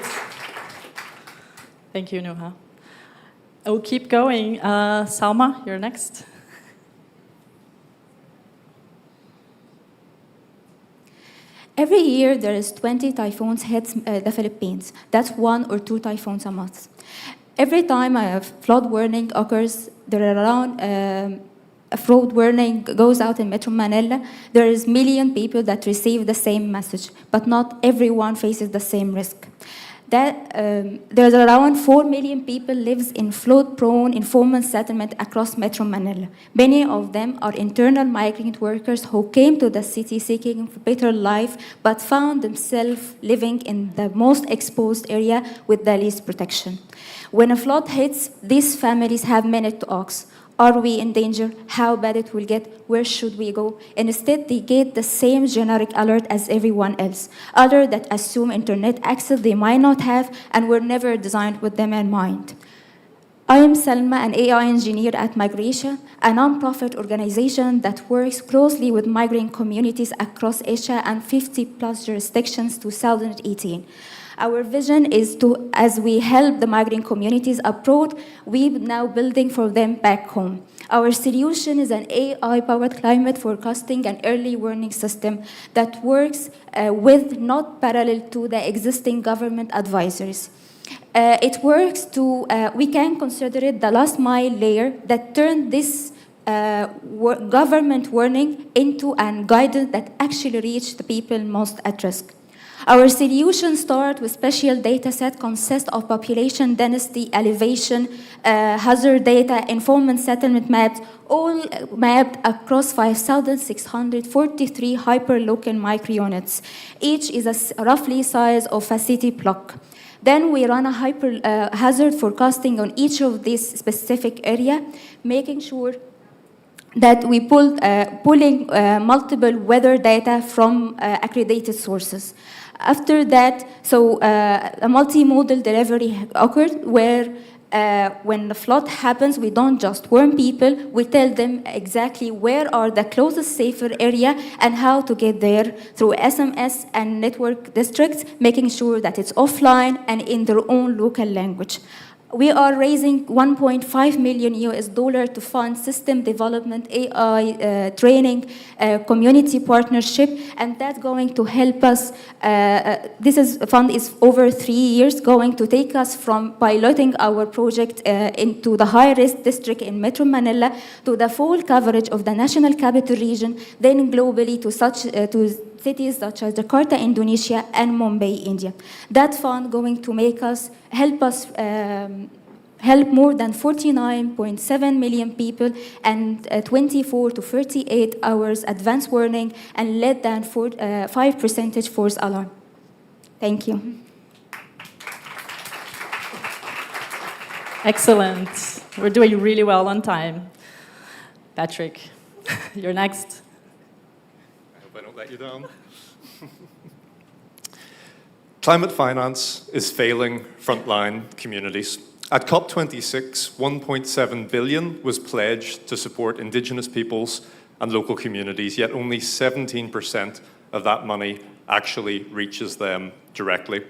Thank you, Nuha. I'll keep going. Salma, you're next. Every year there is 20 typhoons hit the Philippines. That's 1 or 2 typhoons a month. Every time a flood warning occurs, there are around a fraud warning goes out in Metro Manila, there is million people that receive the same message, but not everyone faces the same risk. There's around 4 million people lives in flood-prone informal settlement across Metro Manila. Many of them are internal migrant workers who came to the city seeking a better life, but found themselves living in the most exposed area with the least protection. When a flood hits, these families have minutes to ask, are we in danger? How bad it will get? Where should we go? And instead, they get the same generic alert as everyone else, others that assume internet access they might not have and were never designed with them in mind. I am Salma, an AI engineer at Migration, a non-profit organization that works closely with migrant communities across Asia and 50+ jurisdictions 2018. Our vision is to, as we help the migrant communities abroad, we now building for them back home. Our solution is an AI-powered climate forecasting and early warning system that works with, not parallel to, the existing government advisories. It works to, we can consider it the last mile layer that turned this government warning into a guidance that actually reached the people most at risk. Our solution starts with special data set consists of population density, elevation, hazard data, informant settlement maps, all mapped across 5,643 hyperlocal microunits. Each is a roughly size of a city block. Then we run a hazard forecasting on each of these specific area, making sure that we pulling multiple weather data from accredited sources. After that, a multimodal delivery occurred where when the flood happens, we don't just warn people, we tell them exactly where are the closest safer area and how to get there through SMS and network districts, making sure that it's offline and in their own local language. We are raising $1.5 million to fund system development, AI training, community partnership, and that's going to help us. Fund is over 3 years, going to take us from piloting our project into the high-risk district in Metro Manila to the full coverage of the National Capital Region, then globally to cities such as Jakarta, Indonesia, and Mumbai, India. That fund going to help us help more than 49.7 million people and 24 to 38 hours advance warning and less than 5% false alarm. Thank you. Excellent. We're doing really well on time. Patrick, you're next. I hope I don't let you down. Climate finance is failing frontline communities. At COP26, 1.7 billion was pledged to support Indigenous peoples and local communities, yet only 17% of that money actually reaches them directly.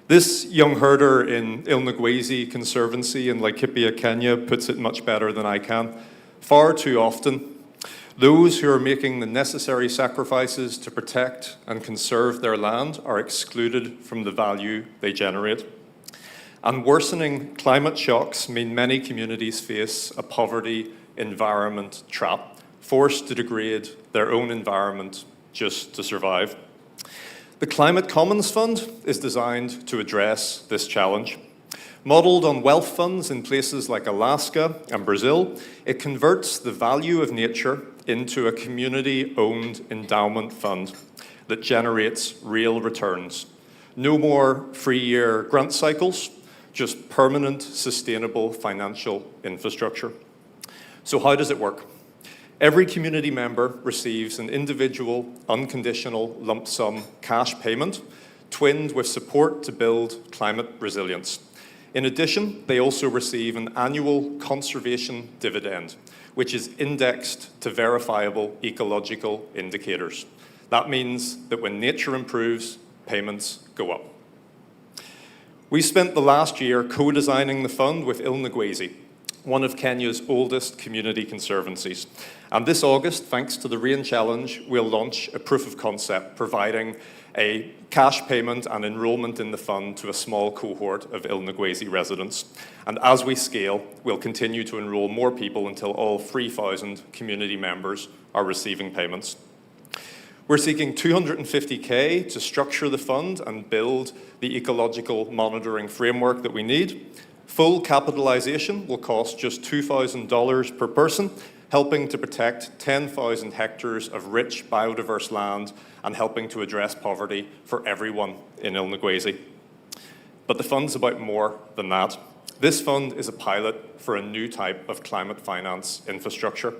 This young herder in Ilnagwezi Conservancy in Laikipia, Kenya, puts it much better than I can. Far too often, those who are making the necessary sacrifices to protect and conserve their land are excluded from the value they generate. And worsening climate shocks mean many communities face a poverty environment trap, forced to degrade their own environment just to survive. The Climate Commons Fund is designed to address this challenge. Modelled on wealth funds in places like Alaska and Brazil, it converts the value of nature into a community-owned endowment fund that generates real returns. No more free-year grant cycles, just permanent, sustainable financial infrastructure. So how does it work? Every community member receives an individual, unconditional lump sum cash payment, twinned with support to build climate resilience. In addition, they also receive an annual conservation dividend, which is indexed to verifiable ecological indicators. That means that when nature improves, payments go up. We spent the last year co-designing the fund with Ilnagwezi. one of Kenya's oldest community conservancies. And this August, thanks to the Rain Challenge, we'll launch a proof of concept providing a cash payment and enrolment in the fund to a small cohort of Il-Ngwezi residents. And as we scale, we'll continue to enroll more people until all 3,000 community members are receiving payments. We're seeking 250K to structure the fund and build the ecological monitoring framework that we need. Full capitalization will cost just $2,000 per person, helping to protect 10,000 hectares of rich biodiverse land and helping to address poverty for everyone in Il-Ngwezi. But the fund's about more than that. This fund is a pilot for a new type of climate finance infrastructure,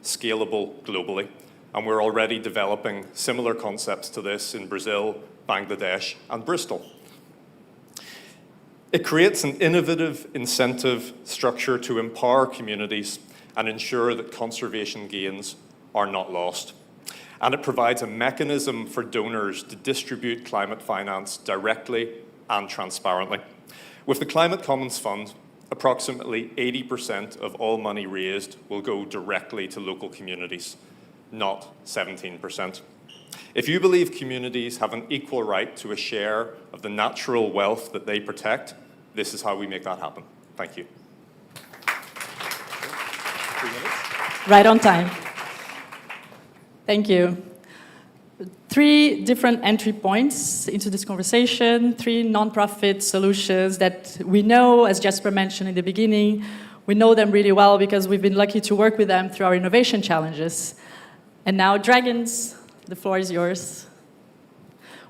scalable globally. And we're already developing similar concepts to this in Brazil, Bangladesh, and Bristol. It creates an innovative incentive structure to empower communities and ensure that conservation gains are not lost. And it provides a mechanism for donors to distribute climate finance directly and transparently. With the Climate Commons Fund, approximately 80% of all money raised will go directly to local communities, not 17%. If you believe communities have an equal right to a share of the natural wealth that they protect, this is how we make that happen. Thank you. Right on time. Thank you. 3 different entry points into this conversation, 3 nonprofit solutions that we know, as Jasper mentioned in the beginning, we know them really well because we've been lucky to work with them through our innovation challenges. And now, Dragons, the floor is yours.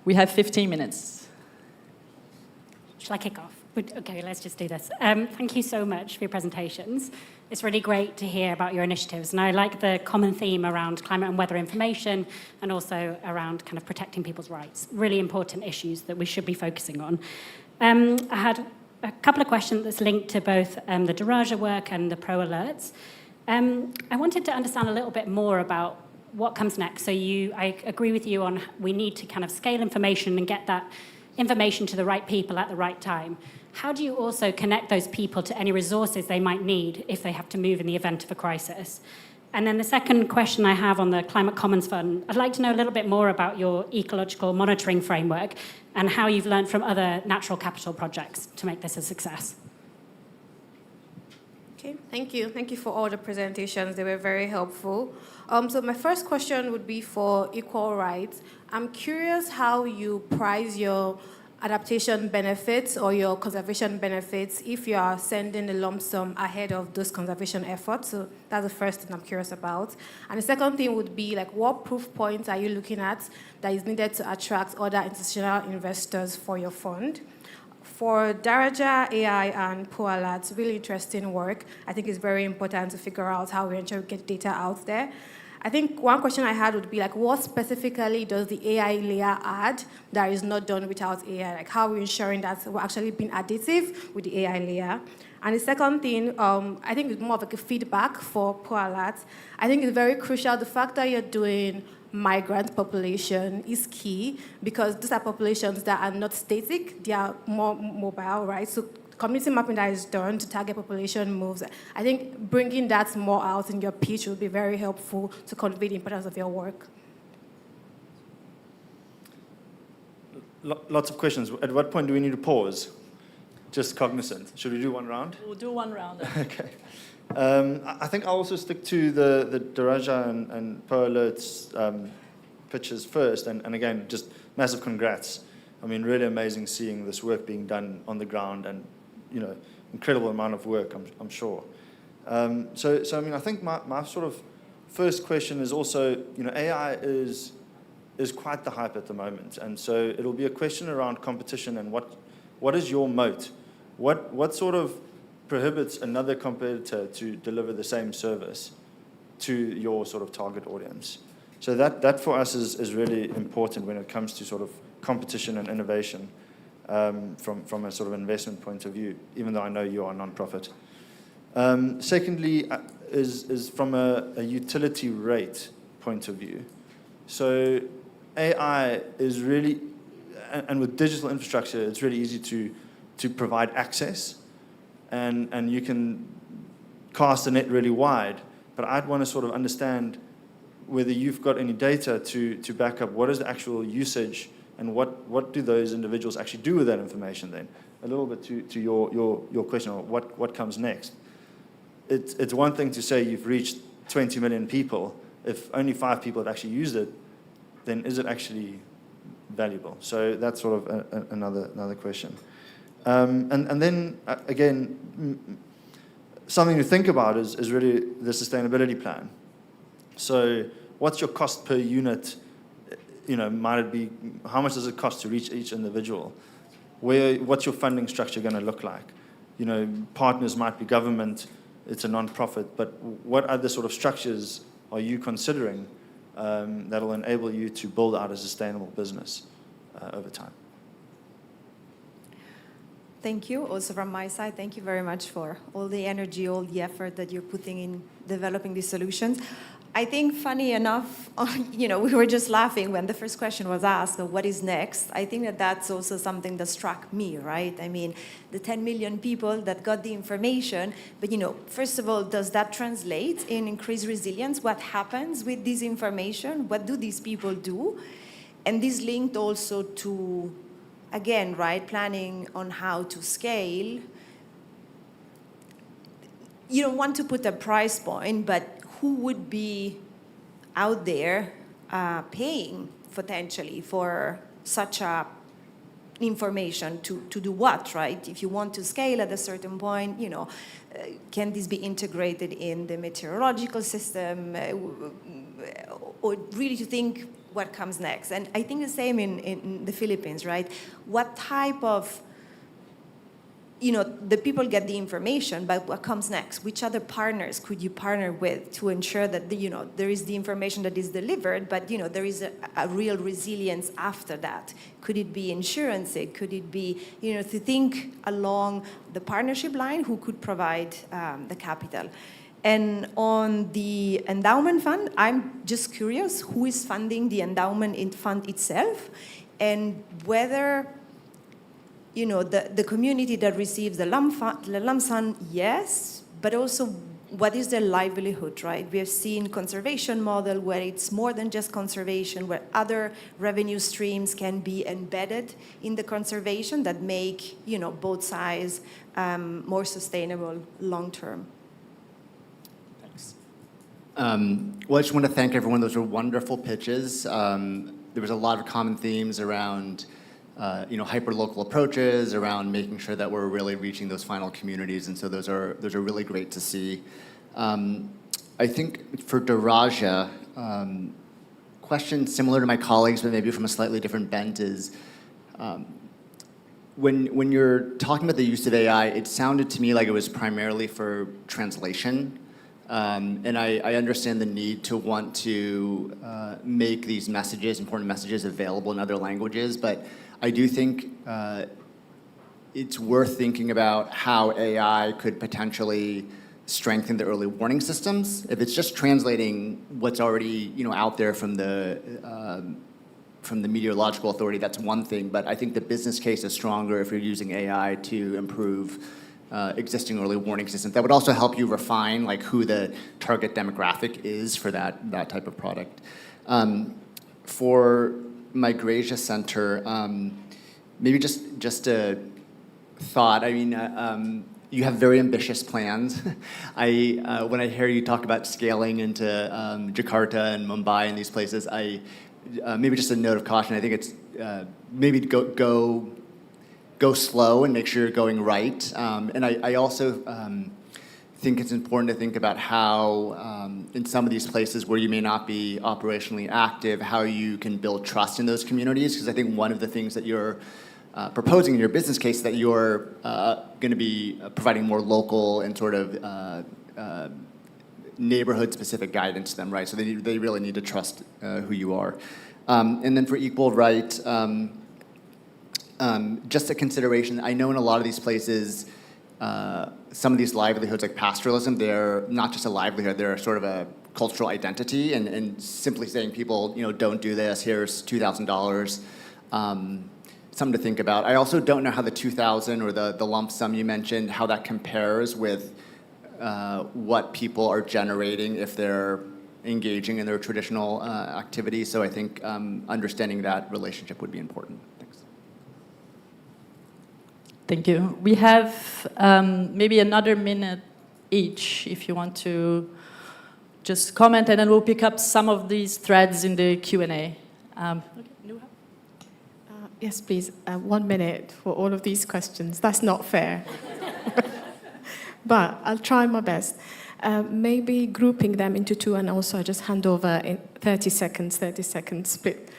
We have 15 minutes. Shall I kick off? Okay, let's just do this. Thank you so much for your presentations. It's really great to hear about your initiatives, and I like the common theme around climate and weather information and also around kind of protecting people's rights. Really important issues that we should be focusing on. I had a couple of questions that's linked to both the Daraja work and the Pro Alerts. I wanted to understand a little bit more about what comes next. So I agree with you on we need to kind of scale information and get that information to the right people at the right time. How do you also connect those people to any resources they might need if they have to move in the event of a crisis? And then the second question I have on the Climate Commons Fund, I'd like to know a little bit more about your ecological monitoring framework and how you've learned from other natural capital projects to make this a success. Okay, thank you. Thank you for all the presentations. They were very helpful. So my first question would be for equal rights. I'm curious how you price your adaptation benefits or your conservation benefits if you are sending a lump sum ahead of those conservation efforts. So that's the first thing I'm curious about. And the second thing would be, like, what proof points are you looking at that is needed to attract other institutional investors for your fund? For Daraja, AI, and Pro Alerts, really interesting work. I think it's very important to figure out how we ensure we get data out there. I think one question I had would be, like, what specifically does the AI layer add that is not done without AI? Like, how are we ensuring that we're actually being additive with the AI layer? And the second thing, I think it's more of like a feedback for Pro Alerts. I think it's very crucial. The fact that you're doing migrant population is key because these are populations that are not static, they are more mobile, right? So community mapping that is done to target population moves, I think bringing that more out in your pitch will be very helpful to convey the importance of your work. Lots of questions. At what point do we need to pause? Just cognizant. Should we do one round? We'll do one round. Okay. I think I'll also stick to the Daraja and Pro Alerts pitches first. And again, just massive congrats. I mean, really amazing seeing this work being done on the ground and, you know, incredible amount of work, I'm sure. So I mean, I think my sort of first question is also, you know, AI is quite the hype at the moment. And so it'll be a question around competition and what is your moat? What sort of prohibits another competitor to deliver the same service to your sort of target audience? So that for us is really important when it comes to sort of competition and innovation from a sort of investment point of view, even though I know you are a non-profit. Secondly, is from a utility rate point of view. So AI is really, and with digital infrastructure, it's really easy to provide access, and you can cast the net really wide, but I'd want to sort of understand whether you've got any data to back up what is the actual usage and what do those individuals actually do with that information then? A little bit to your question of what comes next. It's one thing to say you've reached 20 million people. If only 5 people have actually used it, then is it actually valuable? So that's sort of another question. And then, again, something to think about is really the sustainability plan. So what's your cost per unit? Might it be, how much does it cost to reach each individual? What's your funding structure going to look like? Partners might be government, it's a non-profit, but what other sort of structures are you considering that will enable you to build out a sustainable business over time? Thank you. Also from my side, thank you very much for all the energy, all the effort that you're putting in developing these solutions. I think, funny enough, we were just laughing when the first question was asked, what is next? I think that that's also something that struck me, right? I mean, the 10 million people that got the information, but, first of all, does that translate in increased resilience? What happens with this information? What do these people do? And this linked also to, again, right, planning on how to scale. You don't want to put a price point, but who would be out there paying potentially for such a information to do what, right? If you want to scale at a certain point, can this be integrated in the meteorological system, or really to think what comes next? And I think the same in the Philippines, right? What type of, the people get the information, but what comes next? Which other partners could you partner with to ensure that, there is the information that is delivered, but, there is a real resilience after that? Could it be insurance? Could it be, to think along the partnership line, who could provide the capital? And on the endowment fund, I'm just curious, who is funding the endowment fund itself, and whether the community that receives the lump sum, yes, but also what is their livelihood, right? We have seen conservation model where it's more than just conservation, where other revenue streams can be embedded in the conservation that make, both sides more sustainable long-term. Well, I just want to thank everyone. Those were wonderful pitches. There was a lot of common themes around hyper-local approaches, around making sure that we're really reaching those final communities, and so those are really great to see. I think for Daraja, question similar to my colleagues, but maybe from a slightly different bent is, when you're talking about the use of AI, it sounded to me like it was primarily for translation. And I understand the need to want to make these messages, important messages, available in other languages, but I do think it's worth thinking about how AI could potentially strengthen the early warning systems. If it's just translating what's already out there from the Meteorological Authority, that's one thing, but I think the business case is stronger if you're using AI to improve existing early warning systems. That would also help you refine who the target demographic is for that type of product. For Migration Center, maybe just a thought. I mean, you have very ambitious plans. When I hear you talk about scaling into Jakarta and Mumbai and these places, maybe just a note of caution. I think it's maybe go slow and make sure you're going right. And I also think it's important to think about how, in some of these places where you may not be operationally active, how you can build trust in those communities. Because I think one of the things that you're proposing in your business case is that you're going to be providing more local and sort of neighborhood-specific guidance to them, right? So they really need to trust who you are. And then for equal right, just a consideration, I know in a lot of these places, some of these livelihoods like pastoralism, they're not just a livelihood, they're sort of a cultural identity, and simply saying people, don't do this, here's $2,000, something to think about. I also don't know how the 2,000 or the lump sum you mentioned, how that compares with what people are generating if they're engaging in their traditional activities. So I think understanding that relationship would be important. Thanks. Thank you. We have maybe another minute each if you want to just comment, and then we'll pick up some of these threads in the Q&A. Yes, please. 1 minute for all of these questions. That's not fair. But I'll try my best. Maybe grouping them into two, and also just hand over in 30 seconds split.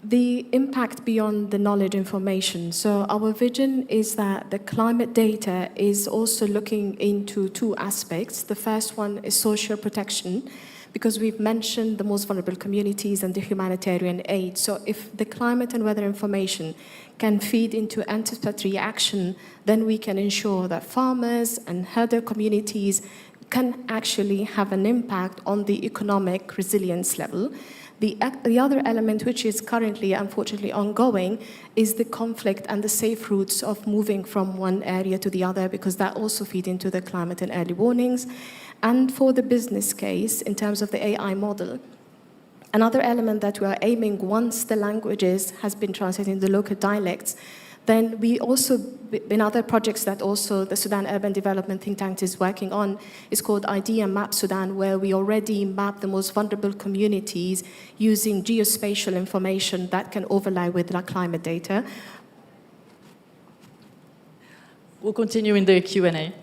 The impact beyond the knowledge information. So our vision is that the climate data is also looking into two aspects. The first one is social protection, because we've mentioned the most vulnerable communities and the humanitarian aid. So if the climate and weather information can feed into anticipatory action, then we can ensure that farmers and herder communities can actually have an impact on the economic resilience level. The other element, which is currently unfortunately ongoing, is the conflict and the safe routes of moving from one area to the other, because that also feed into the climate and early warnings. And for the business case, in terms of the AI model, another element that we are aiming, once the languages has been translated in the local dialects, then we also, in other projects that also the Sudan Urban Development Think Tank is working on, is called IDEA Map Sudan, where we already map the most vulnerable communities using geospatial information that can overlay with the climate data. We'll continue in the Q&A.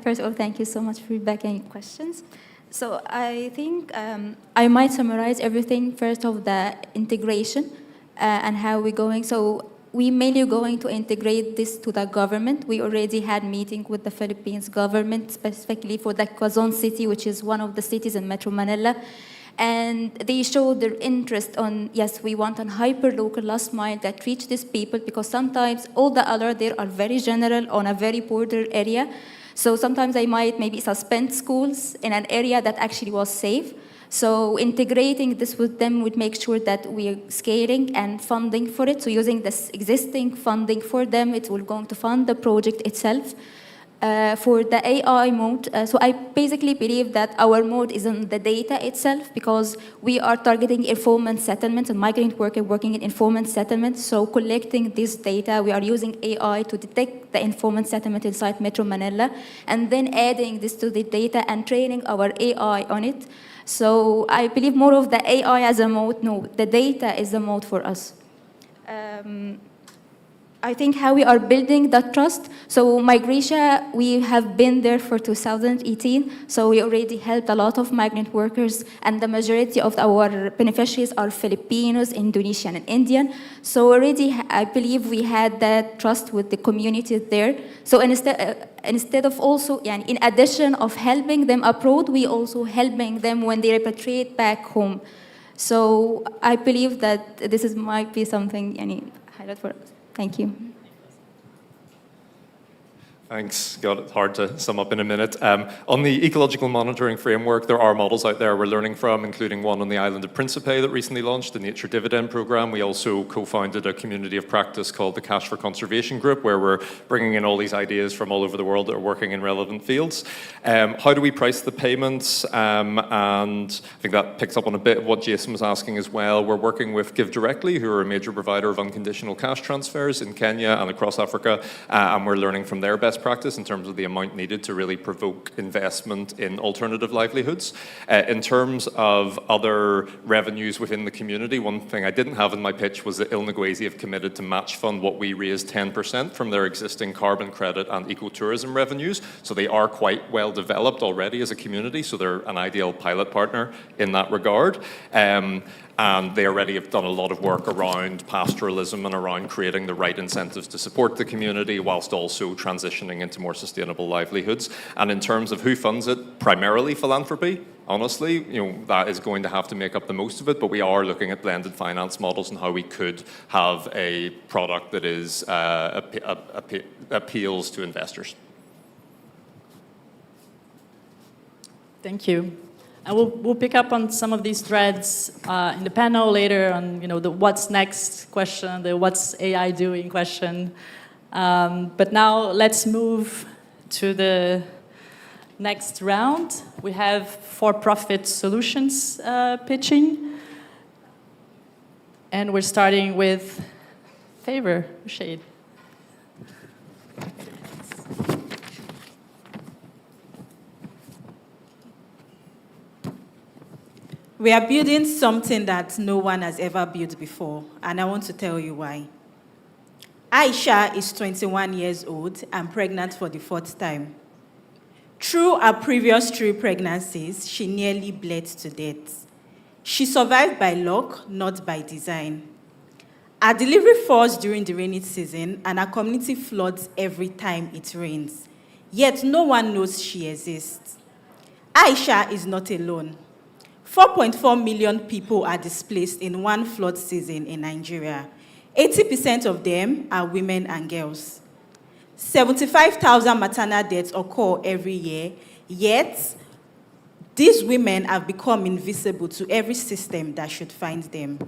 First of all, thank you so much for backing questions. So I think I might summarize everything first of the integration and how we're going. So we mainly going to integrate this to the government. We already had meeting with the Philippines government, specifically for the Quezon City, which is one of the cities in Metro Manila. And they showed their interest on, yes, we want a hyper-local last mile that reach these people, because sometimes all the other there are very general on a very border area. So sometimes I might maybe suspend schools in an area that actually was safe. So integrating this with them would make sure that we are scaling and funding for it. So using this existing funding for them, it will going to fund the project itself. For the AI mode, so I basically believe that our mode is on the data itself, because we are targeting informant settlements and migrant workers working in informant settlements. So collecting this data, we are using AI to detect the informant settlement inside Metro Manila, and then adding this to the data and training our AI on it. So I believe more of the AI as a mode. No, the data is the mode for us. I think how we are building that trust. So Migration, we have been there for 2018. So we already helped a lot of migrant workers, and the majority of our beneficiaries are Filipinos, Indonesian, and Indian. So already, I believe we had that trust with the community there. So instead of also, in addition of helping them abroad, we also helping them when they repatriate back home. So I believe that this might be something, highlight for us. Thank you. Thanks. Got it. Hard to sum up in a minute. On the ecological monitoring framework, there are models out there we're learning from, including one on the island of Principe that recently launched, the Nature Dividend Programme. We also co-founded a community of practice called the Cash for Conservation Group, where we're bringing in all these ideas from all over the world that are working in relevant fields. How do we price the payments? And I think that picks up on a bit of what Jason was asking as well. We're working with Give Directly, who are a major provider of unconditional cash transfers in Kenya and across Africa, and we're learning from their best practice in terms of the amount needed to really provoke investment in alternative livelihoods. In terms of other revenues within the community, one thing I didn't have in my pitch was that Il Ngwezi have committed to match fund what we raised 10% from their existing carbon credit and ecotourism revenues. So they are quite well developed already as a community, so they're an ideal pilot partner in that regard. And they already have done a lot of work around pastoralism and around creating the right incentives to support the community whilst also transitioning into more sustainable livelihoods. And in terms of who funds it, primarily philanthropy. Honestly, that is going to have to make up the most of it, but we are looking at blended finance models and how we could have a product that is appeals to investors. Thank you. And we'll pick up on some of these threads in the panel later on, the what's next question, the what's AI doing question. But now let's move to the next round. We have for-profit solutions pitching. And we're starting with Favor Shade. We are building something that no one has ever built before, and I want to tell you why. Aisha is 21 years old and pregnant for the 4th time. Through her previous 3 pregnancies, she nearly bled to death. She survived by luck, not by design. Her delivery falls during the rainy season, and her community floods every time it rains. Yet no one knows she exists. Aisha is not alone. 4.4 million people are displaced in one flood season in Nigeria. 80% of them are women and girls. 75,000 maternal deaths occur every year, yet these women have become invisible to every system that should find them.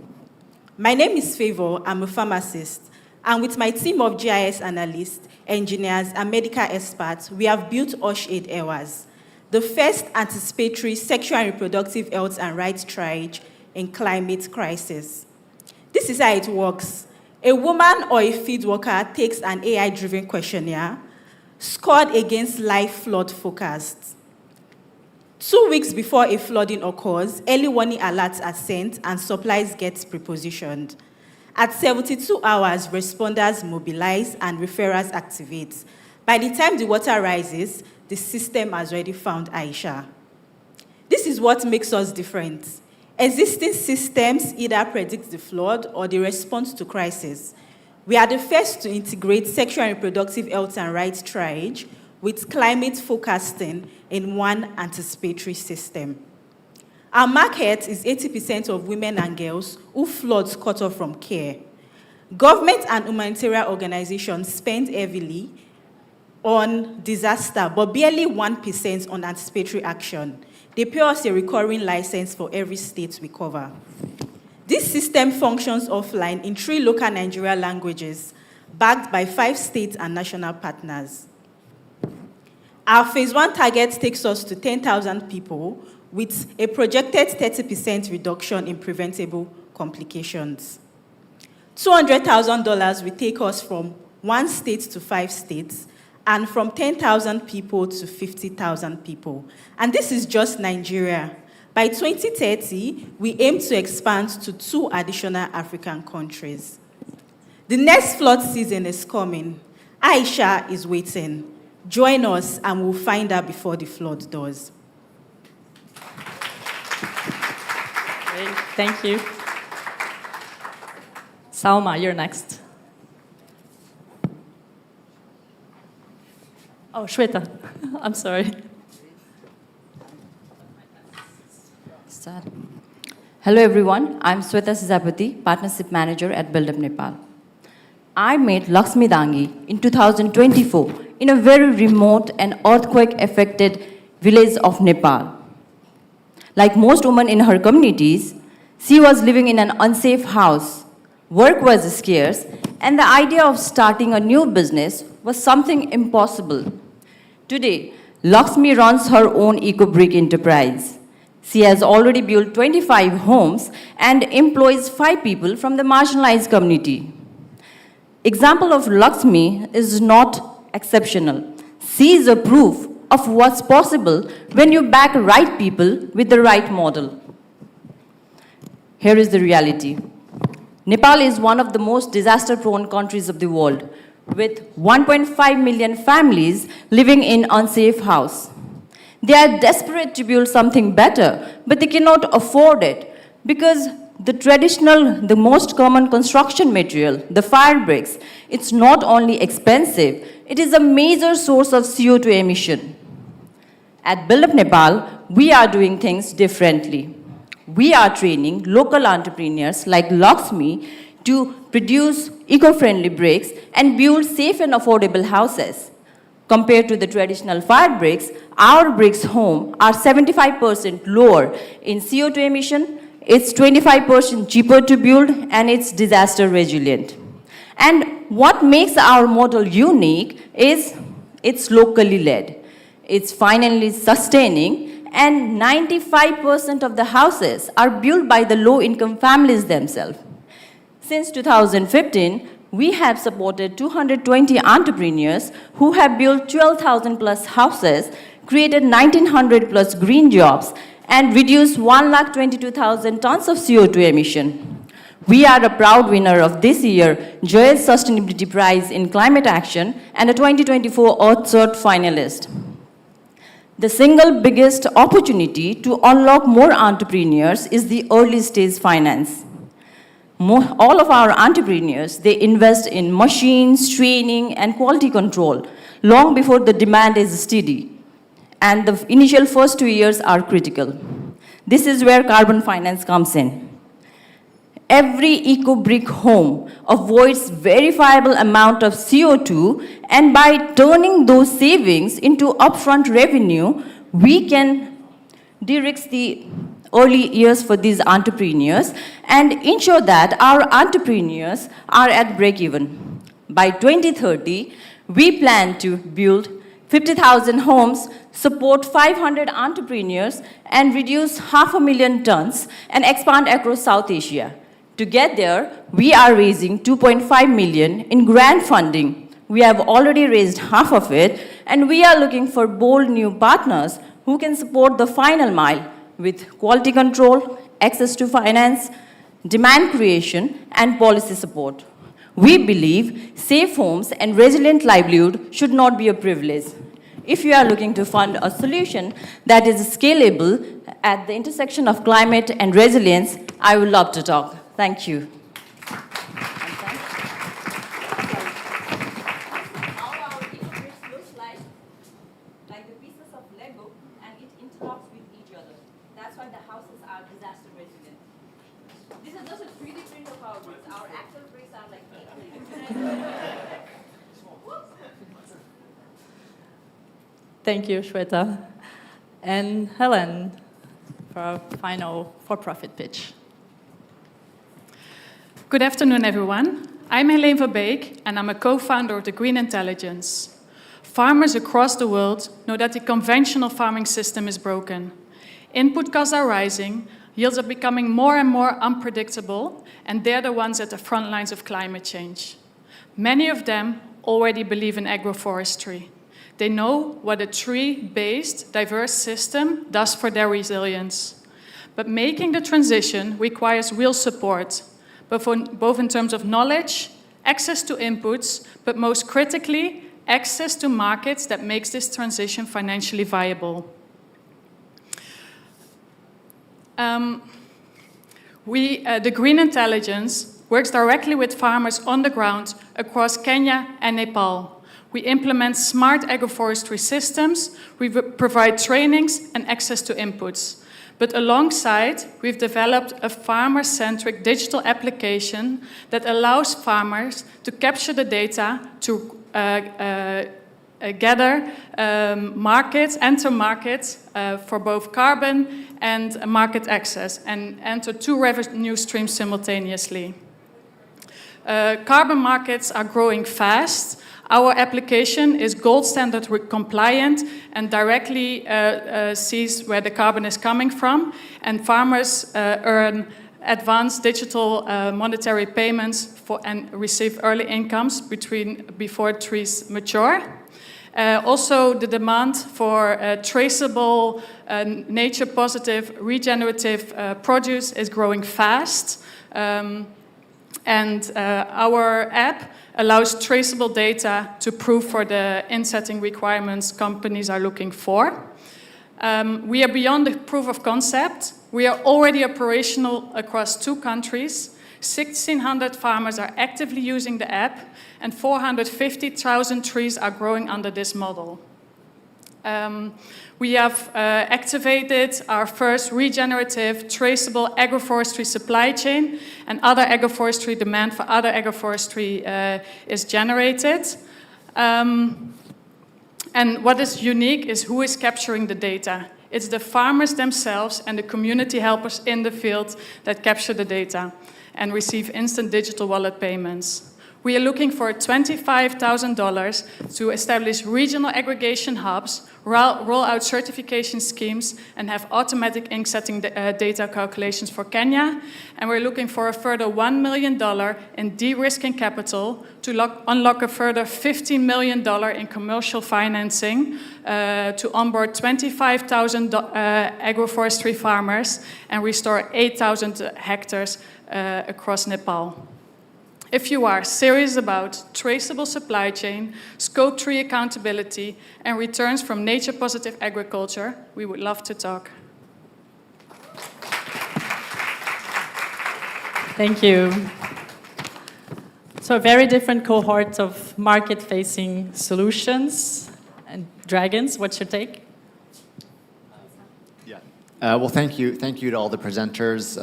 My name is Favor, I'm a pharmacist, and with my team of GIS analysts, engineers, and medical experts, we have built OSH-8 Hours, the first anticipatory sexual and reproductive health and rights triage in climate crisis. This is how it works. A woman or a field worker takes an AI-driven questionnaire scored against live flood forecasts. 2 weeks before a flooding occurs, early warning alerts are sent and supplies get prepositioned. At 72 hours, responders mobilize and referrals activate. By the time the water rises, the system has already found Aisha. This is what makes us different. Existing systems either predict the flood or the response to crisis. We are the first to integrate sexual and reproductive health and rights triage with climate forecasting in one anticipatory system. Our market is 80% of women and girls who floods cut off from care. Government and humanitarian organizations spend heavily on disaster, but barely 1% on anticipatory action. They pay us a recurring license for every state we cover. This system functions offline in 3 local Nigerian languages, backed by 5 state and national partners. Our phase 1 target takes us to 10,000 people with a projected 30% reduction in preventable complications. $200,000 will take us from 1 state to 5 states, and from 10,000 people to 50,000 people. And this is just Nigeria. By 2030, we aim to expand to 2 additional African countries. The next flood season is coming. Aisha is waiting. Join us and we'll find her before the flood does. Great. Thank you. Salma, you're next. Oh, Shweta. I'm sorry. Hello, everyone. I'm Sweta Sizapati, Partnership Manager at Build Up Nepal. I met Lakshmi Dangi in 2024 in a very remote and earthquake-affected village of Nepal. Like most women in her communities, she was living in an unsafe house. Work was scarce, and the idea of starting a new business was something impossible. Today, Lakshmi runs her own eco-brick enterprise. She has already built 25 homes and employs 5 people from the marginalized community. Example of Lakshmi is not exceptional. She is a proof of what's possible when you back right people with the right model. Here is the reality. Nepal is one of the most disaster-prone countries of the world, with 1.5 million families living in unsafe houses. They are desperate to build something better, but they cannot afford it because the most common construction material, the fire bricks, it's not only expensive, it is a major source of CO2 emission. At Build Up Nepal, we are doing things differently. We are training local entrepreneurs like Lakshmi to produce eco-friendly bricks and build safe and affordable houses. Compared to the traditional fire bricks, our bricks home are 75% lower in CO2 emission, it's 25% cheaper to build, and it's disaster resilient. And what makes our model unique is It's locally led. It's finally sustaining, and 95% of the houses are built by the low-income families themselves. Since 2015, we have supported 220 entrepreneurs who have built 12,000 plus houses, created 1,900 plus green jobs, and reduced 122,000 tons of CO2 emission. We are a proud winner of this year's Joyous Sustainability Prize in Climate Action and a 2024 Earthshot finalist. The single biggest opportunity to unlock more entrepreneurs is the early stage finance. All of our entrepreneurs, they invest in machines, training, and quality control long before the demand is steady. And the initial first 2 years are critical. This is where carbon finance comes in. Every eco-brick home avoids verifiable amount of CO2, and by turning those savings into upfront revenue, we can de-risk the early years for these entrepreneurs and ensure that our entrepreneurs are at break-even. By 2030, we plan to build 50,000 homes, support 500 entrepreneurs, and reduce 500,000 tons and expand across South Asia. To get there, we are raising 2.5 million in grant funding. We have already raised half of it, and we are looking for bold new partners who can support the final mile with quality control, access to finance, demand creation, and policy support. We believe safe homes and resilient livelihood should not be a privilege. If you are looking to fund a solution that is scalable at the intersection of climate and resilience, I would love to talk. Thank you. Thank you, Shweta. And Helen for our final for-profit pitch. Good afternoon, everyone. I'm Helene Verbeek, and I'm a co-founder of the Green Intelligence. Farmers across the world know that the conventional farming system is broken. Input costs are rising, yields are becoming more and more unpredictable, and they're the ones at the front lines of climate change. Many of them already believe in agroforestry. They know what a tree-based, diverse system does for their resilience. But making the transition requires real support, both in terms of knowledge, access to inputs, but most critically, access to markets that makes this transition financially viable. The Green Intelligence works directly with farmers on the ground across Kenya and Nepal. We implement smart agroforestry systems, we provide trainings and access to inputs. But alongside, we've developed a farmer-centric digital application that allows farmers to capture the data, to gather markets, enter markets for both carbon and market access, and enter 2 revenue streams simultaneously. Carbon markets are growing fast. Our application is gold standard compliant and directly sees where the carbon is coming from, and farmers earn advanced digital monetary payments and receive early incomes before trees mature. Also, the demand for traceable, nature-positive, regenerative produce is growing fast, and our app allows traceable data to prove for the insetting requirements companies are looking for. We are beyond the proof of concept. We are already operational across 2 countries. 1,600 farmers are actively using the app, and 450,000 trees are growing under this model. We have activated our first regenerative, traceable agroforestry supply chain, and other agroforestry demand for other agroforestry is generated. And what is unique is who is capturing the data. It's the farmers themselves and the community helpers in the field that capture the data and receive instant digital wallet payments. We are looking for $25,000 to establish regional aggregation hubs, roll out certification schemes, and have automatic ink setting data calculations for Kenya. And we're looking for a further $1 million in de-risking capital to unlock a further $15 million in commercial financing to onboard 25,000 agroforestry farmers and restore 8,000 hectares across Nepal. If you are serious about traceable supply chain, Scope 3 accountability, and returns from nature-positive agriculture, we would love to talk. Thank you. So a very different cohort of market-facing solutions. And Dragons, what's your take? Well, thank you to all the presenters.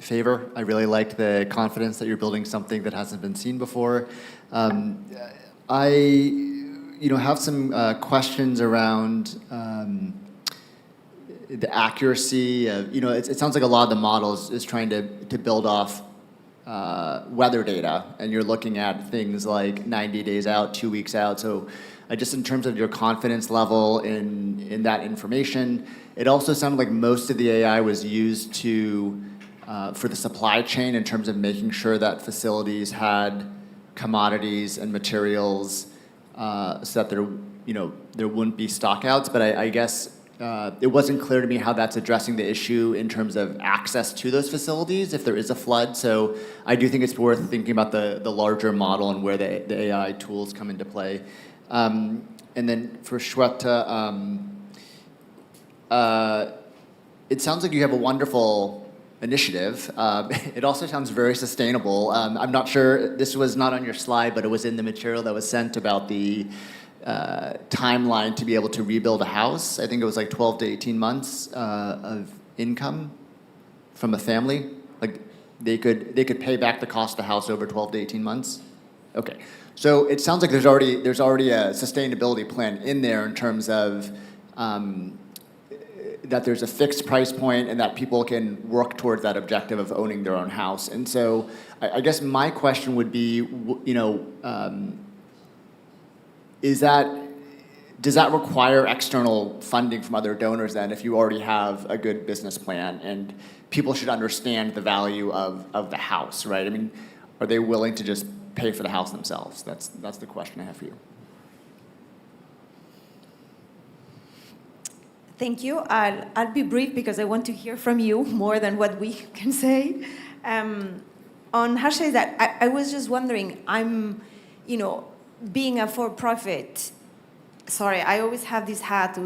Favor, I really liked the confidence that you're building something that hasn't been seen before. I have some questions around the accuracy of, it sounds like a lot of the models is trying to build off weather data, and you're looking at things like 90 days out, 2 weeks out. So just in terms of your confidence level in that information, it also sounded like most of the AI was used for the supply chain in terms of making sure that facilities had commodities and materials so that there wouldn't be stockouts. But I guess it wasn't clear to me how that's addressing the issue in terms of access to those facilities if there is a flood. So I do think it's worth thinking about the larger model and where the AI tools come into play. And then for Shweta, it sounds like you have a wonderful initiative. It also sounds very sustainable. I'm not sure, this was not on your slide, but it was in the material that was sent about the timeline to be able to rebuild a house. I think it was like 12 to 18 months of income from a family. Like they could pay back the cost of the house over 12 to 18 months. Okay, so it sounds like there's already a sustainability plan in there in terms of that there's a fixed price point and that people can work towards that objective of owning their own house. And so I guess my question would be, does that require external funding from other donors then if you already have a good business plan and people should understand the value of the house, right? I mean, are they willing to just pay for the house themselves? That's the question I have for you. Thank you. I'll be brief because I want to hear from you more than what we can say. On Harsha, that I was just wondering, being a for-profit, I always have this hat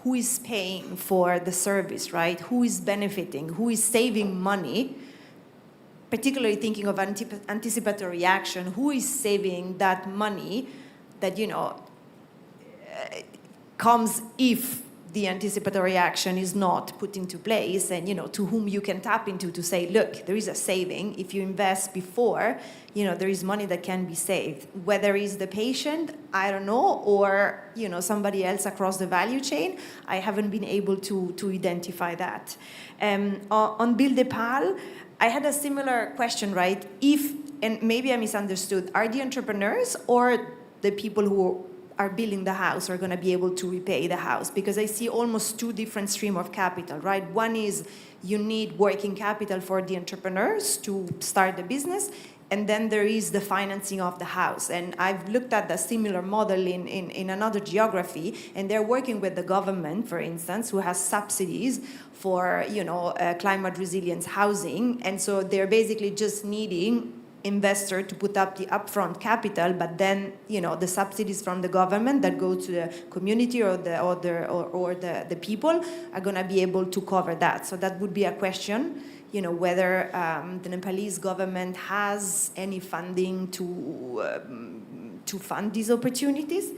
who is paying for the service, right? Who is benefiting? Who is saving money? Particularly thinking of anticipatory action, who is saving that money that, comes if the anticipatory action is not put into place, and to whom you can tap into to say, look, there is a saving. If you invest before, there is money that can be saved. Whether it's the patient, I don't know, or somebody else across the value chain, I haven't been able to identify that. On Build Nepal, I had a similar question, right? And maybe I misunderstood, are the entrepreneurs or the people who are building the house are going to be able to repay the house? Because I see almost two different streams of capital, right? One is you need working capital for the entrepreneurs to start the business, and then there is the financing of the house. And I've looked at the similar model in another geography, and they're working with the government, for instance, who has subsidies for climate resilience housing, and so they're basically just needing investor to put up the upfront capital, but then the subsidies from the government that go to the community or the people are going to be able to cover that. So that would be a question, whether the Nepalese government has any funding to fund these opportunities.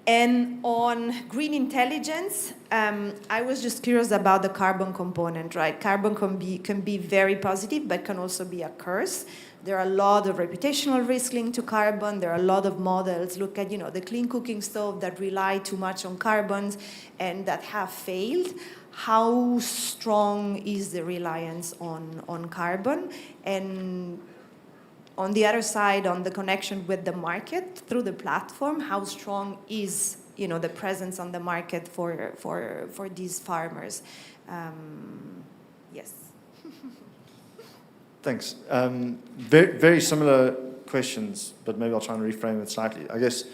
And on green intelligence, I was just curious about the carbon component, right? Carbon can be very positive, but can also be a curse. There are a lot of reputational risk linked to carbon. There are a lot of models. Look at, the clean cooking stove that rely too much on carbons and that have failed. How strong is the reliance on carbon? And on the other side, on the connection with the market through the platform, how strong is the presence on the market for these farmers? Yes. Thanks. Very, very similar questions, but maybe I'll try and reframe it slightly. I guess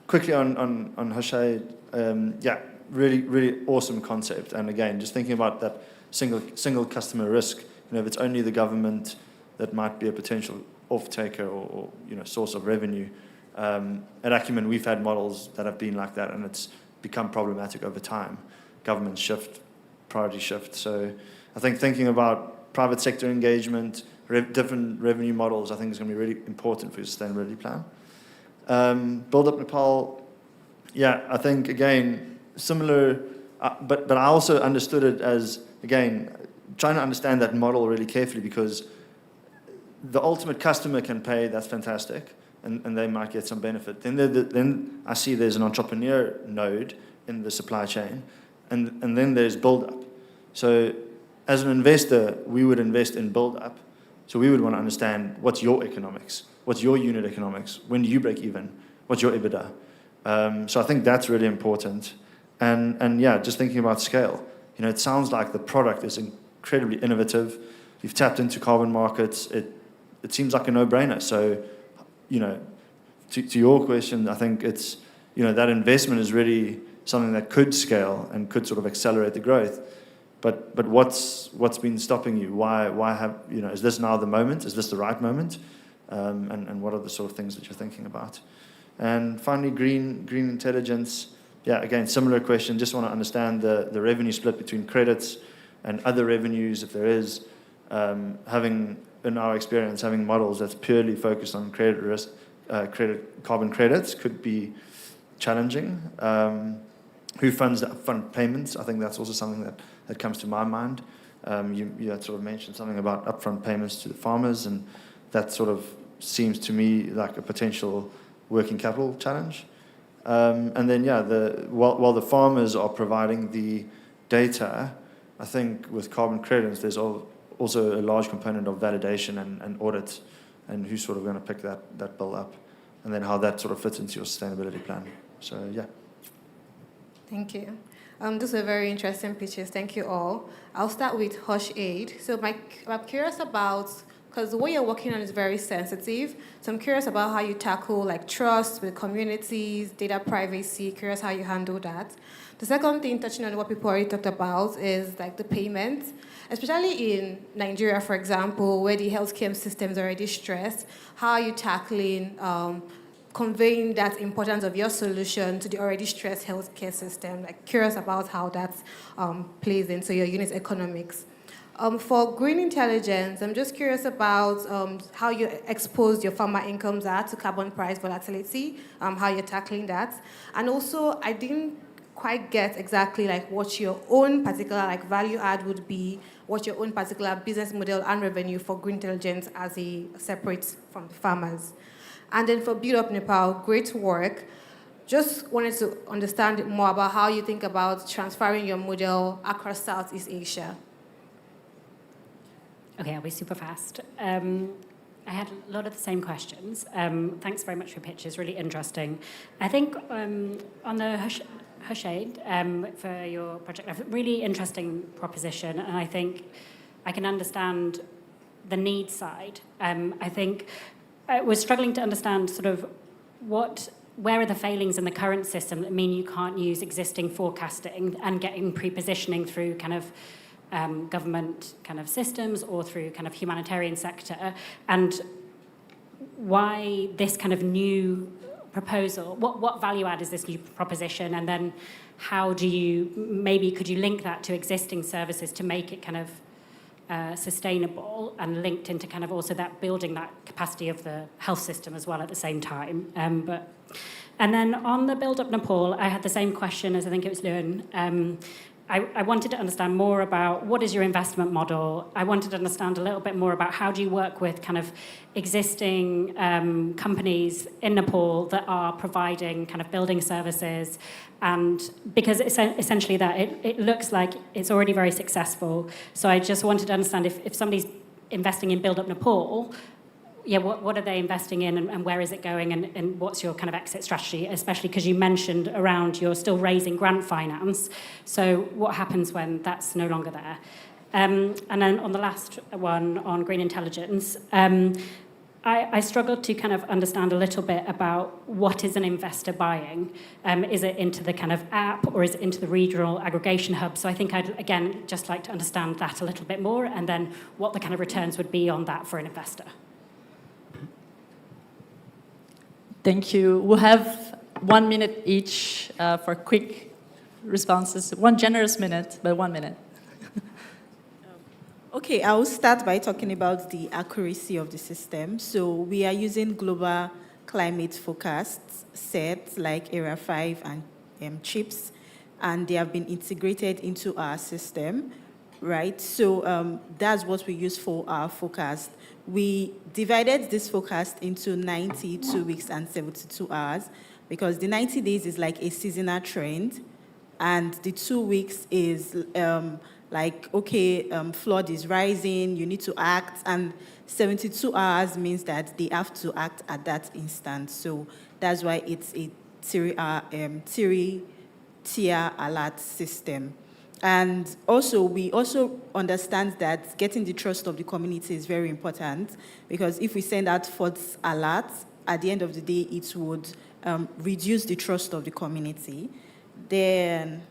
quickly on Hushaid, yeah, really, really awesome concept. And again, just thinking about that single customer risk. If it's only the government that might be a potential off-taker or source of revenue. At Acumen, we've had models that have been like that, and it's become problematic over time. Government shift, priority shift. So I think thinking about private sector engagement, different revenue models, I think is going to be really important for your sustainability plan. Build Up Nepal, yeah, I think, again, similar, but I also understood it as, again, trying to understand that model really carefully, because the ultimate customer can pay, that's fantastic, and they might get some benefit. Then I see there's an entrepreneur node in the supply chain, and then there's build-up. So as an investor, we would invest in build-up. So we would want to understand what's your economics, what's your unit economics, when do you break even, what's your EBITDA. So I think that's really important. And yeah, just thinking about scale. It sounds like the product is incredibly innovative. You've tapped into carbon markets. It seems like a no-brainer. So, to your question, I think it's, that investment is really something that could scale and could sort of accelerate the growth. But what's been stopping you? Why have, is this now the moment? Is this the right moment? And what are the sort of things that you're thinking about? And finally, green intelligence. Yeah, again, similar question. Just want to understand the revenue split between credits and other revenues, if there is. In our experience, having models that's purely focused on credit risk, carbon credits could be challenging. Who funds the upfront payments? I think that's also something that comes to my mind. You had sort of mentioned something about upfront payments to the farmers, and that sort of seems to me like a potential working capital challenge. And then, yeah, while the farmers are providing the data, I think with carbon credits, there's also a large component of validation and audit, and who's sort of going to pick that bill up, and then how that sort of fits into your sustainability plan. So, yeah. Thank you. Those are very interesting pitches. Thank you all. I'll start with Hushaid. So I'm curious about, because the way you're working on is very sensitive. So I'm curious about how you tackle like trust with communities, data privacy, curious how you handle that. The second thing, touching on what people already talked about, is like the payments, especially in Nigeria, for example, where the healthcare system is already stressed. How are you tackling conveying that importance of your solution to the already stressed healthcare system? Like, curious about how that plays into your unit economics. For green intelligence, I'm just curious about how you expose your farmer incomes are to carbon price volatility, how you're tackling that. And also, I didn't quite get exactly like what your own particular like value add would be, what your own particular business model and revenue for green intelligence as a separate from the farmers. And then for Build Up Nepal, great work. Just wanted to understand more about how you think about transferring your model across Southeast Asia. Okay, I'll be super fast. I had a lot of the same questions. Thanks very much for your pitches, really interesting. I think on the Hushaid, for your project, a really interesting proposition, and I think I can understand the need side. I think I was struggling to understand sort of where are the failings in the current system that mean you can't use existing forecasting and getting pre-positioning through kind of government kind of systems or through kind of humanitarian sector, and why this kind of new proposal, what value add is this new proposition, and then how do you, maybe could you link that to existing services to make it kind of sustainable and linked into kind of also that building that capacity of the health system as well at the same time. And then on the Build Up Nepal, I had the same question as I think it was Luan. I wanted to understand more about what is your investment model. I wanted to understand a little bit more about how do you work with kind of existing companies in Nepal that are providing kind of building services, and because it's essentially that it looks like it's already very successful. So I just wanted to understand if somebody's investing in Build Up Nepal, yeah, what are they investing in and where is it going and what's your kind of exit strategy, especially because you mentioned around you're still raising grant finance. So what happens when that's no longer there? And then on the last one on green intelligence, I struggled to kind of understand a little bit about what is an investor buying. Is it into the kind of app or is it into the regional aggregation hub? So I think I'd, again, just like to understand that a little bit more and then what the kind of returns would be on that for an investor. Thank you. We'll have 1 minute each for quick responses. One generous minute, but 1 minute. Okay, I will start by talking about the accuracy of the system. So we are using global climate forecasts sets like Area 5 and CHIPS, and they have been integrated into our system, right? So that's what we use for our forecast. We divided this forecast into 90, 2 weeks, and 72 hours because the 90 days is like a seasonal trend, and the 2 weeks is like, okay, flood is rising, you need to act, and 72 hours means that they have to act at that instant. So that's why it's a three-tier alert system. And also, we also understand that getting the trust of the community is very important because if we send out false alerts, at the end of the day, it would reduce the trust of the community. Then,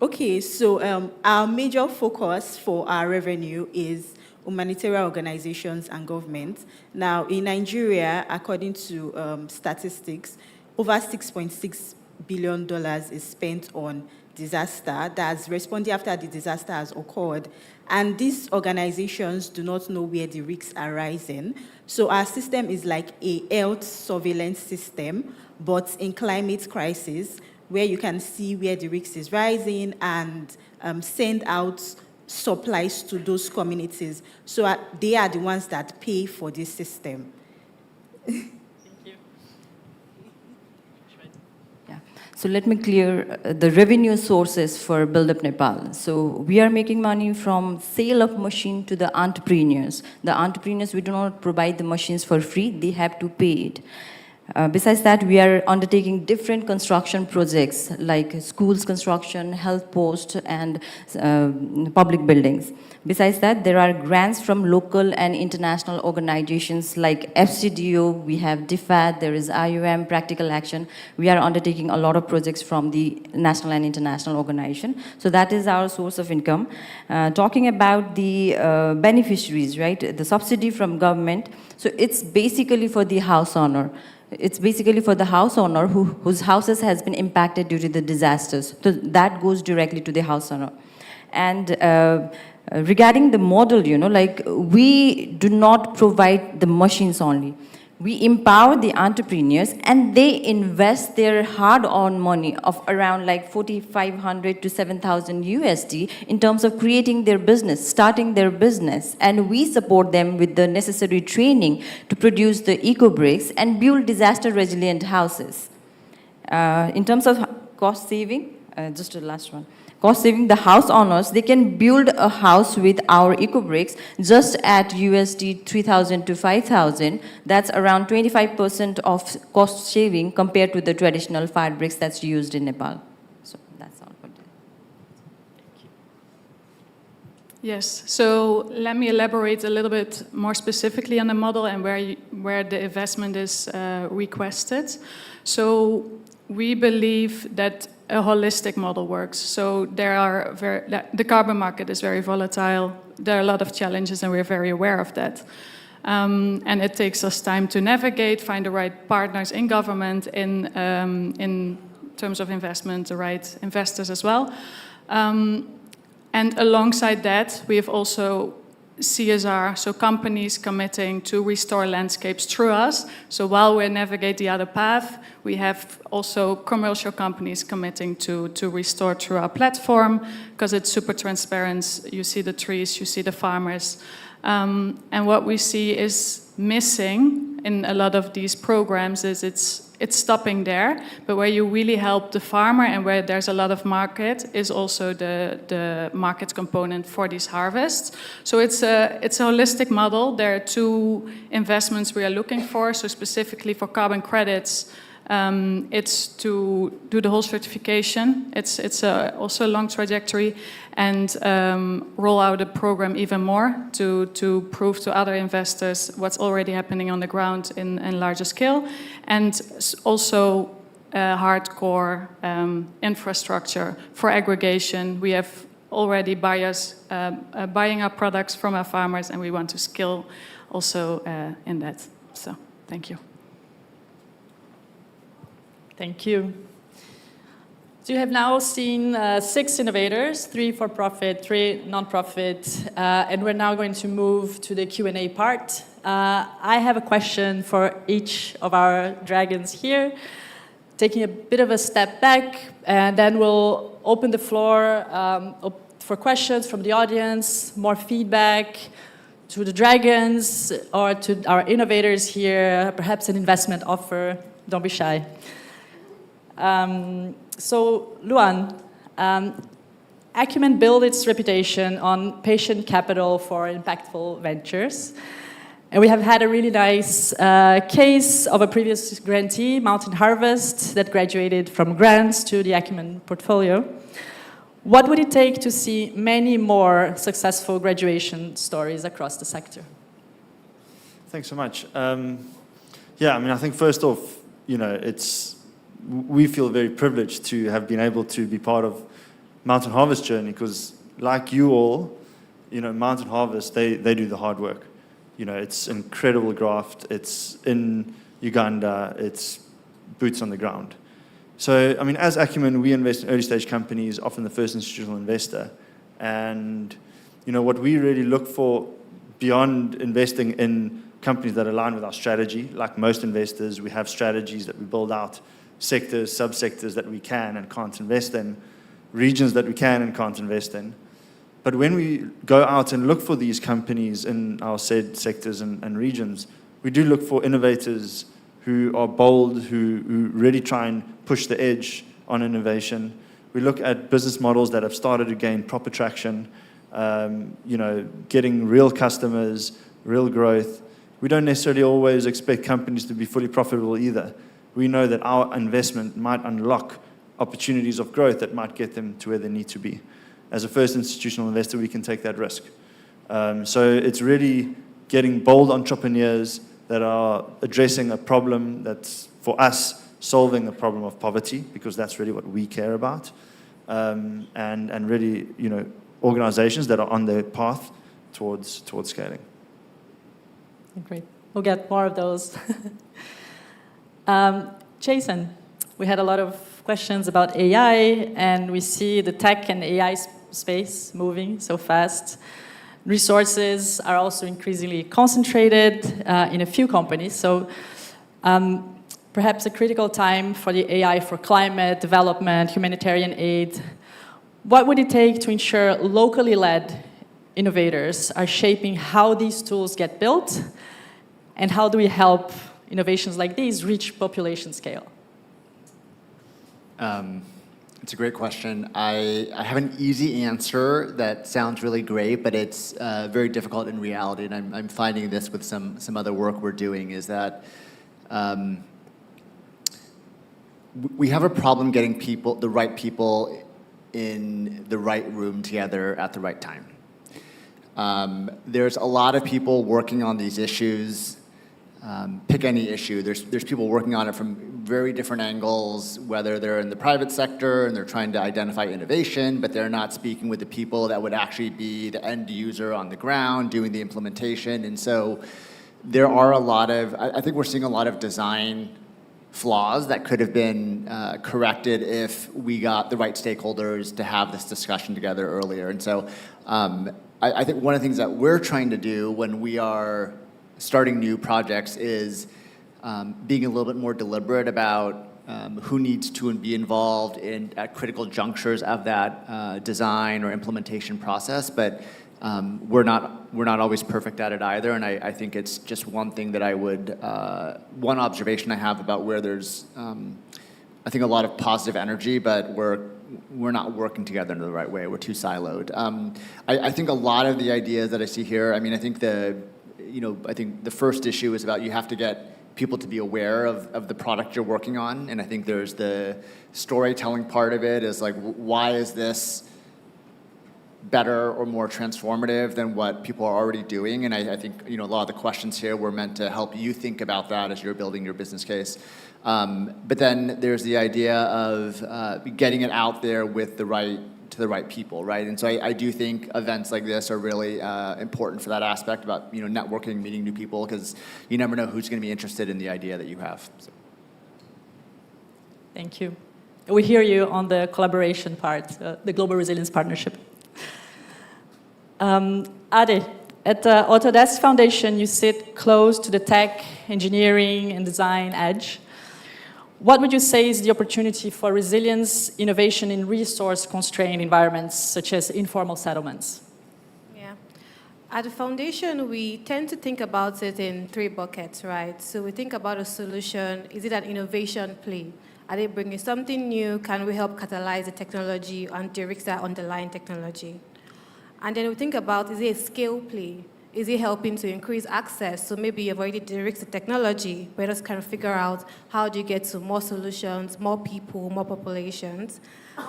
okay, so our major focus for our revenue is humanitarian organizations and government. Now, in Nigeria, according to statistics, over $6.6 billion is spent on disaster that's responding after the disaster has occurred. And these organizations do not know where the risks are rising. So our system is like a health surveillance system, but in climate crisis, where you can see where the risk is rising and send out supplies to those communities. So they are the ones that pay for this system. So let me clear the revenue sources for Build Up Nepal. So we are making money from sale of machine to the entrepreneurs. The entrepreneurs, we do not provide the machines for free, they have to pay it. Besides that, we are undertaking different construction projects like schools construction, health posts, and public buildings. Besides that, there are grants from local and international organizations like FCDO, we have DFAT, there is IOM, Practical Action. We are undertaking a lot of projects from the national and international organization. So that is our source of income. Talking about the beneficiaries, right? The subsidy from government. So it's basically for the house owner. It's basically for the house owner whose houses has been impacted due to the disasters. So that goes directly to the house owner. And regarding the model, you know, like we do not provide the machines only. We empower the entrepreneurs and they invest their hard-earned money of around like 4,500 to 7,000 USD in terms of creating their business, starting their business. And we support them with the necessary training to produce the eco-bricks and build disaster-resilient houses. In terms of cost saving, just the last one. Cost saving, the house owners, they can build a house with our eco-bricks just at USD 3,000 to 5,000. That's around 25% of cost saving compared to the traditional fire bricks that's used in Nepal. So that's all for today. Yes, so let me elaborate a little bit more specifically on the model and where the investment is requested. So we believe that a holistic model works. So the carbon market is very volatile. There are a lot of challenges, and we're very aware of that. And it takes us time to navigate, find the right partners in government, in terms of investment, the right investors as well. And alongside that, we have also CSR, so companies committing to restore landscapes through us. So while we navigate the other path, we have also commercial companies committing to restore through our platform, because it's super transparent. You see the trees, you see the farmers. And what we see is missing in a lot of these programs is it's stopping there, but where you really help the farmer and where there's a lot of market is also the market component for these harvests. So it's a holistic model. There are two investments we are looking for. So specifically for carbon credits, it's to do the whole certification. It's also a long trajectory, and roll out a program even more to prove to other investors what's already happening on the ground in larger scale, and also hardcore infrastructure for aggregation. We have already buyers buying our products from our farmers, and we want to scale also in that. So thank you. Thank you. So you have now seen 6 innovators, 3 for-profit, 3 non-profit, and we're now going to move to the Q&A part. I have a question for each of our dragons here, taking a bit of a step back, and then we'll open the floor for questions from the audience, more feedback to the dragons or to our innovators here, perhaps an investment offer. Don't be shy. So, Luan, Acumen built its reputation on patient capital for impactful ventures. And we have had a really nice case of a previous grantee, Mountain Harvest, that graduated from grants to the Acumen portfolio. What would it take to see many more successful graduation stories across the sector? Thanks so much. Yeah, I mean, I think first off, we feel very privileged to have been able to be part of Mountain Harvest journey, because like you all, Mountain Harvest, they do the hard work. It's incredible graft. It's in Uganda. It's boots on the ground. So, I mean, as Acumen, we invest in early stage companies, often the first institutional investor. And, what we really look for beyond investing in companies that align with our strategy, like most investors, we have strategies that we build out, sectors, subsectors that we can and can't invest in, regions that we can and can't invest in. But when we go out and look for these companies in our said sectors and regions, we do look for innovators who are bold, who really try and push the edge on innovation. We look at business models that have started to gain proper traction, getting real customers, real growth. We don't necessarily always expect companies to be fully profitable either. We know that our investment might unlock opportunities of growth that might get them to where they need to be. As a first institutional investor, we can take that risk. So it's really getting bold entrepreneurs that are addressing a problem that's, for us, solving the problem of poverty, because that's really what we care about. And really, organizations that are on their path towards scaling. Great. We'll get more of those. Jason, we had a lot of questions about AI, and we see the tech and AI space moving so fast. Resources are also increasingly concentrated in a few companies. So perhaps a critical time for the AI for climate, development, humanitarian aid. What would it take to ensure locally led innovators are shaping how these tools get built, and how do we help innovations like these reach population scale? It's a great question. I have an easy answer that sounds really great, but it's very difficult in reality, and I'm finding this with some other work we're doing, is that we have a problem getting the right people in the right room together at the right time. There's a lot of people working on these issues. Pick any issue. There's people working on it from very different angles, whether they're in the private sector and they're trying to identify innovation, but they're not speaking with the people that would actually be the end user on the ground doing the implementation. And so there are I think we're seeing a lot of design flaws that could have been corrected if we got the right stakeholders to have this discussion together earlier. And so I think one of the things that we're trying to do when we are starting new projects is being a little bit more deliberate about who needs to be involved at critical junctures of that design or implementation process. But we're not always perfect at it either, and I think it's just one thing that I would, one observation I have about where there's, I think a lot of positive energy, but we're not working together in the right way. We're too siloed. I think a lot of the ideas that I see here, I mean, I think the first issue is about you have to get people to be aware of the product you're working on, and I think there's the storytelling part of it is like, why is this better or more transformative than what people are already doing? And I think a lot of the questions here were meant to help you think about that as you're building your business case. But then there's the idea of getting it out there with to the right people, right? And so I do think events like this are really important for that aspect about networking, meeting new people, because you never know who's going to be interested in the idea that you have. So. Thank you. We hear you on the collaboration part, the Global Resilience Partnership. Ade, at the Autodesk Foundation, you sit close to the tech, engineering, and design edge. What would you say is the opportunity for resilience, innovation in resource-constrained environments, such as informal settlements? Yeah. At the foundation, we tend to think about it in 3 buckets, right? So we think about a solution. Is it an innovation play? Are they bringing something new? Can we help catalyze the technology and de-risk that underlying technology? And then we think about, is it a scale play? Is it helping to increase access? So maybe you've already de-risked the technology, but just kind of figure out how do you get to more solutions, more people, more populations.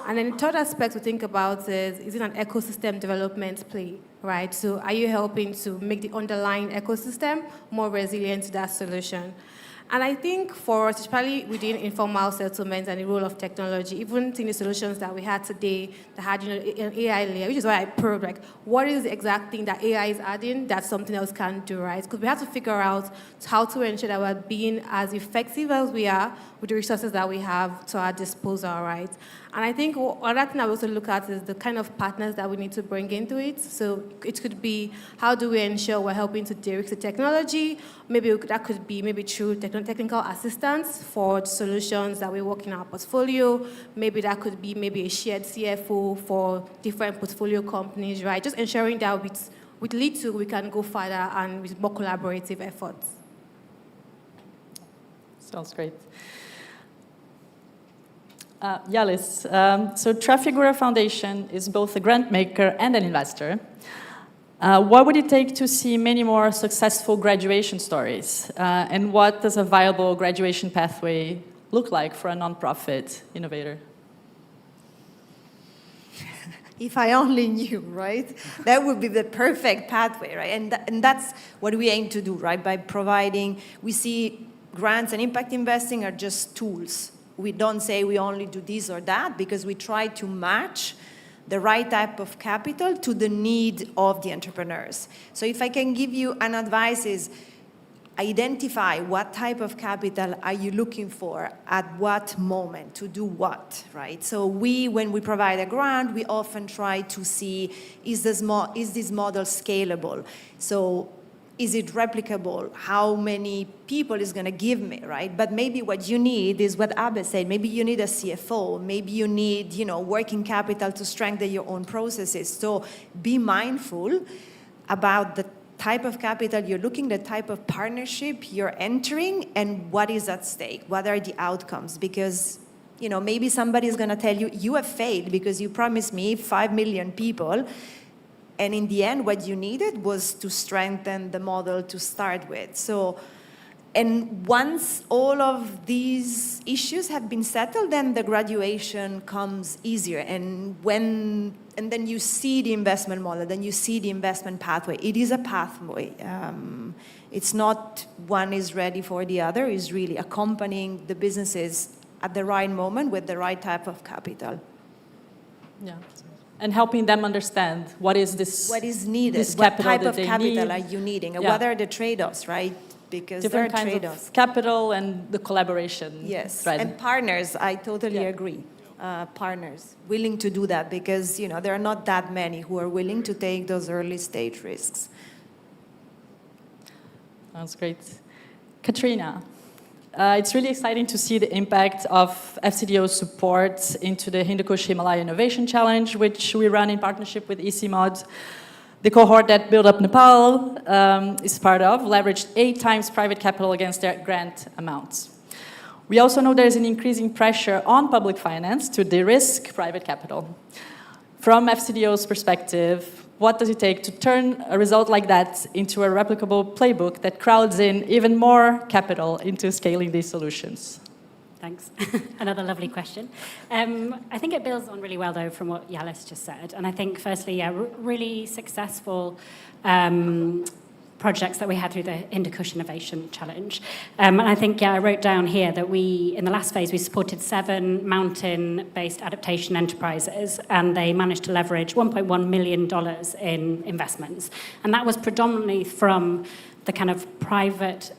And then the third aspect we think about is it an ecosystem development play, right? So are you helping to make the underlying ecosystem more resilient to that solution? And I think for us, especially within informal settlements and the role of technology, even in the solutions that we had today that had an AI layer, which is why I probed, like, what is the exact thing that AI is adding that something else can't do, right? Because we have to figure out how to ensure that we're being as effective as we are with the resources that we have to our disposal, right? And I think another thing I also look at is the kind of partners that we need to bring into it. So it could be, how do we ensure we're helping to de-risk the technology? Maybe that could be through technical assistance for solutions that we work in our portfolio. Maybe that could be a shared CFO for different portfolio companies, right? Just ensuring that with Lead 2, we can go further and with more collaborative efforts. Sounds great. Yalis, so Trafigura Foundation is both a grant maker and an investor. What would it take to see many more successful graduation stories? And what does a viable graduation pathway look like for a nonprofit innovator? If I only knew, right? That would be the perfect pathway, right? And that's what we aim to do, right? By providing, we see grants and impact investing are just tools. We don't say we only do this or that, because we try to match the right type of capital to the need of the entrepreneurs. So if I can give you an advice is, identify what type of capital are you looking for at what moment to do what, right? So when we provide a grant, we often try to see, is this model scalable? So is it replicable? How many people is going to give me, right? But maybe what you need is what Abe said. Maybe you need a CFO. Maybe you need, working capital to strengthen your own processes. So be mindful about the type of capital you're looking, the type of partnership you're entering, and what is at stake. What are the outcomes? Because, maybe somebody is going to tell you, you have failed because you promised me 5 million people. And in the end, what you needed was to strengthen the model to start with. So, and once all of these issues have been settled, then the graduation comes easier. And then you see the investment model, then you see the investment pathway. It is a pathway. It's not one is ready for the other. It's really accompanying the businesses at the right moment with the right type of capital. Yeah. And helping them understand what is needed, what type of capital are you needing, and what are the trade-offs, right? Because different there are kinds trade-offs. of capital and the collaboration. Yes, Right? and partners, I totally agree. Partners willing to do that, because there are not that many who are willing to take those early stage risks. Sounds great. Katrina, it's really exciting to see the impact of FCDO support into the Hindu Kush Himalaya Innovation Challenge, which we run in partnership with ECMOD. The cohort that Build Up Nepal is part of leveraged 8 times private capital against their grant amounts. We also know there's an increasing pressure on public finance to de-risk private capital. From FCDO's perspective, what does it take to turn a result like that into a replicable playbook that crowds in even more capital into scaling these solutions? Thanks. Another lovely question. I think it builds on really well, though, from what Yalis just said. And I think, firstly, really successful projects that we had through the Hindu Kush Innovation Challenge. And I think, I wrote down here that in the last phase, we supported 7 mountain-based adaptation enterprises, and they managed to leverage $1.1 million in investments. And that was predominantly from the kind of private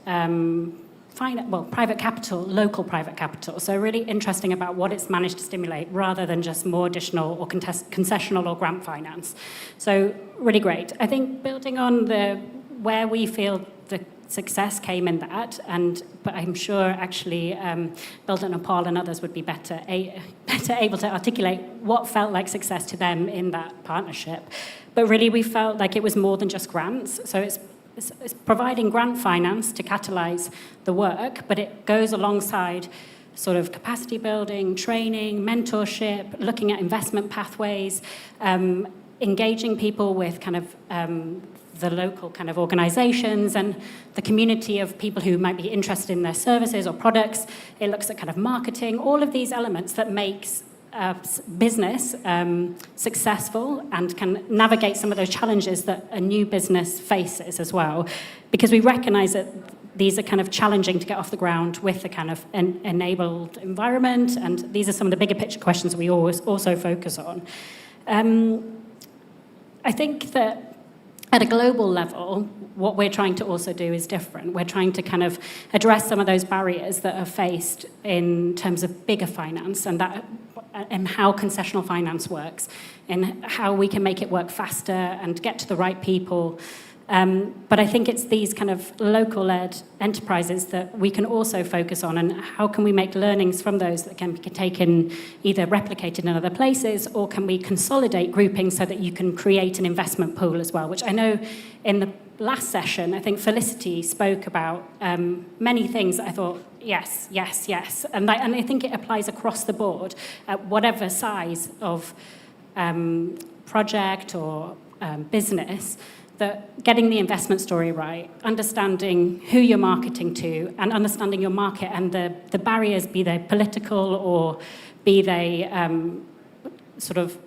private capital, local private capital. So really interesting about what it's managed to stimulate rather than just more additional or concessional or grant finance. So really great. I think building on where we feel the success came in that, but I'm sure actually Build Up Nepal and others would be better able to articulate what felt like success to them in that partnership. But really we felt like it was more than just grants. So it's providing grant finance to catalyze the work, but it goes alongside sort of capacity building, training, mentorship, looking at investment pathways, engaging people with kind of the local kind of organizations and the community of people who might be interested in their services or products. It looks at kind of marketing, all of these elements that makes business successful and can navigate some of those challenges that a new business faces as well. Because we recognize that these are kind of challenging to get off the ground with the kind of enabled environment, and these are some of the bigger picture questions that we always also focus on. I think that at a global level, what we're trying to also do is different. We're trying to kind of address some of those barriers that are faced in terms of bigger finance and how concessional finance works and how we can make it work faster and get to the right people. But I think it's these kind of local-led enterprises that we can also focus on, and how can we make learnings from those that can be taken, either replicated in other places, or can we consolidate groupings so that you can create an investment pool as well, which I know in the last session, I think Felicity spoke about many things that I thought, yes, yes, yes. And I think it applies across the board at whatever size of project or business, that getting the investment story right, understanding who you're marketing to, and understanding your market and the barriers, be they political or be they sort of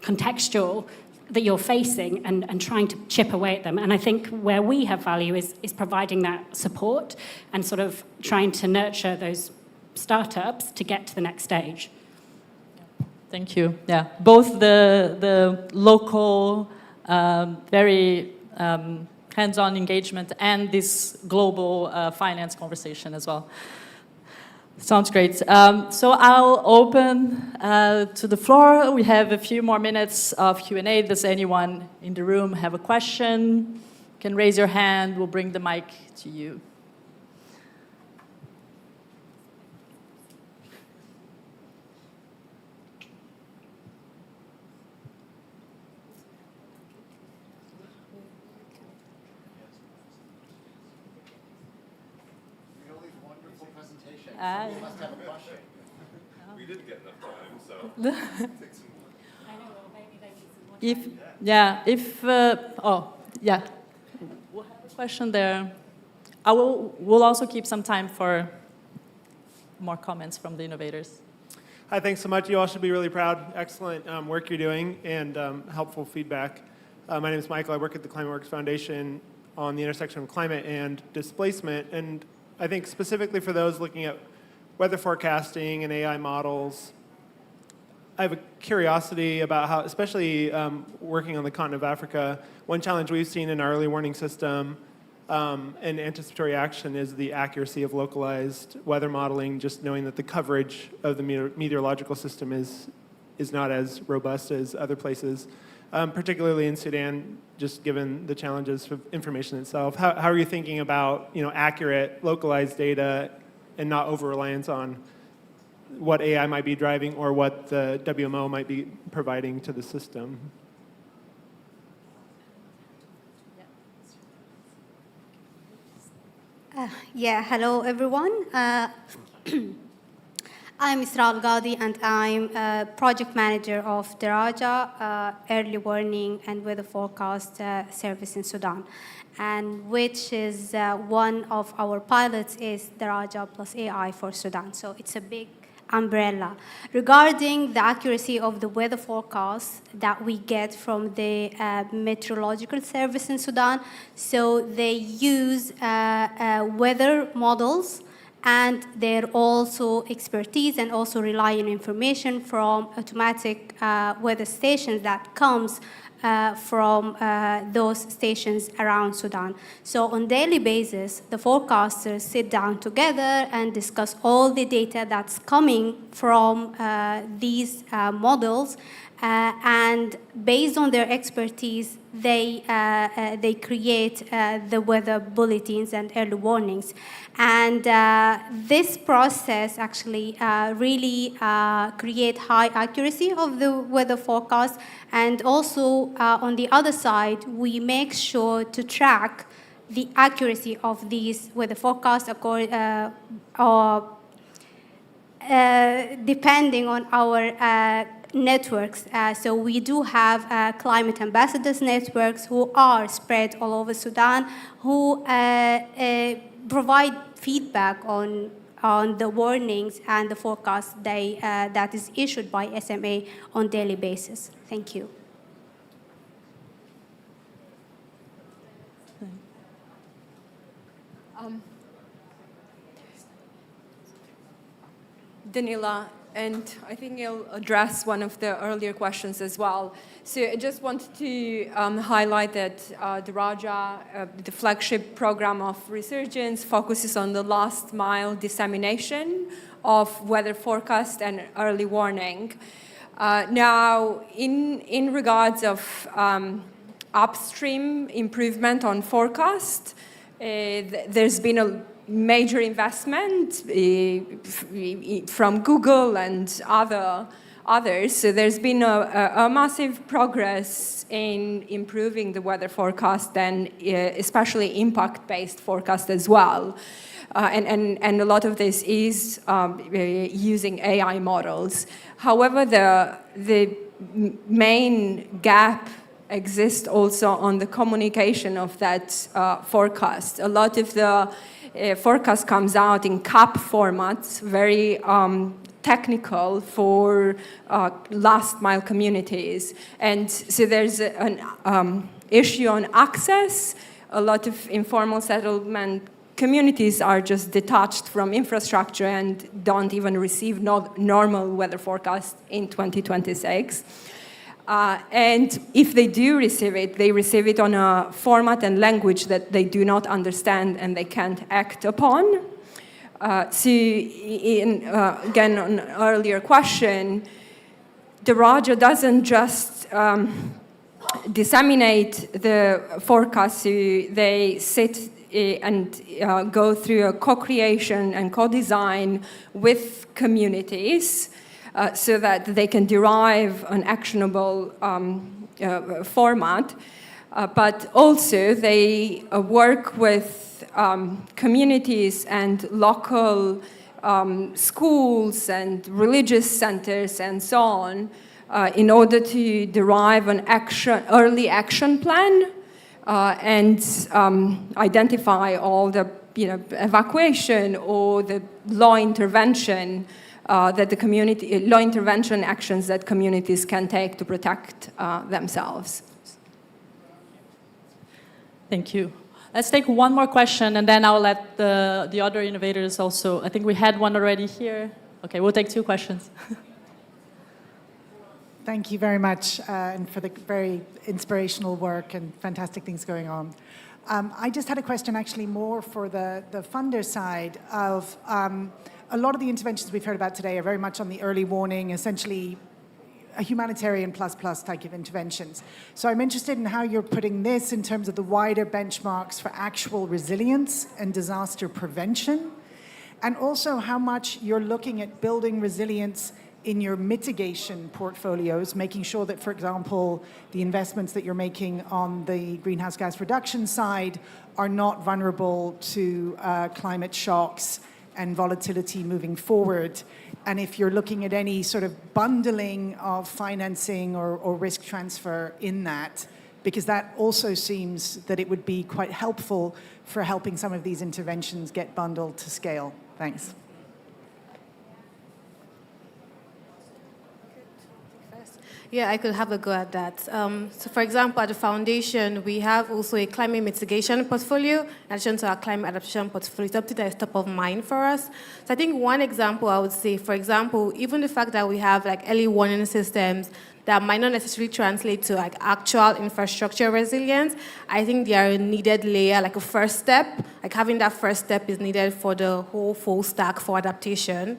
contextual, that you're facing and trying to chip away at them. And I think where we have value is providing that support and sort of trying to nurture those startups to get to the next stage. Thank you. Yeah, both the local, very hands-on engagement and this global finance conversation as well. Sounds great. So I'll open to the floor. We have a few more minutes of Q&A. Does anyone in the room have a question? You can raise your hand. We'll bring the mic to you. You must have a question. We didn't get enough time, so. We'll have a question there. We'll also keep some time for more comments from the innovators. Hi, thanks so much. You all should be really proud. Excellent work you're doing and helpful feedback. My name is Michael. I work at the ClimateWorks Foundation on the intersection of climate and displacement. And I think specifically for those looking at weather forecasting and AI models, I have a curiosity about how, especially working on the continent of Africa, one challenge we've seen in our early warning system and anticipatory action is the accuracy of localized weather modeling, just knowing that the coverage of the meteorological system is not as robust as other places, particularly in Sudan, just given the challenges of information itself. How are you thinking about accurate, localized data and not over-reliance on what AI might be driving or what the WMO might be providing to the system? Hello everyone. I'm Isra Al-Ghadi and I'm a project manager of Daraja, early warning and weather forecast service in Sudan, and which is one of our pilots is Daraja plus AI for Sudan. So it's a big umbrella. Regarding the accuracy of the weather forecast that we get from the meteorological service in Sudan, so they use weather models, and they're also expertise and also rely on information from automatic weather stations that comes from those stations around Sudan. So on daily basis, the forecasters sit down together and discuss all the data that's coming from these models, and based on their expertise, they create the weather bulletins and early warnings. And this process actually really create high accuracy of the weather forecast. And also on the other side, we make sure to track the accuracy of these weather forecasts depending on our networks. So we do have climate ambassadors networks who are spread all over Sudan, who provide feedback on the warnings and the forecast that is issued by SMA on daily basis. Thank you. Danila, and I think you'll address one of the earlier questions as well. So I just wanted to highlight that Daraja, the flagship program of Resurgence, focuses on the last mile dissemination of weather forecast and early warning. Now, in regards of upstream improvement on forecast, there's been a major investment from Google and others. So there's been a massive progress in improving the weather forecast and especially impact-based forecast as well. And a lot of this is using AI models. However, the main gap exists also on the communication of that forecast. A lot of the forecast comes out in CAP formats, very technical for last mile communities. And so there's an issue on access. A lot of informal settlement communities are just detached from infrastructure and don't even receive normal weather forecasts in 2026. And if they do receive it, they receive it on a format and language that they do not understand and they can't act upon. So again, on an earlier question, Daraja doesn't just disseminate the forecast, so they sit and go through a co-creation and co-design with communities so that they can derive an actionable format. But also they work with communities and local schools and religious centers and so on in order to derive an early action plan and identify all the evacuation or the law intervention that the community, law intervention actions that communities can take to protect themselves. Thank you. Let's take one more question, and then I'll let the other innovators also. I think we had one already here. Okay, we'll take two questions. Thank you very much, and for the very inspirational work and fantastic things going on. I just had a question actually more for the funder side of a lot of the interventions we've heard about today are very much on the early warning, essentially a humanitarian plus type of interventions. So I'm interested in how you're putting this in terms of the wider benchmarks for actual resilience and disaster prevention, and also how much you're looking at building resilience in your mitigation portfolios, making sure that, for example, the investments that you're making on the greenhouse gas reduction side are not vulnerable to climate shocks and volatility moving forward. And if you're looking at any sort of bundling of financing or risk transfer in that, because that also seems that it would be quite helpful for helping some of these interventions get bundled to scale. Thanks. Yeah, I could have a go at that. So for example, at the foundation, we have also a climate mitigation portfolio, in addition to our climate adaptation portfolio. It's something that is top of mind for us. So I think one example I would say, for example, even the fact that we have like early warning systems that might not necessarily translate to like actual infrastructure resilience, I think they are a needed layer, like a first step. Like having that first step is needed for the whole full stack for adaptation.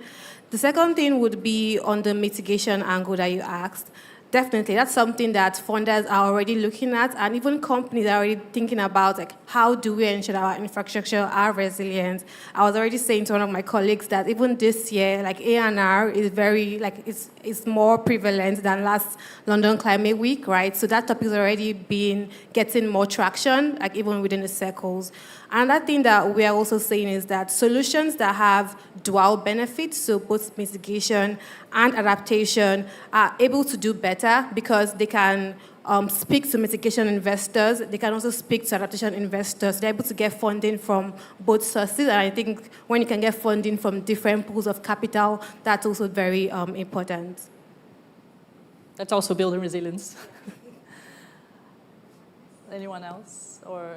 The second thing would be on the mitigation angle that you asked. Definitely, that's something that funders are already looking at, and even companies are already thinking about, like, how do we ensure that our infrastructure are resilient? I was already saying to one of my colleagues that even this year, like, ANR is very, like, it's more prevalent than last London Climate Week, right? So that topic has already been getting more traction, like, even within the circles. Another thing that we are also saying is that solutions that have dual benefits, so both mitigation and adaptation, are able to do better because they can speak to mitigation investors. They can also speak to adaptation investors. They're able to get funding from both sources. And I think when you can get funding from different pools of capital, that's also very important. That's also building resilience. Anyone else? Or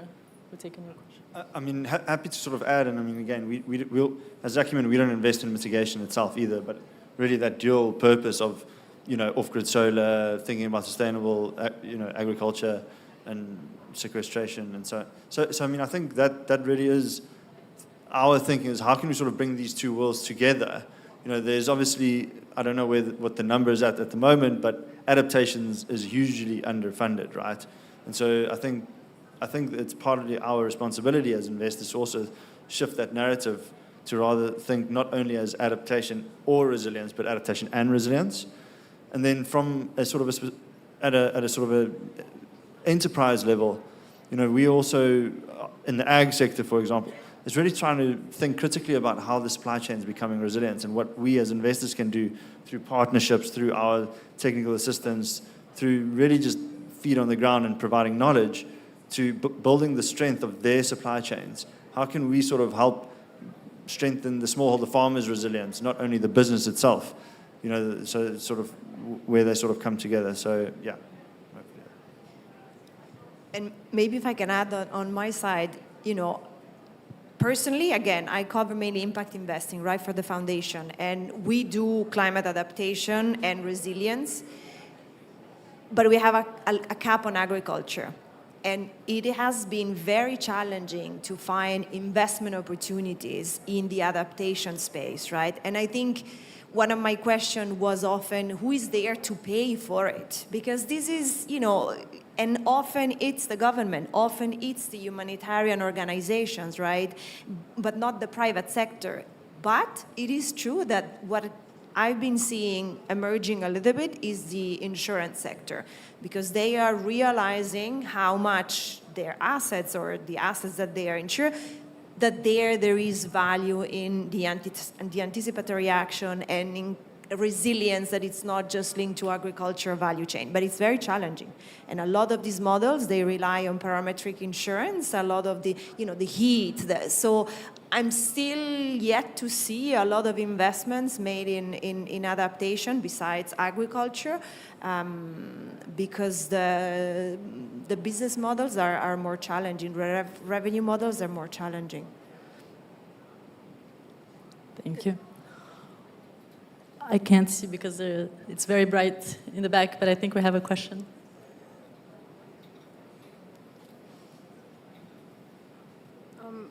we're taking your question? I mean, happy to sort of add, and I mean, again, we'll, as Acumen, we don't invest in mitigation itself either, but really that dual purpose of, you know, off-grid solar, thinking about sustainable, you know, agriculture and sequestration and so. So I mean, I think that really is our thinking, is how can we sort of bring these two worlds together? You know, there's obviously, I don't know what the number is at the moment, but adaptations is hugely underfunded, right? And so I think it's partly our responsibility as investors to also shift that narrative to rather think not only as adaptation or resilience, but adaptation and resilience. And then from a sort of at a sort of a enterprise level, you know, we also, in the ag sector, for example, is really trying to think critically about how the supply chain is becoming resilient and what we as investors can do through partnerships, through our technical assistance, through really just feet on the ground and providing knowledge to building the strength of their supply chains. How can we sort of help strengthen the smallholder farmers' resilience, not only the business itself, you know, so sort of where they sort of come together. So, yeah. And maybe if I can add on my side, you know, personally, again, I cover mainly impact investing, right, for the foundation. And we do climate adaptation and resilience, but we have a cap on agriculture. And it has been very challenging to find investment opportunities in the adaptation space, right? And I think one of my questions was often, who is there to pay for it? Because this is, you know, and often it's the government, often it's the humanitarian organizations, right? But not the private sector. But it is true that what I've been seeing emerging a little bit is the insurance sector, because they are realizing how much their assets or the assets that they are insured, that there is value in the anticipatory action and in resilience, that it's not just linked to agriculture value chain, but it's very challenging. And a lot of these models, they rely on parametric insurance, a lot of the, you know, the heat. So I'm still yet to see a lot of investments made in adaptation besides agriculture, because the business models are more challenging. Revenue models are more challenging. Thank you. I can't see because it's very bright in the back, but I think we have a question.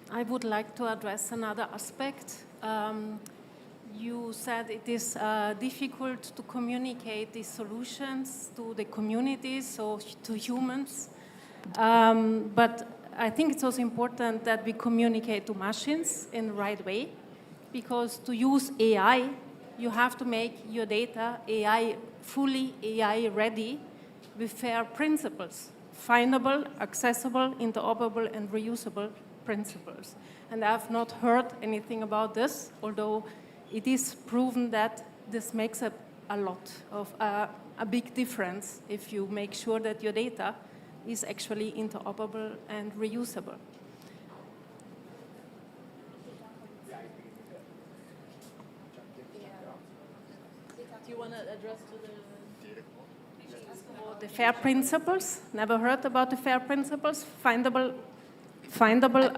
I would like to address another aspect. You said it is difficult to communicate these solutions to the communities or to humans. But I think it's also important that we communicate to machines in the right way, because to use AI you have to make your data fully AI ready with FAIR principles, findable, accessible, interoperable, and reusable principles. And I have not heard anything about this, although it is proven that this makes a lot of a big difference if you make sure that your data is actually interoperable and reusable. Do you want to address to The FAIR principles, never heard about the FAIR principles, findable.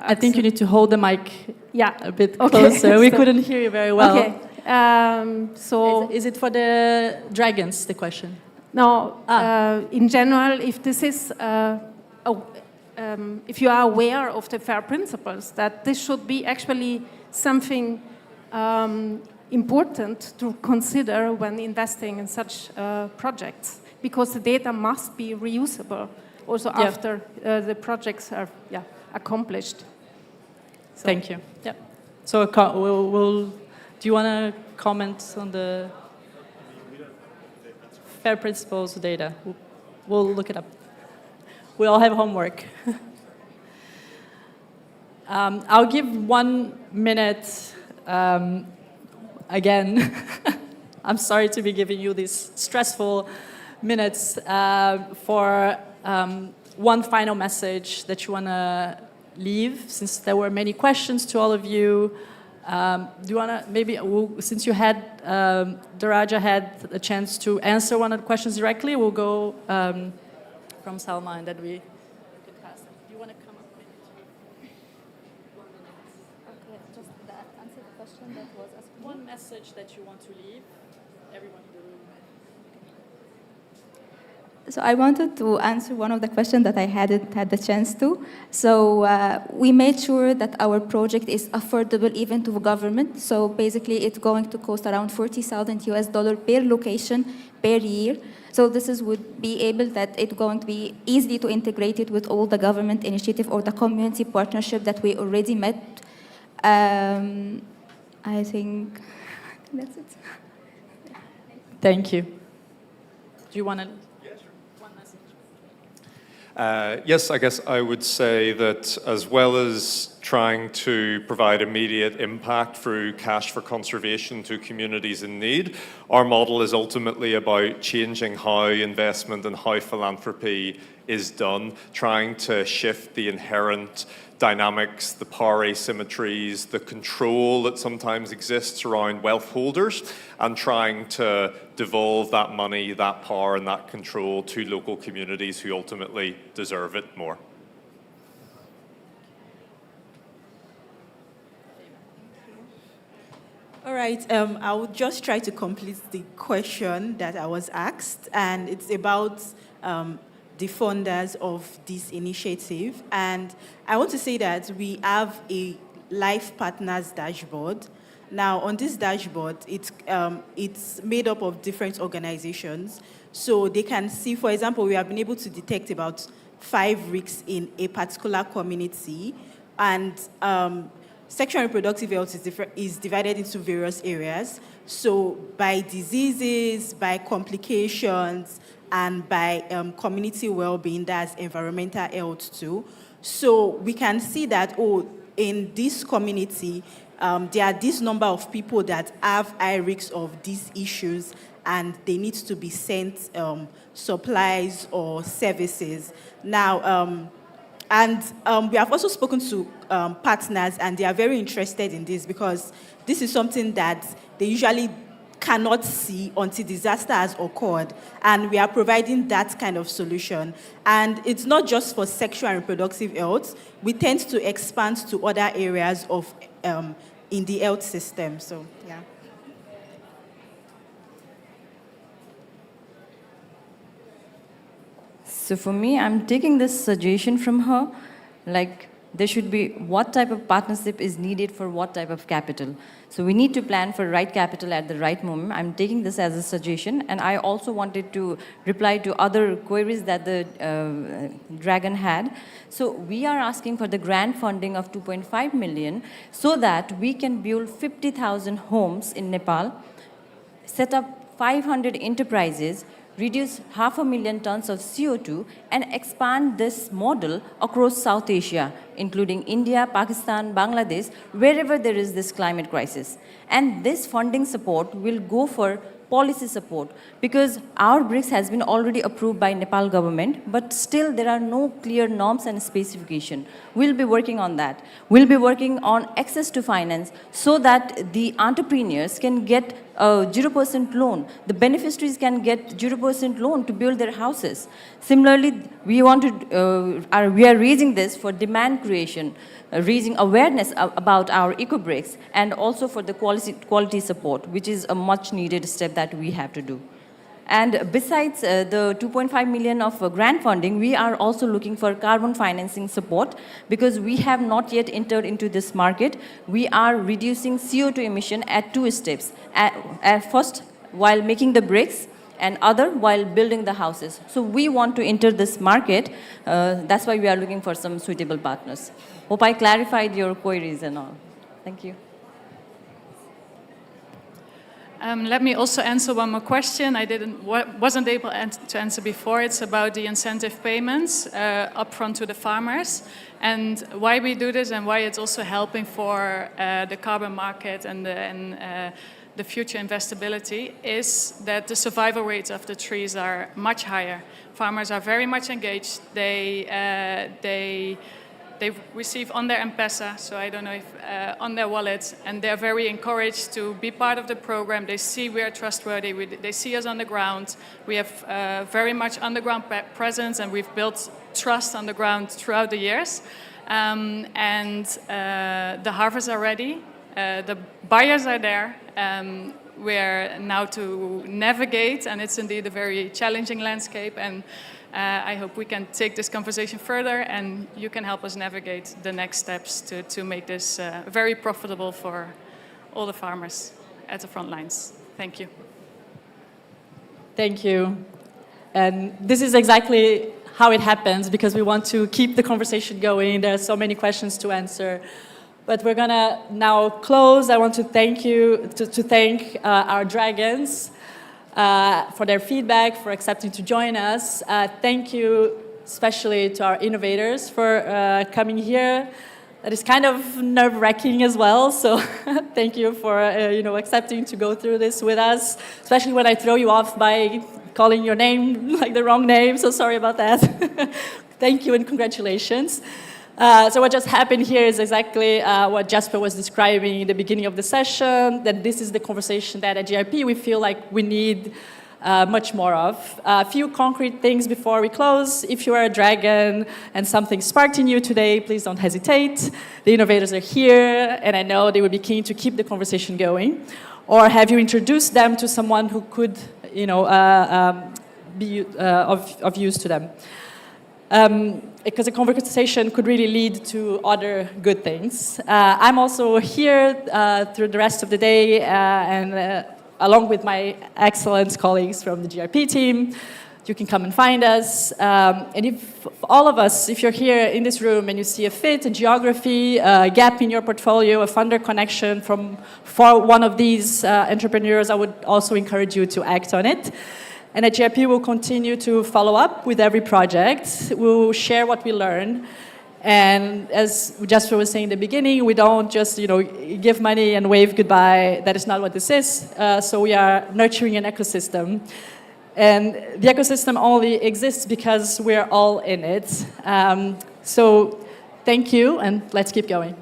I think you need to hold the mic a bit Okay. closer. We couldn't hear you very well. Okay. So is it for the dragons, the question? No, in general, if this is, if you are aware of the FAIR principles, that this should be actually something important to consider when investing in such projects, because the data must be reusable also after the projects are accomplished. So. Thank you. Yeah. So do you want to comment on the FAIR principles data? We'll look it up. We all have homework. I'll give 1 minute again. I'm sorry to be giving you these stressful minutes for one final message that you want to leave, since there were many questions to all of you. Do you want to, maybe, since you had, Daraja had a chance to answer one of the questions directly, we'll go from Salma and then we can pass them. Do you want to come up with 1 minute? Okay, just answer the question that was asked. One message that you want to leave, everyone in the room. So I wanted to answer one of the questions that I hadn't had the chance to. So we made sure that our project is affordable even to government. So basically it's going to cost around $40,000 per location per year. So this would be able that it's going to be easily to integrate it with all the government initiative or the community partnership that we already met. I think that's it. Thank you. Do you want to? Yes, I guess I would say that as well as trying to provide immediate impact through cash for conservation to communities in need, our model is ultimately about changing how investment and how philanthropy is done, trying to shift the inherent dynamics, the power asymmetries, the control that sometimes exists around wealth holders, and trying to devolve that money, that power, and that control to local communities who ultimately deserve it more. All right, I will just try to complete the question that I was asked, and it's about the funders of this initiative. And I want to say that we have a Life Partners dashboard. Now, on this dashboard, it's made up of different organizations. So they can see, for example, we have been able to detect about 5 risks in a particular community. And sexual and reproductive health is divided into various areas. So by diseases, by complications, and by community well-being, that's environmental health too. So we can see that, in this community, there are this number of people that have high risks of these issues, and they need to be sent supplies or services. Now, we have also spoken to partners, and they are very interested in this because this is something that they usually cannot see until disaster has occurred, and we are providing that kind of solution. And it's not just for sexual and reproductive health. We tend to expand to other areas of in the health system. So, yeah. So for me, I'm taking this suggestion from her, like there should be what type of partnership is needed for what type of capital. So we need to plan for right capital at the right moment. I'm taking this as a suggestion, and I also wanted to reply to other queries that the Dragon had. So we are asking for the grant funding of 2.5 million so that we can build 50,000 homes in Nepal set up 500 enterprises, reduce 500,000 tons of CO2, and expand this model across South Asia, including India, Pakistan, Bangladesh, wherever there is this climate crisis. And this funding support will go for policy support, because our BRICS has been already approved by Nepal government, but still there are no clear norms and specification. We'll be working on that. We'll be working on access to finance so that the entrepreneurs can get a 0% loan. The beneficiaries can get 0% loan to build their houses. Similarly, we are raising this for demand creation, raising awareness about our eco-bricks, and also for the quality support, which is a much needed step that we have to do. And besides the 2.5 million of grant funding, we are also looking for carbon financing support, because we have not yet entered into this market. We are reducing CO2 emission at 2 steps. At first, while making the bricks, and other while building the houses. So we want to enter this market. That's why we are looking for some suitable partners. Hope I clarified your queries and all. Thank you. Let me also answer one more question I wasn't able to answer before. It's about the incentive payments upfront to the farmers, and why we do this, and why it's also helping for the carbon market and the future investability, is that the survival rates of the trees are much higher. Farmers are very much engaged. They receive on their M-Pesa, so I don't know if on their wallet, and they're very encouraged to be part of the program. They see we are trustworthy. They see us on the ground. We have very much underground presence, and we've built trust on the ground throughout the years. The harvests are ready. The buyers are there. We're now to navigate, and it's indeed a very challenging landscape. And I hope we can take this conversation further, and you can help us navigate the next steps to make this very profitable for all the farmers at the front lines. Thank you. Thank you. And this is exactly how it happens, because we want to keep the conversation going. There are so many questions to answer. But we're gonna now close. I want to thank you, to thank our dragons for their feedback, for accepting to join us. Thank you especially to our innovators for coming here. That is kind of nerve-wracking as well, so thank you for accepting to go through this with us, especially when I throw you off by calling your name like the wrong name, so sorry about that. Thank you and congratulations. So what just happened here is exactly what Jasper was describing in the beginning of the session, that this is the conversation that at GIP we feel like we need much more of. A few concrete things before we close. If you are a dragon and something sparked in you today, please don't hesitate. The innovators are here, and I know they would be keen to keep the conversation going. Or have you introduced them to someone who could be of use to them? Because a conversation could really lead to other good things. I'm also here through the rest of the day, and along with my excellent colleagues from the GRP team. You can come and find us. And if all of us, if you're here in this room and you see a fit, a geography, a gap in your portfolio, a funder connection for one of these entrepreneurs, I would also encourage you to act on it. And at GIP, we'll continue to follow up with every project. We'll share what we learn. And as Jasper was saying in the beginning, we don't just give money and wave goodbye. That is not what this is. So we are nurturing an ecosystem. And the ecosystem only exists because we're all in it. So thank you, and let's keep going.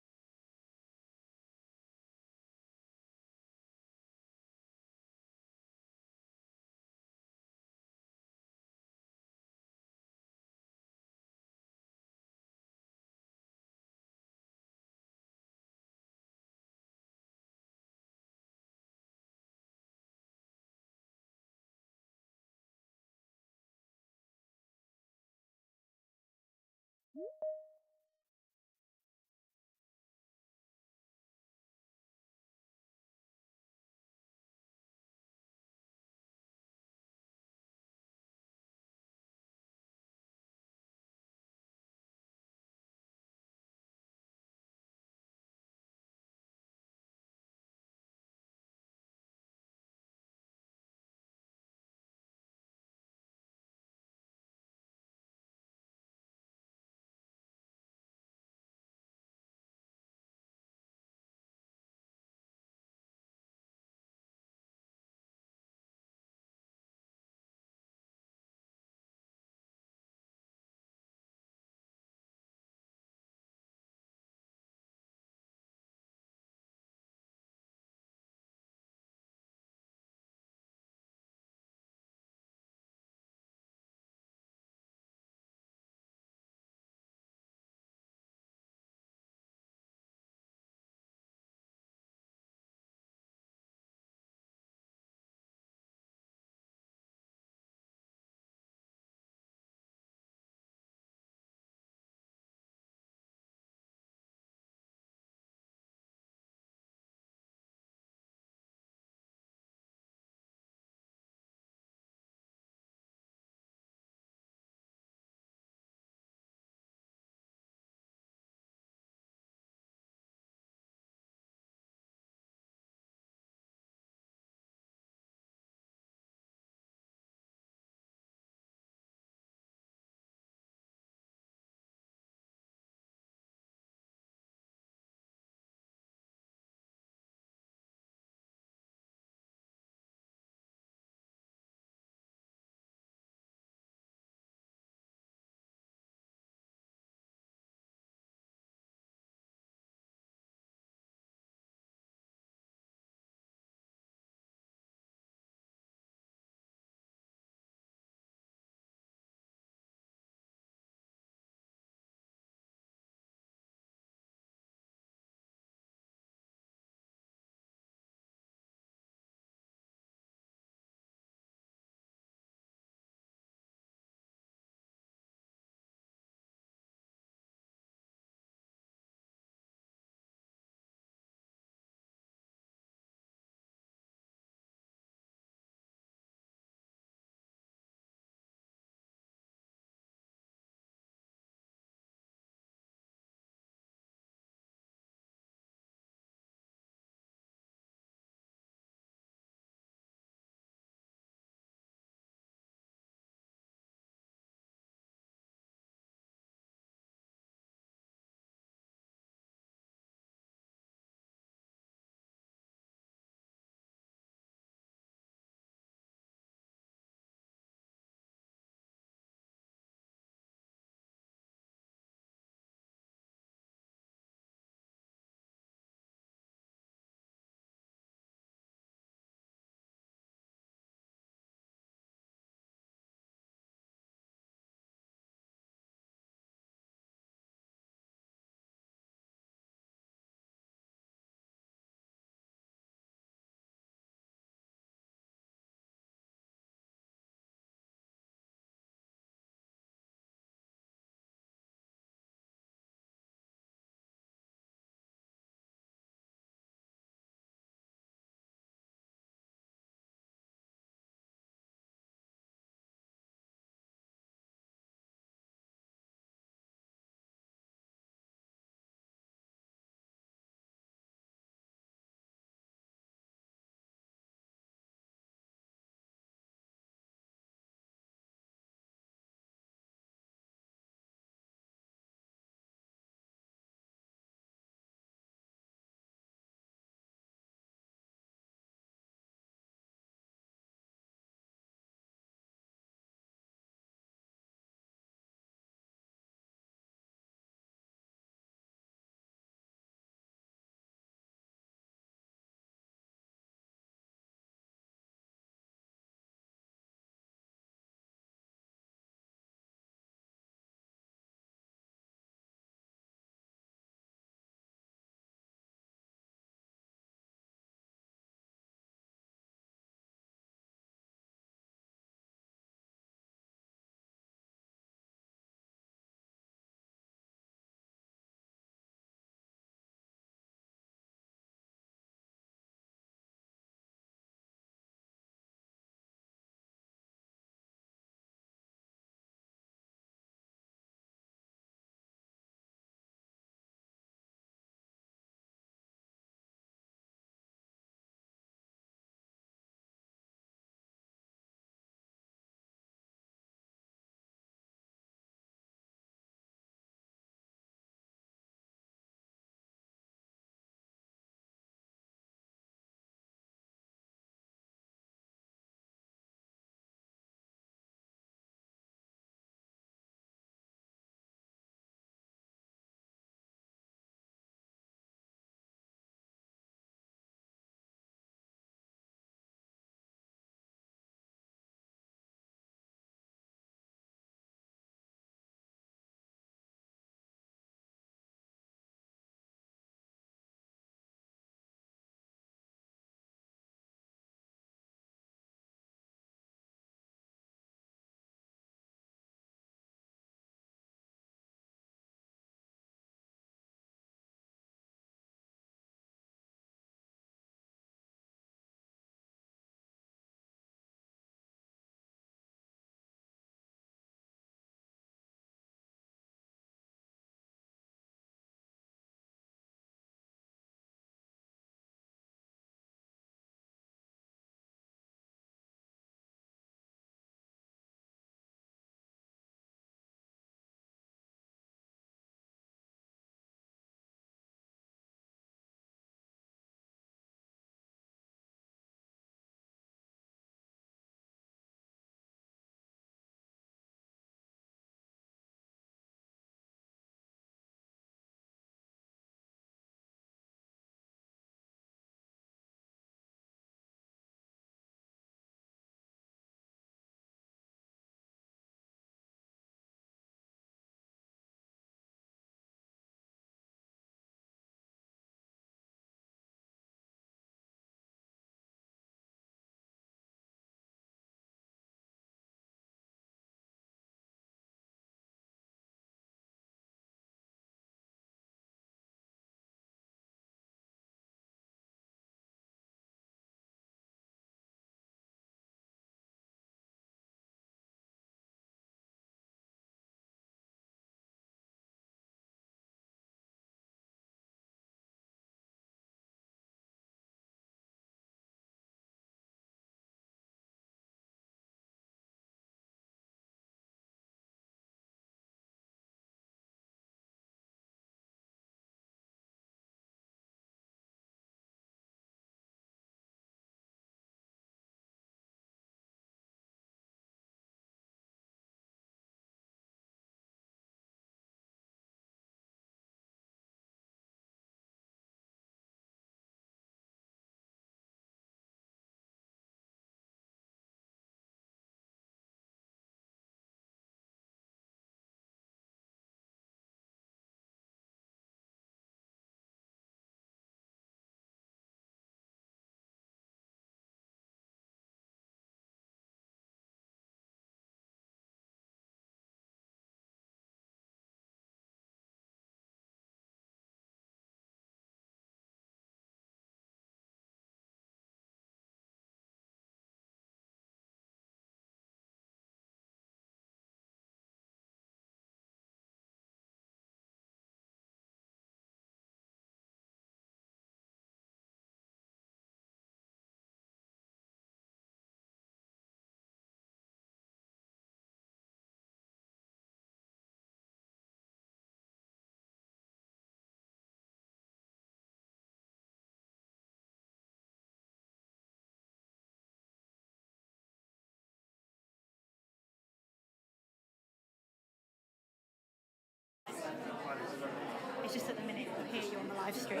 just at the minute I hear you on the live stream.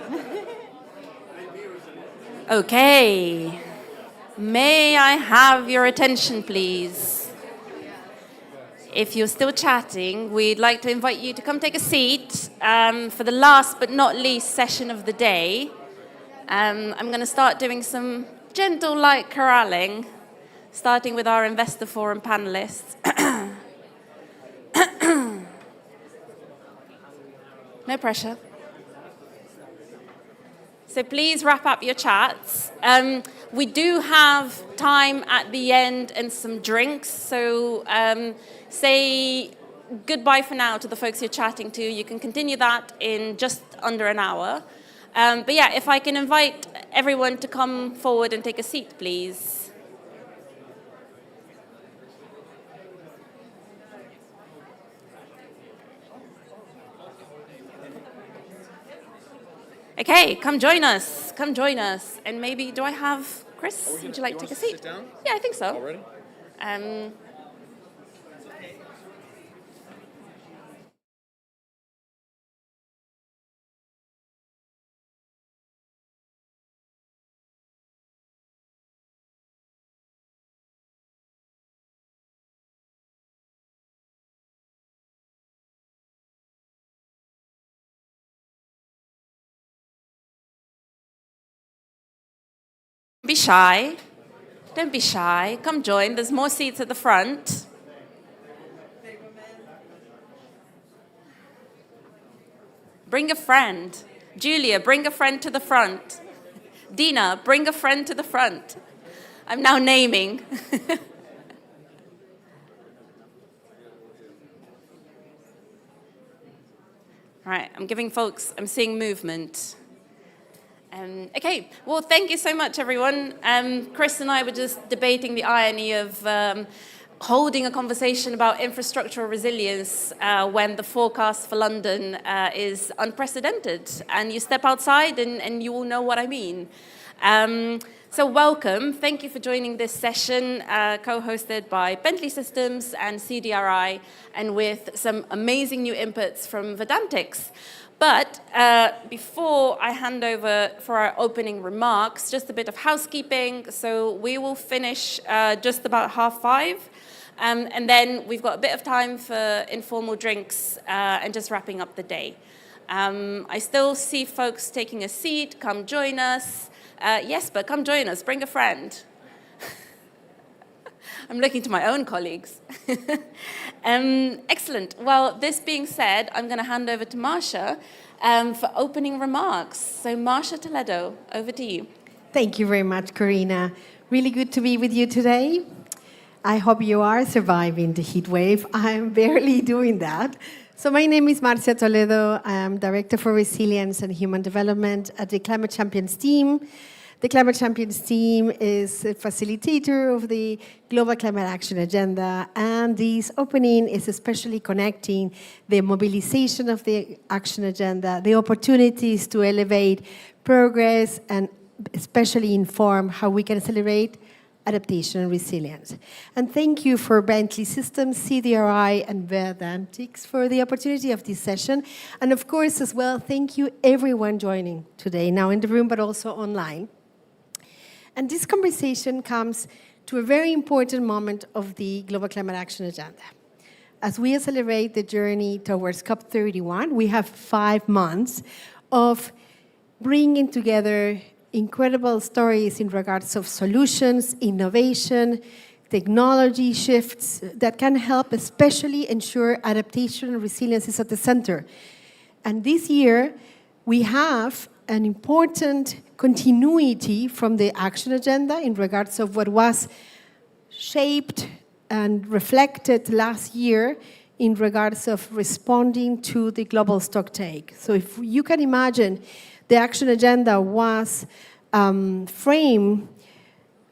Okay. May I have your attention, please? If you're still chatting, we'd like to invite you to come take a seat for the last but not least session of the day. I'm going to start doing some gentle light corralling, starting with our Investor Forum panelists. No pressure. So please wrap up your chats. We do have time at the end and some drinks. So say goodbye for now to the folks you're chatting to. You can continue that in just under an hour. But yeah, if I can invite everyone to come forward and take a seat, please. Okay, come join us. Come join us. And maybe, do I have Chris? Would you like to take a seat? Sit down? Yeah, I think so. Already? Be shy. Don't be shy. Come join. There's more seats at the front. Bring a friend. Julia, bring a friend to the front. Dina, bring a friend to the front. I'm now naming. Right, I'm seeing movement. Okay, well, thank you so much, everyone. Chris and I were just debating the irony of holding a conversation about infrastructural resilience when the forecast for London is unprecedented. And you step outside and you will know what I mean. So welcome. Thank you for joining this session, co-hosted by Bentley Systems and CDRI, and with some amazing new inputs from Vedantix. But before I hand over for our opening remarks, just a bit of housekeeping. So we will finish just about 5:30. And then we've got a bit of time for informal drinks and just wrapping up the day. I still see folks taking a seat. Come join us. Yes, but come join us. Bring a friend. I'm looking to my own colleagues. Excellent. Well, this being said, I'm going to hand over to Marcia for opening remarks. So Marcia Toledo, over to you. Thank you very much, Corina. Really good to be with you today. I hope you are surviving the heat wave. I'm barely doing that. So my name is Marcia Toledo. I am Director for Resilience and Human Development at the Climate Champions team. The Climate Champions team is a facilitator of the Global Climate Action Agenda, and this opening is especially connecting the mobilization of the action agenda, the opportunities to elevate progress, and especially inform how we can accelerate adaptation and resilience. And thank you for Bentley Systems, CDRI, and Vedantix for the opportunity of this session. And of course, as well, thank you everyone joining today, now in the room, but also online. And this conversation comes to a very important moment of the Global Climate Action Agenda. As we accelerate the journey towards COP31, we have 5 months of bringing together incredible stories in regards of solutions, innovation, technology shifts that can help especially ensure adaptation and resilience is at the center. And this year, we have an important continuity from the action agenda in regards of what was shaped and reflected last year in regards of responding to the global stocktake. So if you can imagine, the action agenda was framed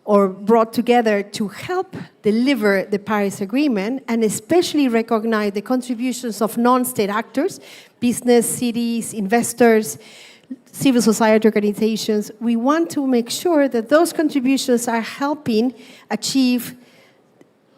or brought together to help deliver the Paris Agreement and especially recognize the contributions of non-state actors, business, cities, investors, civil society organizations. We want to make sure that those contributions are helping achieve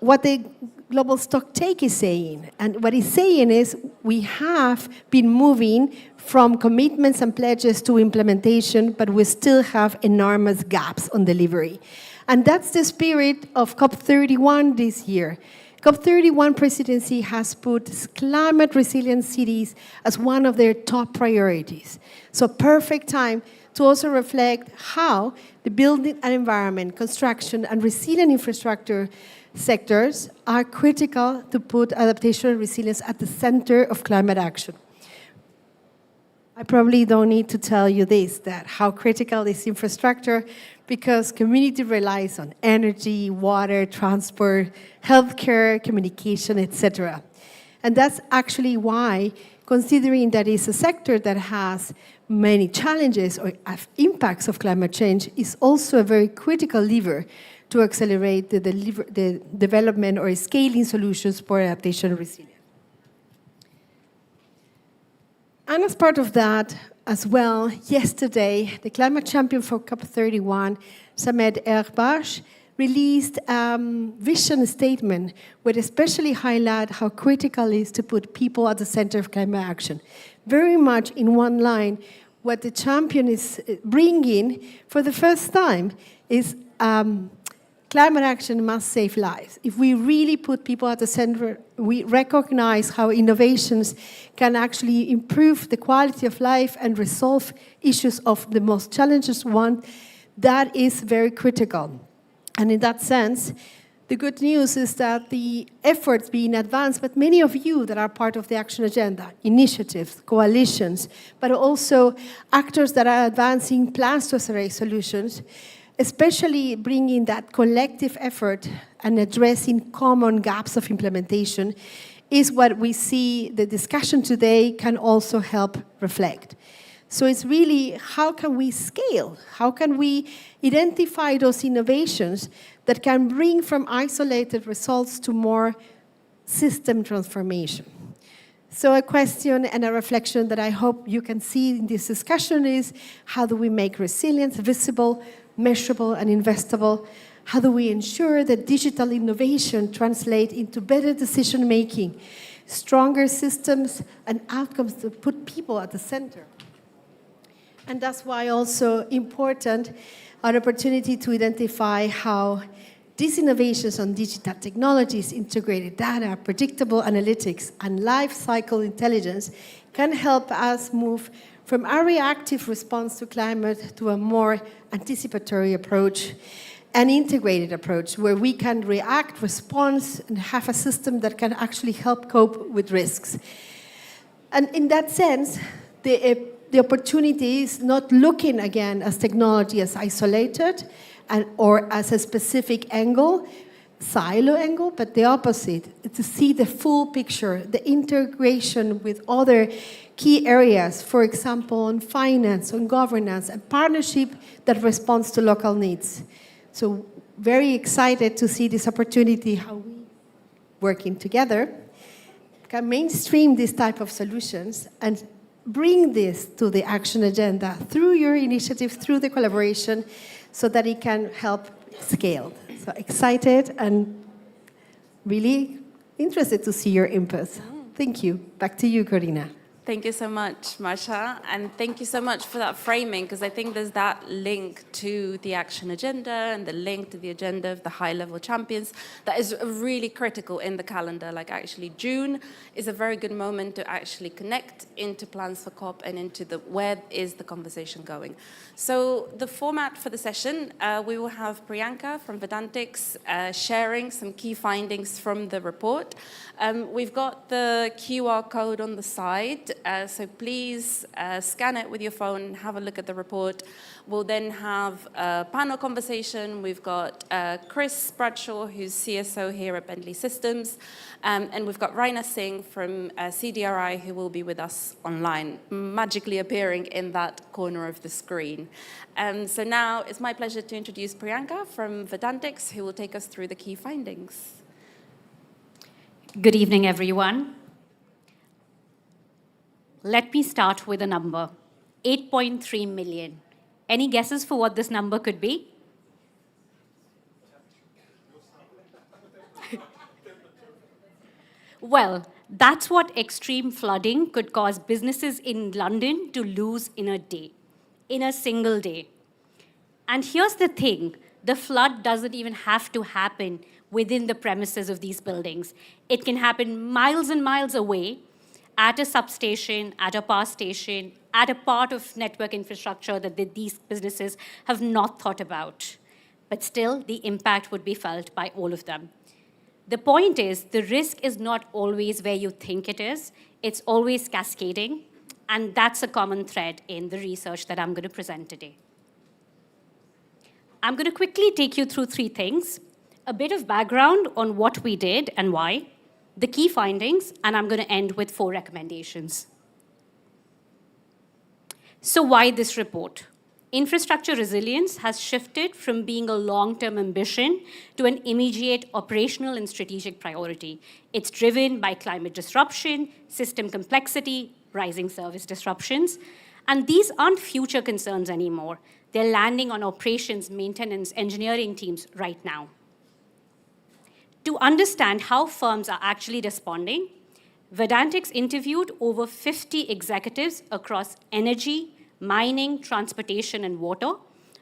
what the global stocktake is saying. And what it's saying is we have been moving from commitments and pledges to implementation, but we still have enormous gaps on delivery. And that's the spirit of COP31 this year. COP31 presidency has put climate resilient cities as one of their top priorities. So perfect time to also reflect how the building and environment, construction, and resilient infrastructure sectors are critical to put adaptation and resilience at the center of climate action. I probably don't need to tell you this, that how critical is infrastructure, because community relies on energy, water, transport, healthcare, communication, etc. And that's actually why, considering that it's a sector that has many challenges or impacts of climate change, is also a very critical lever to accelerate the development or scaling solutions for adaptation and resilience. And as part of that as well, yesterday, the climate champion for COP31, Samed Erbash, released a vision statement where especially highlight how critical it is to put people at the center of climate action. Very much in one line, what the champion is bringing for the first time is climate action must save lives. If we really put people at the center, we recognize how innovations can actually improve the quality of life and resolve issues of the most challenging one. That is very critical. And in that sense, the good news is that the efforts being advanced, but many of you that are part of the action agenda, initiatives, coalitions, but also actors that are advancing plans to accelerate solutions, especially bringing that collective effort and addressing common gaps of implementation, is what we see the discussion today can also help reflect. So it's really how can we scale? How can we identify those innovations that can bring from isolated results to more system transformation? So a question and a reflection that I hope you can see in this discussion is, how do we make resilience visible, measurable, and investable? How do we ensure that digital innovation translates into better decision-making, stronger systems, and outcomes that put people at the center? And that's why also important an opportunity to identify how these innovations on digital technologies, integrated data, predictable analytics, and life cycle intelligence can help us move from a reactive response to climate to a more anticipatory approach, an integrated approach where we can react, respond, and have a system that can actually help cope with risks. And in that sense, the opportunity is not looking again as technology as isolated or as a specific angle, silo angle, but the opposite, to see the full picture, the integration with other key areas, for example, on finance, on governance, and partnership that responds to local needs. So very excited to see this opportunity, how we working together can mainstream this type of solutions and bring this to the action agenda through your initiatives, through the collaboration, so that it can help scale. So excited and really interested to see your input. Thank you. Back to you, Corina. Thank you so much, Marsha, and thank you so much for that framing, because I think there's that link to the action agenda and the link to the agenda of the high-level champions that is really critical in the calendar. Like actually June is a very good moment to actually connect into plans for COP and into where is the conversation going. So the format for the session, we will have Priyanka from Vedantix sharing some key findings from the report. We've got the QR code on the side. So please scan it with your phone and have a look at the report. We'll then have a panel conversation. We've got Chris Bradshaw, who's CSO here at Bentley Systems, and we've got Raina Singh from CDRI, who will be with us online, magically appearing in that corner of the screen. So now it's my pleasure to introduce Priyanka from Vedantix, who will take us through the key findings. Good evening, everyone. Let me start with a number, 8.3 million. Any guesses for what this number could be? Well, that's what extreme flooding could cause businesses in London to lose in a day, in a single day. And here's the thing, the flood doesn't even have to happen within the premises of these buildings. It can happen miles and miles away at a substation, at a power station, at a part of network infrastructure that these businesses have not thought about. But still, the impact would be felt by all of them. The point is, the risk is not always where you think it is. It's always cascading, and that's a common thread in the research that I'm going to present today. I'm going to quickly take you through 3 things, a bit of background on what we did and why, the key findings, and I'm going to end with 4 recommendations. So why this report? Infrastructure resilience has shifted from being a long-term ambition to an immediate operational and strategic priority. It's driven by climate disruption, system complexity, rising service disruptions, and these aren't future concerns anymore. They're landing on operations, maintenance, engineering teams right now. To understand how firms are actually responding, Vedantix interviewed over 50 executives across energy, mining, transportation, and water,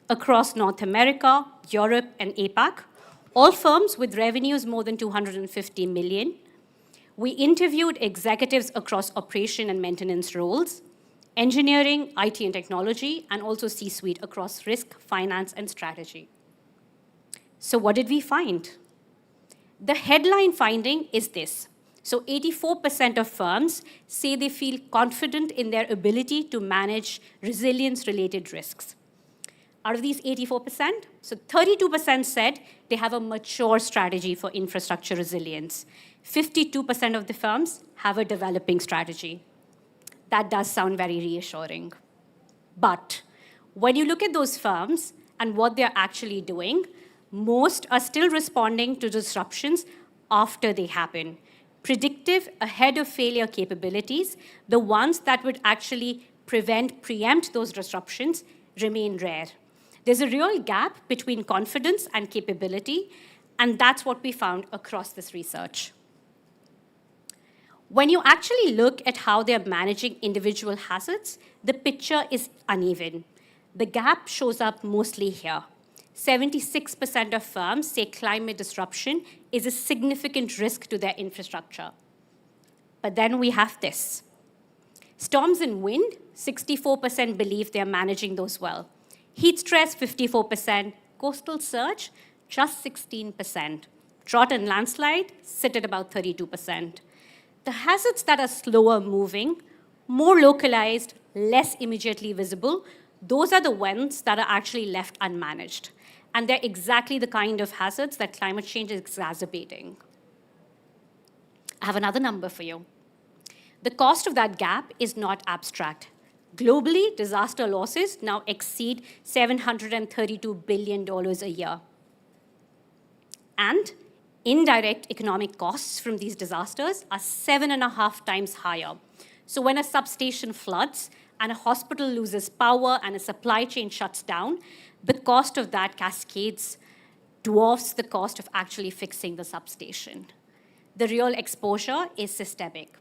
across North America, Europe, and APAC, all firms with revenues more than 250 million. We interviewed executives across operation and maintenance roles, engineering, IT and technology, and also C-suite across risk, finance, and strategy. So what did we find? The headline finding is this. So 84% of firms say they feel confident in their ability to manage resilience-related risks. Out of these 84%, so 32% said they have a mature strategy for infrastructure resilience. 52% of the firms have a developing strategy. That does sound very reassuring. But when you look at those firms and what they're actually doing, most are still responding to disruptions after they happen. Predictive, ahead of failure capabilities, the ones that would actually preempt those disruptions, remain rare. There's a real gap between confidence and capability, and that's what we found across this research. When you actually look at how they're managing individual hazards, the picture is uneven. The gap shows up mostly here. 76% of firms say climate disruption is a significant risk to their infrastructure. But then we have this. Storms and wind, 64% believe they're managing those well. Heat stress, 54%. Coastal surge, just 16%. Drought and landslide sit at about 32%. The hazards that are slower moving, more localized, less immediately visible, those are the ones that are actually left unmanaged. And they're exactly the kind of hazards that climate change is exacerbating. I have another number for you. The cost of that gap is not abstract. Globally, disaster losses now exceed $732 billion a year. And indirect economic costs from these disasters are 7.5 times higher. So when a substation floods and a hospital loses power and a supply chain shuts down, the cost of that cascades dwarfs the cost of actually fixing the substation. The real exposure is systemic.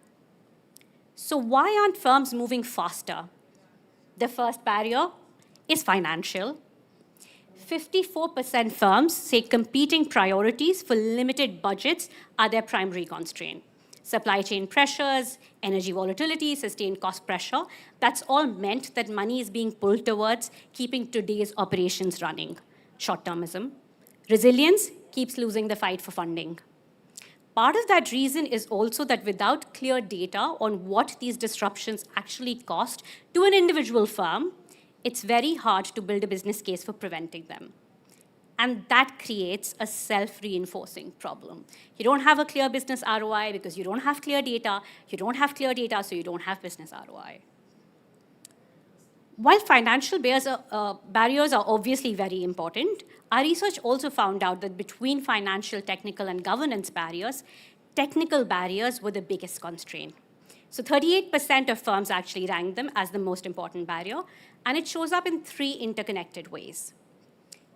So why aren't firms moving faster? The first barrier is financial. 54% firms say competing priorities for limited budgets are their primary constraint. Supply chain pressures, energy volatility, sustained cost pressure, that's all meant that money is being pulled towards keeping today's operations running. Short-termism. Resilience keeps losing the fight for funding. Part of that reason is also that without clear data on what these disruptions actually cost to an individual firm, it's very hard to build a business case for preventing them. And that creates a self-reinforcing problem. You don't have a clear business ROI because you don't have clear data. You don't have clear data, so you don't have business ROI. While financial barriers are obviously very important, our research also found out that between financial, technical, and governance barriers, technical barriers were the biggest constraint. So 38% of firms actually ranked them as the most important barrier, and it shows up in 3 interconnected ways.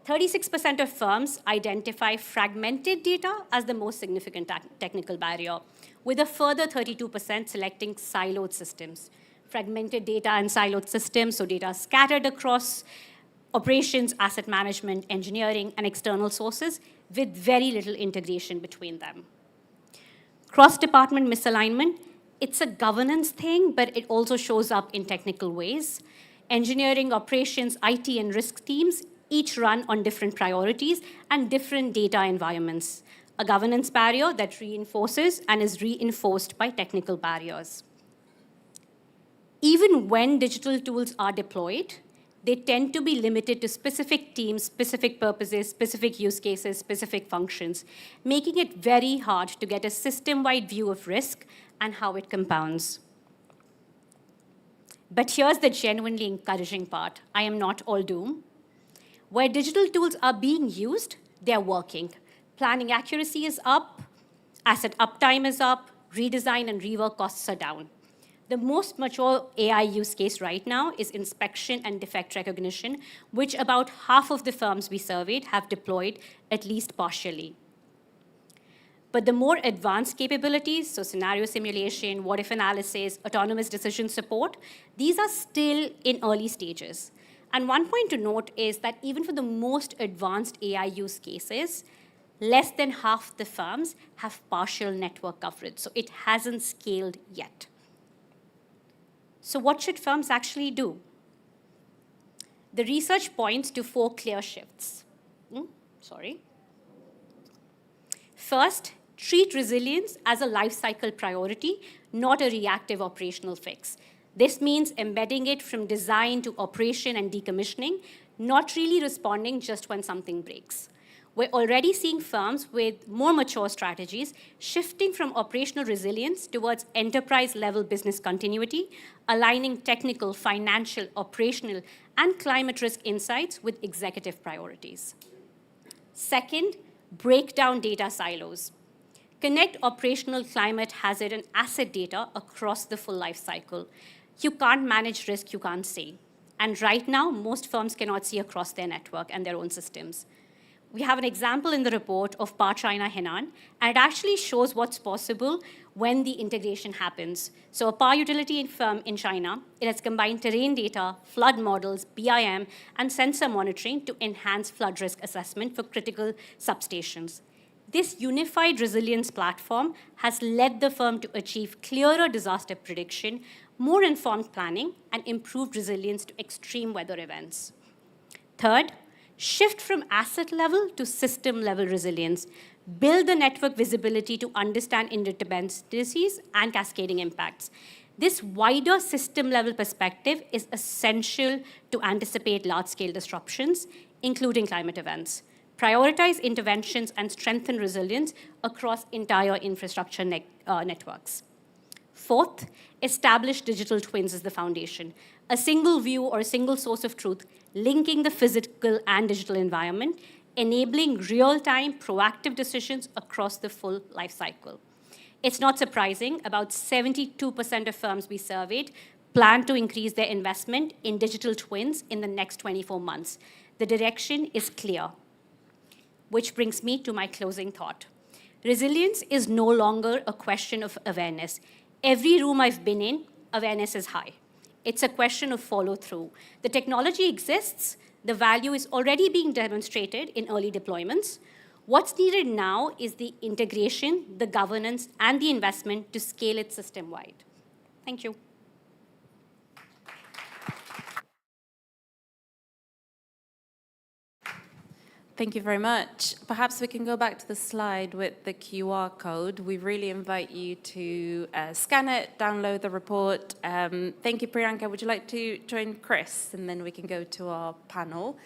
36% of firms identify fragmented data as the most significant technical barrier, with a further 32% selecting siloed systems. Fragmented data and siloed systems, so data scattered across operations, asset management, engineering, and external sources with very little integration between them. Cross-department misalignment, it's a governance thing, but it also shows up in technical ways. Engineering, operations, IT, and risk teams each run on different priorities and different data environments. A governance barrier that reinforces and is reinforced by technical barriers. Even when digital tools are deployed, they tend to be limited to specific teams, specific purposes, specific use cases, specific functions, making it very hard to get a system-wide view of risk and how it compounds. But here's the genuinely encouraging part. I am not all doom. Where digital tools are being used, they're working. Planning accuracy is up, asset uptime is up, redesign and rework costs are down. The most mature AI use case right now is inspection and defect recognition, which about half of the firms we surveyed have deployed at least partially. But the more advanced capabilities, so scenario simulation, what-if analysis, autonomous decision support, these are still in early stages. And one point to note is that even for the most advanced AI use cases, less than half the firms have partial network coverage, so it hasn't scaled yet. So what should firms actually do? The research points to 4 clear shifts. First, treat resilience as a life cycle priority, not a reactive operational fix. This means embedding it from design to operation and decommissioning, not really responding just when something breaks. We're already seeing firms with more mature strategies shifting from operational resilience towards enterprise-level business continuity, aligning technical, financial, operational, and climate risk insights with executive priorities. Second, break down data silos. Connect operational, climate, hazard, and asset data across the full life cycle. You can't manage risk you can't see. And right now, most firms cannot see across their network and their own systems. We have an example in the report of PowerChina Henan, and it actually shows what's possible when the integration happens. So a power utility firm in China, it has combined terrain data, flood models, BIM, and sensor monitoring to enhance flood risk assessment for critical substations. This unified resilience platform has led the firm to achieve clearer disaster prediction, more informed planning, and improved resilience to extreme weather events. Third, shift from asset level to system level resilience. Build the network visibility to understand interdependencies and cascading impacts. This wider system level perspective is essential to anticipate large scale disruptions, including climate events. Prioritize interventions and strengthen resilience across entire infrastructure networks. Fourth, establish digital twins as the foundation. A single view or a single source of truth linking the physical and digital environment, enabling real-time proactive decisions across the full life cycle. It's not surprising, about 72% of firms we surveyed plan to increase their investment in digital twins in the next 24 months. The direction is clear. Which brings me to my closing thought. Resilience is no longer a question of awareness. Every room I've been in, awareness is high. It's a question of follow-through. The technology exists. The value is already being demonstrated in early deployments. What's needed now is the integration, the governance, and the investment to scale it system-wide. Thank you. Thank you very much. Perhaps we can go back to the slide with the QR code. We really invite you to scan it, download the report. Thank you, Priyanka. Would you like to join Chris? And then we can go to our panel.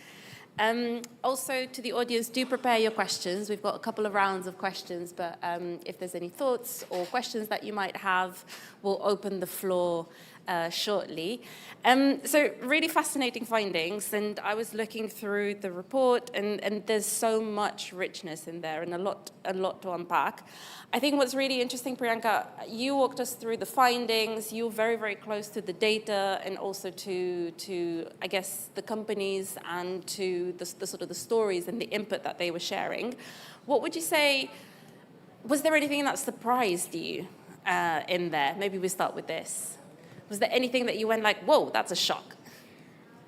Also, to the audience, do prepare your questions. We've got a couple of rounds of questions, but if there's any thoughts or questions that you might have, we'll open the floor shortly. So really fascinating findings, and I was looking through the report, and there's so much richness in there and a lot to unpack. I think what's really interesting, Priyanka, you walked us through the findings. You're very, very close to the data and also to I guess, the companies and to the sort of the stories and the input that they were sharing. What would you say, was there anything that surprised you in there? Maybe we start with this. Was there anything that you went like, whoa, that's a shock?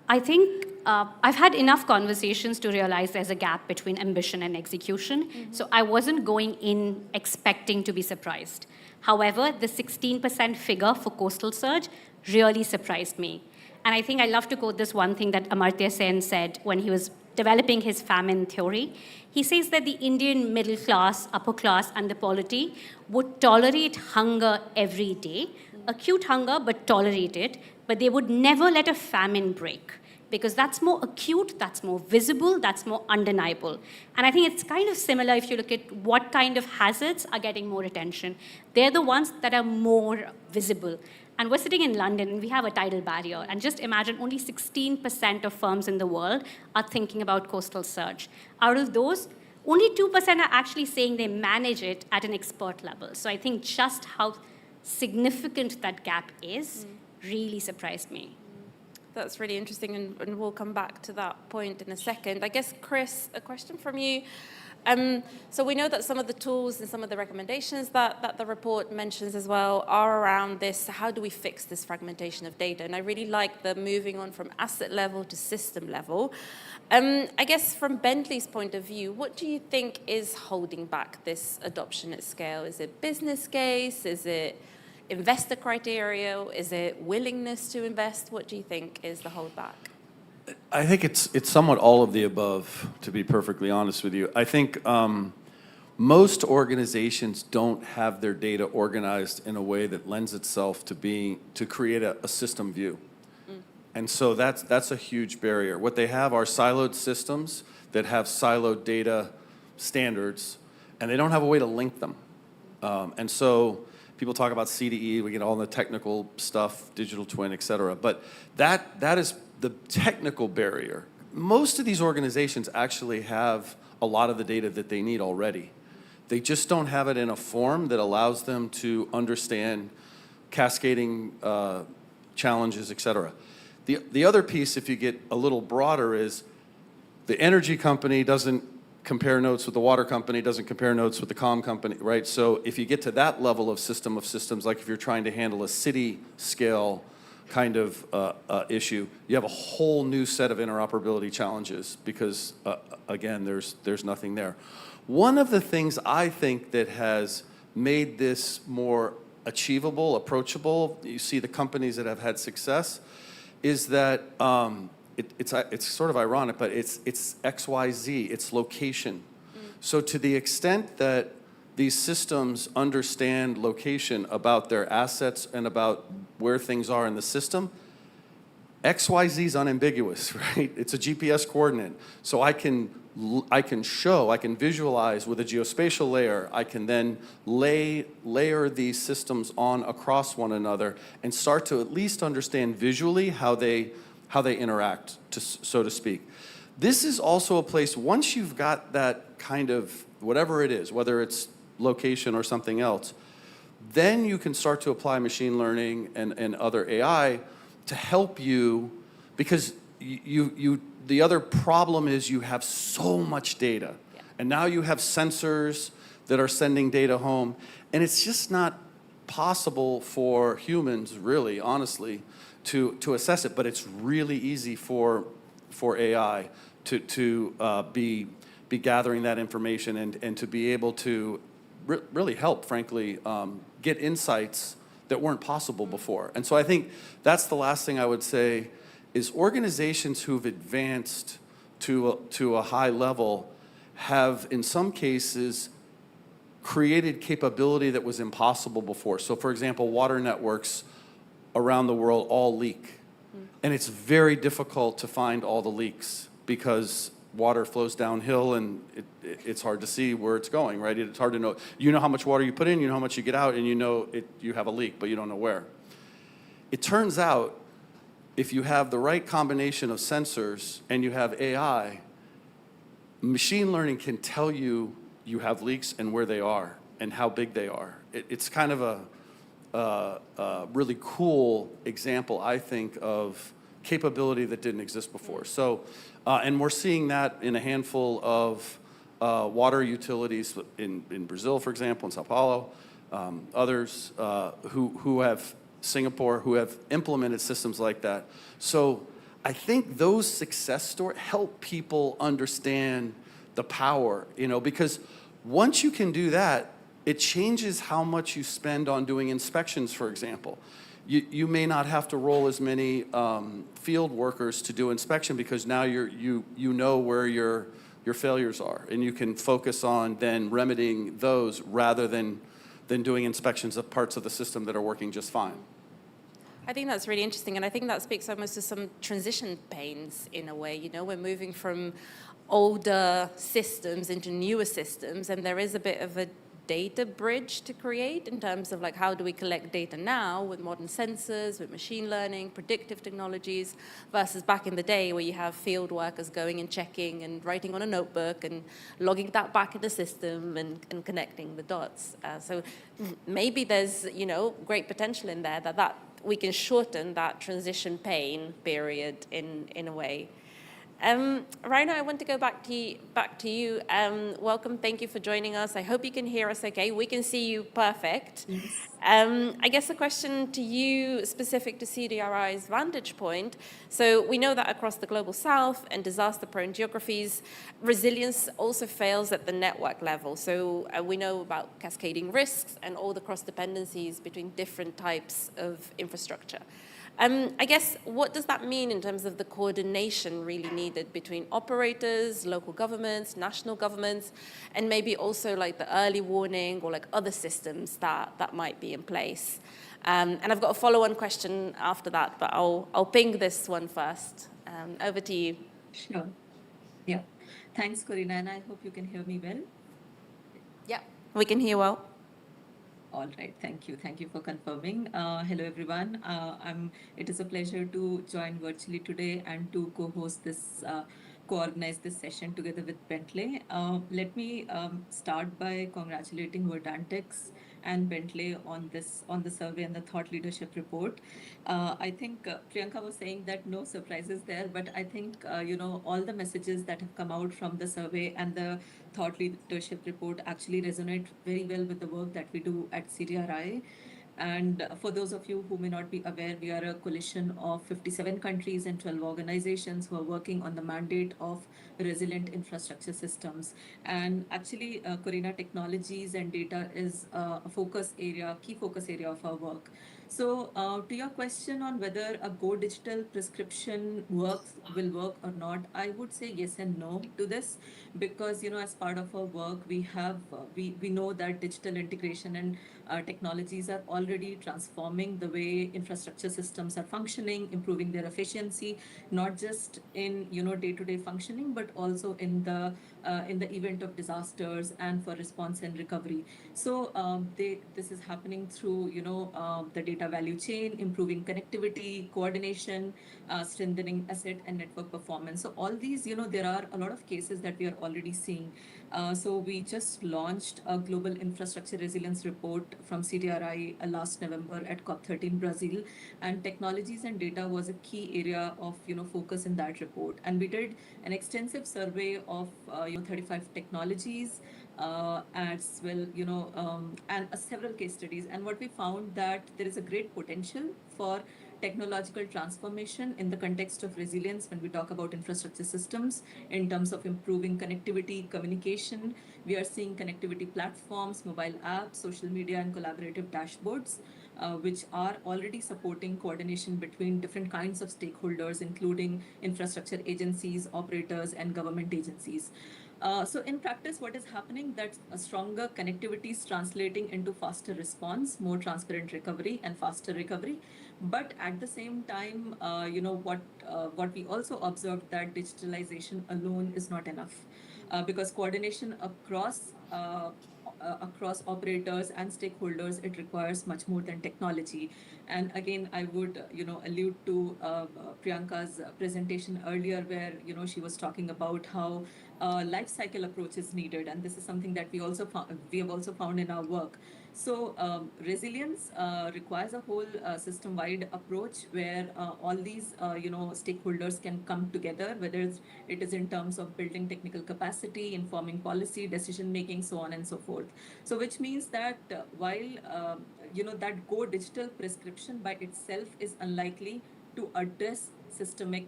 I think I've had enough conversations to realize there's a gap between ambition and execution. So I wasn't going in expecting to be surprised. However, the 16% figure for coastal surge really surprised me. And I think I love to quote this one thing that Amartya Sen said when he was developing his famine theory. He says that the Indian middle class, upper class, and the polity would tolerate hunger every day, acute hunger, but tolerate it, but they would never let a famine break, because that's more acute, that's more visible, that's more undeniable. And I think it's kind of similar if you look at what kind of hazards are getting more attention. They're the ones that are more visible. And we're sitting in London, and we have a tidal barrier. And just imagine only 16% of firms in the world are thinking about coastal surge. Out of those, only 2% are actually saying they manage it at an expert level. So I think just how significant that gap is really surprised me. That's really interesting, and we'll come back to that point in a second. I guess, Chris, a question from you. So we know that some of the tools and some of the recommendations that the report mentions as well are around this, how do we fix this fragmentation of data? And I really like the moving on from asset level to system level. I guess from Bentley's point of view, what do you think is holding back this adoption at scale? Is it business case? Is it investor criteria? Is it willingness to invest? What do you think is the holdback? I think it's somewhat all of the above, to be perfectly honest with you. I think most organizations don't have their data organized in a way that lends itself to create a system view. And so that's a huge barrier. What they have are siloed systems that have siloed data standards, and they don't have a way to link them. And so people talk about CDE, we get all the technical stuff, digital twin, et cetera. But that is the technical barrier. Most of these organizations actually have a lot of the data that they need already. They just don't have it in a form that allows them to understand cascading challenges, et cetera. The other piece, if you get a little broader, is the energy company doesn't compare notes with the water company, doesn't compare notes with the comm company, right? So if you get to that level of systems, like if you're trying to handle a city scale kind of issue, you have a whole new set of interoperability challenges because, again, there's nothing there. One of the things I think that has made this more achievable, approachable, you see the companies that have had success, is that it's sort of ironic, but it's XYZ, it's location. So to the extent that these systems understand location about their assets and about where things are in the system, XYZ is unambiguous, right? It's a GPS coordinate. So I can visualize with a geospatial layer. I can then layer these systems on across one another and start to at least understand visually how they interact, so to speak. This is also a place, once you've got that kind of, whatever it is, whether it's location or something else, then you can start to apply machine learning and other AI to help you, because the other problem is you have so much data. Yeah. And now you have sensors that are sending data home, and it's just not possible for humans, really, honestly, to assess it, but it's really easy for AI to be gathering that information and to be able to really help, frankly, get insights that weren't possible before. And so I think that's the last thing I would say is organizations who've advanced to a high level have, in some cases, created capability that was impossible before. So, for example, water networks around the world all leak. And it's very difficult to find all the leaks because water flows downhill and it's hard to see where it's going, right? It's hard to know. You know how much water you put in, you know how much you get out, and you know you have a leak, but you don't know where. it turns out if you have the right combination of sensors and you have AI, machine learning can tell you you have leaks and where they are and how big they are. It's kind of a really cool example, I think, of capability that didn't exist before. So, and we're seeing that in a handful of water utilities in Brazil, for example, in Sao Paulo, others who have Singapore, who have implemented systems like that. So I think those success stories help people understand the power, because once you can do that, it changes how much you spend on doing inspections, for example. You may not have to roll as many field workers to do inspection because now you know where your failures are, and you can focus on then remedying those rather than doing inspections of parts of the system that are working just fine. I think that's really interesting, and I think that speaks almost to some transition pains in a way. We're moving from older systems into newer systems, and there is a bit of a data bridge to create in terms of how do we collect data now with modern sensors, with machine learning, predictive technologies, versus back in the day where you have field workers going and checking and writing on a notebook and logging that back in the system and connecting the dots. So maybe there's great potential in there that we can shorten that transition pain period in a way. Rainer, I want to go back to you. Welcome, thank you for joining us. I hope you can hear us okay. We can see you perfect. Yes. I guess a question to you specific to CDRI's vantage point. So we know that across the global south and disaster-prone geographies, resilience also fails at the network level. So we know about cascading risks and all the cross-dependencies between different types of infrastructure. I guess, what does that mean in terms of the coordination really needed between operators, local governments, national governments, and maybe also the early warning or other systems that might be in place? And I've got a follow-on question after that, but I'll ping this one first. Over to you. Sure. Yeah. Thanks, Corina, and I hope you can hear me well. Yeah, we can hear well. All right, thank you. Thank you for confirming. Hello, everyone. It is a pleasure to join virtually today and to co-host this, co-organize this session together with Bentley. Let me start by congratulating Verdantex and Bentley on the survey and the thought leadership report. I think Priyanka was saying that no surprises there, but I think all the messages that have come out from the survey and the thought leadership report actually resonate very well with the work that we do at CDRI. And for those of you who may not be aware, we are a coalition of 57 countries and 12 organizations who are working on the mandate of resilient infrastructure systems. And actually, Corina, technologies and data is a key focus area of our work. So to your question on whether a Go Digital prescription will work or not, I would say yes and no to this, because as part of our work, we know that digital integration and technologies are already transforming the way infrastructure systems are functioning, improving their efficiency, not just in day-to-day functioning, but also in the event of disasters and for response and recovery. So this is happening through the data value chain, improving connectivity, coordination, strengthening asset and network performance. So all these, there are a lot of cases that we are already seeing. So we just launched a global infrastructure resilience report from CDRI last November at COP13 Brazil, and technologies and data was a key area of focus in that report. And we did an extensive survey of 35 technologies as well, and several case studies. And what we found that there is a great potential for technological transformation in the context of resilience when we talk about infrastructure systems in terms of improving connectivity, communication. We are seeing connectivity platforms, mobile apps, social media, and collaborative dashboards, which are already supporting coordination between different kinds of stakeholders, including infrastructure agencies, operators, and government agencies. So in practice, what is happening that a stronger connectivity is translating into faster response, more transparent recovery, and faster recovery. But at the same time, what we also observed that digitalization alone is not enough, because coordination across across operators and stakeholders, it requires much more than technology. And again, I would, allude to Priyanka's presentation earlier, where, she was talking about how life cycle approach is needed, and this is something that we have also found in our work. So resilience requires a whole system-wide approach where all these stakeholders can come together, whether it is in terms of building technical capacity, informing policy, decision making, so on and so forth. So which means that while that go digital prescription by itself is unlikely to address systemic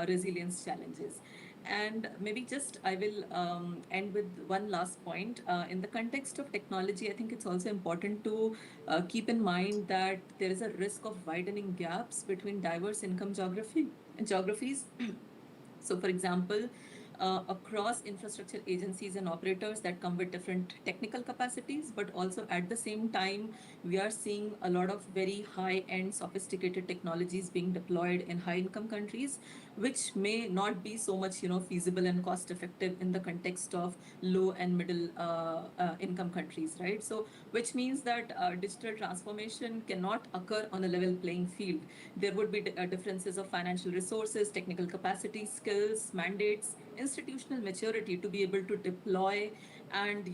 resilience challenges. And maybe just I will end with one last point. In the context of technology, I think it's also important to keep in mind that there is a risk of widening gaps between diverse income geographies. So for example, across infrastructure agencies and operators that come with different technical capacities, but also at the same time, we are seeing a lot of very high-end sophisticated technologies being deployed in high-income countries, which may not be so much feasible and cost-effective in the context of low and middle income countries, right? So which means that digital transformation cannot occur on a level playing field. There would be differences of financial resources, technical capacity, skills, mandates, institutional maturity to be able to deploy and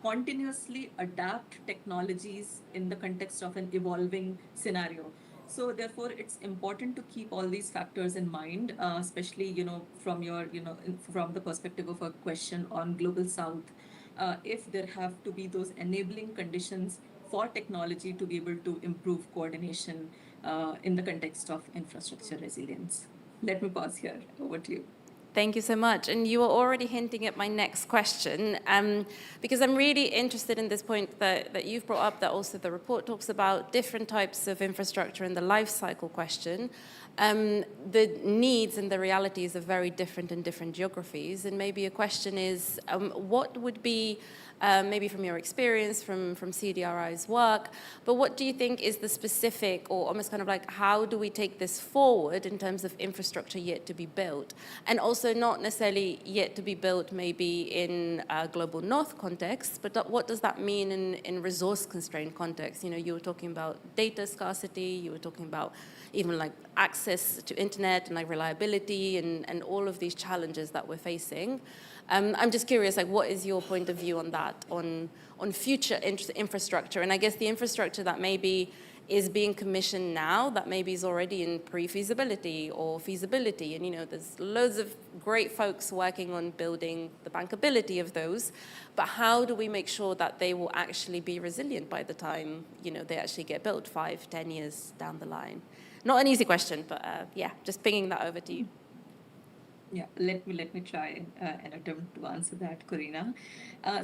continuously adapt technologies in the context of an evolving scenario. So therefore, it's important to keep all these factors in mind, especially from your from the perspective of a question on Global South. If there have to be those enabling conditions for technology to be able to improve coordination in the context of infrastructure resilience. Let me pause here. Over to you. Thank you so much. And you were already hinting at my next question, because I'm really interested in this point that you've brought up, that also the report talks about different types of infrastructure and the life cycle question. The needs and the realities are very different in different geographies. And maybe a question is, what would be, maybe from your experience, from CDRI's work, but what do you think is the specific, or almost kind of like, how do we take this forward in terms of infrastructure yet to be built? And also not necessarily yet to be built maybe in a global north context, but what does that mean in resource constrained context? You were talking about data scarcity, you were talking about even like access to internet and like reliability and all of these challenges that we're facing. I'm just curious, like, what is your point of view on that, on future infrastructure? And I guess the infrastructure that maybe is being commissioned now, that maybe is already in pre-feasibility or feasibility. And, there's loads of great folks working on building the bankability of those. But how do we make sure that they will actually be resilient by the time, they actually get built 5, 10 years down the line? Not an easy question, but yeah, just pinging that over to you. Yeah, let me try an attempt to answer that, Corina.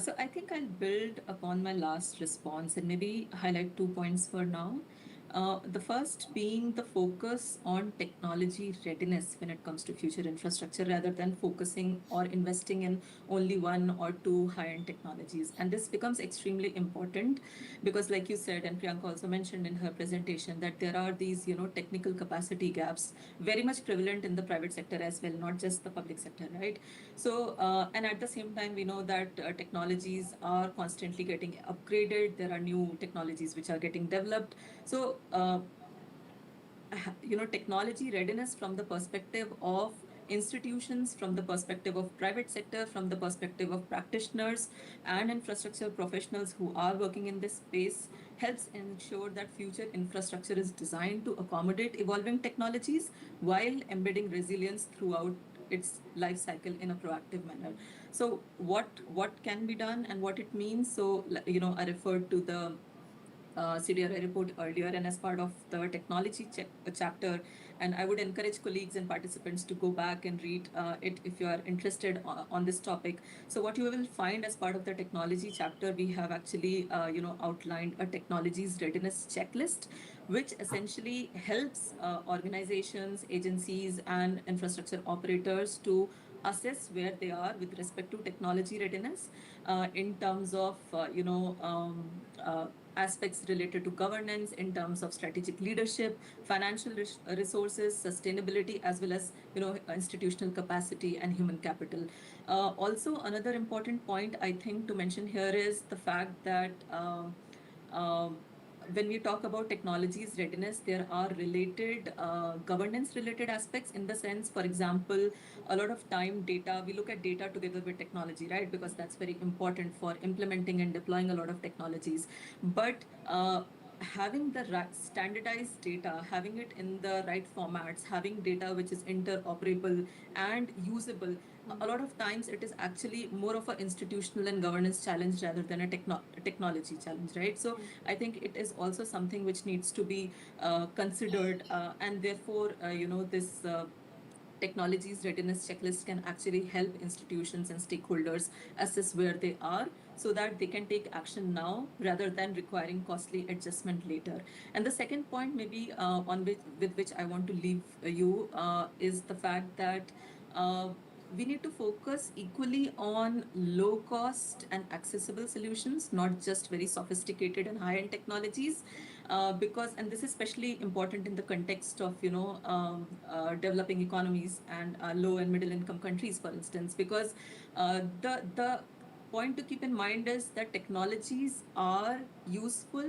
So I think I'll build upon my last response and maybe highlight 2 points for now. The first being the focus on technology readiness when it comes to future infrastructure, rather than focusing or investing in only 1 or 2 high-end technologies. And this becomes extremely important because, like you said, and Priyanka also mentioned in her presentation, that there are these, technical capacity gaps very much prevalent in the private sector as well, not just the public sector, right? So, and at the same time, we know that technologies are constantly getting upgraded. There are new technologies which are getting developed. So, technology readiness from the perspective of institutions, from the perspective of private sector, from the perspective of practitioners and infrastructure professionals who are working in this space, helps ensure that future infrastructure is designed to accommodate evolving technologies while embedding resilience throughout its life cycle in a proactive manner. So what can be done and what it means? So, I referred to the CDRI report earlier, and as part of the technology chapter, and I would encourage colleagues and participants to go back and read it if you are interested on this topic. So what you will find as part of the technology chapter, we have actually outlined a technologies readiness checklist, which essentially helps organizations, agencies, and infrastructure operators to assess where they are with respect to technology readiness in terms of aspects related to governance in terms of strategic leadership, financial resources, sustainability, as well as institutional capacity and human capital. Also, another important point I think to mention here is the fact that when we talk about technologies readiness, there are related governance related aspects in the sense, for example, a lot of time data, we look at data together with technology, right? Because that's very important for implementing and deploying a lot of technologies. But having the right standardized data, having it in the right formats, having data which is interoperable and usable, a lot of times it is actually more of an institutional and governance challenge rather than a technology challenge, right? So I think it is also something which needs to be considered, and therefore, this technologies readiness checklist can actually help institutions and stakeholders assess where they are so that they can take action now rather than requiring costly adjustment later. And the second point maybe with which I want to leave you is the fact that we need to focus equally on low cost and accessible solutions, not just very sophisticated and high-end technologies, because, and this is especially important in the context of, developing economies and low and middle income countries, for instance, because the point to keep in mind is that technologies are useful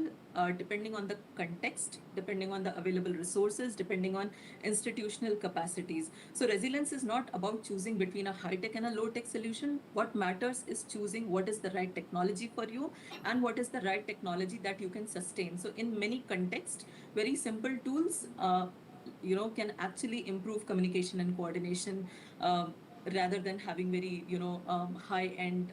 depending on the context, depending on the available resources, depending on institutional capacities. So resilience is not about choosing between a high-tech and a low-tech solution. What matters is choosing what is the right technology for you and what is the right technology that you can sustain. So in many contexts, very simple tools can actually improve communication and coordination rather than having very high-end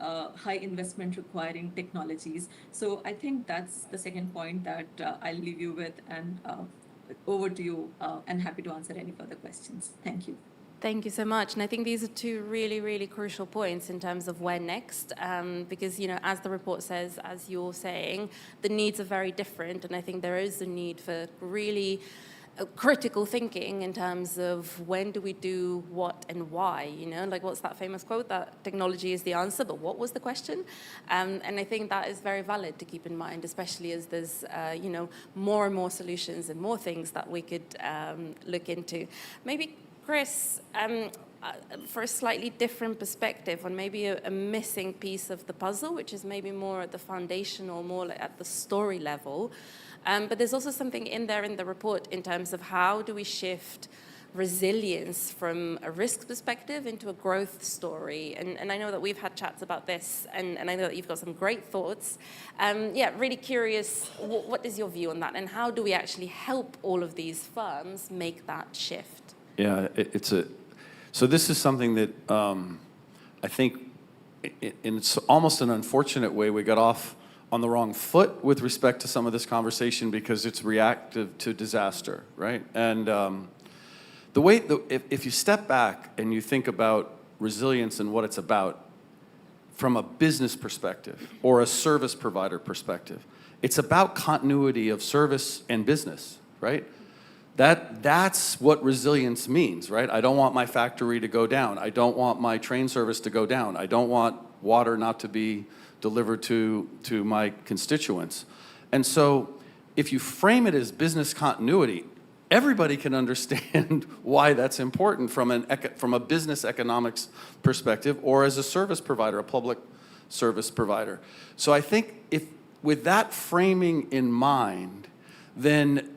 high investment requiring technologies. So I think that's the second point that I'll leave you with, and over to you, and happy to answer any further questions. Thank you. Thank you so much. And I think these are two really, really crucial points in terms of where next, because, as the report says, as you're saying, the needs are very different. And I think there is a need for really critical thinking in terms of when do we do what and why, like what's that famous quote that technology is the answer, but what was the question? And I think that is very valid to keep in mind, especially as there's, more and more solutions and more things that we could look into. Maybe, Chris, for a slightly different perspective on maybe a missing piece of the puzzle, which is maybe more at the foundational, more like at the story level. But there's also something in there in the report in terms of how do we shift resilience from a risk perspective into a growth story. And I know that we've had chats about this, and I know that you've got some great thoughts. Really curious, what is your view on that? And how do we actually help all of these firms make that shift? Yeah, so this is something that I think in almost an unfortunate way we got off on the wrong foot with respect to some of this conversation because it's reactive to disaster, right? And if you step back and you think about resilience and what it's about from a business perspective or a service provider perspective, it's about continuity of service and business, right? That's what resilience means, right? I don't want my factory to go down. I don't want my train service to go down. I don't want water not to be delivered to my constituents. And so if you frame it as business continuity, everybody can understand why that's important from a business economics perspective or as a service provider, a public service provider. So I think if with that framing in mind, then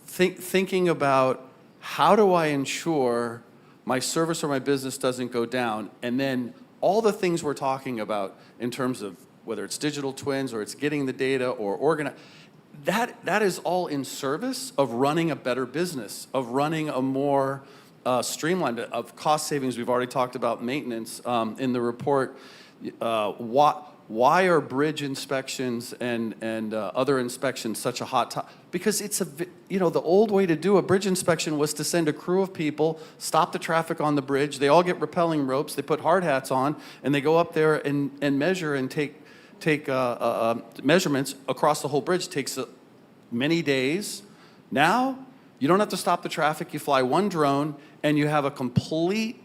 thinking about how do I ensure my service or my business doesn't go down, and then all the things we're talking about in terms of whether it's digital twins or it's getting the data or organize, that is all in service of running a better business, of running a more streamlined, of cost savings. We've already talked about maintenance in the report. Why are bridge inspections and other inspections such a hot topic? Because it's the old way to do a bridge inspection was to send a crew of people, stop the traffic on the bridge. They all get rappelling ropes. They put hard hats on, and they go up there and measure and take measurements across the whole bridge. It takes many days. Now, you don't have to stop the traffic. You fly one drone, and you have a complete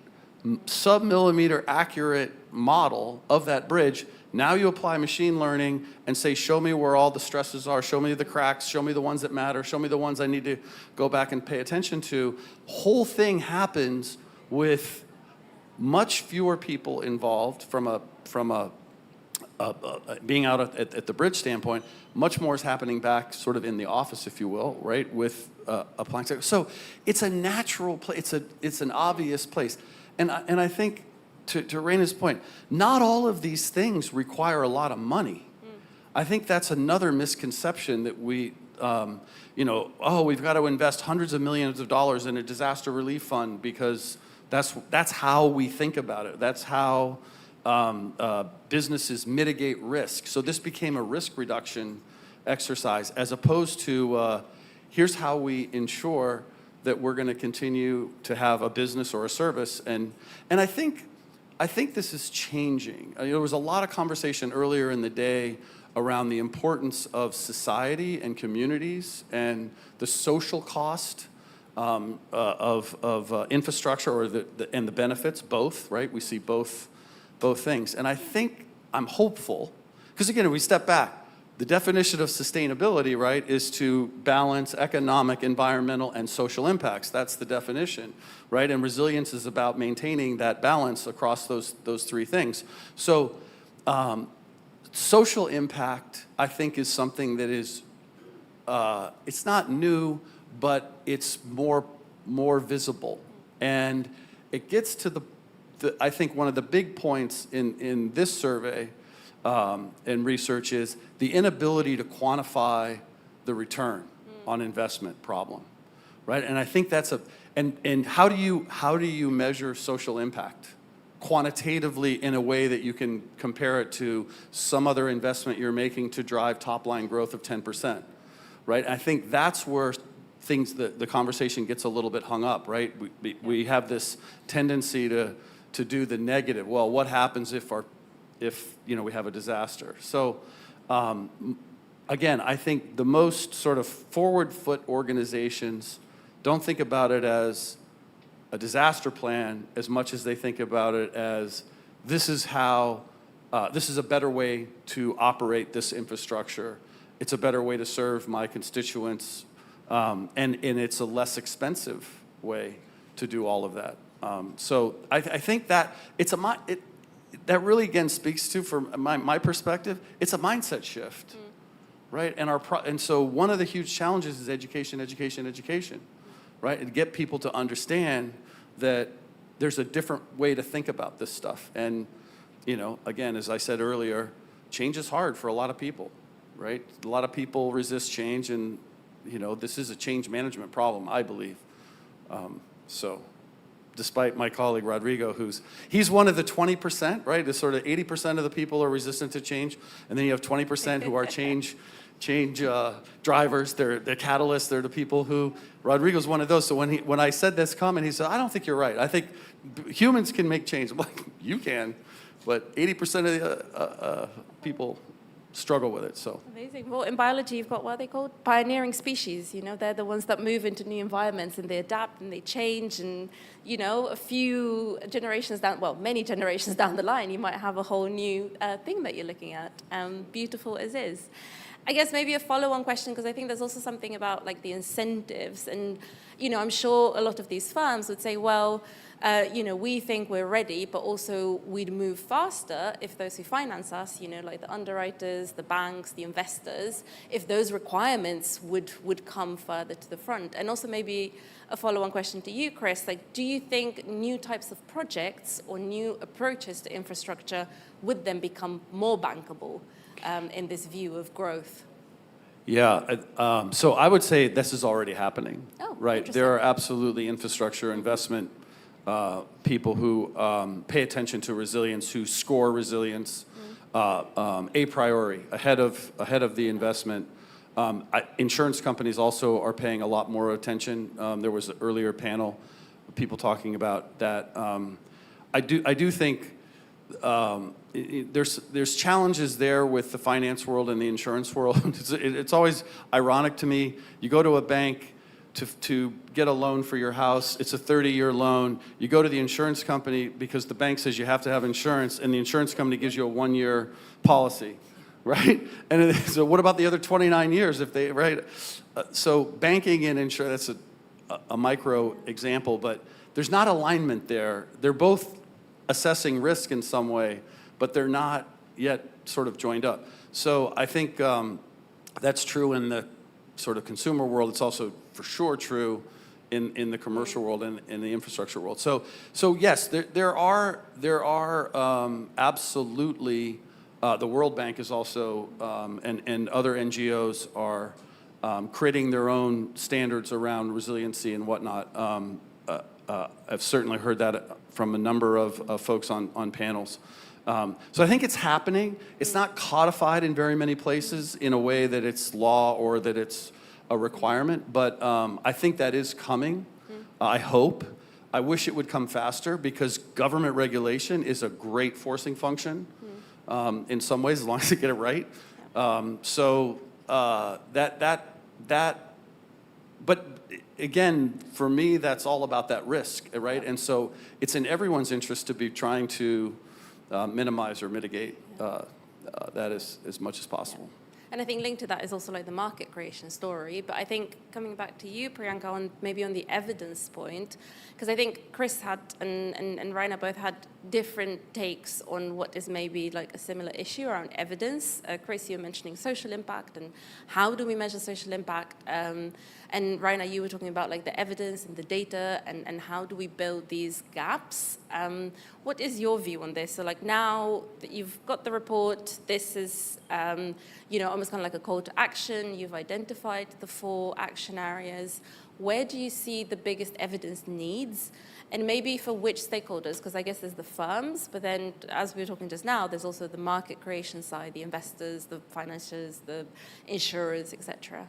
sub-millimeter accurate model of that bridge. Now you apply machine learning and say, show me where all the stresses are, show me the cracks, show me the ones that matter, show me the ones I need to go back and pay attention to. Whole thing happens with much fewer people involved from a being out at the bridge standpoint. Much more is happening back sort of in the office, if you will, right, with applying. So it's a natural place, it's an obvious place. And I think, to Raina's point, not all of these things require a lot of money. I think that's another misconception that we, we've got to invest hundreds of millions of dollars in a disaster relief fund because that's how we think about it. That's how businesses mitigate risk. So this became a risk reduction exercise as opposed to here's how we ensure that we're going to continue to have a business or a service. And I think this is changing. There was a lot of conversation earlier in the day around the importance of society and communities and the social cost of infrastructure or and the benefits, both, right? We see both things. And I think I'm hopeful, because again, if we step back, the definition of sustainability, right, is to balance economic, environmental, and social impacts. That's the definition, right? And resilience is about maintaining that balance across those three things. So social impact, I think, is something that is, it's not new, but it's more visible. And it gets to I think one of the big points in this survey and research is the inability to quantify the return on investment problem, right? And I think that's and how do you measure social impact quantitatively in a way that you can compare it to some other investment you're making to drive top line growth of 10%, right? I think that's where the conversation gets a little bit hung up, right? We have this tendency to do the negative. Well, what happens if we have a disaster? So again, I think the most sort of forward foot organizations don't think about it as a disaster plan as much as they think about it as this is a better way to operate this infrastructure. It's a better way to serve my constituents, and it's a less expensive way to do all of that. So I think that that really, again, speaks to, from my perspective, it's a mindset shift, right? And so one of the huge challenges is education, right? And get people to understand that there's a different way to think about this stuff. And, again, as I said earlier, change is hard for a lot of people, right? A lot of people resist change, and, this is a change management problem, I believe. Despite my colleague Rodrigo, he's one of the 20%, right? It's sort of 80% of the people are resistant to change, and then you have 20% who are change drivers. They're catalysts. They're the people who, Rodrigo's one of those. So when I said this comment, he said, I don't think you're right. I think humans can make change. I'm like, you can, but 80% of the people struggle with it. So amazing. Well, in biology, you've got what are they called? Pioneering species. They're the ones that move into new environments and they adapt and they change. And a few generations down, many generations down the line, you might have a whole new thing that you're looking at. Beautiful as is. I guess maybe a follow-on question, because I think there's also something about like the incentives. And I'm sure a lot of these firms would say, well, we think we're ready, but also we'd move faster if those who finance us, like the underwriters, the banks, the investors, if those requirements would come further to the front. And also maybe a follow-on question to you, Chris, like, do you think new types of projects or new approaches to infrastructure would then become more bankable in this view of growth? Yeah, so I would say this is already happening, right? Interesting. There are absolutely infrastructure investment people who pay attention to resilience, who score resilience a priori, ahead of the investment. Insurance companies also are paying a lot more attention. There was an earlier panel, people talking about that. I do think there's challenges there with the finance world and the insurance world. It's always ironic to me. You go to a bank, to get a loan for your house. It's a 30-year loan. You go to the insurance company because the bank says you have to have insurance, and the insurance company gives you a 1-year policy, right? And so what about the other 29 years if they, right? So banking and insurance, that's a micro example, but there's not alignment there. They're both assessing risk in some way, but they're not yet sort of joined up. So I think that's true in the sort of consumer world. It's also for sure true in the commercial world and in the infrastructure world. So yes, there are absolutely, the World Bank is also, and other NGOs are creating their own standards around resiliency and whatnot. I've certainly heard that from a number of folks on panels. So I think it's happening. It's not codified in very many places in a way that it's law or that it's a requirement, but I think that is coming. I hope. I wish it would come faster because government regulation is a great forcing function in some ways, as long as they get it right. But again, for me, that's all about that risk, right? And so it's in everyone's interest to be trying to minimize or mitigate that as much as possible. And I think linked to that is also like the market creation story. But I think coming back to you, Priyanka, on maybe on the evidence point, because I think Chris had and Rainer both had different takes on what is maybe like a similar issue around evidence. Chris, you were mentioning social impact and how do we measure social impact? And Rainer, you were talking about like the evidence and the data and how do we build these gaps? What is your view on this? So like now that you've got the report, this is, almost kind of like a call to action. You've identified the 4 action areas. Where do you see the biggest evidence needs? And maybe for which stakeholders? Because I guess there's the firms, but then as we were talking just now, there's also the market creation side, the investors, the financiers, the insurers, etc.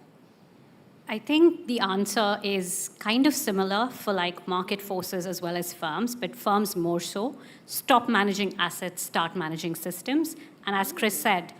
I think the answer is kind of similar for like market forces as well as firms, but firms more so. Stop managing assets, start managing systems. And as Chris said,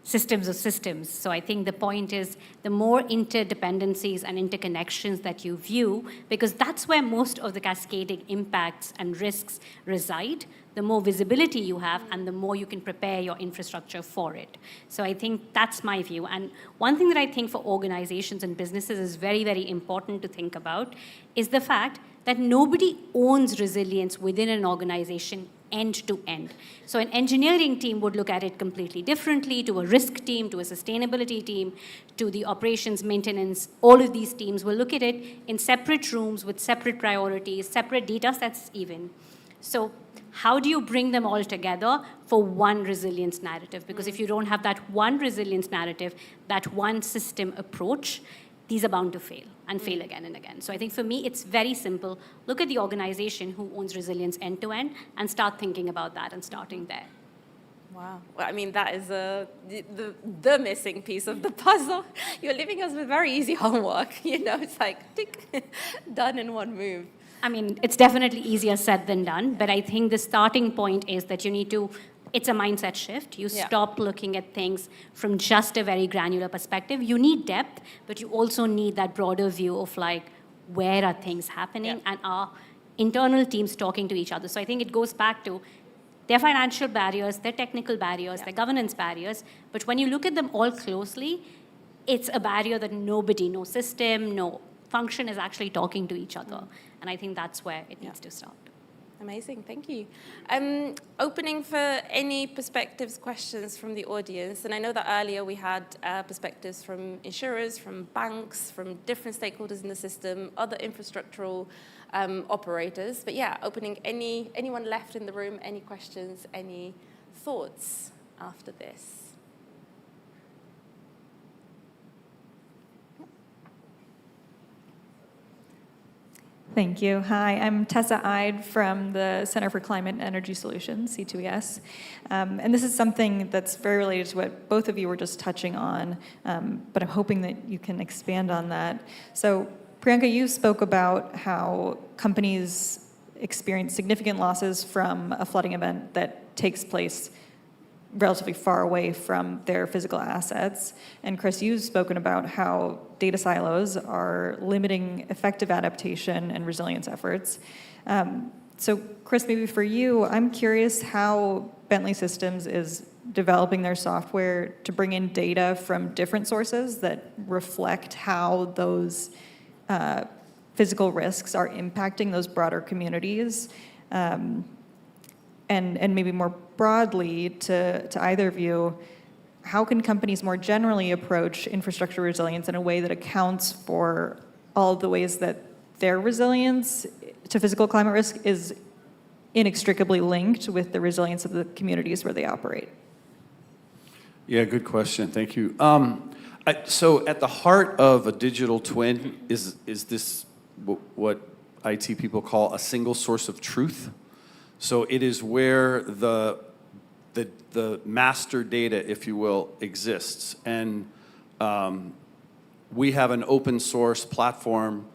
systems of systems. So I think the point is the more interdependencies and interconnections that you view, because that's where most of the cascading impacts and risks reside, the more visibility you have and the more you can prepare your infrastructure for it. So I think that's my view. And one thing that I think for organizations and businesses is very, very important to think about is the fact that nobody owns resilience within an organization end to end. So an engineering team would look at it completely differently, to a risk team, to a sustainability team, to the operations maintenance. All of these teams will look at it in separate rooms with separate priorities, separate data sets even. So how do you bring them all together for one resilience narrative? Because if you don't have that one resilience narrative, that one system approach, these are bound to fail and fail again and again. So I think for me, it's very simple. Look at the organization who owns resilience end to end and start thinking about that and starting there. Wow. Well, I mean, that is the missing piece of the puzzle. You're leaving us with very easy homework. It's like, tick, done in one move. I mean, it's definitely easier said than done, but I think the starting point is that you need to, it's a mindset shift. You stop looking at things from just a very granular perspective. You need depth, but you also need that broader view of like, where are things happening and are internal teams talking to each other. So I think it goes back to their financial barriers, their technical barriers, their governance barriers, but when you look at them all closely, it's a barrier that nobody, no system, no function is actually talking to each other. And I think that's where it needs to start. Amazing, thank you. Opening for any perspectives, questions from the audience. And I know that earlier we had perspectives from insurers, from banks, from different stakeholders in the system, other infrastructural operators. But yeah, opening anyone left in the room, any questions, any thoughts after this? Thank you. Hi, I'm Tessa Ide from the Center for Climate and Energy Solutions, C2ES. And this is something that's very related to what both of you were just touching on, but I'm hoping that you can expand on that. So, Priyanka, you spoke about how companies experience significant losses from a flooding event that takes place relatively far away from their physical assets. And Chris, you've spoken about how data silos are limiting effective adaptation and resilience efforts. So Chris, maybe for you, I'm curious how Bentley Systems is developing their software to bring in data from different sources that reflect how those physical risks are impacting those broader communities. And maybe more broadly to either of you, how can companies more generally approach infrastructure resilience in a way that accounts for all of the ways that their resilience to physical climate risk is inextricably linked with the resilience of the communities where they operate? Yeah, good question. Thank you. So at the heart of a digital twin is this what IT people call a single source of truth. So it is where the master data, if you will, exists. And we have an open source platform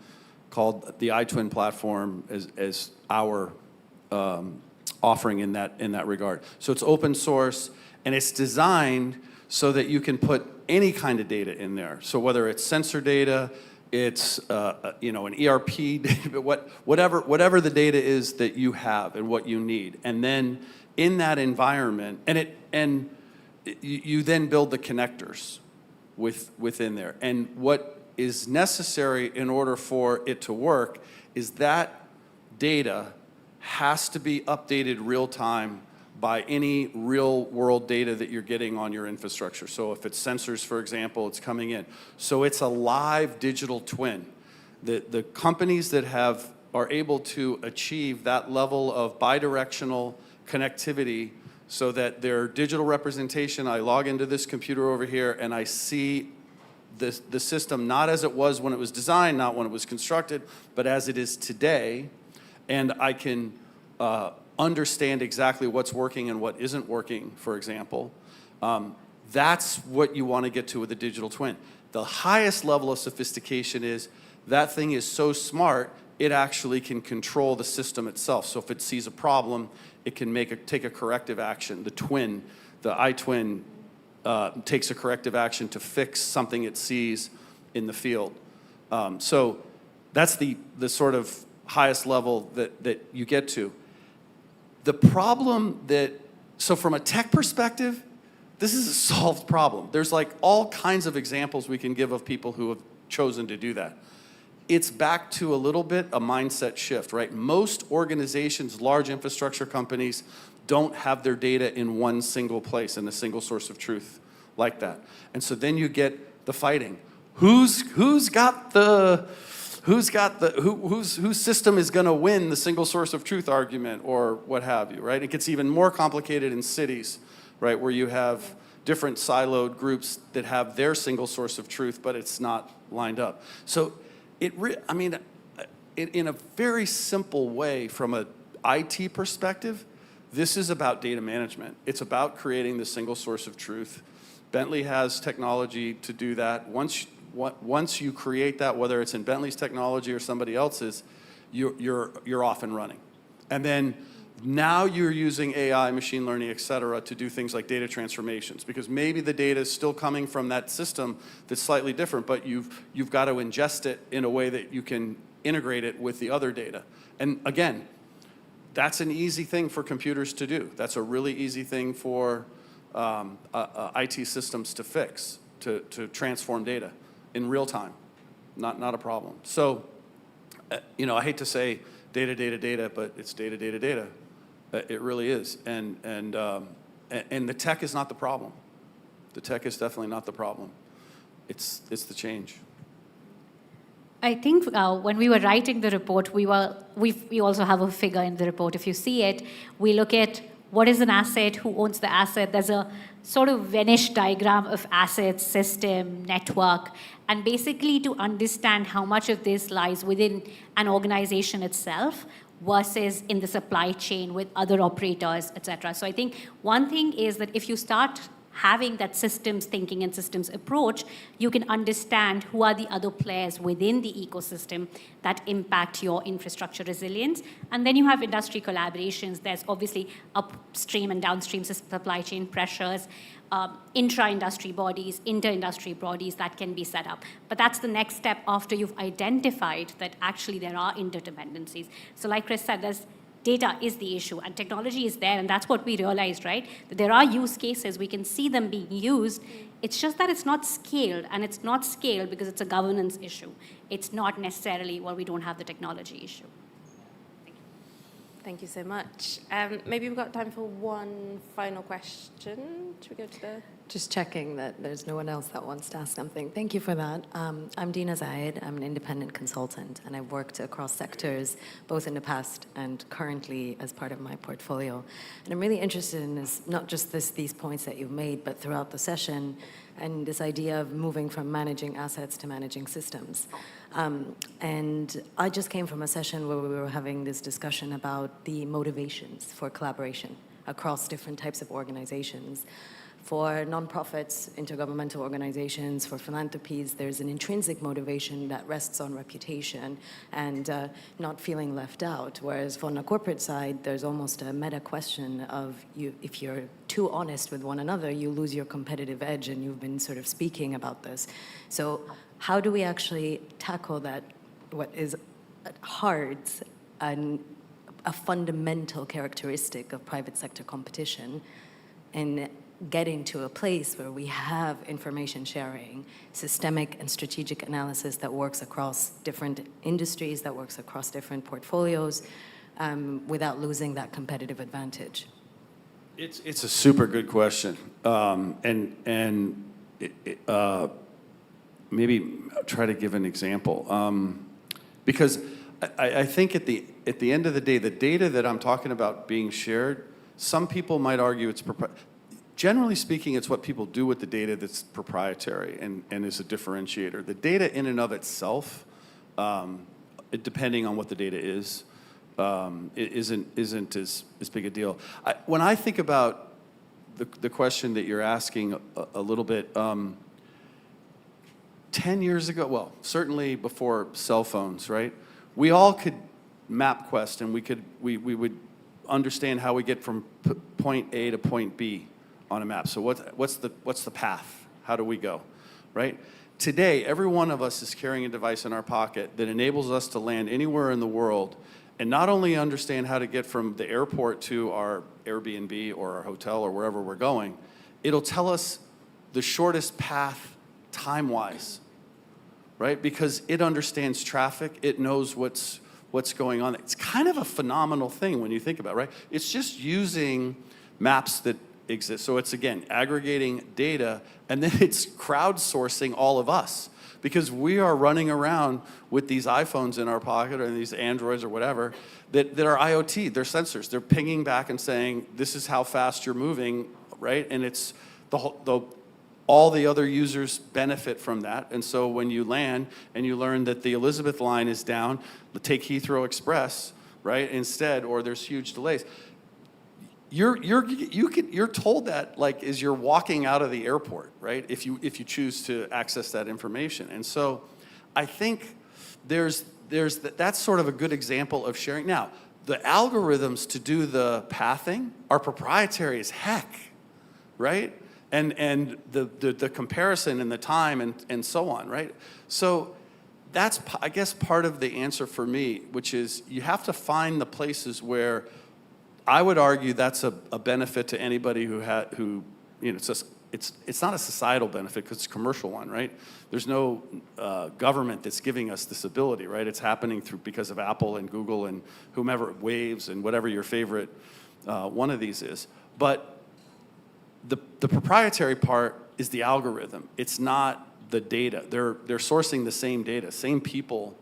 called the iTwin platform as our offering in that regard. So it's open source, and it's designed so that you can put any kind of data in there. So whether it's sensor data, it's an ERP data, whatever the data is that you have and what you need, and then in that environment, and you then build the connectors within there. And what is necessary in order for it to work is that data has to be updated real time by any real world data that you're getting on your infrastructure. So if it's sensors, for example, it's coming in. So it's a live digital twin. The companies that are able to achieve that level of bidirectional connectivity so that their digital representation, I log into this computer over here and I see the system not as it was when it was designed, not when it was constructed, but as it is today, and I can understand exactly what's working and what isn't working, for example. That's what you want to get to with a digital twin. The highest level of sophistication is that thing is so smart, it actually can control the system itself. So if it sees a problem, it can take a corrective action. The twin, the iTwin, takes a corrective action to fix something it sees in the field. So that's the sort of highest level that you get to. The problem so from a tech perspective, this is a solved problem. There's like all kinds of examples we can give of people who have chosen to do that. It's back to a little bit a mindset shift, right? Most organizations, large infrastructure companies, don't have their data in one single place, in a single source of truth like that. And so then you get the fighting. Whose system is going to win the single source of truth argument or what have you, right? It gets even more complicated in cities, right, where you have different siloed groups that have their single source of truth, but it's not lined up. So in a very simple way, from an IT perspective, this is about data management. It's about creating the single source of truth. Bentley has technology to do that. Once you create that, whether it's in Bentley's technology or somebody else's, you're off and running. And then now you're using AI, machine learning, et cetera, to do things like data transformations, because maybe the data is still coming from that system that's slightly different, but you've got to ingest it in a way that you can integrate it with the other data. And again, that's an easy thing for computers to do. That's a really easy thing for IT systems to fix, to transform data in real time. Not a problem. So, I hate to say data, but it's data. It really is. And the tech is not the problem. The tech is definitely not the problem. It's the change. I think when we were writing the report, we also have a figure in the report. If you see it, we look at what is an asset, who owns the asset. There's a sort of Venn diagram of assets, system, network, and basically to understand how much of this lies within an organization itself versus in the supply chain with other operators, et cetera. So I think one thing is that if you start having that systems thinking and systems approach, you can understand who are the other players within the ecosystem that impact your infrastructure resilience. And then you have industry collaborations. There's obviously upstream and downstream supply chain pressures, intra-industry bodies, inter-industry bodies that can be set up. But that's the next step after you've identified that actually there are interdependencies. So like Chris said, data is the issue, and technology is there, and that's what we realized, right? That there are use cases, we can see them being used. It's just that it's not scaled, and it's not scaled because it's a governance issue. It's not necessarily, well, we don't have the technology issue. Thank you so much. Maybe we've got time for one final question. Should we go to the... Just checking that there's no one else that wants to ask something. Thank you for that. I'm Dina Zayed. I'm an independent consultant, and I've worked across sectors, both in the past and currently as part of my portfolio. And I'm really interested in this, not just these points that you've made, but throughout the session, and this idea of moving from managing assets to managing systems. And I just came from a session where we were having this discussion about the motivations for collaboration across different types of organizations. For nonprofits, intergovernmental organizations, for philanthropies, there's an intrinsic motivation that rests on reputation and not feeling left out. Whereas on the corporate side, there's almost a meta question of if you're too honest with one another, you lose your competitive edge, and you've been sort of speaking about this. So how do we actually tackle that, what is at heart a fundamental characteristic of private sector competition, and getting to a place where we have information sharing, systemic and strategic analysis that works across different industries, that works across different portfolios, without losing that competitive advantage? It's a super good question, maybe try to give an example, because I think at the end of the day, the data that I'm talking about being shared, some people might argue it's generally speaking, it's what people do with the data that's proprietary and is a differentiator. The data in and of itself, depending on what the data is, it isn't as big a deal. When I think about the question that you're asking a little bit, 10 years ago, well, certainly before cell phones, right? We all could MapQuest, and we would understand how we get from point A to point B on a map. So what's the path? How do we go, right? Today, every one of us is carrying a device in our pocket that enables us to land anywhere in the world and not only understand how to get from the airport to our Airbnb or our hotel or wherever we're going, it'll tell us the shortest path time-wise, right? Because it understands traffic, it knows what's going on. It's kind of a phenomenal thing when you think about it, right? It's just using maps that exist. So it's, again, aggregating data, and then it's crowdsourcing all of us, because we are running around with these iPhones in our pocket or these Androids or whatever that are IoT, they're sensors. They're pinging back and saying, this is how fast you're moving, right? And it's all the other users benefit from that. And so when you land and you learn that the Elizabeth line is down, take Heathrow Express, right, instead, or there's huge delays. You're told that like as you're walking out of the airport, right? If you choose to access that information. And so I think that's sort of a good example of sharing. Now, the algorithms to do the pathing are proprietary as heck, right? And the comparison and the time and so on, right? So that's, I guess, part of the answer for me, which is you have to find the places where I would argue that's a benefit to anybody who you know, it's not a societal benefit because it's a commercial one, right? There's no government that's giving us this ability, right? It's happening because of Apple and Google and whomever, Waves and whatever your favorite one of these is. But the proprietary part is the algorithm. It's not the data. They're sourcing the same data. Same people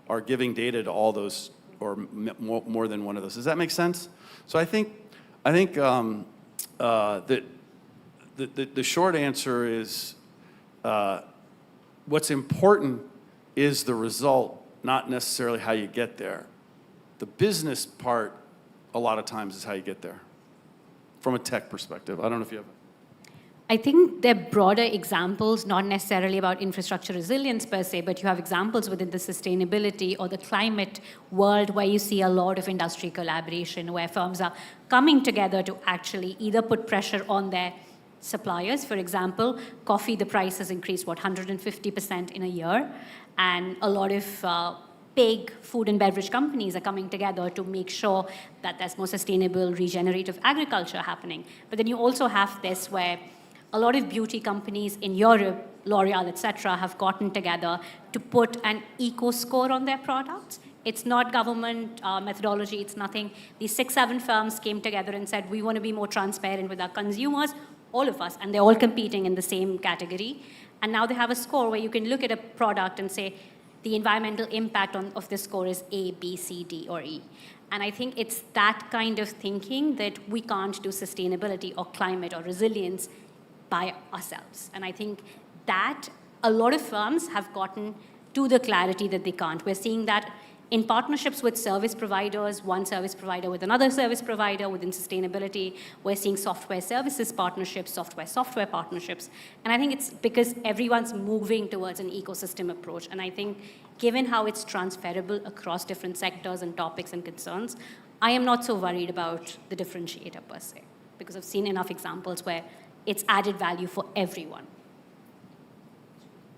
are giving data to all those, or more than one of those. Does that make sense? So I think that the short answer is what's important is the result, not necessarily how you get there. The business part, a lot of times, is how you get there from a tech perspective. I don't know if you have. I think they're broader examples, not necessarily about infrastructure resilience per se, but you have examples within the sustainability or the climate world where you see a lot of industry collaboration, where firms are coming together to actually either put pressure on their suppliers. For example, coffee, the price has increased, 150% in a year, and a lot of big food and beverage companies are coming together to make sure that there's more sustainable, regenerative agriculture happening. But then you also have this where a lot of beauty companies in Europe, L'Oreal, etc., have gotten together to put an eco score on their products. It's not government methodology, it's nothing. These 6-7 firms came together and said, we want to be more transparent with our consumers, all of us, and they're all competing in the same category. And now they have a score where you can look at a product and say, the environmental impact of this score is A, B, C, D, or E. And I think it's that kind of thinking that we can't do sustainability or climate or resilience by ourselves. And I think that a lot of firms have gotten to the clarity that they can't. We're seeing that in partnerships with service providers, one service provider with another service provider within sustainability. We're seeing software services partnerships, software partnerships. And I think it's because everyone's moving towards an ecosystem approach. And I think given how it's transferable across different sectors and topics and concerns, I am not so worried about the differentiator per se, because I've seen enough examples where it's added value for everyone.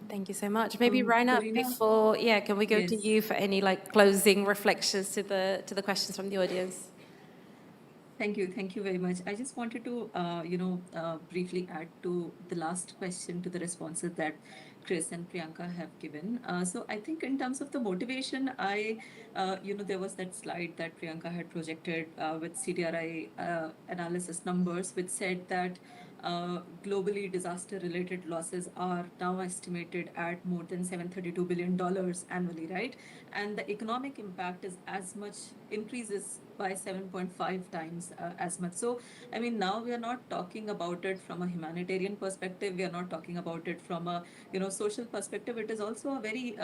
Thank you so much. Maybe Raina, before, can we go to you for any closing reflections to the questions from the audience? Thank you very much. I just wanted to, briefly add to the last question, to the responses that Chris and Priyanka have given. So I think in terms of the motivation, there was that slide that Priyanka had projected with CDRI analysis numbers, which said that globally disaster-related losses are now estimated at more than $732 billion annually, right? And the economic impact is increases by 7.5 times as much. So, I mean, now we are not talking about it from a humanitarian perspective. We are not talking about it from a, social perspective. It is also a very,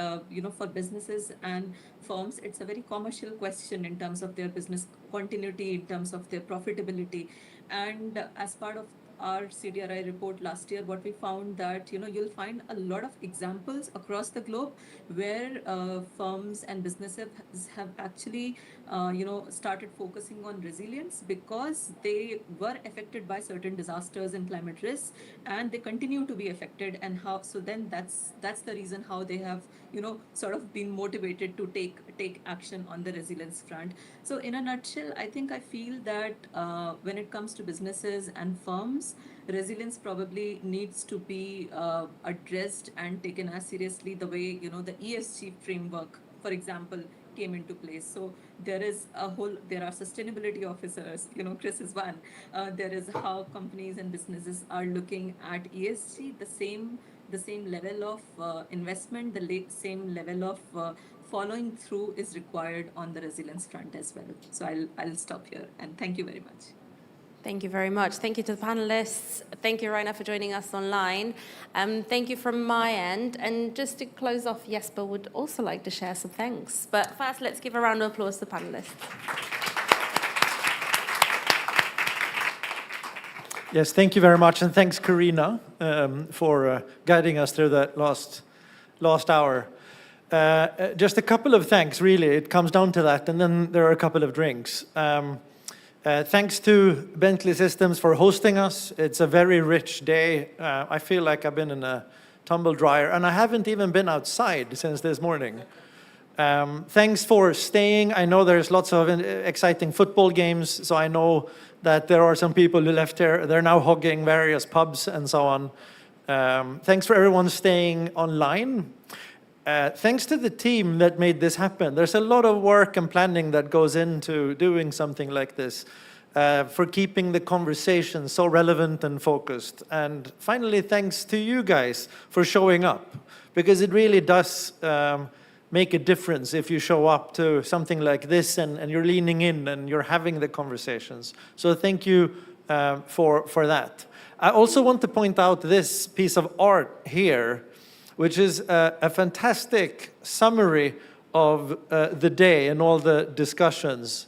for businesses and firms, it's a very commercial question in terms of their business continuity, in terms of their profitability. And as part of our CDRI report last year, what we found that, you'll find a lot of examples across the globe where firms and businesses have actually, started focusing on resilience because they were affected by certain disasters and climate risks, and they continue to be affected. And then that's the reason how they have, sort of been motivated to take action on the resilience front. So in a nutshell, I feel that when it comes to businesses and firms, resilience probably needs to be addressed and taken as seriously the way, the ESG framework, for example, came into place. So there are sustainability officers, Chris is one. There is how companies and businesses are looking at ESG, the same level of investment, the same level of following through is required on the resilience front as well. So I'll stop here, and thank you very much. Thank you very much. Thank you to the panelists. Thank you, Raina, for joining us online. Thank you from my end. And just to close off, Jesper would also like to share some thanks. But first, let's give a round of applause to the panelists. Yes, thank you very much. And thanks, Karina, for guiding us through that last hour. Just a couple of thanks, really. It comes down to that. And then there are a couple of drinks. Thanks to Bentley Systems for hosting us. It's a very rich day. I feel like I've been in a tumble dryer, and I haven't even been outside since this morning. Thanks for staying. I know there's lots of exciting football games, so I know that there are some people who left here. They're now hogging various pubs and so on. Thanks for everyone staying online. Thanks to the team that made this happen. There's a lot of work and planning that goes into doing something like this, for keeping the conversation so relevant and focused. And finally, thanks to you guys for showing up, because it really does make a difference if you show up to something like this and you're leaning in and you're having the conversations. So thank you for that. I also want to point out this piece of art here, which is a fantastic summary of the day and all the discussions.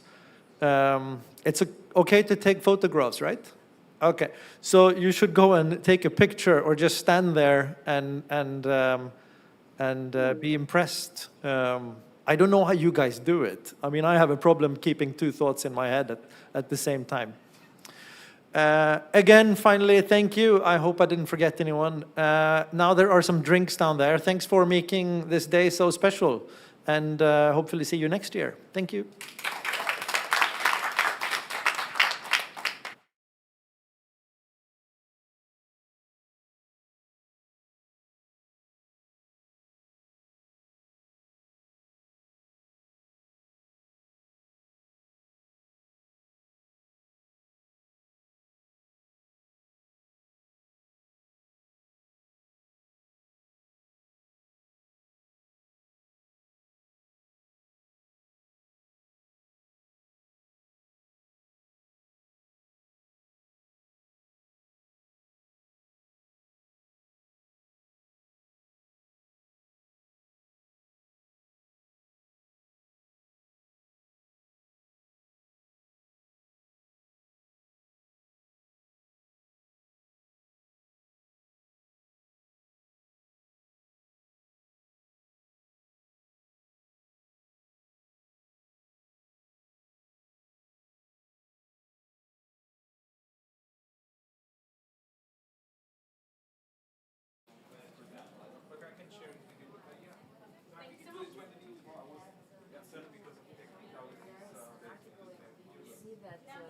It's okay to take photographs, right? Okay, so you should go and take a picture or just stand there and be impressed. I don't know how you guys do it. I mean, I have a problem keeping two thoughts in my head at the same time. Again, finally, thank you. I hope I didn't forget anyone. Now there are some drinks down there. Thanks for making this day so special, and hopefully see you next year. Thank you.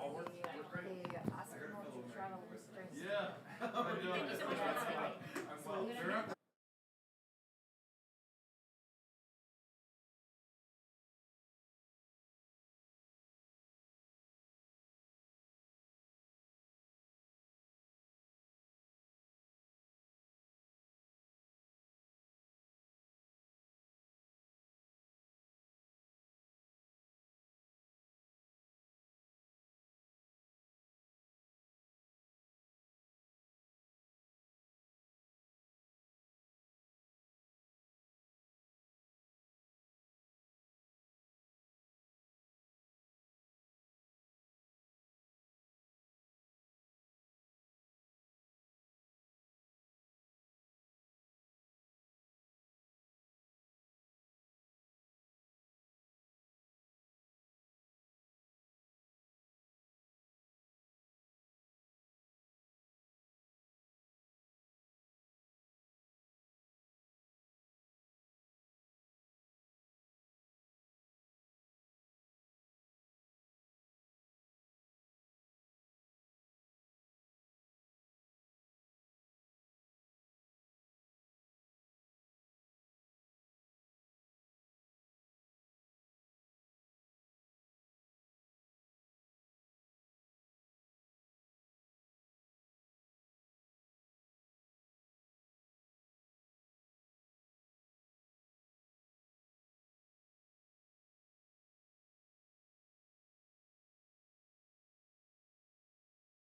I'll work